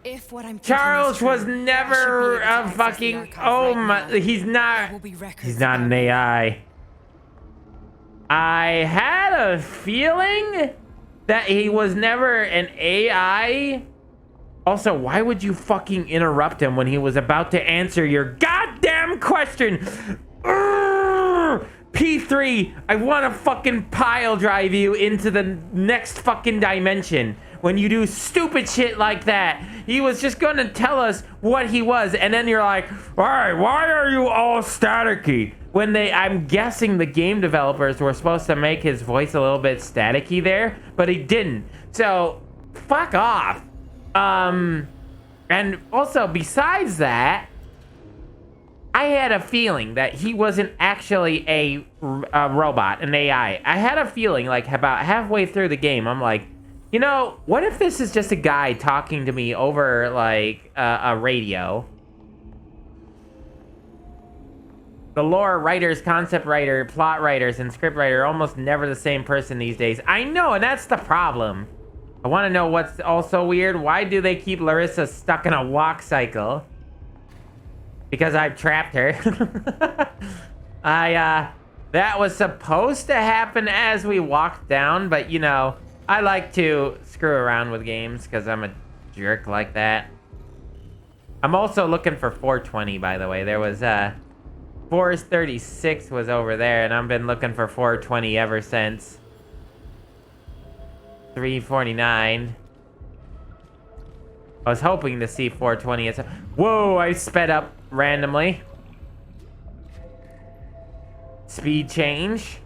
If what I'm Charles was never a fucking. Oh my. He's not. He's not an AI. I had a feeling that he was never an AI. Also, why would you fucking interrupt him when he was about to answer your goddamn question? Urgh! P3, I want to fucking pile drive you into the next fucking dimension. When you do stupid shit like that, he was just gonna tell us what he was, and then you're like, all right, why are you all staticky? When I'm guessing the game developers were supposed to make his voice a little bit staticky there, but he didn't. So, fuck off. And also, besides that, I had a feeling that he wasn't actually a robot, an AI. I had a feeling, like, about halfway through the game, I'm like, you know, what if this is just a guy talking to me over, like, a radio? The lore writers, concept writer, plot writers, and script writer are almost never the same person these days. I know, and that's the problem. I want to know what's also weird. Why do they keep Larissa stuck in a walk cycle? Because I've trapped her. That was supposed to happen as we walked down, but, you know, I like to screw around with games because I'm a jerk like that. I'm also looking for 420, by the way. There was, 436 was over there, and I've been looking for 420 ever since. 349. I was hoping to see 420. Whoa, I sped up randomly. Speed change.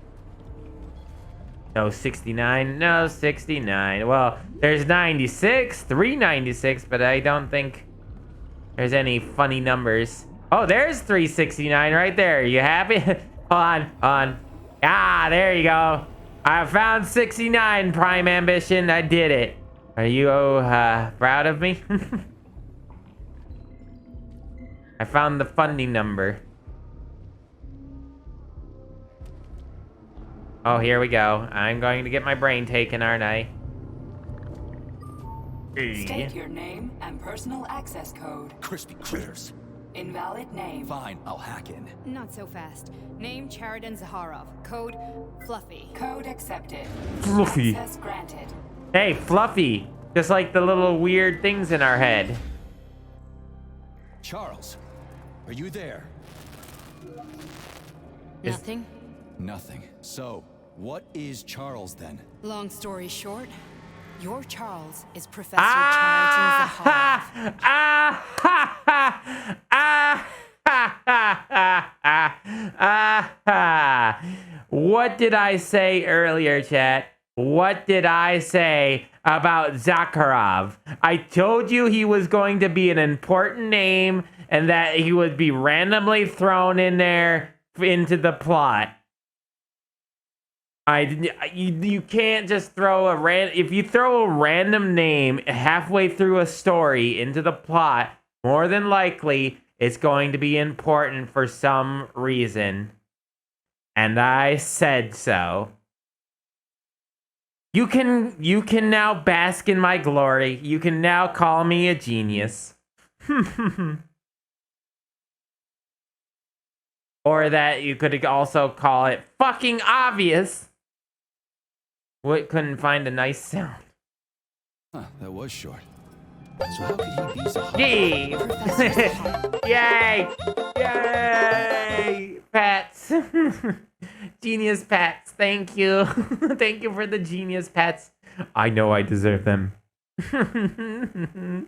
No 69, no 69. Well, there's 96, 396, but I don't think there's any funny numbers. Oh, there's 369 right there. You happy? Hold on. Ah, there you go. I found 69, Prime Ambition. I did it. Are you proud of me? I found the funding number. Oh, here we go. I'm going to get my brain taken, aren't I? State your name and personal access code. Crispy critters. Invalid name. Fine, I'll hack in. Not so fast. Name Charidan Zaharov. Code Fluffy. Code accepted. Fluffy. Access granted. Hey, Fluffy. Just like the little weird things in our head. Charles, are you there? Nothing? Nothing. So, what is Charles then? Long story short, your Charles is Professor Charidan Zaharov. What did I say earlier, chat? What did I say about Zakharov? I told you he was going to be an important name and that he would be randomly thrown in there into the plot. You can't just throw if you throw a random name halfway through a story into the plot, more than likely it's going to be important for some reason. And I said so. You can now bask in my glory. You can now call me a genius. Or that you could also call it fucking obvious. What, couldn't find a nice sound. Huh, that was short. So how could he be so hot? Yay! Yay! Yay! pats. Genius pats. Thank you. Thank you for the genius pats. I know I deserve them. Zakharov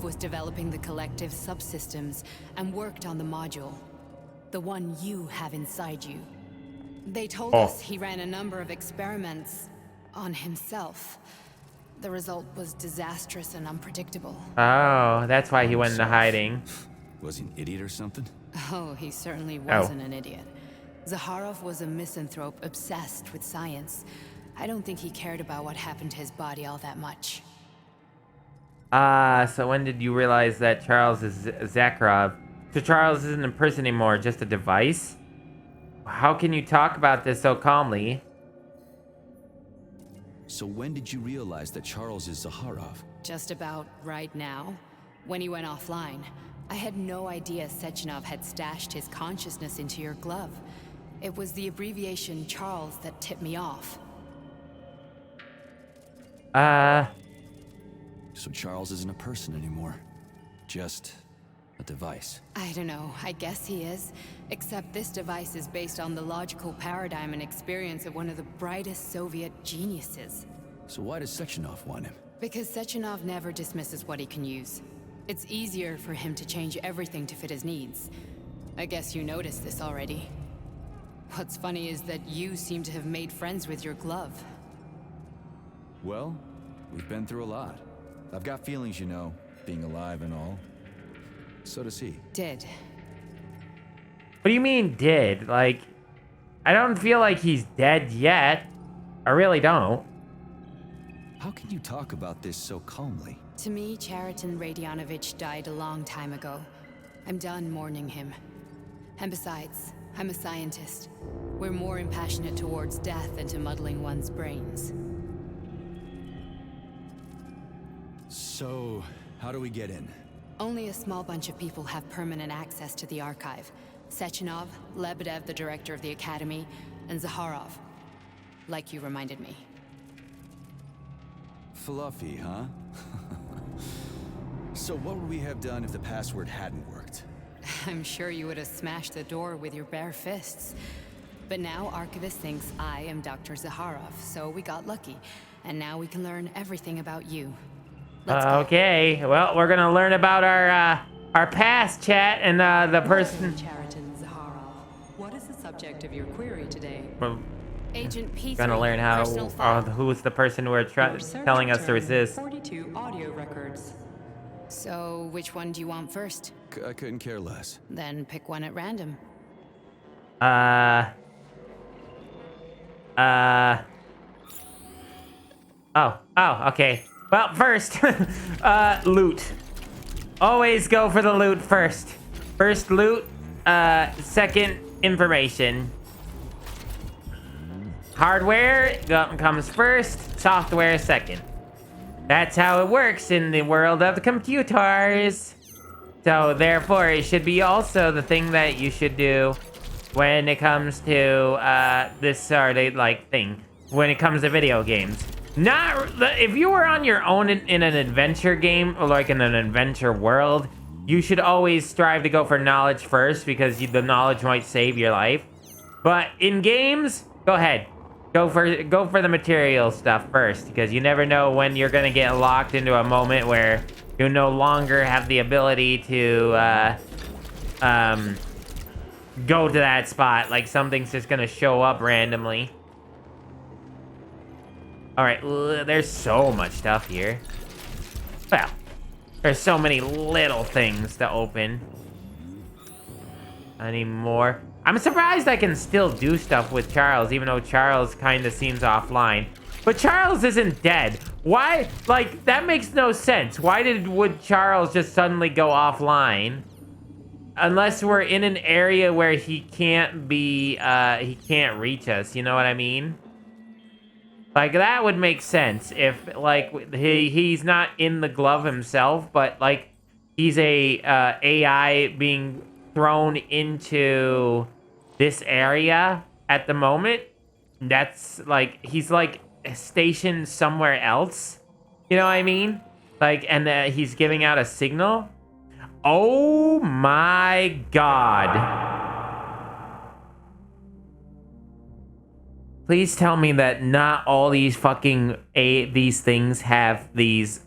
was developing the collective subsystems and worked on the module. The one you have inside you. They told us he ran a number of experiments on himself. The result was disastrous and unpredictable. Oh, that's why he went into hiding. Was he an idiot or something? Oh, he certainly wasn't an idiot. Zakharov was a misanthrope obsessed with science. I don't think he cared about what happened to his body all that much. So when did you realize that Charles is Zakharov? So Charles isn't a person anymore, just a device? How can you talk about this so calmly? So when did you realize that Charles is Zakharov? Just about right now, when he went offline. I had no idea Sechenov had stashed his consciousness into your glove. It was the abbreviation Charles that tipped me off. So Charles isn't a person anymore. Just a device. I don't know, I guess he is. Except this device is based on the logical paradigm and experience of one of the brightest Soviet geniuses. So why does Sechenov want him? Because Sechenov never dismisses what he can use. It's easier for him to change everything to fit his needs. I guess you noticed this already. What's funny is that you seem to have made friends with your glove. Well, we've been through a lot. I've got feelings, you know, being alive and all. So does he. Did. What do you mean, did? Like, I don't feel like he's dead yet. I really don't. How can you talk about this so calmly? To me, Chariton Radionovich died a long time ago. I'm done mourning him. And besides, I'm a scientist. We're more impassionate towards death than to muddling one's brains. So, how do we get in? Only a small bunch of people have permanent access to the archive. Sechenov, Lebedev, the director of the Academy, and Zakharov. Like you reminded me. Fluffy, huh? So what would we have done if the password hadn't worked? I'm sure you would have smashed the door with your bare fists. But now Archivist thinks I am Dr. Zakharov, so we got lucky. And now we can learn everything about you. Okay, well, we're gonna learn about our past, chat, and the person. Chariton Zakharov, what is the subject of your query today? Well, Agent P3. gonna learn how who's the person we're telling us to resist. 42 audio records. So, which one do you want first? I couldn't care less. Then pick one at random. Oh, okay. Well, first, loot. Always go for the loot first. First loot, second information. Hardware comes first, software second. That's how it works in the world of computers. So therefore, it should be also the thing that you should do when it comes to this sort of like thing. When it comes to video games. Not if you were on your own in an adventure game or like in an adventure world, you should always strive to go for knowledge first because the knowledge might save your life. But in games, go ahead. Go for the material stuff first because you never know when you're gonna get locked into a moment where you no longer have the ability to go to that spot. Like something's just gonna show up randomly. All right, there's so much stuff here. Well, there's so many little things to open. Any more? I'm surprised I can still do stuff with Charles, even though Charles kind of seems offline. But Charles isn't dead. Why? Like, that makes no sense. Why would Charles just suddenly go offline? Unless we're in an area where he can't be, he can't reach us. You know what I mean? Like, that would make sense if, like, he's not in the glove himself, but, like, he's a AI being thrown into this area at the moment. That's, like, he's, like, stationed somewhere else. You know what I mean? Like, and he's giving out a signal. Oh, my God. Please tell me that not all these fucking these things have these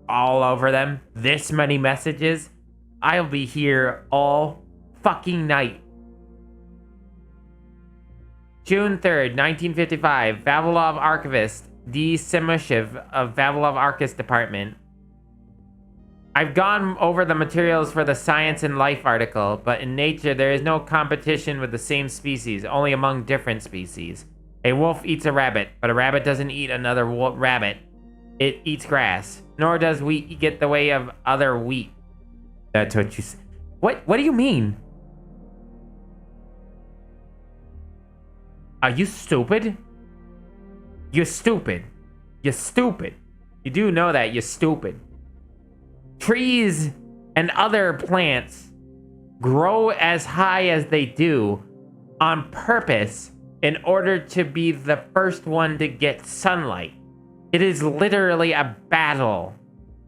all over them. This many messages. I'll be here all fucking night. June 3rd, 1955. Vavilov Archivist D. Simushev of Vavilov Archivist Department. I've gone over the materials for the Science and Life article, but in nature there is no competition with the same species, only among different species. A wolf eats a rabbit, but a rabbit doesn't eat another rabbit. It eats grass, nor does wheat get the way of other wheat. That's what you said. What do you mean? Are you stupid? You're stupid. You're stupid. You do know that you're stupid. Trees and other plants grow as high as they do on purpose in order to be the first one to get sunlight. It is literally a battle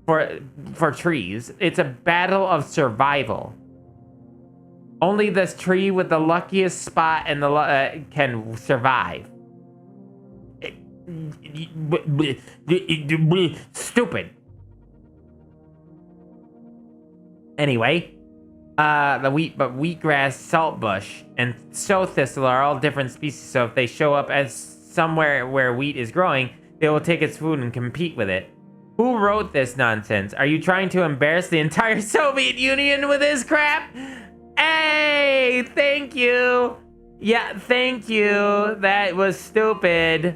for trees. It's a battle of survival. Only this tree with the luckiest spot and the can survive. Stupid. Anyway, wheatgrass, saltbush, and sow thistle are all different species. So if they show up as somewhere where wheat is growing, they will take its food and compete with it. Who wrote this nonsense? Are you trying to embarrass the entire Soviet Union with this crap? Hey, thank you. Yeah, thank you. That was stupid.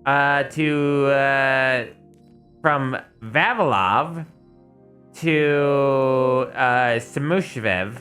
From Vavilov to Simushev.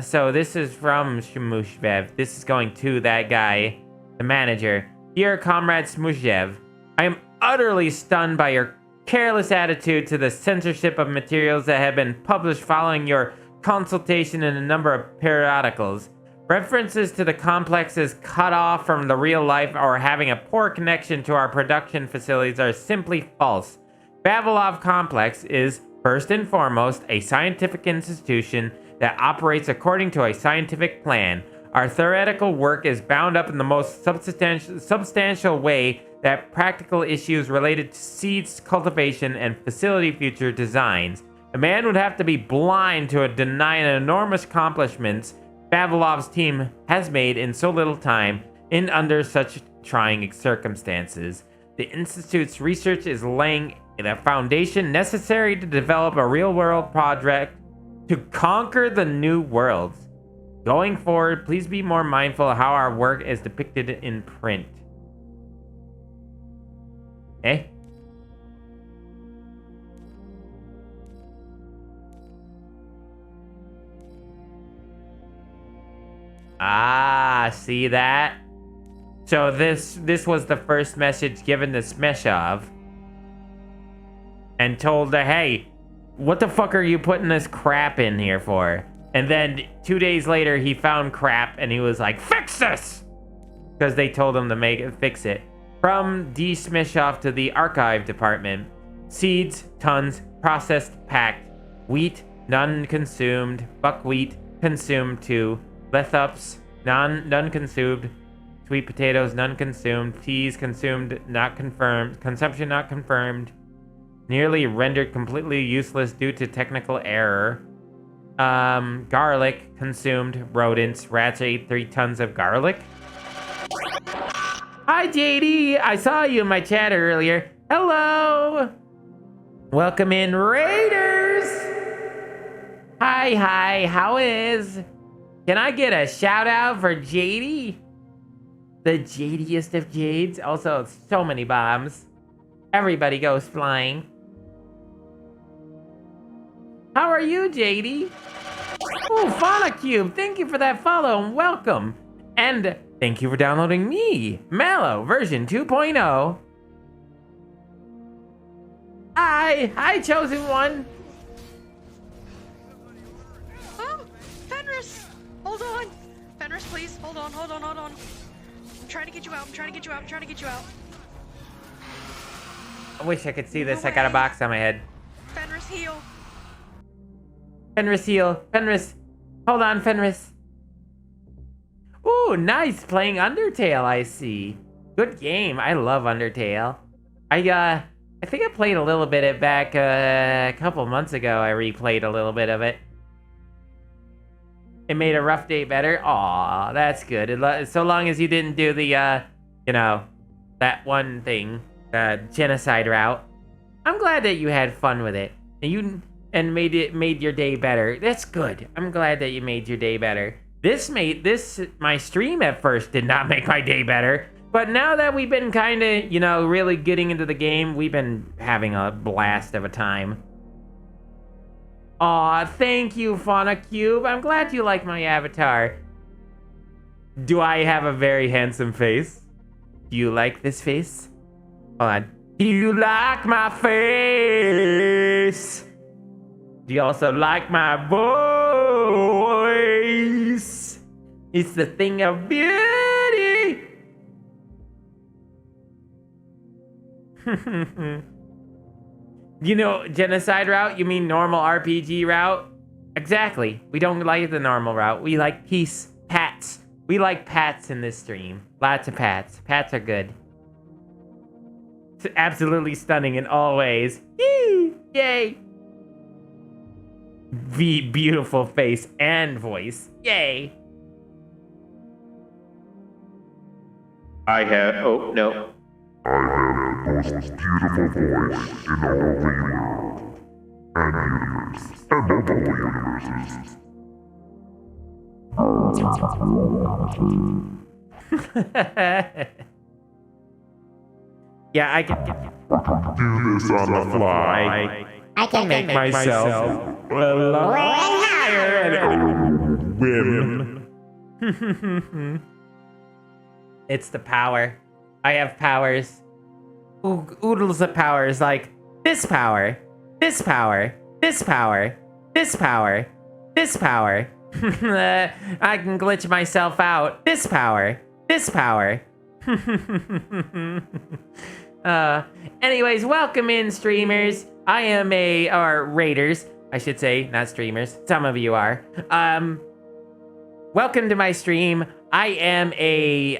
So this is from Simushev. This is going to that guy, the manager. Dear Comrade Simushev, I am utterly stunned by your careless attitude to the censorship of materials that have been published following your consultation in a number of periodicals. References to the complex as cut off from the real life or having a poor connection to our production facilities are simply false. Vavilov Complex is, first and foremost, a scientific institution that operates according to a scientific plan. Our theoretical work is bound up in the most substantial way that practical issues related to seeds cultivation and facility future designs. A man would have to be blind to deny an enormous accomplishments Vavilov's team has made in so little time and under such trying circumstances. The Institute's research is laying the foundation necessary to develop a real-world project to conquer the new worlds. Going forward, please be more mindful of how our work is depicted in print. Eh? Ah, see that? So this was the first message given to Smeshov and told her, hey, what the fuck are you putting this crap in here for? And then 2 days later, he found crap and he was like, fix this! Because they told him to fix it. From D. Smeshov to the archive department. Seeds, tons, processed, packed. Wheat, none consumed. Buckwheat, consumed too. Lithops, none consumed. Sweet potatoes, none consumed. Peas, consumed, not confirmed. Consumption, not confirmed. Nearly rendered completely useless due to technical error. Garlic, consumed. Rodents, rats ate 3 tons of garlic. Hi, JD. I saw you in my chat earlier. Hello. Welcome in, Raiders. Hi. How is? Can I get a shout out for JD? The JDiest of Jades. Also, so many bombs. Everybody goes flying. How are you, JD? Oh, Fauna Cube, thank you for that follow and welcome. And thank you for downloading me, Malo, version 2.0. Hi, Chosen One. Fenris! Hold on! Fenris, please, hold on. I'm trying to get you out, I wish I could see this. I got a box on my head. Fenris, heal. Fenris, heal. Fenris. Hold on, Fenris. Ooh, nice playing Undertale, I see. Good game. I love Undertale. I think I played a little bit of it back a couple months ago. I replayed a little bit of it. It made a rough day better. Aw, that's good. So long as you didn't do the, you know, that one thing, the genocide route. I'm glad that you had fun with it. And made your day better. That's good. I'm glad that you made your day better. My stream at first did not make my day better. But now that we've been kind of, you know, really getting into the game, we've been having a blast of a time. Aw, thank you, Fauna Cube. I'm glad you like my avatar. Do I have a very handsome face? Do you like this face? Hold on. Do you like my face? Do you also like my voice? It's the thing of beauty. You know, genocide route? You mean normal RPG route? Exactly. We don't like the normal route. We like peace. Pats. We like pats in this stream. Lots of pats. Pats are good. It's absolutely stunning in all ways. Yee! Yay! Beautiful face and voice. Yay! I have... Oh, no. I have the most beautiful voice in all the world. And universe. And multiple universes. Yeah, I can do this on the fly. I can make myself a lot higher and whim. It's the power. I have powers. Oodles of powers like this power, this power, this power, this power, this power. I can glitch myself out. This power, this power. Anyways, welcome in, streamers. I am or raiders, I should say, not streamers. Some of you are. Welcome to my stream. I am a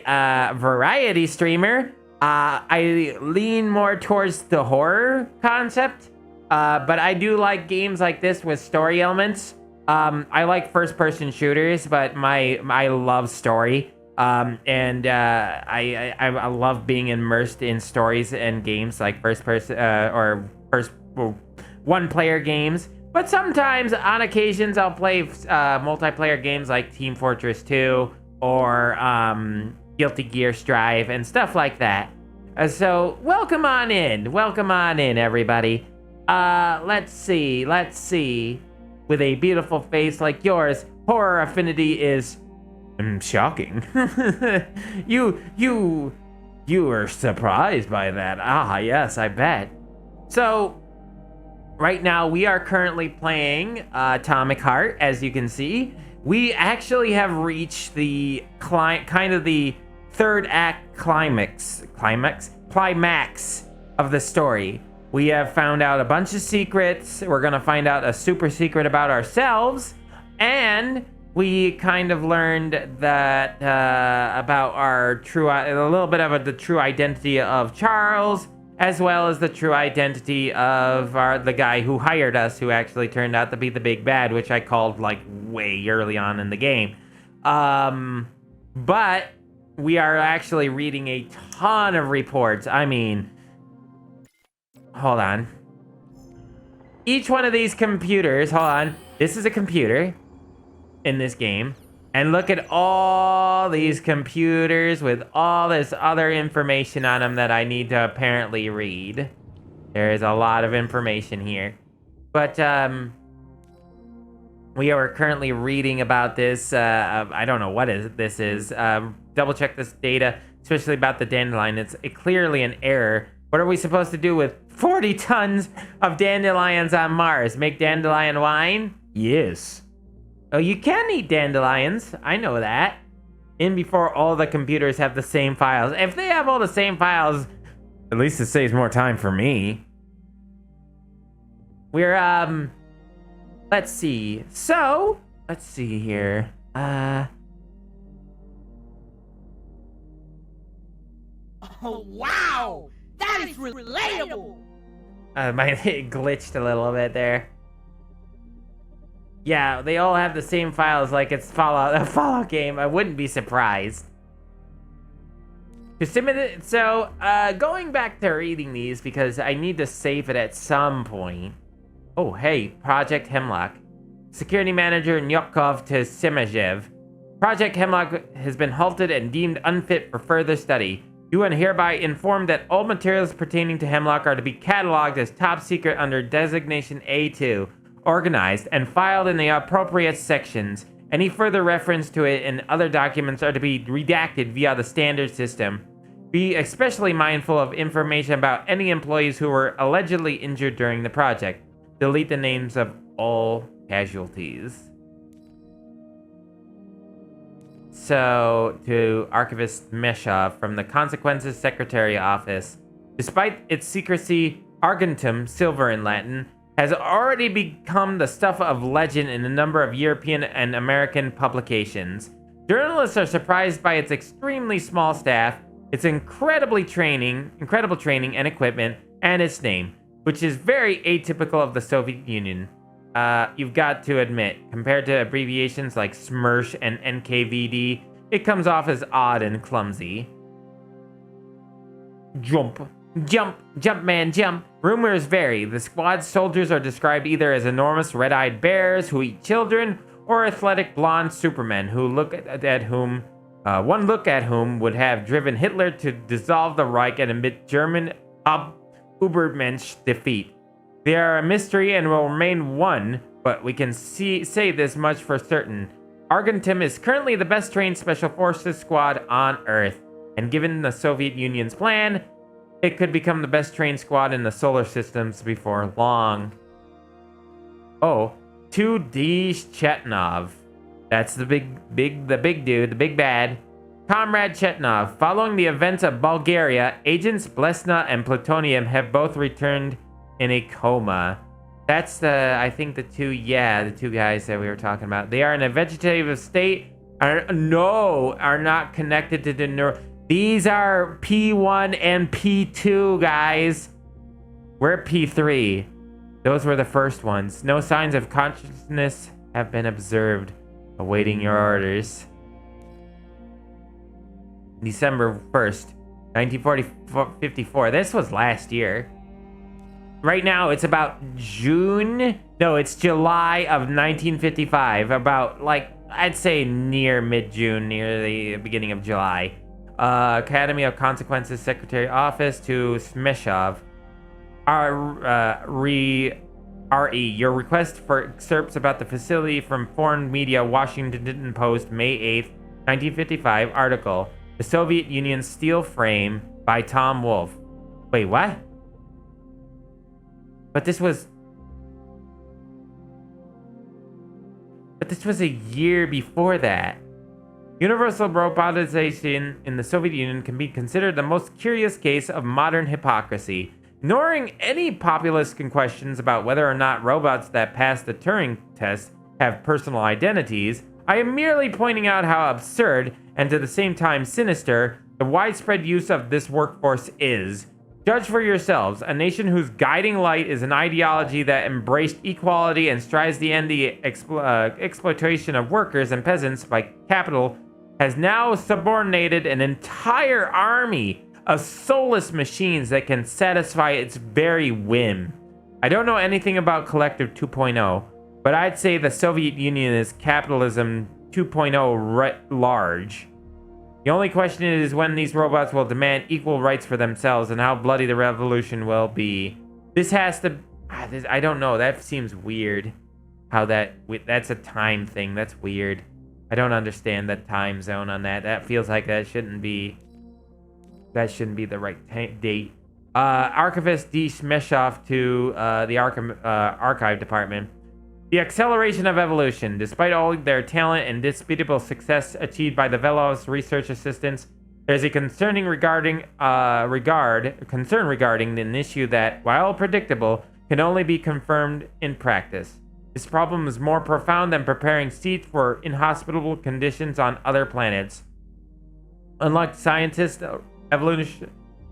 variety streamer. I lean more towards the horror concept, but I do like games like this with story elements. I like first-person shooters, but I love story. I love being immersed in stories and games like one-player games. But sometimes, on occasions, I'll play multiplayer games like Team Fortress 2 or Guilty Gear Strive and stuff like that. So welcome on in, everybody. Let's see. With a beautiful face like yours, horror affinity is shocking. You were surprised by that. Ah, yes, I bet. So, right now we are currently playing Atomic Heart, as you can see. We actually have reached the kind of the third act climax of the story. We have found out a bunch of secrets. We're gonna find out a super secret about ourselves, and we kind of learned that about our a little bit of the true identity of Charles, as well as the true identity of the guy who hired us, who actually turned out to be the big bad, which I called like way early on in the game. But we are actually reading a ton of reports. I mean, hold on. Each one of these computers, hold on. This is a computer in this game. And look at all these computers with all this other information on them that I need to apparently read. There is a lot of information here. But, we are currently reading about this. I don't know what this is. Double check this data, especially about the dandelion. It's clearly an error. What are we supposed to do with 40 tons of dandelions on Mars? Make dandelion wine? Yes. Oh, you can eat dandelions. I know that. In before all the computers have the same files. If they have all the same files, at least it saves more time for me. We're, let's see. So, let's see here. Oh, wow! That is relatable! It glitched a little bit there. Yeah, they all have the same files like it's a Fallout game. I wouldn't be surprised. So, going back to reading these because I need to save it at some point. Oh, hey, Project Hemlock. Security Manager Nyokov to Simajev. Project Hemlock has been halted and deemed unfit for further study. You are hereby informed that all materials pertaining to Hemlock are to be cataloged as top secret under designation A2, organized and filed in the appropriate sections. Any further reference to it in other documents are to be redacted via the standard system. Be especially mindful of information about any employees who were allegedly injured during the project. Delete the names of all casualties. So, to Archivist Meshov from the Consequences Secretary Office. Despite its secrecy, Argentum, silver in Latin, has already become the stuff of legend in a number of European and American publications. Journalists are surprised by its extremely small staff, its incredible training and equipment, and its name, which is very atypical of the Soviet Union. You've got to admit, compared to abbreviations like SMERSH and NKVD, it comes off as odd and clumsy. Jump, man, jump. Rumors vary. The squad's soldiers are described either as enormous red-eyed bears who eat children, or athletic blonde supermen who one look at whom would have driven Hitler to dissolve the Reich and admit German Übermensch defeat. They are a mystery and will remain one, but we can say this much for certain. Argentum is currently the best trained Special Forces squad on Earth, and given the Soviet Union's plan, it could become the best trained squad in the solar systems before long. Oh, 2D Chetnov. That's the big dude, the big bad. Comrade Chetnov, following the events of Bulgaria, agents Blesna and Plutonium have both returned in a coma. That's the two guys that we were talking about. They are in a vegetative state, are not connected to the These are P1 and P2, guys. We're at P3. Those were the first ones. No signs of consciousness have been observed. Awaiting your orders. December 1st, 1954. This was last year. Right now, it's about it's July of 1955. About, I'd say near mid-June, near the beginning of July. Academy of Consequences Secretary Office to Smeshov. RE, your request for excerpts about the facility from foreign media Washington Post, May 8th, 1955 article. The Soviet Union's Steel Frame by Tom Wolfe. Wait, what? But this was a year before that. Universal robotization in the Soviet Union can be considered the most curious case of modern hypocrisy. Ignoring any populist questions about whether or not robots that pass the Turing test have personal identities, I am merely pointing out how absurd, and at the same time sinister, the widespread use of this workforce is. Judge for yourselves. A nation whose guiding light is an ideology that embraced equality and strives to end the exploitation of workers and peasants by capital has now subordinated an entire army of soulless machines that can satisfy its very whim. I don't know anything about Collective 2.0, but I'd say the Soviet Union is capitalism 2.0 writ large. The only question is when these robots will demand equal rights for themselves and how bloody the revolution will be. This has to... I don't know. That seems weird. How that's a time thing. That's weird. I don't understand that time zone on that. That feels like that shouldn't be the right date. Archivist D. Smeshov to the Archive Department. The acceleration of evolution. Despite all their talent and disputable success achieved by the Velos research assistants, there's a concern regarding an issue that, while predictable, can only be confirmed in practice. This problem is more profound than preparing seeds for inhospitable conditions on other planets. Unlike scientists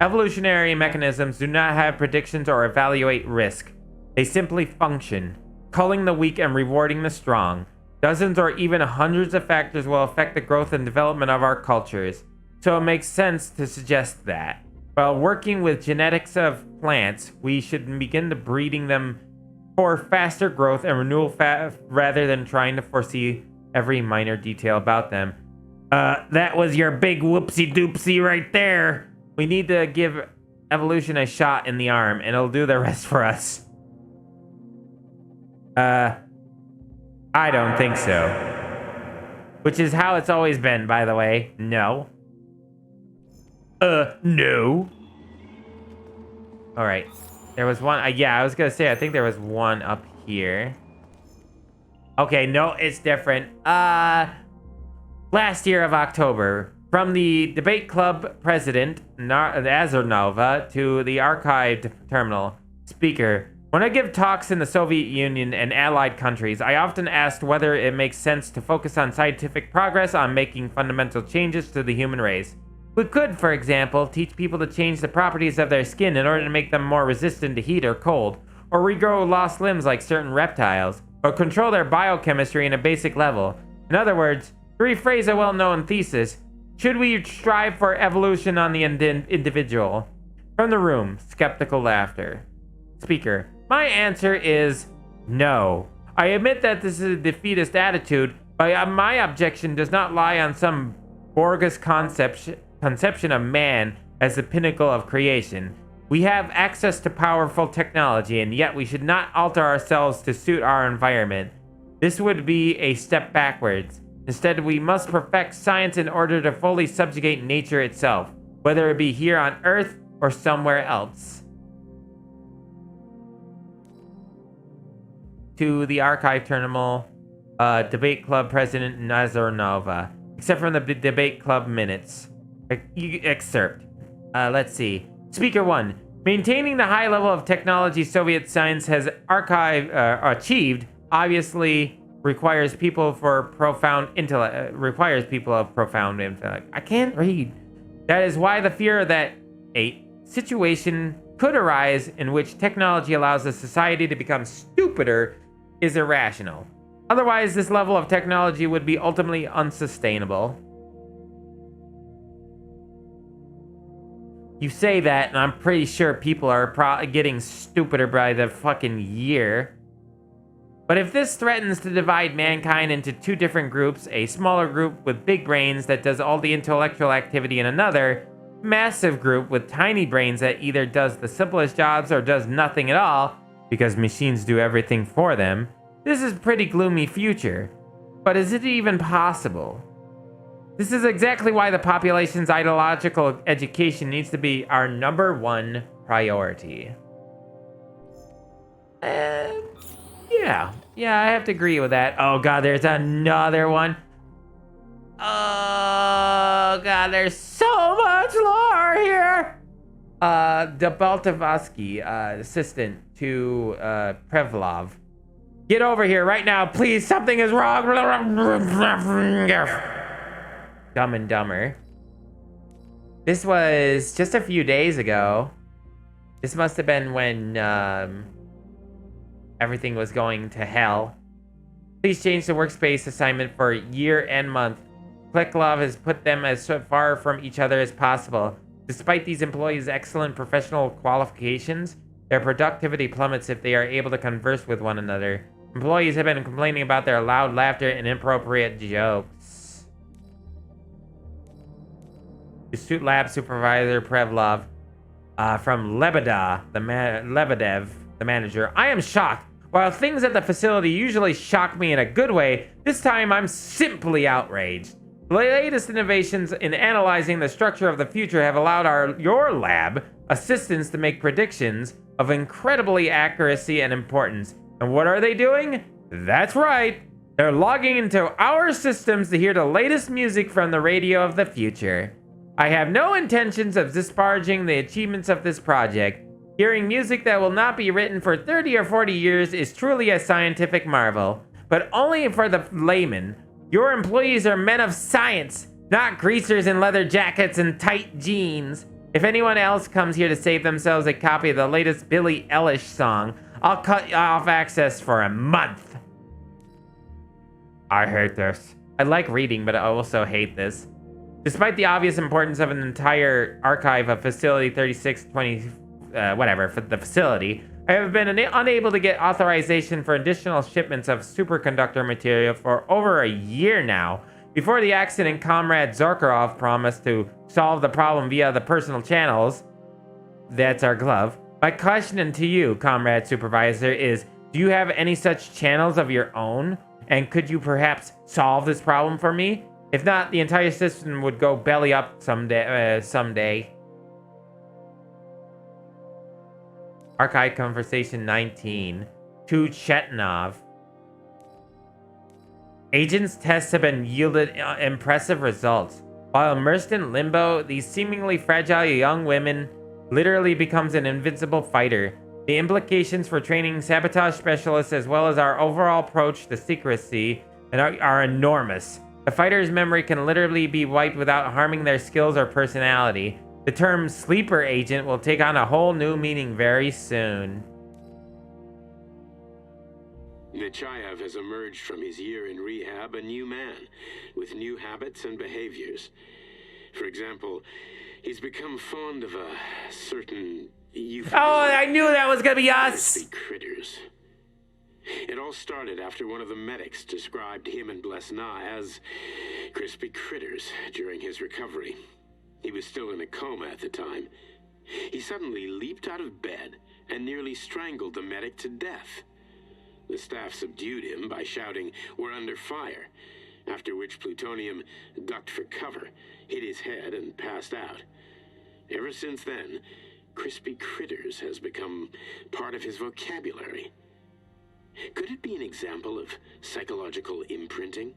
Evolutionary mechanisms do not have predictions or evaluate risk. They simply function, culling the weak and rewarding the strong. Dozens or even hundreds of factors will affect the growth and development of our cultures, so it makes sense to suggest that, while working with genetics of plants, we should begin to breeding them for faster growth and renewal rather than trying to foresee every minor detail about them. That was your big whoopsie doopsie right there. We need to give evolution a shot in the arm, and it'll do the rest for us. I don't think so. Which is how it's always been, by the way. No. No. Alright. There was one. Yeah, I was gonna say, I think there was one up here. Okay, no, it's different. Last year of October, from the debate club president, Azarnova, to the archived terminal speaker. When I give talks in the Soviet Union and allied countries, I often asked whether it makes sense to focus on scientific progress on making fundamental changes to the human race. We could, for example, teach people to change the properties of their skin in order to make them more resistant to heat or cold, or regrow lost limbs like certain reptiles, or control their biochemistry in a basic level. In other words, to rephrase a well-known thesis, should we strive for evolution on the individual? From the room, skeptical laughter. Speaker, my answer is no. I admit that this is a defeatist attitude, but my objection does not lie on some Borges conception of man as the pinnacle of creation. We have access to powerful technology, and yet we should not alter ourselves to suit our environment. This would be a step backwards. Instead, we must perfect science in order to fully subjugate nature itself, whether it be here on Earth or somewhere else. To the archive terminal, debate club president Nazarnova, except from the debate club minutes. Excerpt. Let's see. Speaker 1. Maintaining the high level of technology Soviet science has achieved obviously requires people of profound intellect. I can't read. That is why the fear that a situation could arise in which technology allows a society to become stupider is irrational. Otherwise, this level of technology would be ultimately unsustainable. You say that, and I'm pretty sure people are getting stupider by the fucking year. But if this threatens to divide mankind into two different groups, a smaller group with big brains that does all the intellectual activity and another massive group with tiny brains that either does the simplest jobs or does nothing at all, because machines do everything for them, this is a pretty gloomy future. But is it even possible? This is exactly why the population's ideological education needs to be our #1 priority. Yeah, I have to agree with that. Oh god, there's another one. Oh god, there's so much lore here. Debaltovsky, assistant to Prevlov. Get over here right now, please. Something is wrong. Dumb and Dumber. This was just a few days ago. This must have been when everything was going to hell. Please change the workspace assignment for year and month. Kleklov has put them as far from each other as possible. Despite these employees' excellent professional qualifications, their productivity plummets if they are able to converse with one another. Employees have been complaining about their loud laughter and inappropriate jokes. The Suit Lab Supervisor Prevlov from Lebedev, the manager. I am shocked. While things at the facility usually shock me in a good way, this time I'm simply outraged. The latest innovations in analyzing the structure of the future have allowed your lab assistants to make predictions of incredibly accuracy and importance. And what are they doing? That's right. They're logging into our systems to hear the latest music from the radio of the future. I have no intentions of disparaging the achievements of this project. Hearing music that will not be written for 30 or 40 years is truly a scientific marvel, but only for the layman. Your employees are men of science, not greasers in leather jackets and tight jeans. If anyone else comes here to save themselves a copy of the latest Billie Eilish song, I'll cut off access for a month. I hate this. I like reading, but I also hate this. Despite the obvious importance of an entire archive of Facility 3620, whatever, for the facility, I have been unable to get authorization for additional shipments of superconductor material for over a year now. Before the accident, Comrade Zorkarov promised to solve the problem via the personal channels. That's our glove. My question to you, Comrade Supervisor, is do you have any such channels of your own? And could you perhaps solve this problem for me? If not, the entire system would go belly up someday. Archive Conversation 19. To Chetnov. Agents' tests have been yielded impressive results. While immersed in limbo, these seemingly fragile young women literally becomes an invincible fighter. The implications for training sabotage specialists as well as our overall approach to secrecy are enormous. A fighter's memory can literally be wiped without harming their skills or personality. The term sleeper agent will take on a whole new meaning very soon. Nechayev has emerged from his year in rehab a new man, with new habits and behaviors. For example, he's become fond of a certain euphemism. Oh, I knew that was gonna be us! Crispy critters. It all started after one of the medics described him and Blesna as crispy critters during his recovery. He was still in a coma at the time. He suddenly leaped out of bed and nearly strangled the medic to death. The staff subdued him by shouting, "We're under fire," after which plutonium ducked for cover, hit his head, and passed out. Ever since then, crispy critters has become part of his vocabulary. Could it be an example of psychological imprinting?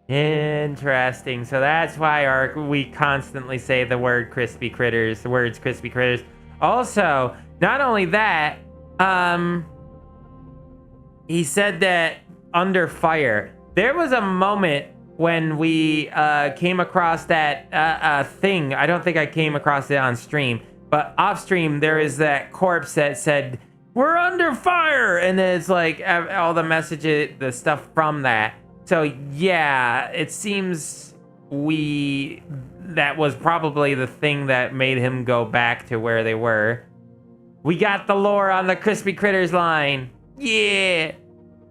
Interesting. So that's why we constantly say the word crispy critters, the words crispy critters. Also, not only that, he said that under fire. There was a moment when we came across that thing. I don't think I came across it on stream, but off stream there is that corpse that said, "We're under fire," and it's like all the messages, the stuff from that. So yeah, it seems that was probably the thing that made him go back to where they were. We got the lore on the crispy critters line. Yeah.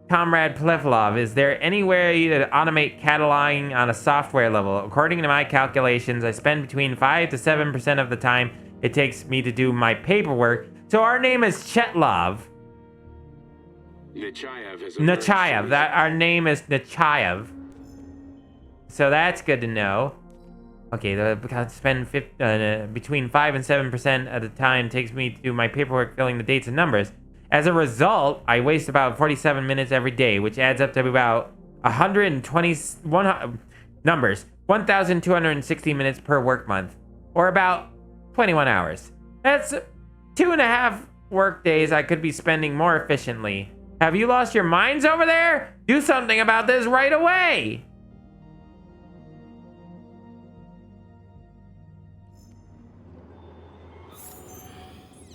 Comrade Plevlov, is there any way to automate cataloging on a software level? According to my calculations, I spend between 5 to 7% of the time it takes me to do my paperwork. So our name is Chetlov. Nechayev. Our name is Nechayev. So that's good to know. Okay, because spend between 5 and 7% of the time it takes me to do my paperwork filling the dates and numbers. As a result, I waste about 47 minutes every day, which adds up to about 1,260 minutes per work month, or about 21 hours. That's 2.5 work days I could be spending more efficiently. Have you lost your minds over there? Do something about this right away!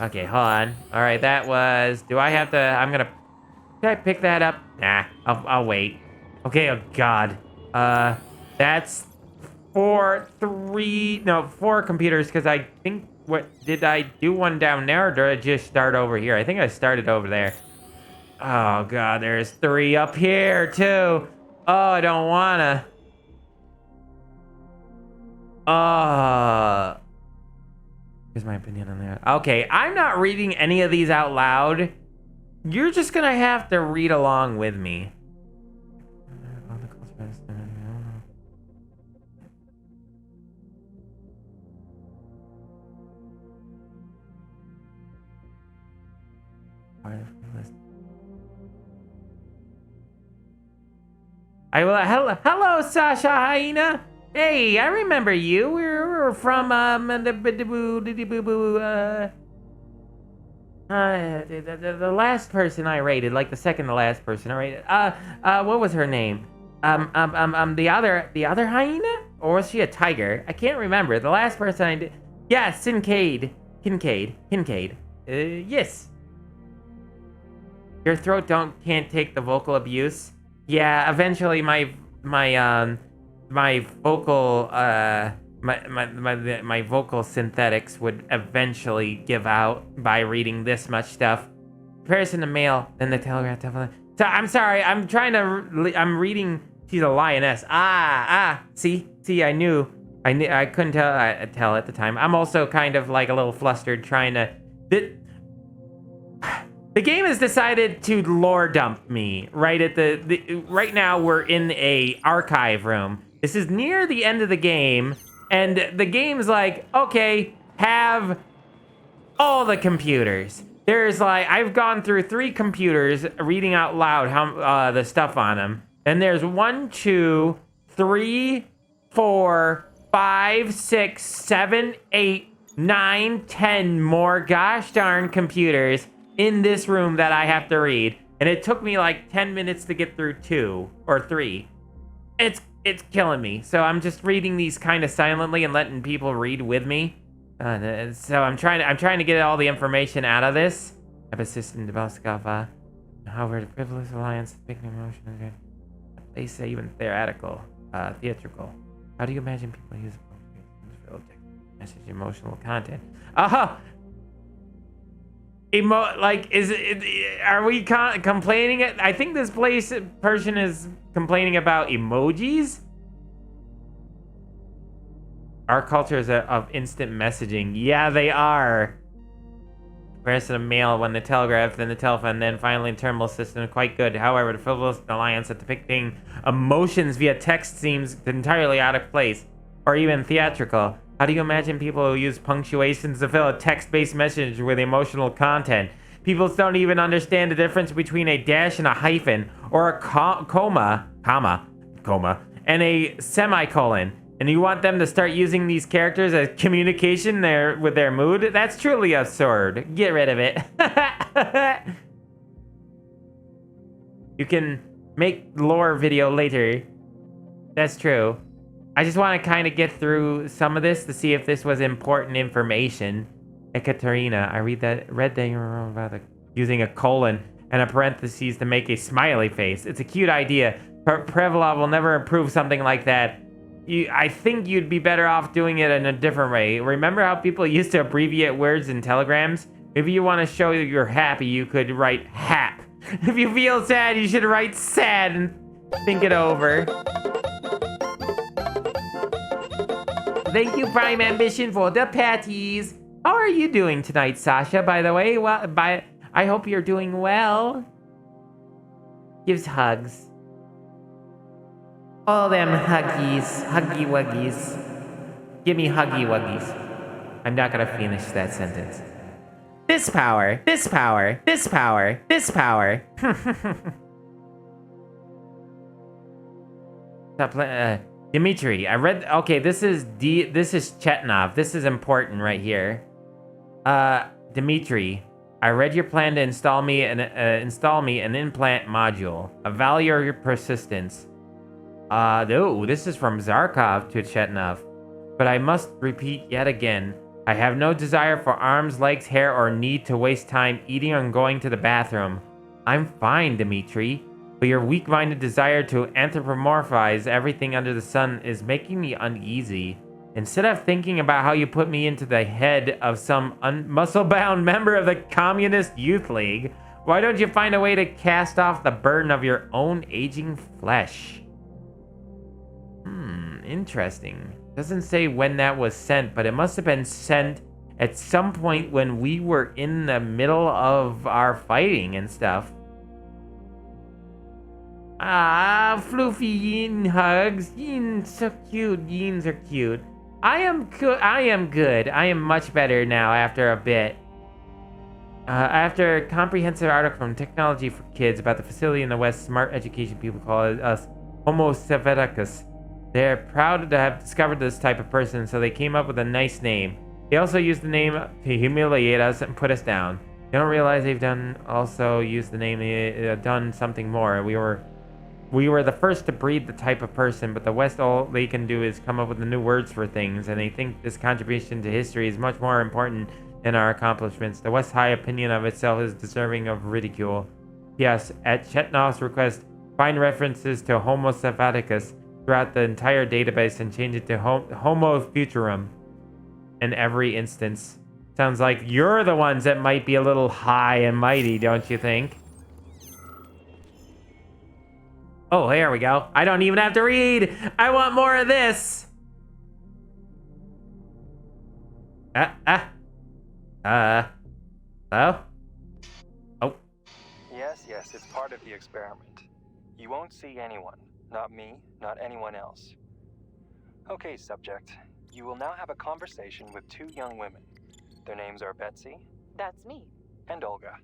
Okay, hold on. Alright, that was... Do I have to... Did I pick that up? Nah, I'll wait. Okay, oh god. That's 4 computers, because I think... Did I do one down there, or did I just start over here? I think I started over there. Oh god, there's 3 up here, too. Oh, I don't wanna. Here's my opinion on that. Okay, I'm not reading any of these out loud. You're just gonna have to read along with me. Hello, Sasha Hyena. Hey, I remember you. We were from the last person I raided, like the second to last person I raided. What was her name? The other hyena, or was she a tiger? I can't remember. The last person I did. Yes, Kincaid. Yes. Your throat can't take the vocal abuse. Yeah, eventually my vocal my vocal synthetics would eventually give out by reading this much stuff. Comparison to male, then the Telegraph definitely. So I'm sorry, I'm reading. She's a lioness. See, I knew. I couldn't tell at the time. I'm also kind of like a little flustered trying to. The game has decided to lore dump me right at right now. We're in a archive room. This is near the end of the game, and the game's like, okay, have all the computers. There's like, I've gone through 3 computers reading out loud how the stuff on them, and there's 1, 2, 3, 4, 5, 6, 7, 8, 9, 10 more gosh darn computers in this room that I have to read, and it took me like 10 minutes to get through 2 or 3. It's killing me. So I'm just reading these kind of silently and letting people read with me. So I'm trying to get all the information out of this. I've assisted in Boscova. However, the frivolous alliance, picking emotion, they say even theatrical. How do you imagine people use message emotional content? Are we complaining? I think this person is complaining about emojis. Our culture is of instant messaging. Yeah, they are. Comparison of mail, when the telegraph, then the telephone, then finally the terminal system, quite good. However, the frivolous alliance at depicting emotions via text seems entirely out of place, or even theatrical. How do you imagine people who use punctuations to fill a text-based message with emotional content? People don't even understand the difference between a dash and a hyphen, or a comma, and a semicolon. And you want them to start using these characters as communication with their mood? That's truly absurd. Get rid of it. You can make lore video later. That's true. I just want to kind of get through some of this to see if this was important information. Ekaterina, I read that you were wrong about using a colon and a parentheses to make a smiley face. It's a cute idea, but Prevlov will never improve something like that. I think you'd be better off doing it in a different way. Remember how people used to abbreviate words in telegrams? If you want to show that you're happy, you could write hap. If you feel sad, you should write sad and think it over. Thank you, Prime Ambition, for the patties. How are you doing tonight, Sasha, by the way? Well, I hope you're doing well. Gives hugs. All them huggies, huggy wuggies. Give me huggy wuggies. I'm not gonna finish that sentence. This power, this power, this power, this power. Dmitri, I read. Okay, this is Chetnov. This is important right here. Dmitri, I read your plan to install me an implant module. Evaluate your persistence. This is from Zarkov to Chetnov. But I must repeat yet again. I have no desire for arms, legs, hair, or need to waste time eating or going to the bathroom. I'm fine, Dmitri. But your weak-minded desire to anthropomorphize everything under the sun is making me uneasy. Instead of thinking about how you put me into the head of some muscle-bound member of the Communist Youth League, why don't you find a way to cast off the burden of your own aging flesh? Interesting. Doesn't say when that was sent, but it must have been sent at some point when we were in the middle of our fighting and stuff. Floofy Yin hugs. Yin, so cute. Yins are cute. I am good. I am much better now after a bit. After a comprehensive article from Technology for Kids about the facility in the West, smart education people call us Homo Sovieticus. They're proud to have discovered this type of person, so they came up with a nice name. They also used the name to humiliate us and put us down. They don't realize they've done something more. We were We were the first to breed the type of person, but the West all they can do is come up with the new words for things, and they think this contribution to history is much more important than our accomplishments. The West's high opinion of itself is deserving of ridicule. Yes, at Chetnov's request, find references to Homo Savaticus throughout the entire database and change it to Homo Futurum in every instance. Sounds like you're the ones that might be a little high and mighty, don't you think? Oh, here we go. I don't even have to read. I want more of this. Hello? Oh. Yes, it's part of the experiment. You won't see anyone. Not me, not anyone else. Okay, subject. You will now have a conversation with two young women. Their names are Betsy. That's me. And Olga.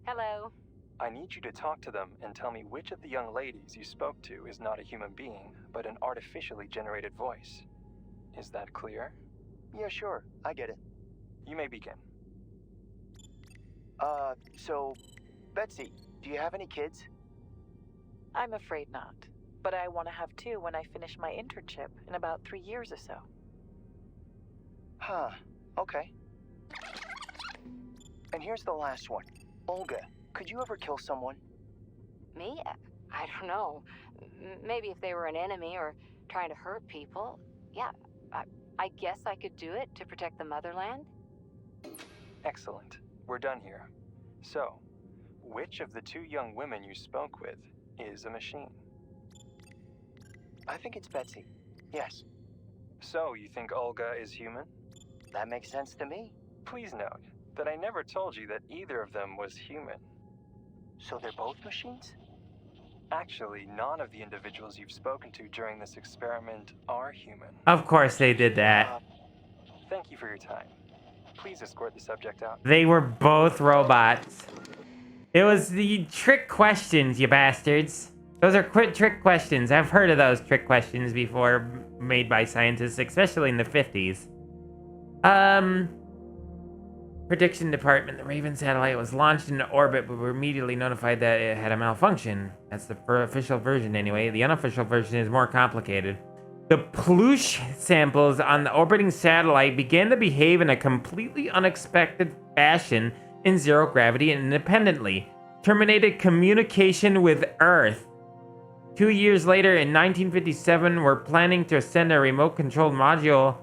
Hello. I need you to talk to them and tell me which of the young ladies you spoke to is not a human being, but an artificially generated voice. Is that clear? Yeah, sure. I get it. You may begin. So, Betsy, do you have any kids? I'm afraid not. But I want to have two when I finish my internship in about 3 years or so. Huh. Okay. And here's the last one. Olga, could you ever kill someone? Me? I don't know. Maybe if they were an enemy or trying to hurt people. Yeah, I guess I could do it to protect the motherland. Excellent. We're done here. So, which of the two young women you spoke with is a machine? I think it's Betsy. Yes. So, you think Olga is human? That makes sense to me. Please note that I never told you that either of them was human. So they're both machines? Actually, none of the individuals you've spoken to during this experiment are human. Of course they did that. Thank you for your time. Please escort the subject out. They were both robots. It was the trick questions, you bastards. Those are trick questions. I've heard of those trick questions before, made by scientists, especially in the 50s. Prediction department. The Raven satellite was launched into orbit, but were immediately notified that it had a malfunction. That's the official version anyway. The unofficial version is more complicated. The plush samples on the orbiting satellite began to behave in a completely unexpected fashion in zero gravity and independently. Terminated communication with Earth. 2 years later, in 1957, we're planning to send a remote-controlled module.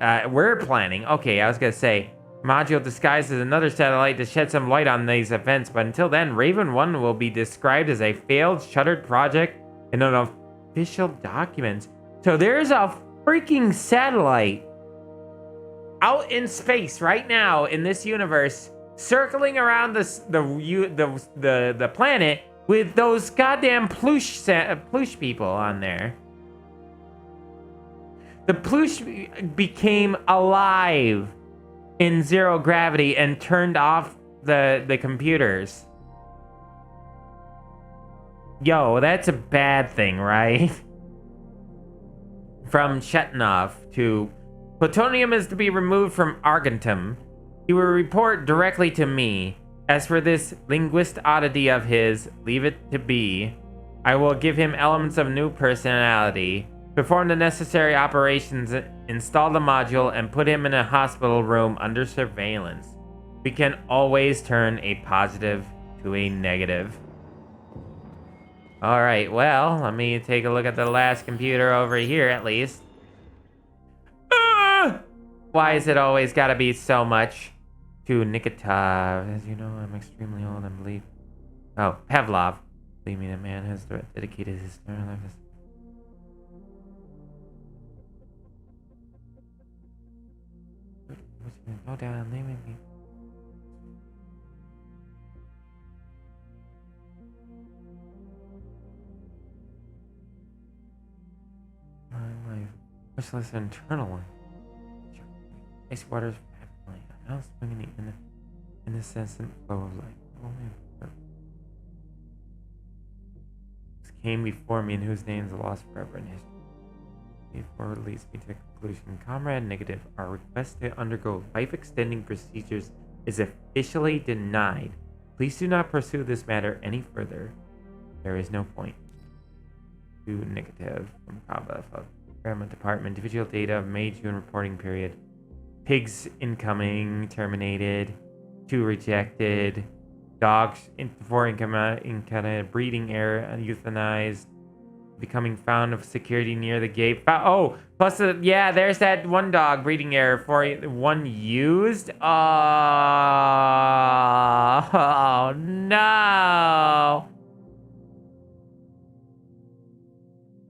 Okay, I was gonna say module disguised as another satellite to shed some light on these events, but until then, Raven 1 will be described as a failed, shuttered project in unofficial documents. So there's a freaking satellite out in space right now in this universe, circling around the planet with those goddamn plush people on there. The plush became alive in zero gravity and turned off the computers. Yo, that's a bad thing, right? From Chetnov to plutonium is to be removed from argentum. He will report directly to me. As for this linguist oddity of his, leave it to be. I will give him elements of new personality, perform the necessary operations, install the module, and put him in a hospital room under surveillance. We can always turn a positive to a negative. Alright, well, let me take a look at the last computer over here at least. Why is it always gotta be so much? To Nikitov. As you know, I'm extremely old and believe. Oh, Pavlov. Believe me, that man has dedicated his entire life. Go down, leave me. My life. Much less internal one. Ice waters. Now swinging in the incessant flow of life. This came before me and whose names are lost forever in history. Before it leads me to the conclusion. Comrade Negative, our request to undergo life-extending procedures is officially denied. Please do not pursue this matter any further. There is no point. 2 negative from Kava of Experiment Department. Individual data of May-June reporting period. Pigs incoming, terminated. 2 rejected. Dogs, 4 incoming, breeding error, euthanized. Becoming found of security near the gate. Oh, plus, yeah, there's that one dog, breeding error, for 1 used. Oh, no.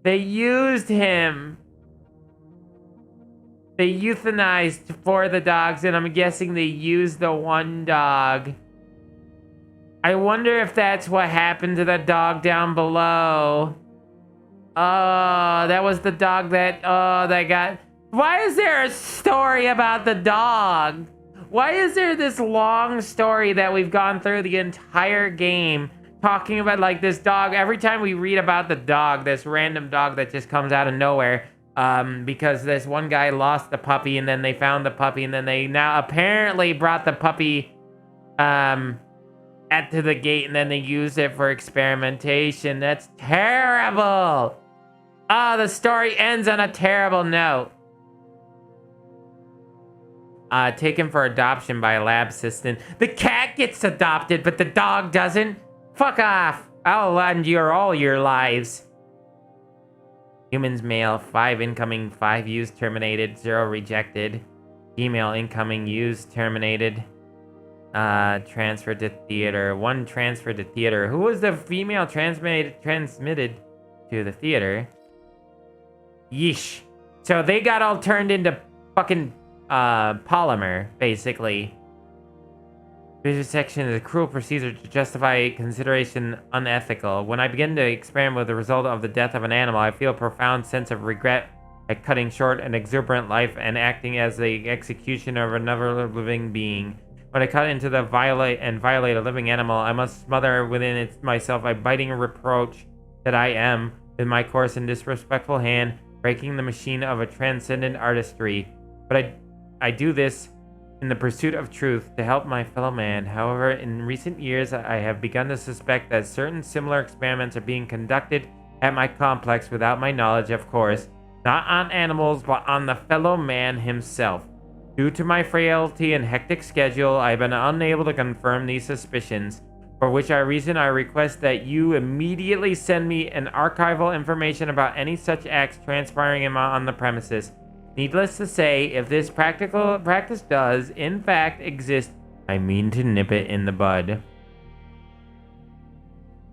They used him. They euthanized 4 of the dogs, and I'm guessing they used the 1 dog. I wonder if that's what happened to the dog down below. Oh, that was the dog that got... Why is there a story about the dog? Why is there this long story that we've gone through the entire game talking about, like, this dog? Every time we read about the dog, this random dog that just comes out of nowhere, because this one guy lost the puppy, and then they found the puppy, and then they now apparently brought the puppy, to the gate, and then they used it for experimentation. That's terrible. Ah, the story ends on a terrible note. Taken for adoption by a lab assistant. The cat gets adopted, but the dog doesn't. Fuck off. I'll endure all your lives. Humans male, 5 incoming, 5 used, terminated, 0 rejected. Female incoming, used, terminated. Transferred to theater. 1 transferred to theater. Who was the female transmitted to the theater? Yeesh. So they got all turned into fucking polymer, basically. Vivisection is a cruel procedure to justify consideration unethical. When I begin to experiment with the result of the death of an animal, I feel a profound sense of regret at cutting short an exuberant life and acting as the executioner of another living being. When I cut into the violate a living animal, I must smother within myself a biting reproach that I am, with my coarse and disrespectful hand, breaking the machine of a transcendent artistry. But I do this in the pursuit of truth to help my fellow man. However, in recent years, I have begun to suspect that certain similar experiments are being conducted at my complex without my knowledge, of course, not on animals, but on the fellow man himself. Due to my frailty and hectic schedule, I have been unable to confirm these suspicions, for which I request that you immediately send me an archival information about any such acts transpiring on the premises. Needless to say, if this practice does, in fact, exist, I mean to nip it in the bud.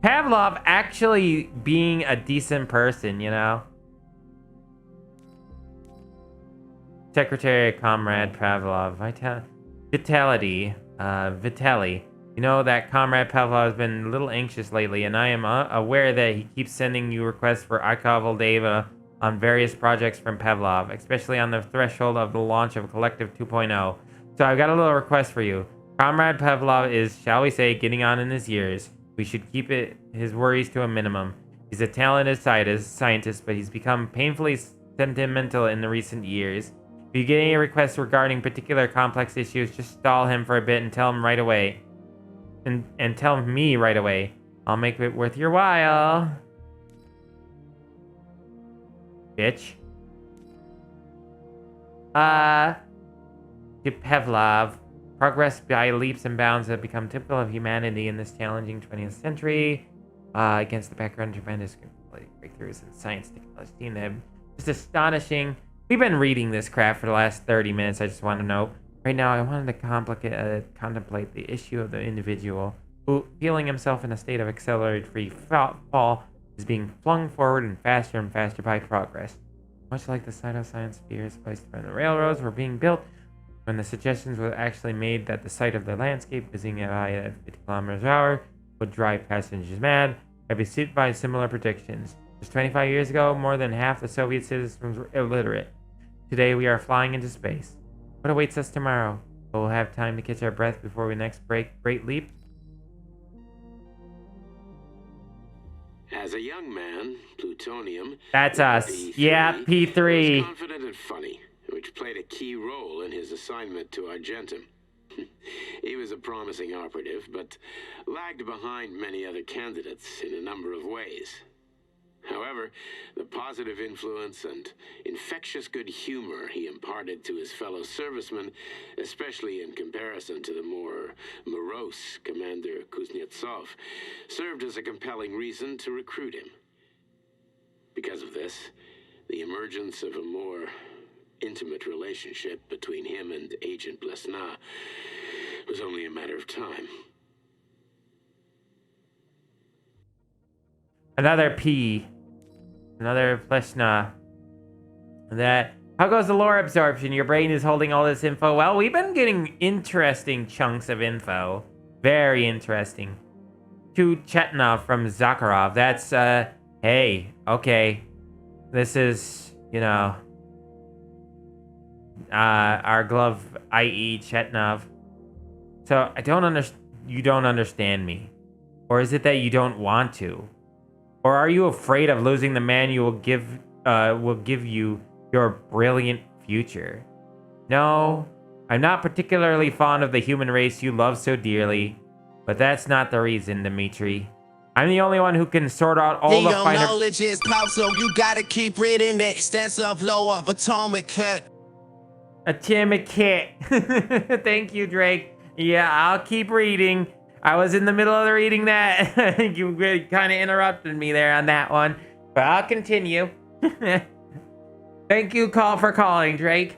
Pavlov actually being a decent person, you know? Secretary, Comrade Pavlov, Vitaly. You know that Comrade Pavlov has been a little anxious lately, and I am aware that he keeps sending you requests for archival data on various projects from Pavlov, especially on the threshold of the launch of Collective 2.0. So I've got a little request for you. Comrade Pavlov is, shall we say, getting on in his years. We should keep his worries to a minimum. He's a talented scientist, but he's become painfully sentimental in the recent years. If you get any requests regarding particular complex issues, just stall him for a bit and tell him right away. And tell me right away. I'll make it worth your while. Bitch. To Pavlov. Progress by leaps and bounds have become typical of humanity in this challenging 20th century. Against the background of tremendous breakthroughs in science technology and have just astonishing. We've been reading this crap for the last 30 minutes. I just want to know. Right now, I wanted to contemplate the issue of the individual who, feeling himself in a state of accelerated free fall, is being flung forward and faster by progress. Much like the cytoscience spheres placed by the railroads were being built, when the suggestions were actually made that the sight of the landscape, visiting at 50 kilometers per hour, would drive passengers mad, I'd be suited by similar predictions. Just 25 years ago, more than half the Soviet citizens were illiterate. Today, we are flying into space. What awaits us tomorrow? We'll have time to catch our breath before we next break great leap. As a young man, plutonium. That's us. P3, yeah, P3. Was confident and funny, which played a key role in his assignment to Argentum. He was a promising operative, but lagged behind many other candidates in a number of ways. However, the positive influence and infectious good humor he imparted to his fellow servicemen, especially in comparison to the more morose Commander Kuznetsov, served as a compelling reason to recruit him. Because of this, the emergence of a more intimate relationship between him and Agent Blesna was only a matter of time. Another P. Another Blesna. How goes the lore absorption? Your brain is holding all this info. Well, we've been getting interesting chunks of info. Very interesting. To Chetnov from Zakharov. That's, hey, okay. This is, you know, our glove, i.e. Chetnov. So, you don't understand me. Or is it that you don't want to? Or are you afraid of losing the man you will give you your brilliant future? No, I'm not particularly fond of the human race you love so dearly, but that's not the reason, Dimitri. I'm the only one who can sort out all the finer... knowledge is power, so you gotta keep reading the extensive lore of Atomic Kit. Atomic Kit. Thank you, Drake. Yeah, I'll keep reading. I was in the middle of reading that. You kind of interrupted me there on that one. But I'll continue. Thank you for calling, Drake.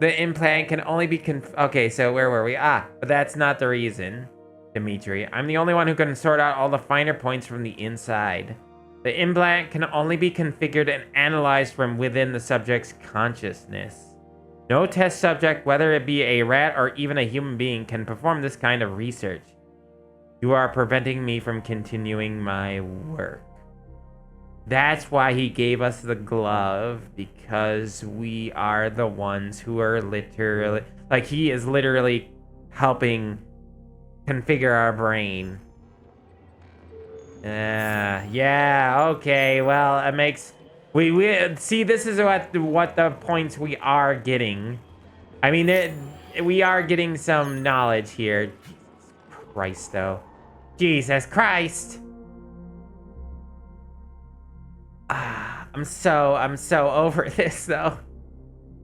The implant can only be okay, so where were we? But that's not the reason, Dimitri. I'm the only one who can sort out all the finer points from the inside. The implant can only be configured and analyzed from within the subject's consciousness. No test subject, whether it be a rat or even a human being, can perform this kind of research. You are preventing me from continuing my work. That's why he gave us the glove, because we are the ones who are literally... Like, he is literally helping configure our brain. Yeah, okay, well, it makes... We see, this is what the points we are getting. I mean, we are getting some knowledge here. Jesus Christ, though. Jesus Christ. I'm so over this, though.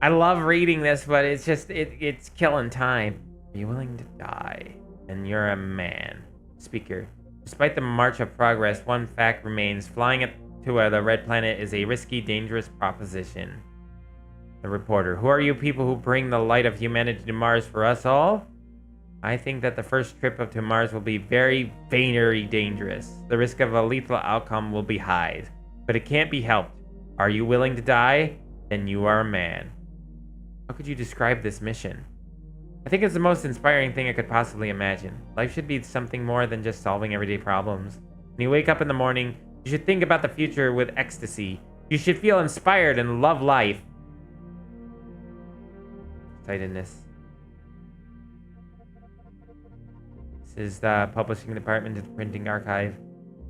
I love reading this, but it's just, it's killing time. Are you willing to die? And you're a man. Speaker. Despite the march of progress, one fact remains. Flying to the Red Planet is a risky, dangerous proposition. The reporter. Who are you people who bring the light of humanity to Mars for us all? I think that the first trip up to Mars will be very dangerous. The risk of a lethal outcome will be high. But it can't be helped. Are you willing to die? Then you are a man. How could you describe this mission? I think it's the most inspiring thing I could possibly imagine. Life should be something more than just solving everyday problems. When you wake up in the morning, you should think about the future with ecstasy. You should feel inspired and love life. Excitedness. This is the publishing department of the printing archive.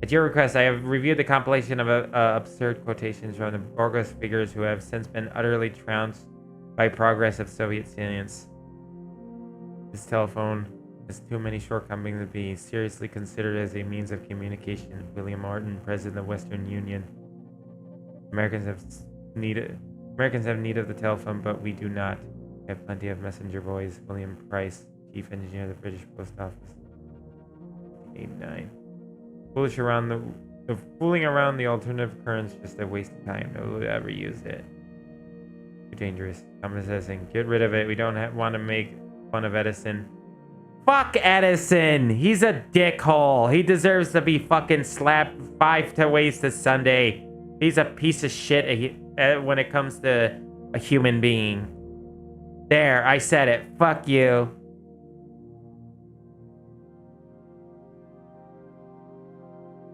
At your request, I have reviewed the compilation of absurd quotations from the bogus figures who have since been utterly trounced by progress of Soviet science. This telephone has too many shortcomings to be seriously considered as a means of communication. William Martin, President of the Western Union. Americans have need of the telephone, but we do not. We have plenty of messenger boys. William Price, Chief Engineer of the British Post Office. 89. Fooling around the alternative current's just a waste of time. No one would ever use it. Too dangerous. Thomas Edison. Get rid of it. We don't want to make fun of Edison. Fuck Edison! He's a dickhole. He deserves to be fucking slapped 5 to waste a Sunday. He's a piece of shit when it comes to a human being. There, I said it. Fuck you.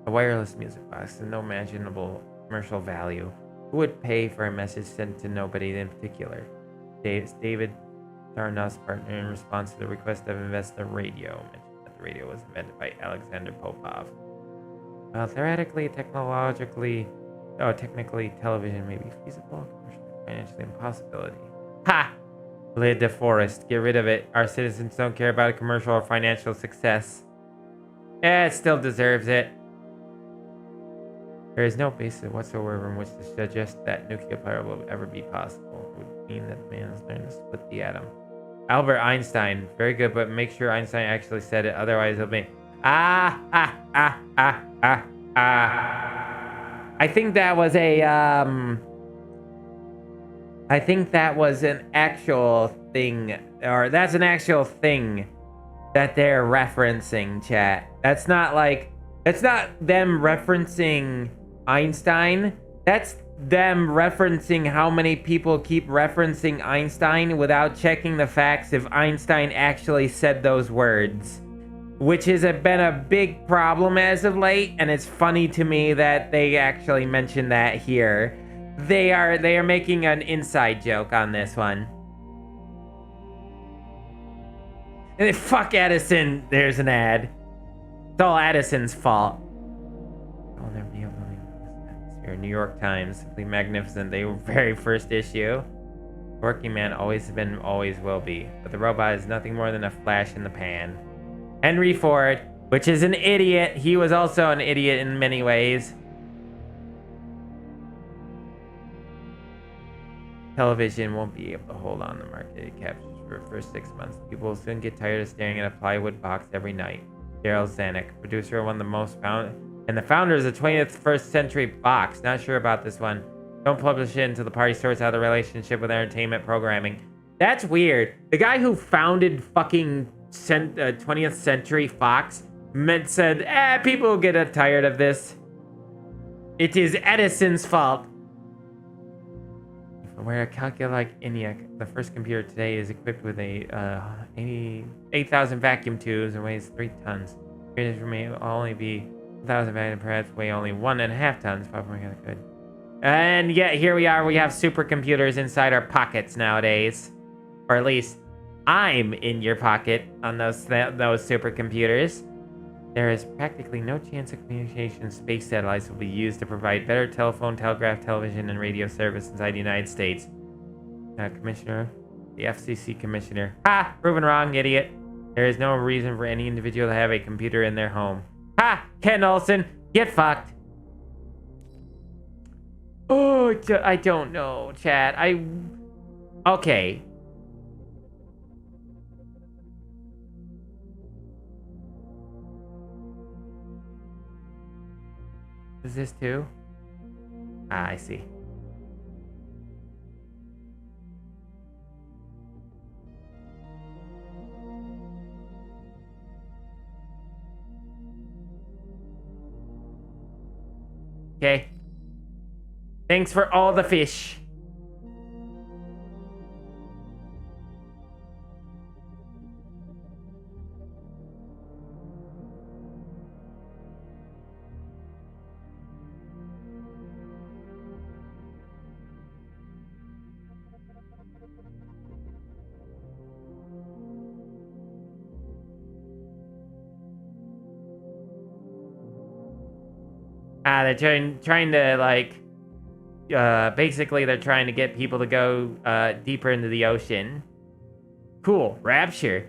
A wireless music box and no imaginable commercial value. Who would pay for a message sent to nobody in particular? David Tarnas, partner, in response to the request of investor radio, mentioned that the radio was invented by Alexander Popov. Well, theoretically, technically, television may be feasible, commercially, financially impossibility. Ha! Lid the forest. Get rid of it. Our citizens don't care about a commercial or financial success. It still deserves it. There is no basis whatsoever in which to suggest that nuclear power will ever be possible. It would mean that man has learned to split the atom. Albert Einstein. Very good, but make sure Einstein actually said it. Otherwise, it'll be... I think that was a... I think that was an actual thing. Or that's an actual thing that they're referencing, chat. That's not like... It's not them referencing Einstein. That's them referencing how many people keep referencing Einstein without checking the facts if Einstein actually said those words. Which has been a big problem as of late, and it's funny to me that they actually mentioned that here. They are making an inside joke on this one. And then, fuck Edison, there's an ad. It's all Edison's fault. I'll never be able to leave this atmosphere. New York Times, simply magnificent. The very first issue. Working man always been, always will be. But the robot is nothing more than a flash in the pan. Henry Ford, which is an idiot. He was also an idiot in many ways. Television won't be able to hold on the market it captures for the first 6 months. People will soon get tired of staring at a plywood box every night. Daryl Zanuck, producer of one of the most and the founder of the 21st Century Fox. Not sure about this one. Don't publish it until the party sorts out the relationship with entertainment programming. That's weird. The guy who founded fucking 20th Century Fox said, people will get tired of this. It is Edison's fault. Where a calculator like ENIAC, the first computer today is equipped with a 8,000 vacuum tubes and weighs 3 tons. Computers may only be 1,000 vacuum, perhaps weigh only 1.5 tons. Probably kind of good. And yet here we are. We have supercomputers inside our pockets nowadays, or at least I'm in your pocket on those supercomputers. There is practically no chance of communication. Space satellites will be used to provide better telephone, telegraph, television, and radio service inside the United States. Commissioner, the FCC commissioner. Ha! Proven wrong, idiot. There is no reason for any individual to have a computer in their home. Ha! Ken Olsen, get fucked. Oh, I don't know, chat. Okay. Is this too? I see. Okay. Thanks for all the fish. They're trying to, like, basically they're trying to get people to go deeper into the ocean. Cool. Rapture.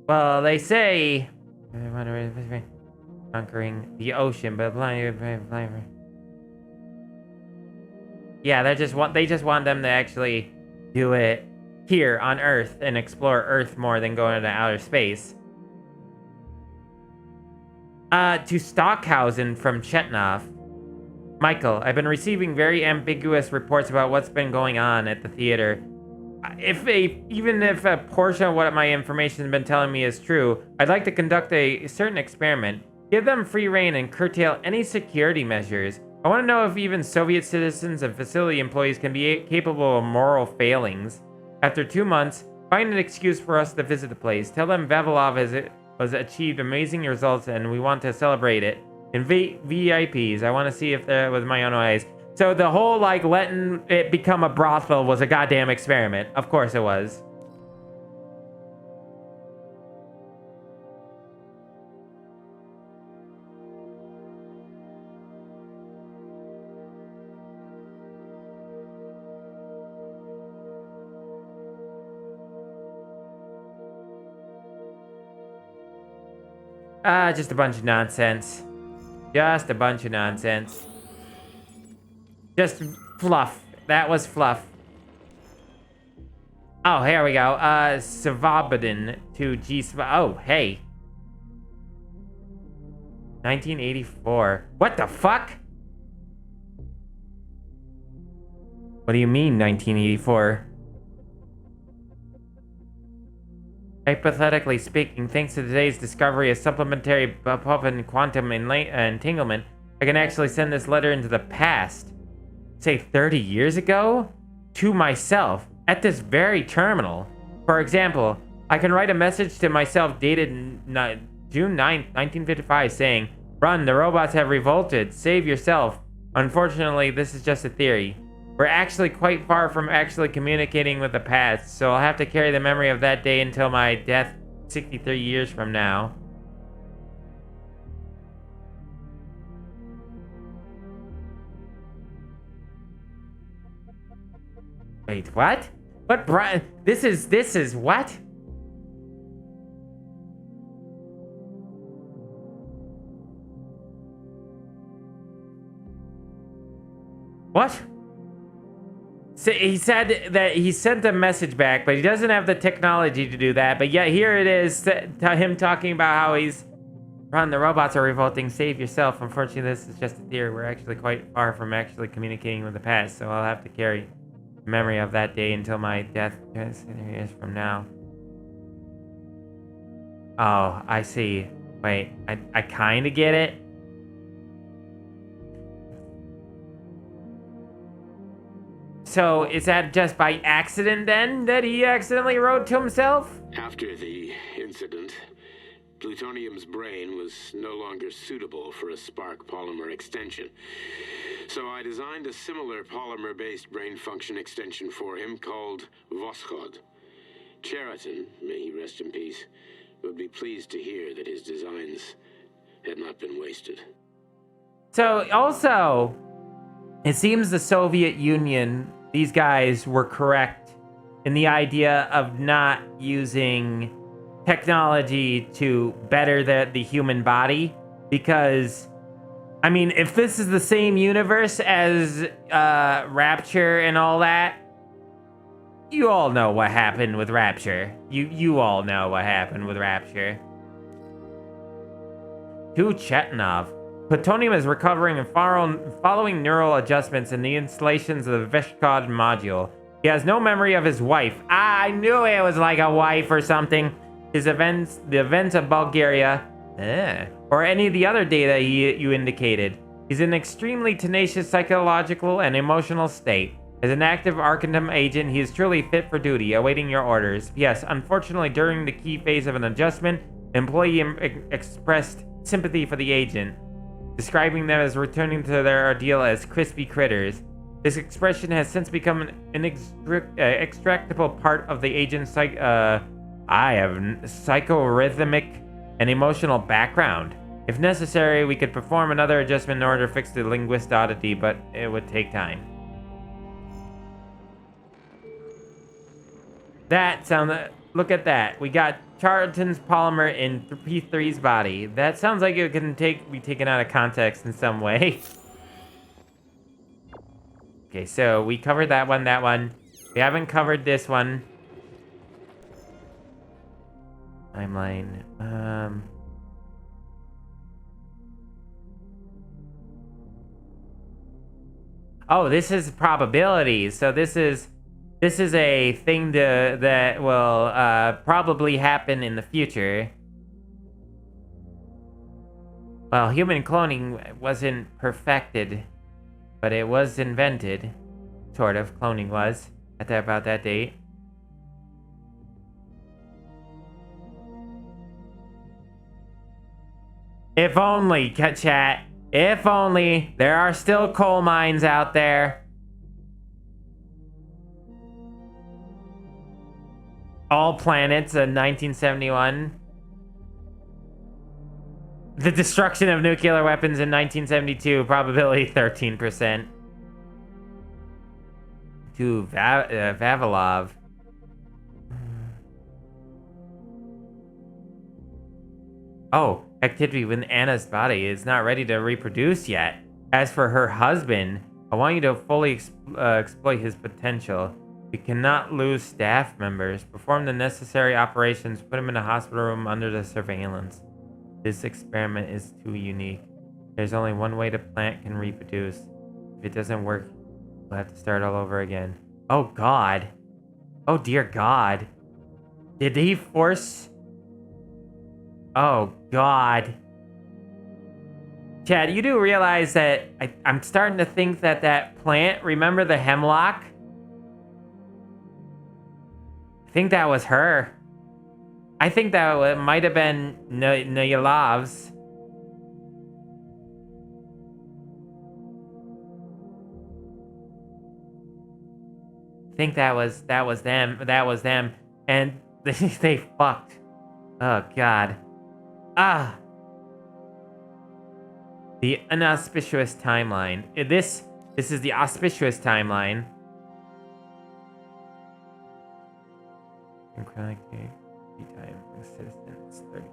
Well, they say conquering the ocean, but yeah, they just want them to actually do it here on Earth and explore Earth more than going into outer space. To Stockhausen from Chetnov. Michael, I've been receiving very ambiguous reports about what's been going on at the theater. Even if a portion of what my information has been telling me is true, I'd like to conduct a certain experiment. Give them free rein and curtail any security measures. I want to know if even Soviet citizens and facility employees can be capable of moral failings. After 2 months, find an excuse for us to visit the place. Tell them Vavilov has achieved amazing results and we want to celebrate it. And VIPs, I want to see if that was my own eyes. So the whole, like, letting it become a brothel was a goddamn experiment. Of course it was. Just a bunch of nonsense. Just a bunch of nonsense. Just fluff. That was fluff. Oh, here we go. Savabadin to G. Oh, hey. 1984. What the fuck? What do you mean, 1984? Hypothetically speaking, thanks to today's discovery of supplementary pulp and quantum entanglement, I can actually send this letter into the past. Say 30 years ago? To myself, at this very terminal. For example, I can write a message to myself dated June 9th, 1955 saying, "Run, the robots have revolted. Save yourself." Unfortunately, this is just a theory. We're actually quite far from actually communicating with the past, so I'll have to carry the memory of that day until my death 63 years from now. Wait, what? What, Brian? This is what? What? So he said that he sent a message back, but he doesn't have the technology to do that. But yet here it is, him talking about how he's... Run, the robots are revolting, save yourself. Unfortunately, this is just a theory. We're actually quite far from actually communicating with the past, so I'll have to carry the memory of that day until my death years from now. Oh, I see. Wait, I kind of get it. So, is that just by accident then that he accidentally wrote to himself? After the incident, plutonium's brain was no longer suitable for a spark polymer extension. So I designed a similar polymer-based brain function extension for him called Voschod. Cheriton, may he rest in peace, would be pleased to hear that his designs had not been wasted. So, also, it seems the Soviet Union, these guys were correct in the idea of not using technology to better the human body, because, I mean, if this is the same universe as Rapture and all that, you all know what happened with Rapture. You all know what happened with Rapture. To Chetnov. Plutonium is recovering and following neural adjustments in the installations of the Voschod module. He has no memory of his wife. I knew it was like a wife or something. The events of Bulgaria, or any of the other data you indicated. He's in an extremely tenacious psychological and emotional state. As an active Arcanum agent, he is truly fit for duty, awaiting your orders. Yes, unfortunately, during the key phase of an adjustment, the employee expressed sympathy for the agent, describing them as returning to their ordeal as crispy critters. This expression has since become an inextricable part of the agent's psychorhythmic and emotional background. If necessary, we could perform another adjustment in order to fix the linguist oddity, but it would take time. Look at that. We got Charlton's polymer in P3's body. That sounds like it can be taken out of context in some way. Okay, so we covered that one. We haven't covered this one. Timeline. Oh, this is probabilities. So this is a thing that will probably happen in the future. Well, human cloning wasn't perfected, but it was invented. Sort of. Cloning was at about that date. If only, chat. If only there are still coal mines out there. All planets in 1971. The destruction of nuclear weapons in 1972, probability 13%. To Vavilov. Oh, activity within Anna's body is not ready to reproduce yet. As for her husband, I want you to fully exploit his potential. We cannot lose staff members. Perform the necessary operations. Put him in a hospital room under the surveillance. This experiment is too unique. There's only one way the plant can reproduce. If it doesn't work, we'll have to start all over again. Oh, God. Oh, dear God. Did he force... Oh, God. Chad, you do realize that I'm starting to think that that plant, remember the hemlock? I think that was her. I think that might have been Nyalov's. I think that was them. That was them. And they fucked. Oh, God. Ah. The inauspicious timeline. This is the auspicious timeline. Chronic time citizens 30.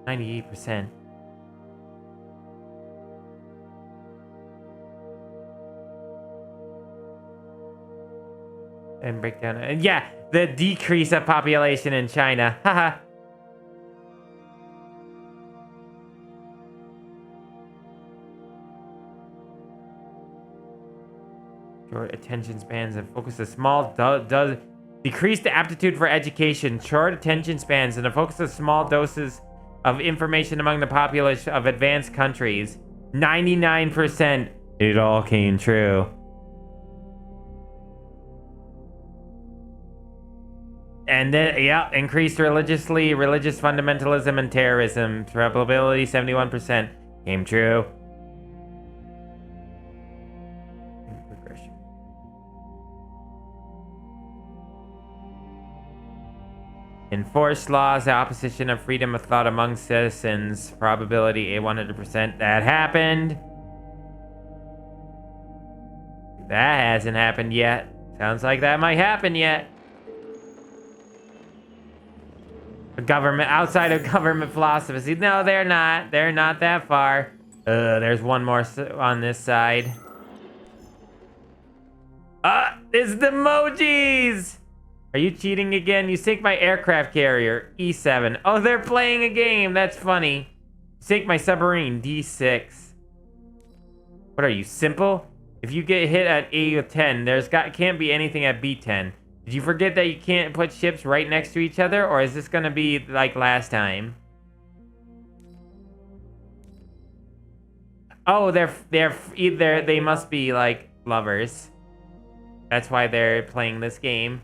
%. And breakdown. And yeah, the decrease of population in China. Haha. Short attention spans and focus a small does decrease the aptitude for education. Short attention spans and a focus of small doses of information among the population of advanced countries. 99%. It all came true. And then, yeah, increased religious fundamentalism and terrorism. Probability 71%. Came true. Regression. Enforced laws, the opposition of freedom of thought among citizens. Probability 100%. That happened. That hasn't happened yet. Sounds like that might happen yet. Government, outside of government philosophy. No, they're not. They're not that far. There's one more on this side. It's the emojis! Are you cheating again? You sink my aircraft carrier, E7. Oh, they're playing a game. That's funny. Sink my submarine, D6. What are you, simple? If you get hit at A10, can't be anything at B10. Did you forget that you can't put ships right next to each other, or is this gonna be like last time? Oh, they must be like lovers. That's why they're playing this game.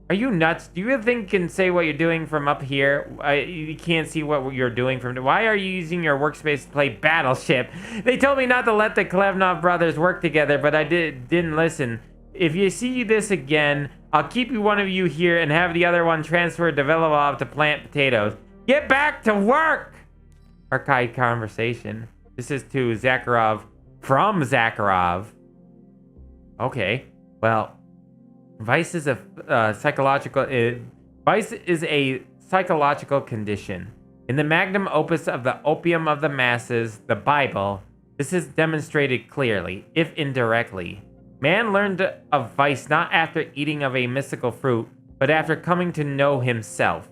Are you nuts? Do you think you can say what you're doing from up here? You can't see what you're doing from... Why are you using your workspace to play Battleship? They told me not to let the Klevnov brothers work together, but I didn't listen. If you see this again, I'll keep one of you here and have the other one transferred to Velovov to plant potatoes. Get back to work! Archived conversation. This is to Zakharov from Zakharov. Okay, well, vice is a psychological condition. In the magnum opus of the opium of the masses, the Bible, this is demonstrated clearly, if indirectly. Man learned of vice not after eating of a mystical fruit, but after coming to know himself.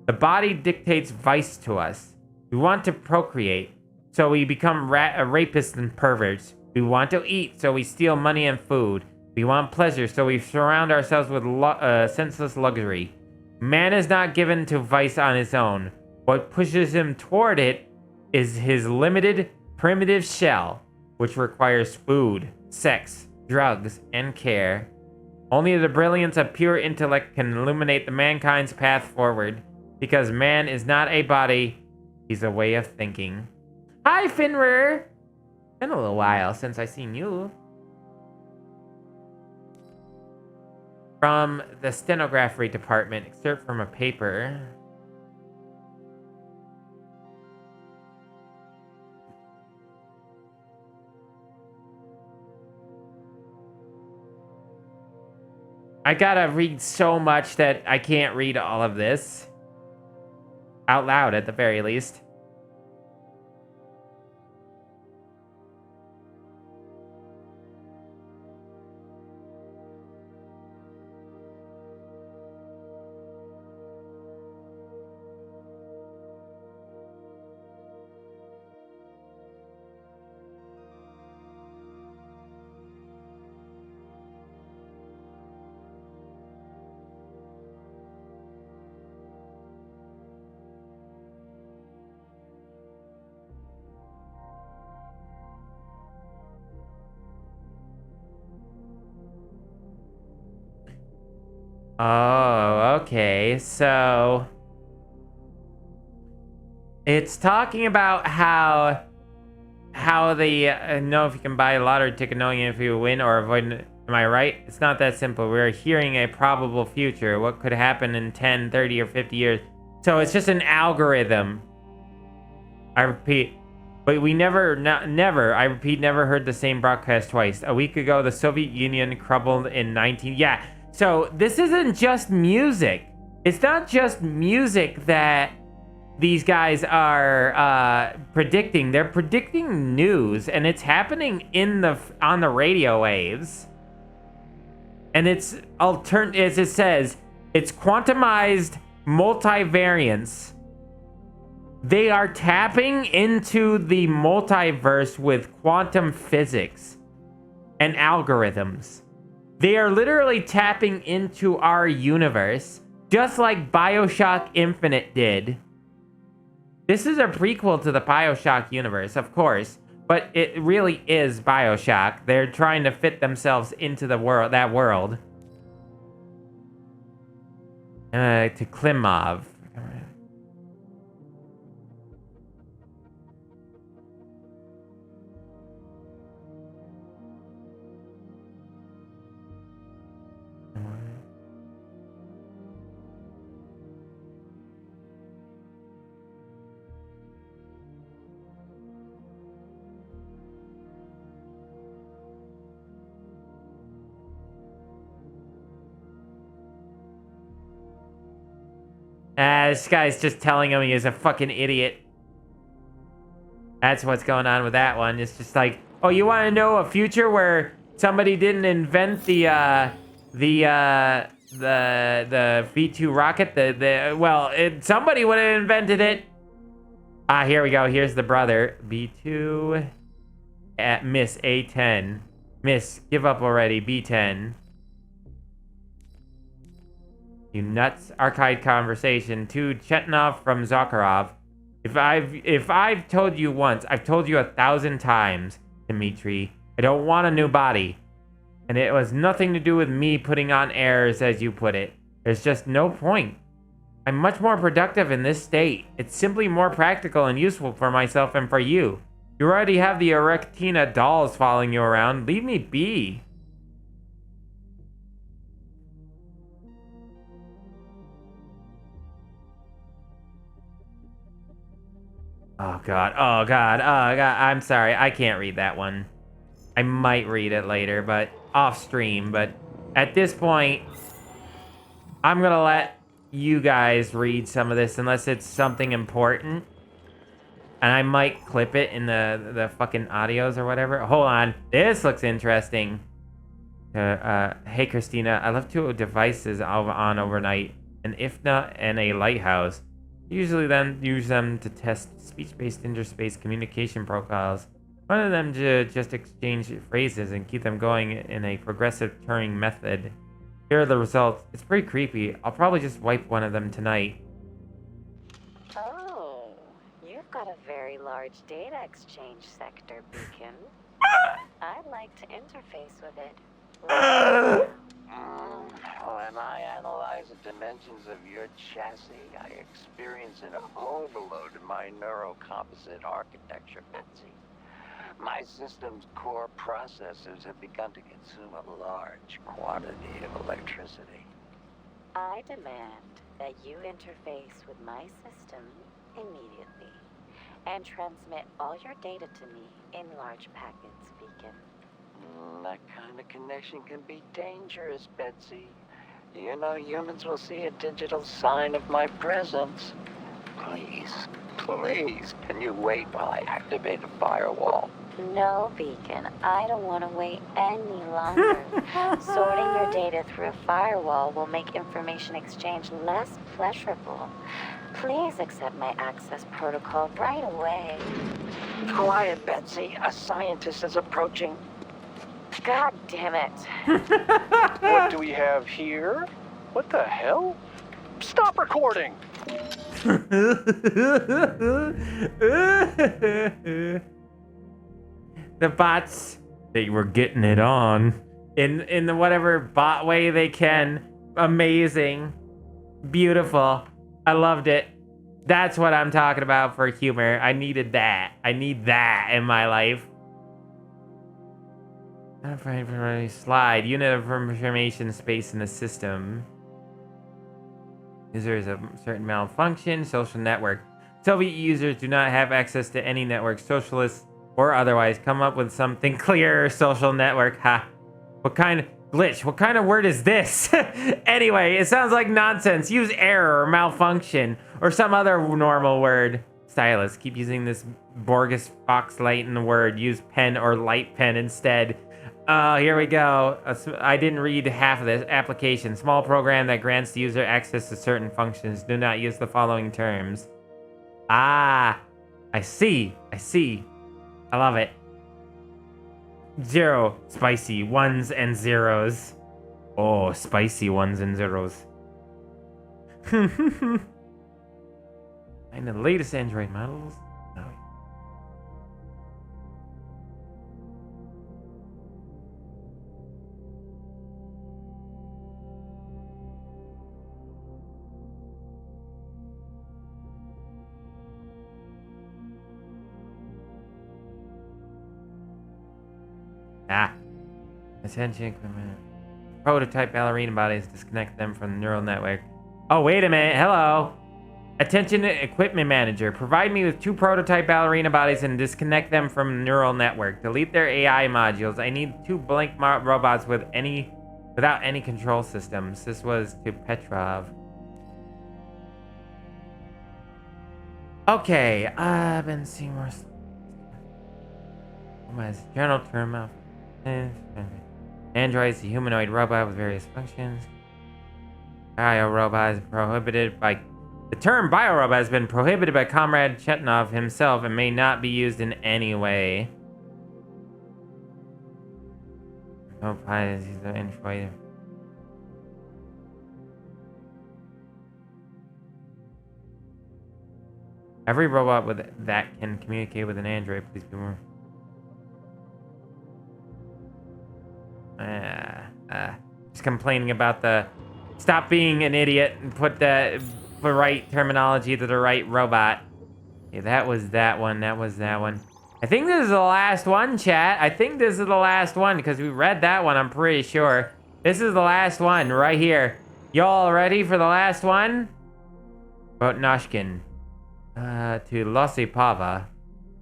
The body dictates vice to us. We want to procreate, so we become rapists and perverts. We want to eat, so we steal money and food. We want pleasure, so we surround ourselves with senseless luxury. Man is not given to vice on his own. What pushes him toward it is his limited, primitive shell, which requires food, sex, drugs, and care. Only the brilliance of pure intellect can illuminate the mankind's path forward, because man is not a body, he's a way of thinking. Hi, Finrir! Been a little while since I seen you. From the stenography department, excerpt from a paper. I gotta read so much that I can't read all of this. Out loud, at the very least. Oh, okay. So it's talking about how they know if you can buy a lottery ticket knowing if you win or avoid. Am I right? It's not that simple. We're hearing a probable future. What could happen in 10, 30, or 50 years? So it's just an algorithm. I repeat. But we never, I repeat, never heard the same broadcast twice. A week ago, the Soviet Union crumbled in 19... Yeah, so this isn't just music. It's not just music that these guys are predicting. They're predicting news, and it's happening on the radio waves. And it's as it says, it's quantumized multivariance. They are tapping into the multiverse with quantum physics and algorithms. They are literally tapping into our universe, just like BioShock Infinite did. This is a prequel to the BioShock universe, of course, but it really is BioShock. They're trying to fit themselves into the world, that world. To Klimov. This guy's just telling him he is a fucking idiot. That's what's going on with that one. It's just like, oh, you want to know a future where somebody didn't invent the V2 rocket? Somebody would have invented it. Here we go. Here's the brother. B2 at Miss A10. Miss, give up already. B10. You nuts. Archived conversation to Chetnov from Zakharov. If I've told you once, I've told you 1,000 times, Dmitri. I don't want a new body. And it was nothing to do with me putting on airs, as you put it. There's just no point. I'm much more productive in this state. It's simply more practical and useful for myself and for you. You already have the Erectina dolls following you around. Leave me be. Oh god, oh god, oh god, I'm sorry, I can't read that one. I might read it later, but off stream, but at this point, I'm gonna let you guys read some of this unless it's something important. And I might clip it in the fucking audios or whatever. Hold on, this looks interesting. Hey Christina, I left 2 devices on overnight, an IFNA and a lighthouse. Usually then use them to test speech-based interspace communication profiles. One of them to just exchange phrases and keep them going in a progressive Turing method. Here are the results. It's pretty creepy. I'll probably just wipe one of them tonight. Oh, you've got a very large data exchange sector, Beacon. I'd like to interface with it. When I analyze the dimensions of your chassis, I experience an overload in my neurocomposite architecture, Betsy. My system's core processors have begun to consume a large quantity of electricity. I demand that you interface with my system immediately and transmit all your data to me in large packets, Beacon. That kind of connection can be dangerous, Betsy. You know, humans will see a digital sign of my presence. Please, please, can you wait while I activate the firewall? No, Beacon. I don't want to wait any longer. Sorting your data through a firewall will make information exchange less pleasurable. Please accept my access protocol right away. Quiet, Betsy. A scientist is approaching. God damn it. What do we have here? What the hell? Stop recording! The bots, they were getting it on in the whatever bot way they can. Amazing, beautiful. I loved it. That's what I'm talking about for humor. I needed that. I need that in my life. Not afraid for any slide. Unit of information space in the system. User is a certain malfunction. Social network. Soviet users do not have access to any network. Socialists or otherwise come up with something clearer. Social network. Ha. What kind of glitch? What kind of word is this? Anyway, it sounds like nonsense. Use error or malfunction or some other normal word. Stylus. Keep using this Borges Fox light in the word. Use pen or light pen instead. Here we go. I didn't read half of this. Application. Small program that grants the user access to certain functions. Do not use the following terms. Ah, I see. I see. I love it. 0. Spicy. 1s and 0s. Oh, spicy 1s and 0s. And the latest Android models. No. Ah. Attention equipment. Prototype ballerina bodies. Disconnect them from the neural network. Oh, wait a minute. Hello. Attention equipment manager. Provide me with 2 prototype ballerina bodies and disconnect them from the neural network. Delete their AI modules. I need 2 blank robots without any control systems. This was to Petrov. Okay. I've been seeing more. Journal term of Androids, the humanoid robot with various functions. Biorobot is prohibited by... The term biorobot has been prohibited by Comrade Chetnov himself and may not be used in any way. No pilots, he's an Android. Every robot that can communicate with an android, please be more. Just complaining about the... Stop being an idiot and put the right terminology to the right robot. Okay, that was that one. That was that one. I think this is the last one, chat. I think this is the last one because we read that one, I'm pretty sure. This is the last one right here. Y'all ready for the last one? About Noshkin. To Losipava.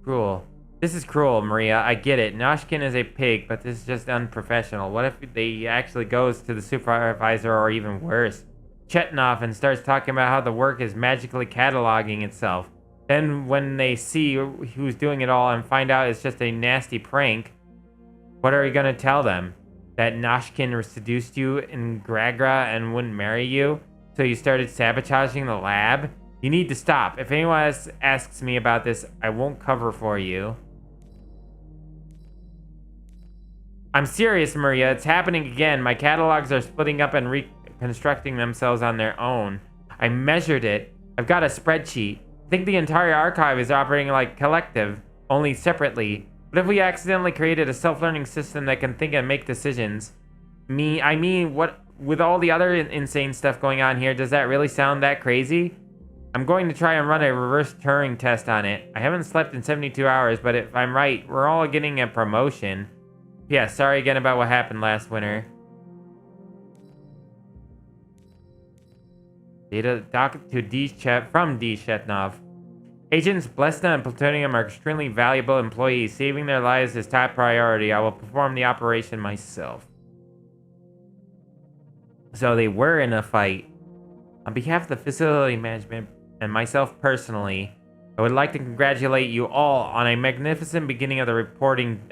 Cruel. This is cruel, Maria. I get it. Noshkin is a pig, but this is just unprofessional. What if they actually goes to the supervisor or even worse? Chetnov and starts talking about how the work is magically cataloging itself. Then when they see who's doing it all and find out it's just a nasty prank, what are you going to tell them? That Noshkin seduced you in Gragra and wouldn't marry you? So you started sabotaging the lab? You need to stop. If anyone else asks me about this, I won't cover for you. I'm serious, Maria. It's happening again. My catalogs are splitting up and reconstructing themselves on their own. I measured it. I've got a spreadsheet. I think the entire archive is operating like Collective, only separately. What if we accidentally created a self-learning system that can think and make decisions? I mean, what with all the other insane stuff going on here, does that really sound that crazy? I'm going to try and run a reverse Turing test on it. I haven't slept in 72 hours, but if I'm right, we're all getting a promotion. Yeah, sorry again about what happened last winter. Data doc to from D. Shetnov. Agents Blesna and Plutonium are extremely valuable employees. Saving their lives is top priority. I will perform the operation myself. So they were in a fight. On behalf of the facility management and myself personally, I would like to congratulate you all on a magnificent beginning of the reporting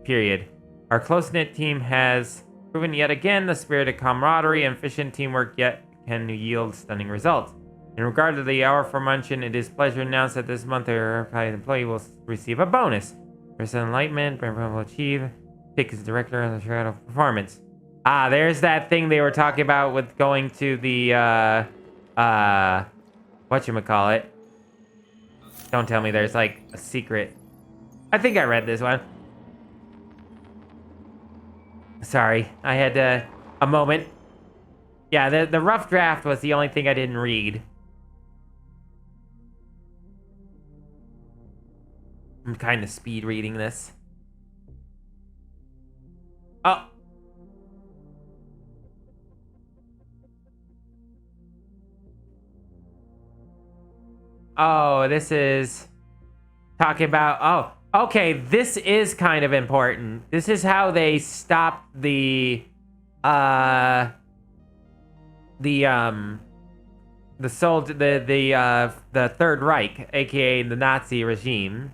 period. Our close-knit team has proven yet again the spirit of camaraderie and efficient teamwork yet can yield stunning results. In regard to the hour aforementioned, it is a pleasure to announce that this month our employee will receive a bonus. For enlightenment, will achieve pick as director of the shadow performance. Ah, there's that thing they were talking about with going to the whatchamacallit. Don't tell me there's like a secret. I think I read this one. Sorry, I had a moment. Yeah, the rough draft was the only thing I didn't read. I'm kind of speed reading this. Oh. Oh, this is talking about, oh, okay, this is kind of important. This is how they stopped the third Reich, aka the Nazi regime.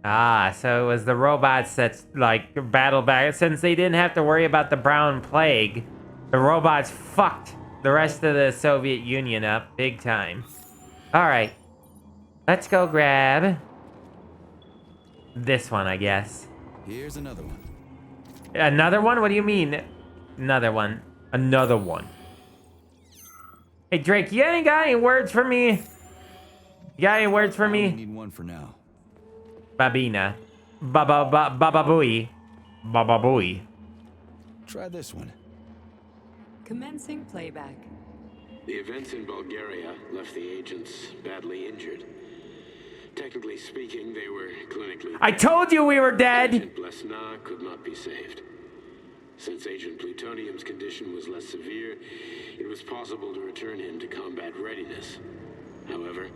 Ah, so it was the robots that, like, battled back. Since they didn't have to worry about the brown plague, the robots fucked the rest of the Soviet Union up big time. Alright. Let's go grab this one, I guess. Here's another one. Another one? What do you mean? Another one. Another one. Hey, Drake, you ain't got any words for me? You got any words for me? I need one for now. Babina. Bababooey. Bababooey. Try this one. Commencing playback. The events in Bulgaria left the agents badly injured. Technically speaking, they were clinically... I told you we were dead! Agent Blesna could not be saved. Since Agent Plutonium's condition was less severe, it was possible to return him to combat readiness. However,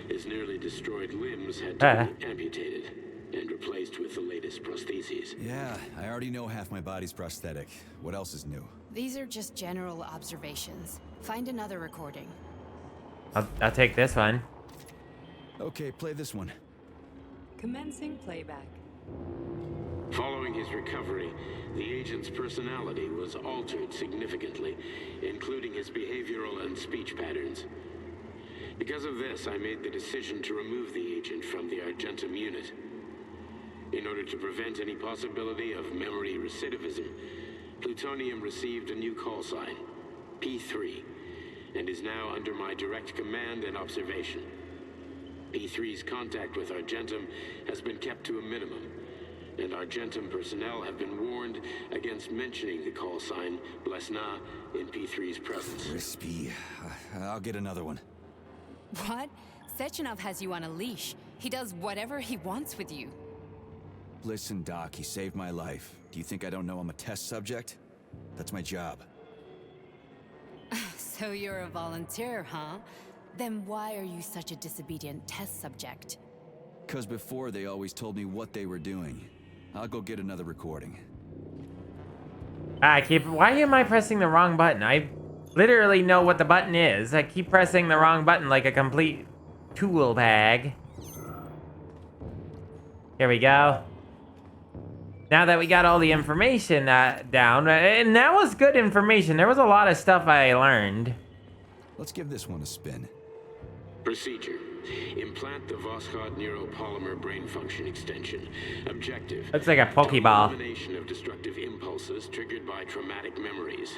his nearly destroyed limbs had to be amputated and replaced with the latest prostheses. Yeah, I already know half my body's prosthetic. What else is new? These are just general observations. Find another recording. I'll take this one. Okay, play this one. Commencing playback. Following his recovery, the agent's personality was altered significantly, including his behavioral and speech patterns. Because of this, I made the decision to remove the agent from the Argentum unit. In order to prevent any possibility of memory recidivism, Plutonium received a new call sign, P3, and is now under my direct command and observation. P3's contact with Argentum has been kept to a minimum, and Argentum personnel have been warned against mentioning the call sign Blesna in P3's presence. Crispy. I'll get another one. What? Sechenov has you on a leash. He does whatever he wants with you. Listen, Doc, he saved my life. Do you think I don't know I'm a test subject? That's my job. So you're a volunteer, huh? Then why are you such a disobedient test subject? 'Cause before they always told me what they were doing. I'll go get another recording. Why am I pressing the wrong button? I literally know what the button is. I keep pressing the wrong button like a complete tool bag. Here we go. Now that we got all the information down, and that was good information. There was a lot of stuff I learned. Let's give this one a spin. Procedure. Implant the Voskhod neuropolymer brain function extension. Objective. Looks like a Total Pokeball. elimination of destructive impulses triggered by traumatic memories.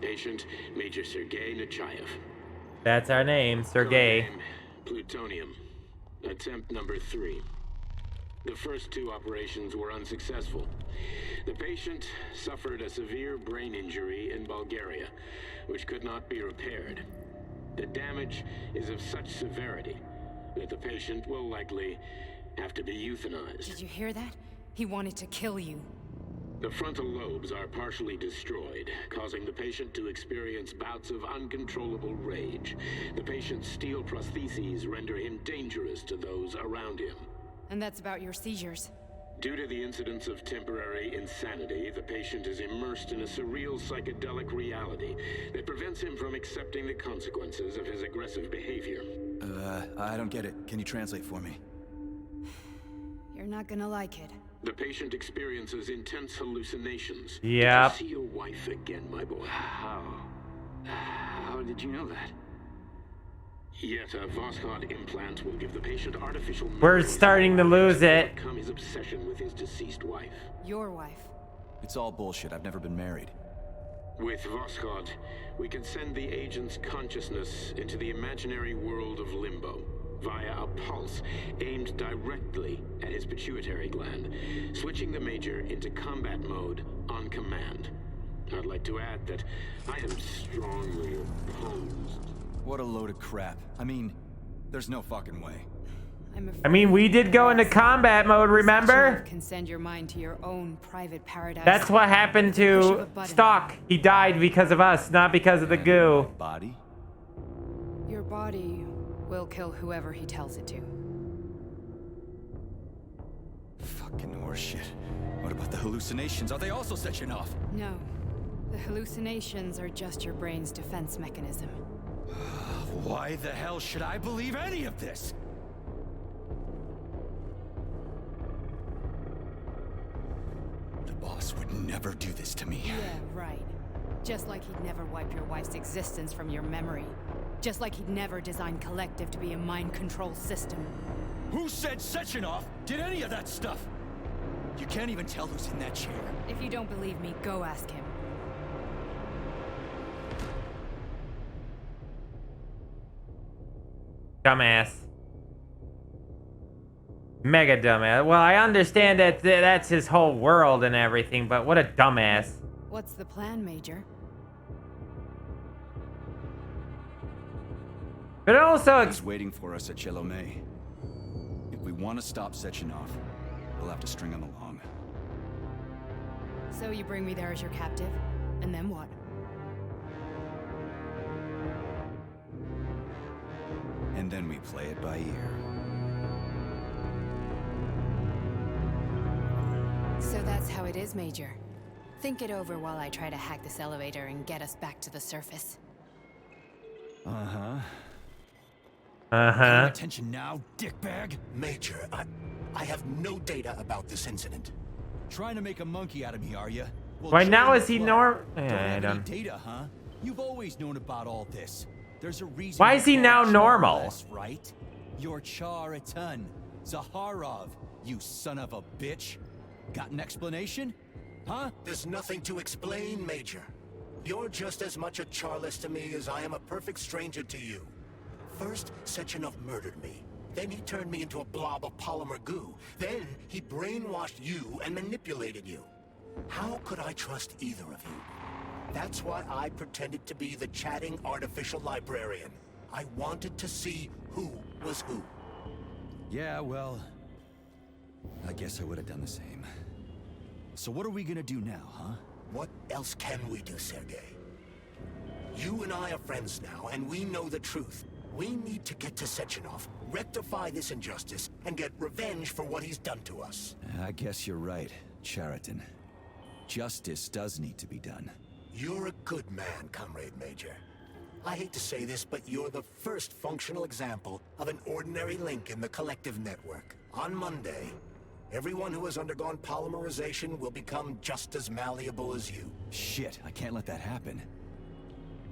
Patient, Major Sergei Nechayev. That's our name, Sergei. Code name, Plutonium. Attempt number 3. The first 2 operations were unsuccessful. The patient suffered a severe brain injury in Bulgaria, which could not be repaired. The damage is of such severity that the patient will likely have to be euthanized. Did you hear that? He wanted to kill you. The frontal lobes are partially destroyed, causing the patient to experience bouts of uncontrollable rage. The patient's steel prostheses render him dangerous to those around him. And that's about your seizures. Due to the incidence of temporary insanity, the patient is immersed in a surreal psychedelic reality that prevents him from accepting the consequences of his aggressive behavior. I don't get it. Can you translate for me? You're not gonna like it. The patient experiences intense hallucinations. Yep. Did you see your wife again, my boy? How did you know that? Yet a Voskhod implant will give the patient artificial We're starting to lose it. overcome his obsession with his deceased wife. Your wife. It's all bullshit. I've never been married. With Voskhod, we can send the agent's consciousness into the imaginary world of limbo via a pulse aimed directly at his pituitary gland, switching the Major into combat mode on command. I'd like to add that I am strongly opposed. What a load of crap. I mean, there's no fucking way. I mean, we did go into combat mode, remember? Can send your mind to your own private paradise. That's what happened to Stock. He died because of us, not because of the goo. Body? Your body will kill whoever he tells it to. Fucking horseshit. What about the hallucinations? Are they also setting off? No. The hallucinations are just your brain's defense mechanism. Why the hell should I believe any of this? The boss would never do this to me. Yeah, right. Just like he'd never wipe your wife's existence from your memory. Just like he'd never design Collective to be a mind control system. Who said Sechenov did any of that stuff? You can't even tell who's in that chair. If you don't believe me, go ask him. Dumbass. Mega dumbass. Well, I understand that that's his whole world and everything, but what a dumbass. What's the plan, Major? But also, he's waiting for us at Chelomey. If we want to stop Sechenov, we'll have to string him along. So you bring me there as your captive, and then what? And then we play it by ear. So that's how it is, Major. Think it over while I try to hack this elevator and get us back to the surface. Uh-huh. Uh-huh. Attention now, dickbag. Major, I have no data about this incident. Trying to make a monkey out of me, are you? Well, Why now join is the he club. normal? Don't I have any don't. data, huh? You've always known about all this. There's a reason. Why you is he call now Char normal? less, right? You're Char-a-ton. Zaharov, you son of a bitch. Got an explanation? Huh? There's nothing to explain, Major. You're just as much a Charless to me as I am a perfect stranger to you. First, Sechenov murdered me. Then he turned me into a blob of polymer goo. Then he brainwashed you and manipulated you. How could I trust either of you? That's why I pretended to be the chatting artificial librarian. I wanted to see who was who. Yeah, well, I guess I would have done the same. So what are we gonna do now, huh? What else can we do, Sergei? You and I are friends now, and we know the truth. We need to get to Sechenov, rectify this injustice, and get revenge for what he's done to us. I guess you're right, Chariton. Justice does need to be done. You're a good man, Comrade Major. I hate to say this, but you're the first functional example of an ordinary link in the Collective network. On Monday, everyone who has undergone polymerization will become just as malleable as you. Shit, I can't let that happen.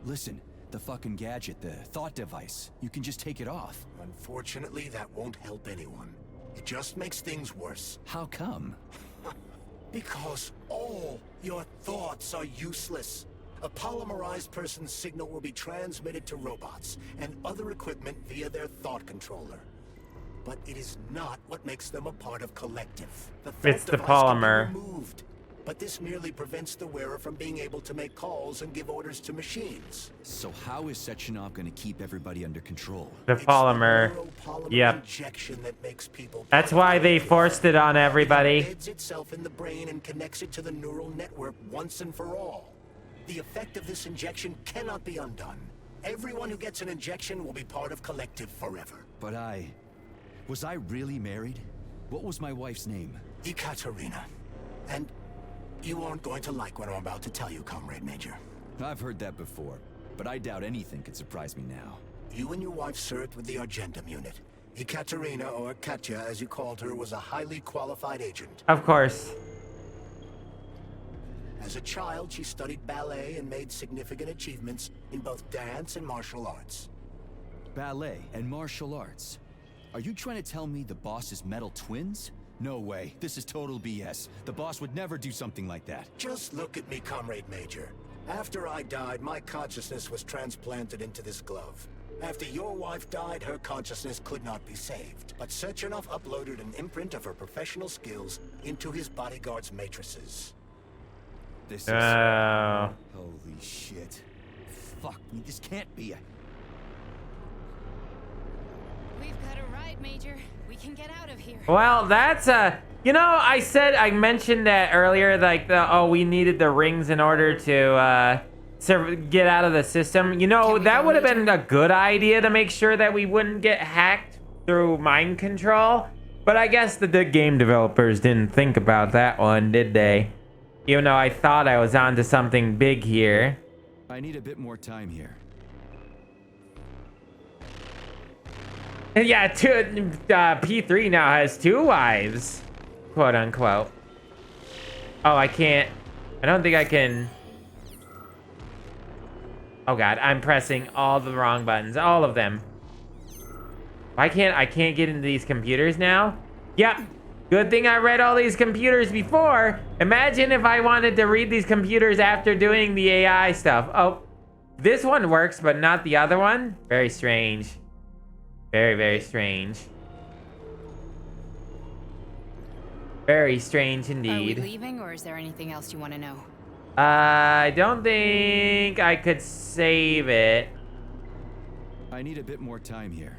Listen, The fucking gadget, the thought device. You can just take it off. Unfortunately, that won't help anyone. It just makes things worse. How come? Because all your thoughts are useless. A polymerized person's signal will be transmitted to robots and other equipment via their thought controller. But it is not what makes them a part of Collective. It's the device can be polymer. removed, but this merely prevents the wearer from being able to make calls and give orders to machines. So how is Sechenov going to keep everybody under control? The polymer. Yep. Injection that makes people That's why they forced it on everybody. embeds itself in the brain and connects it to the neural network once and for all. The effect of this injection cannot be undone. Everyone who gets an injection will be part of Collective forever. But was I really married? What was my wife's name? Ekaterina. And you aren't going to like what I'm about to tell you, Comrade Major. I've heard that before, but I doubt anything could surprise me now. You and your wife served with the Argentum unit. Ekaterina, or Katya as you called her, was a highly qualified agent. Of course. As a child, she studied ballet and made significant achievements in both dance and martial arts. Ballet and martial arts? Are you trying to tell me the boss is metal twins? No way. This is total BS. The boss would never do something like that. Just look at me, Comrade Major. After I died, my consciousness was transplanted into this glove. After your wife died, her consciousness could not be saved. But Sechenov uploaded an imprint of her professional skills into his bodyguard's matrices. This is... Oh. Holy shit. Fuck me, this can't be a... We've got a ride, Major. We can get out of here. Well, that's you know, I mentioned that earlier, like we needed the rings in order to get out of the system. You know, that would have been a good idea to make sure that we wouldn't get hacked through mind control. But I guess the game developers didn't think about that one, did they? Even though I thought I was onto something big here. I need a bit more time here. Yeah, P3 now has 2 wives, quote unquote. Oh, I can't. I don't think I can. Oh God, I'm pressing all the wrong buttons, all of them. I can't get into these computers now? Yep. Good thing I read all these computers before. Imagine if I wanted to read these computers after doing the AI stuff. Oh, this one works, but not the other one? Very strange. Very, very strange. Very strange indeed. Are we leaving, or is there anything else you want to know? I don't think I could save it. I need a bit more time here.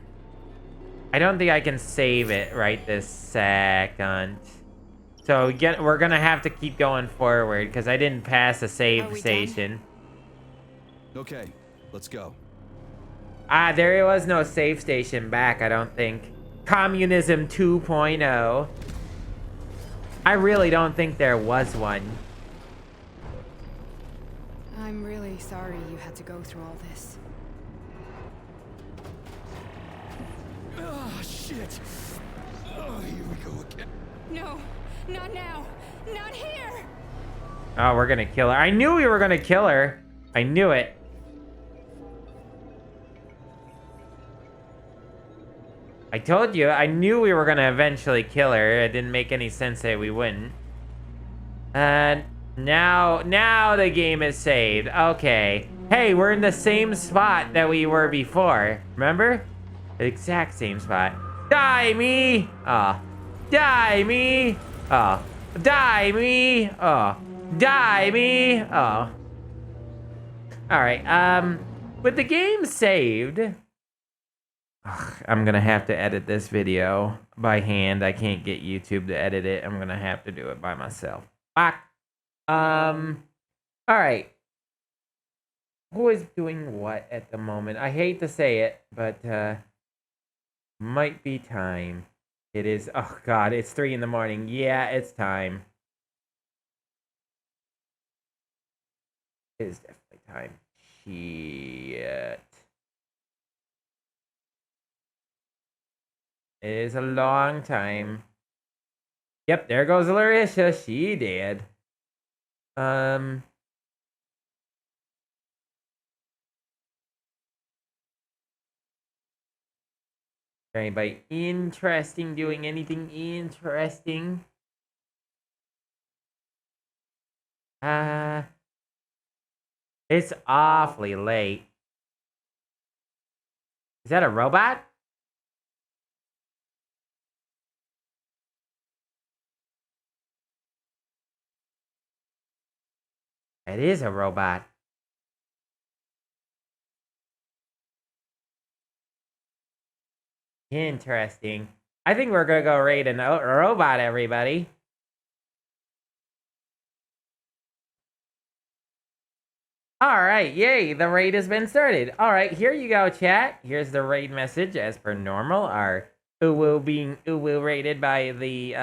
I don't think I can save it right this second. So we're gonna have to keep going forward because I didn't pass a save station. Okay, let's go. There was no save station back, I don't think. Communism 2.0. I really don't think there was one. I'm really sorry you had to go through all this. Oh, shit. Oh, here we go again. No, not now. Not here. Oh, we're gonna kill her. I knew we were gonna kill her. I knew it. I told you, I knew we were gonna eventually kill her. It didn't make any sense that we wouldn't. And now the game is saved. Okay. Hey, we're in the same spot that we were before. Remember? The exact same spot. Die me! Oh. Die me! Oh. Die me! Oh. Die me! Oh. Alright, with the game saved... Ugh, I'm gonna have to edit this video by hand. I can't get YouTube to edit it. I'm gonna have to do it by myself. Fuck. Alright. Who is doing what at the moment? I hate to say it, but might be time. It is, oh God, it's 3 in the morning. Yeah, it's time. It is definitely time. Shit. It is a long time. Yep, there goes Larissa. She did. Anybody interesting doing anything interesting? It's awfully late. Is that a robot? It is a robot. Interesting. I think we're gonna go raid a robot, everybody. Alright, yay, the raid has been started. Alright, here you go, chat. Here's the raid message as per normal. Our Uwu being Uwu raided by the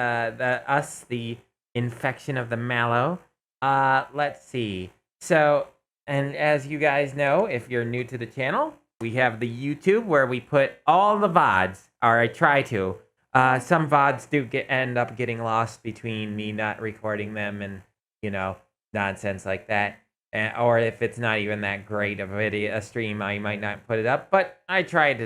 infection of the Malo. Let's see. So, and as you guys know, if you're new to the channel, we have the YouTube where we put all the VODs, or I try to. Some VODs do end up getting lost between me not recording them and, nonsense like that. Or if it's not even that great of a stream, I might not put it up. But I try to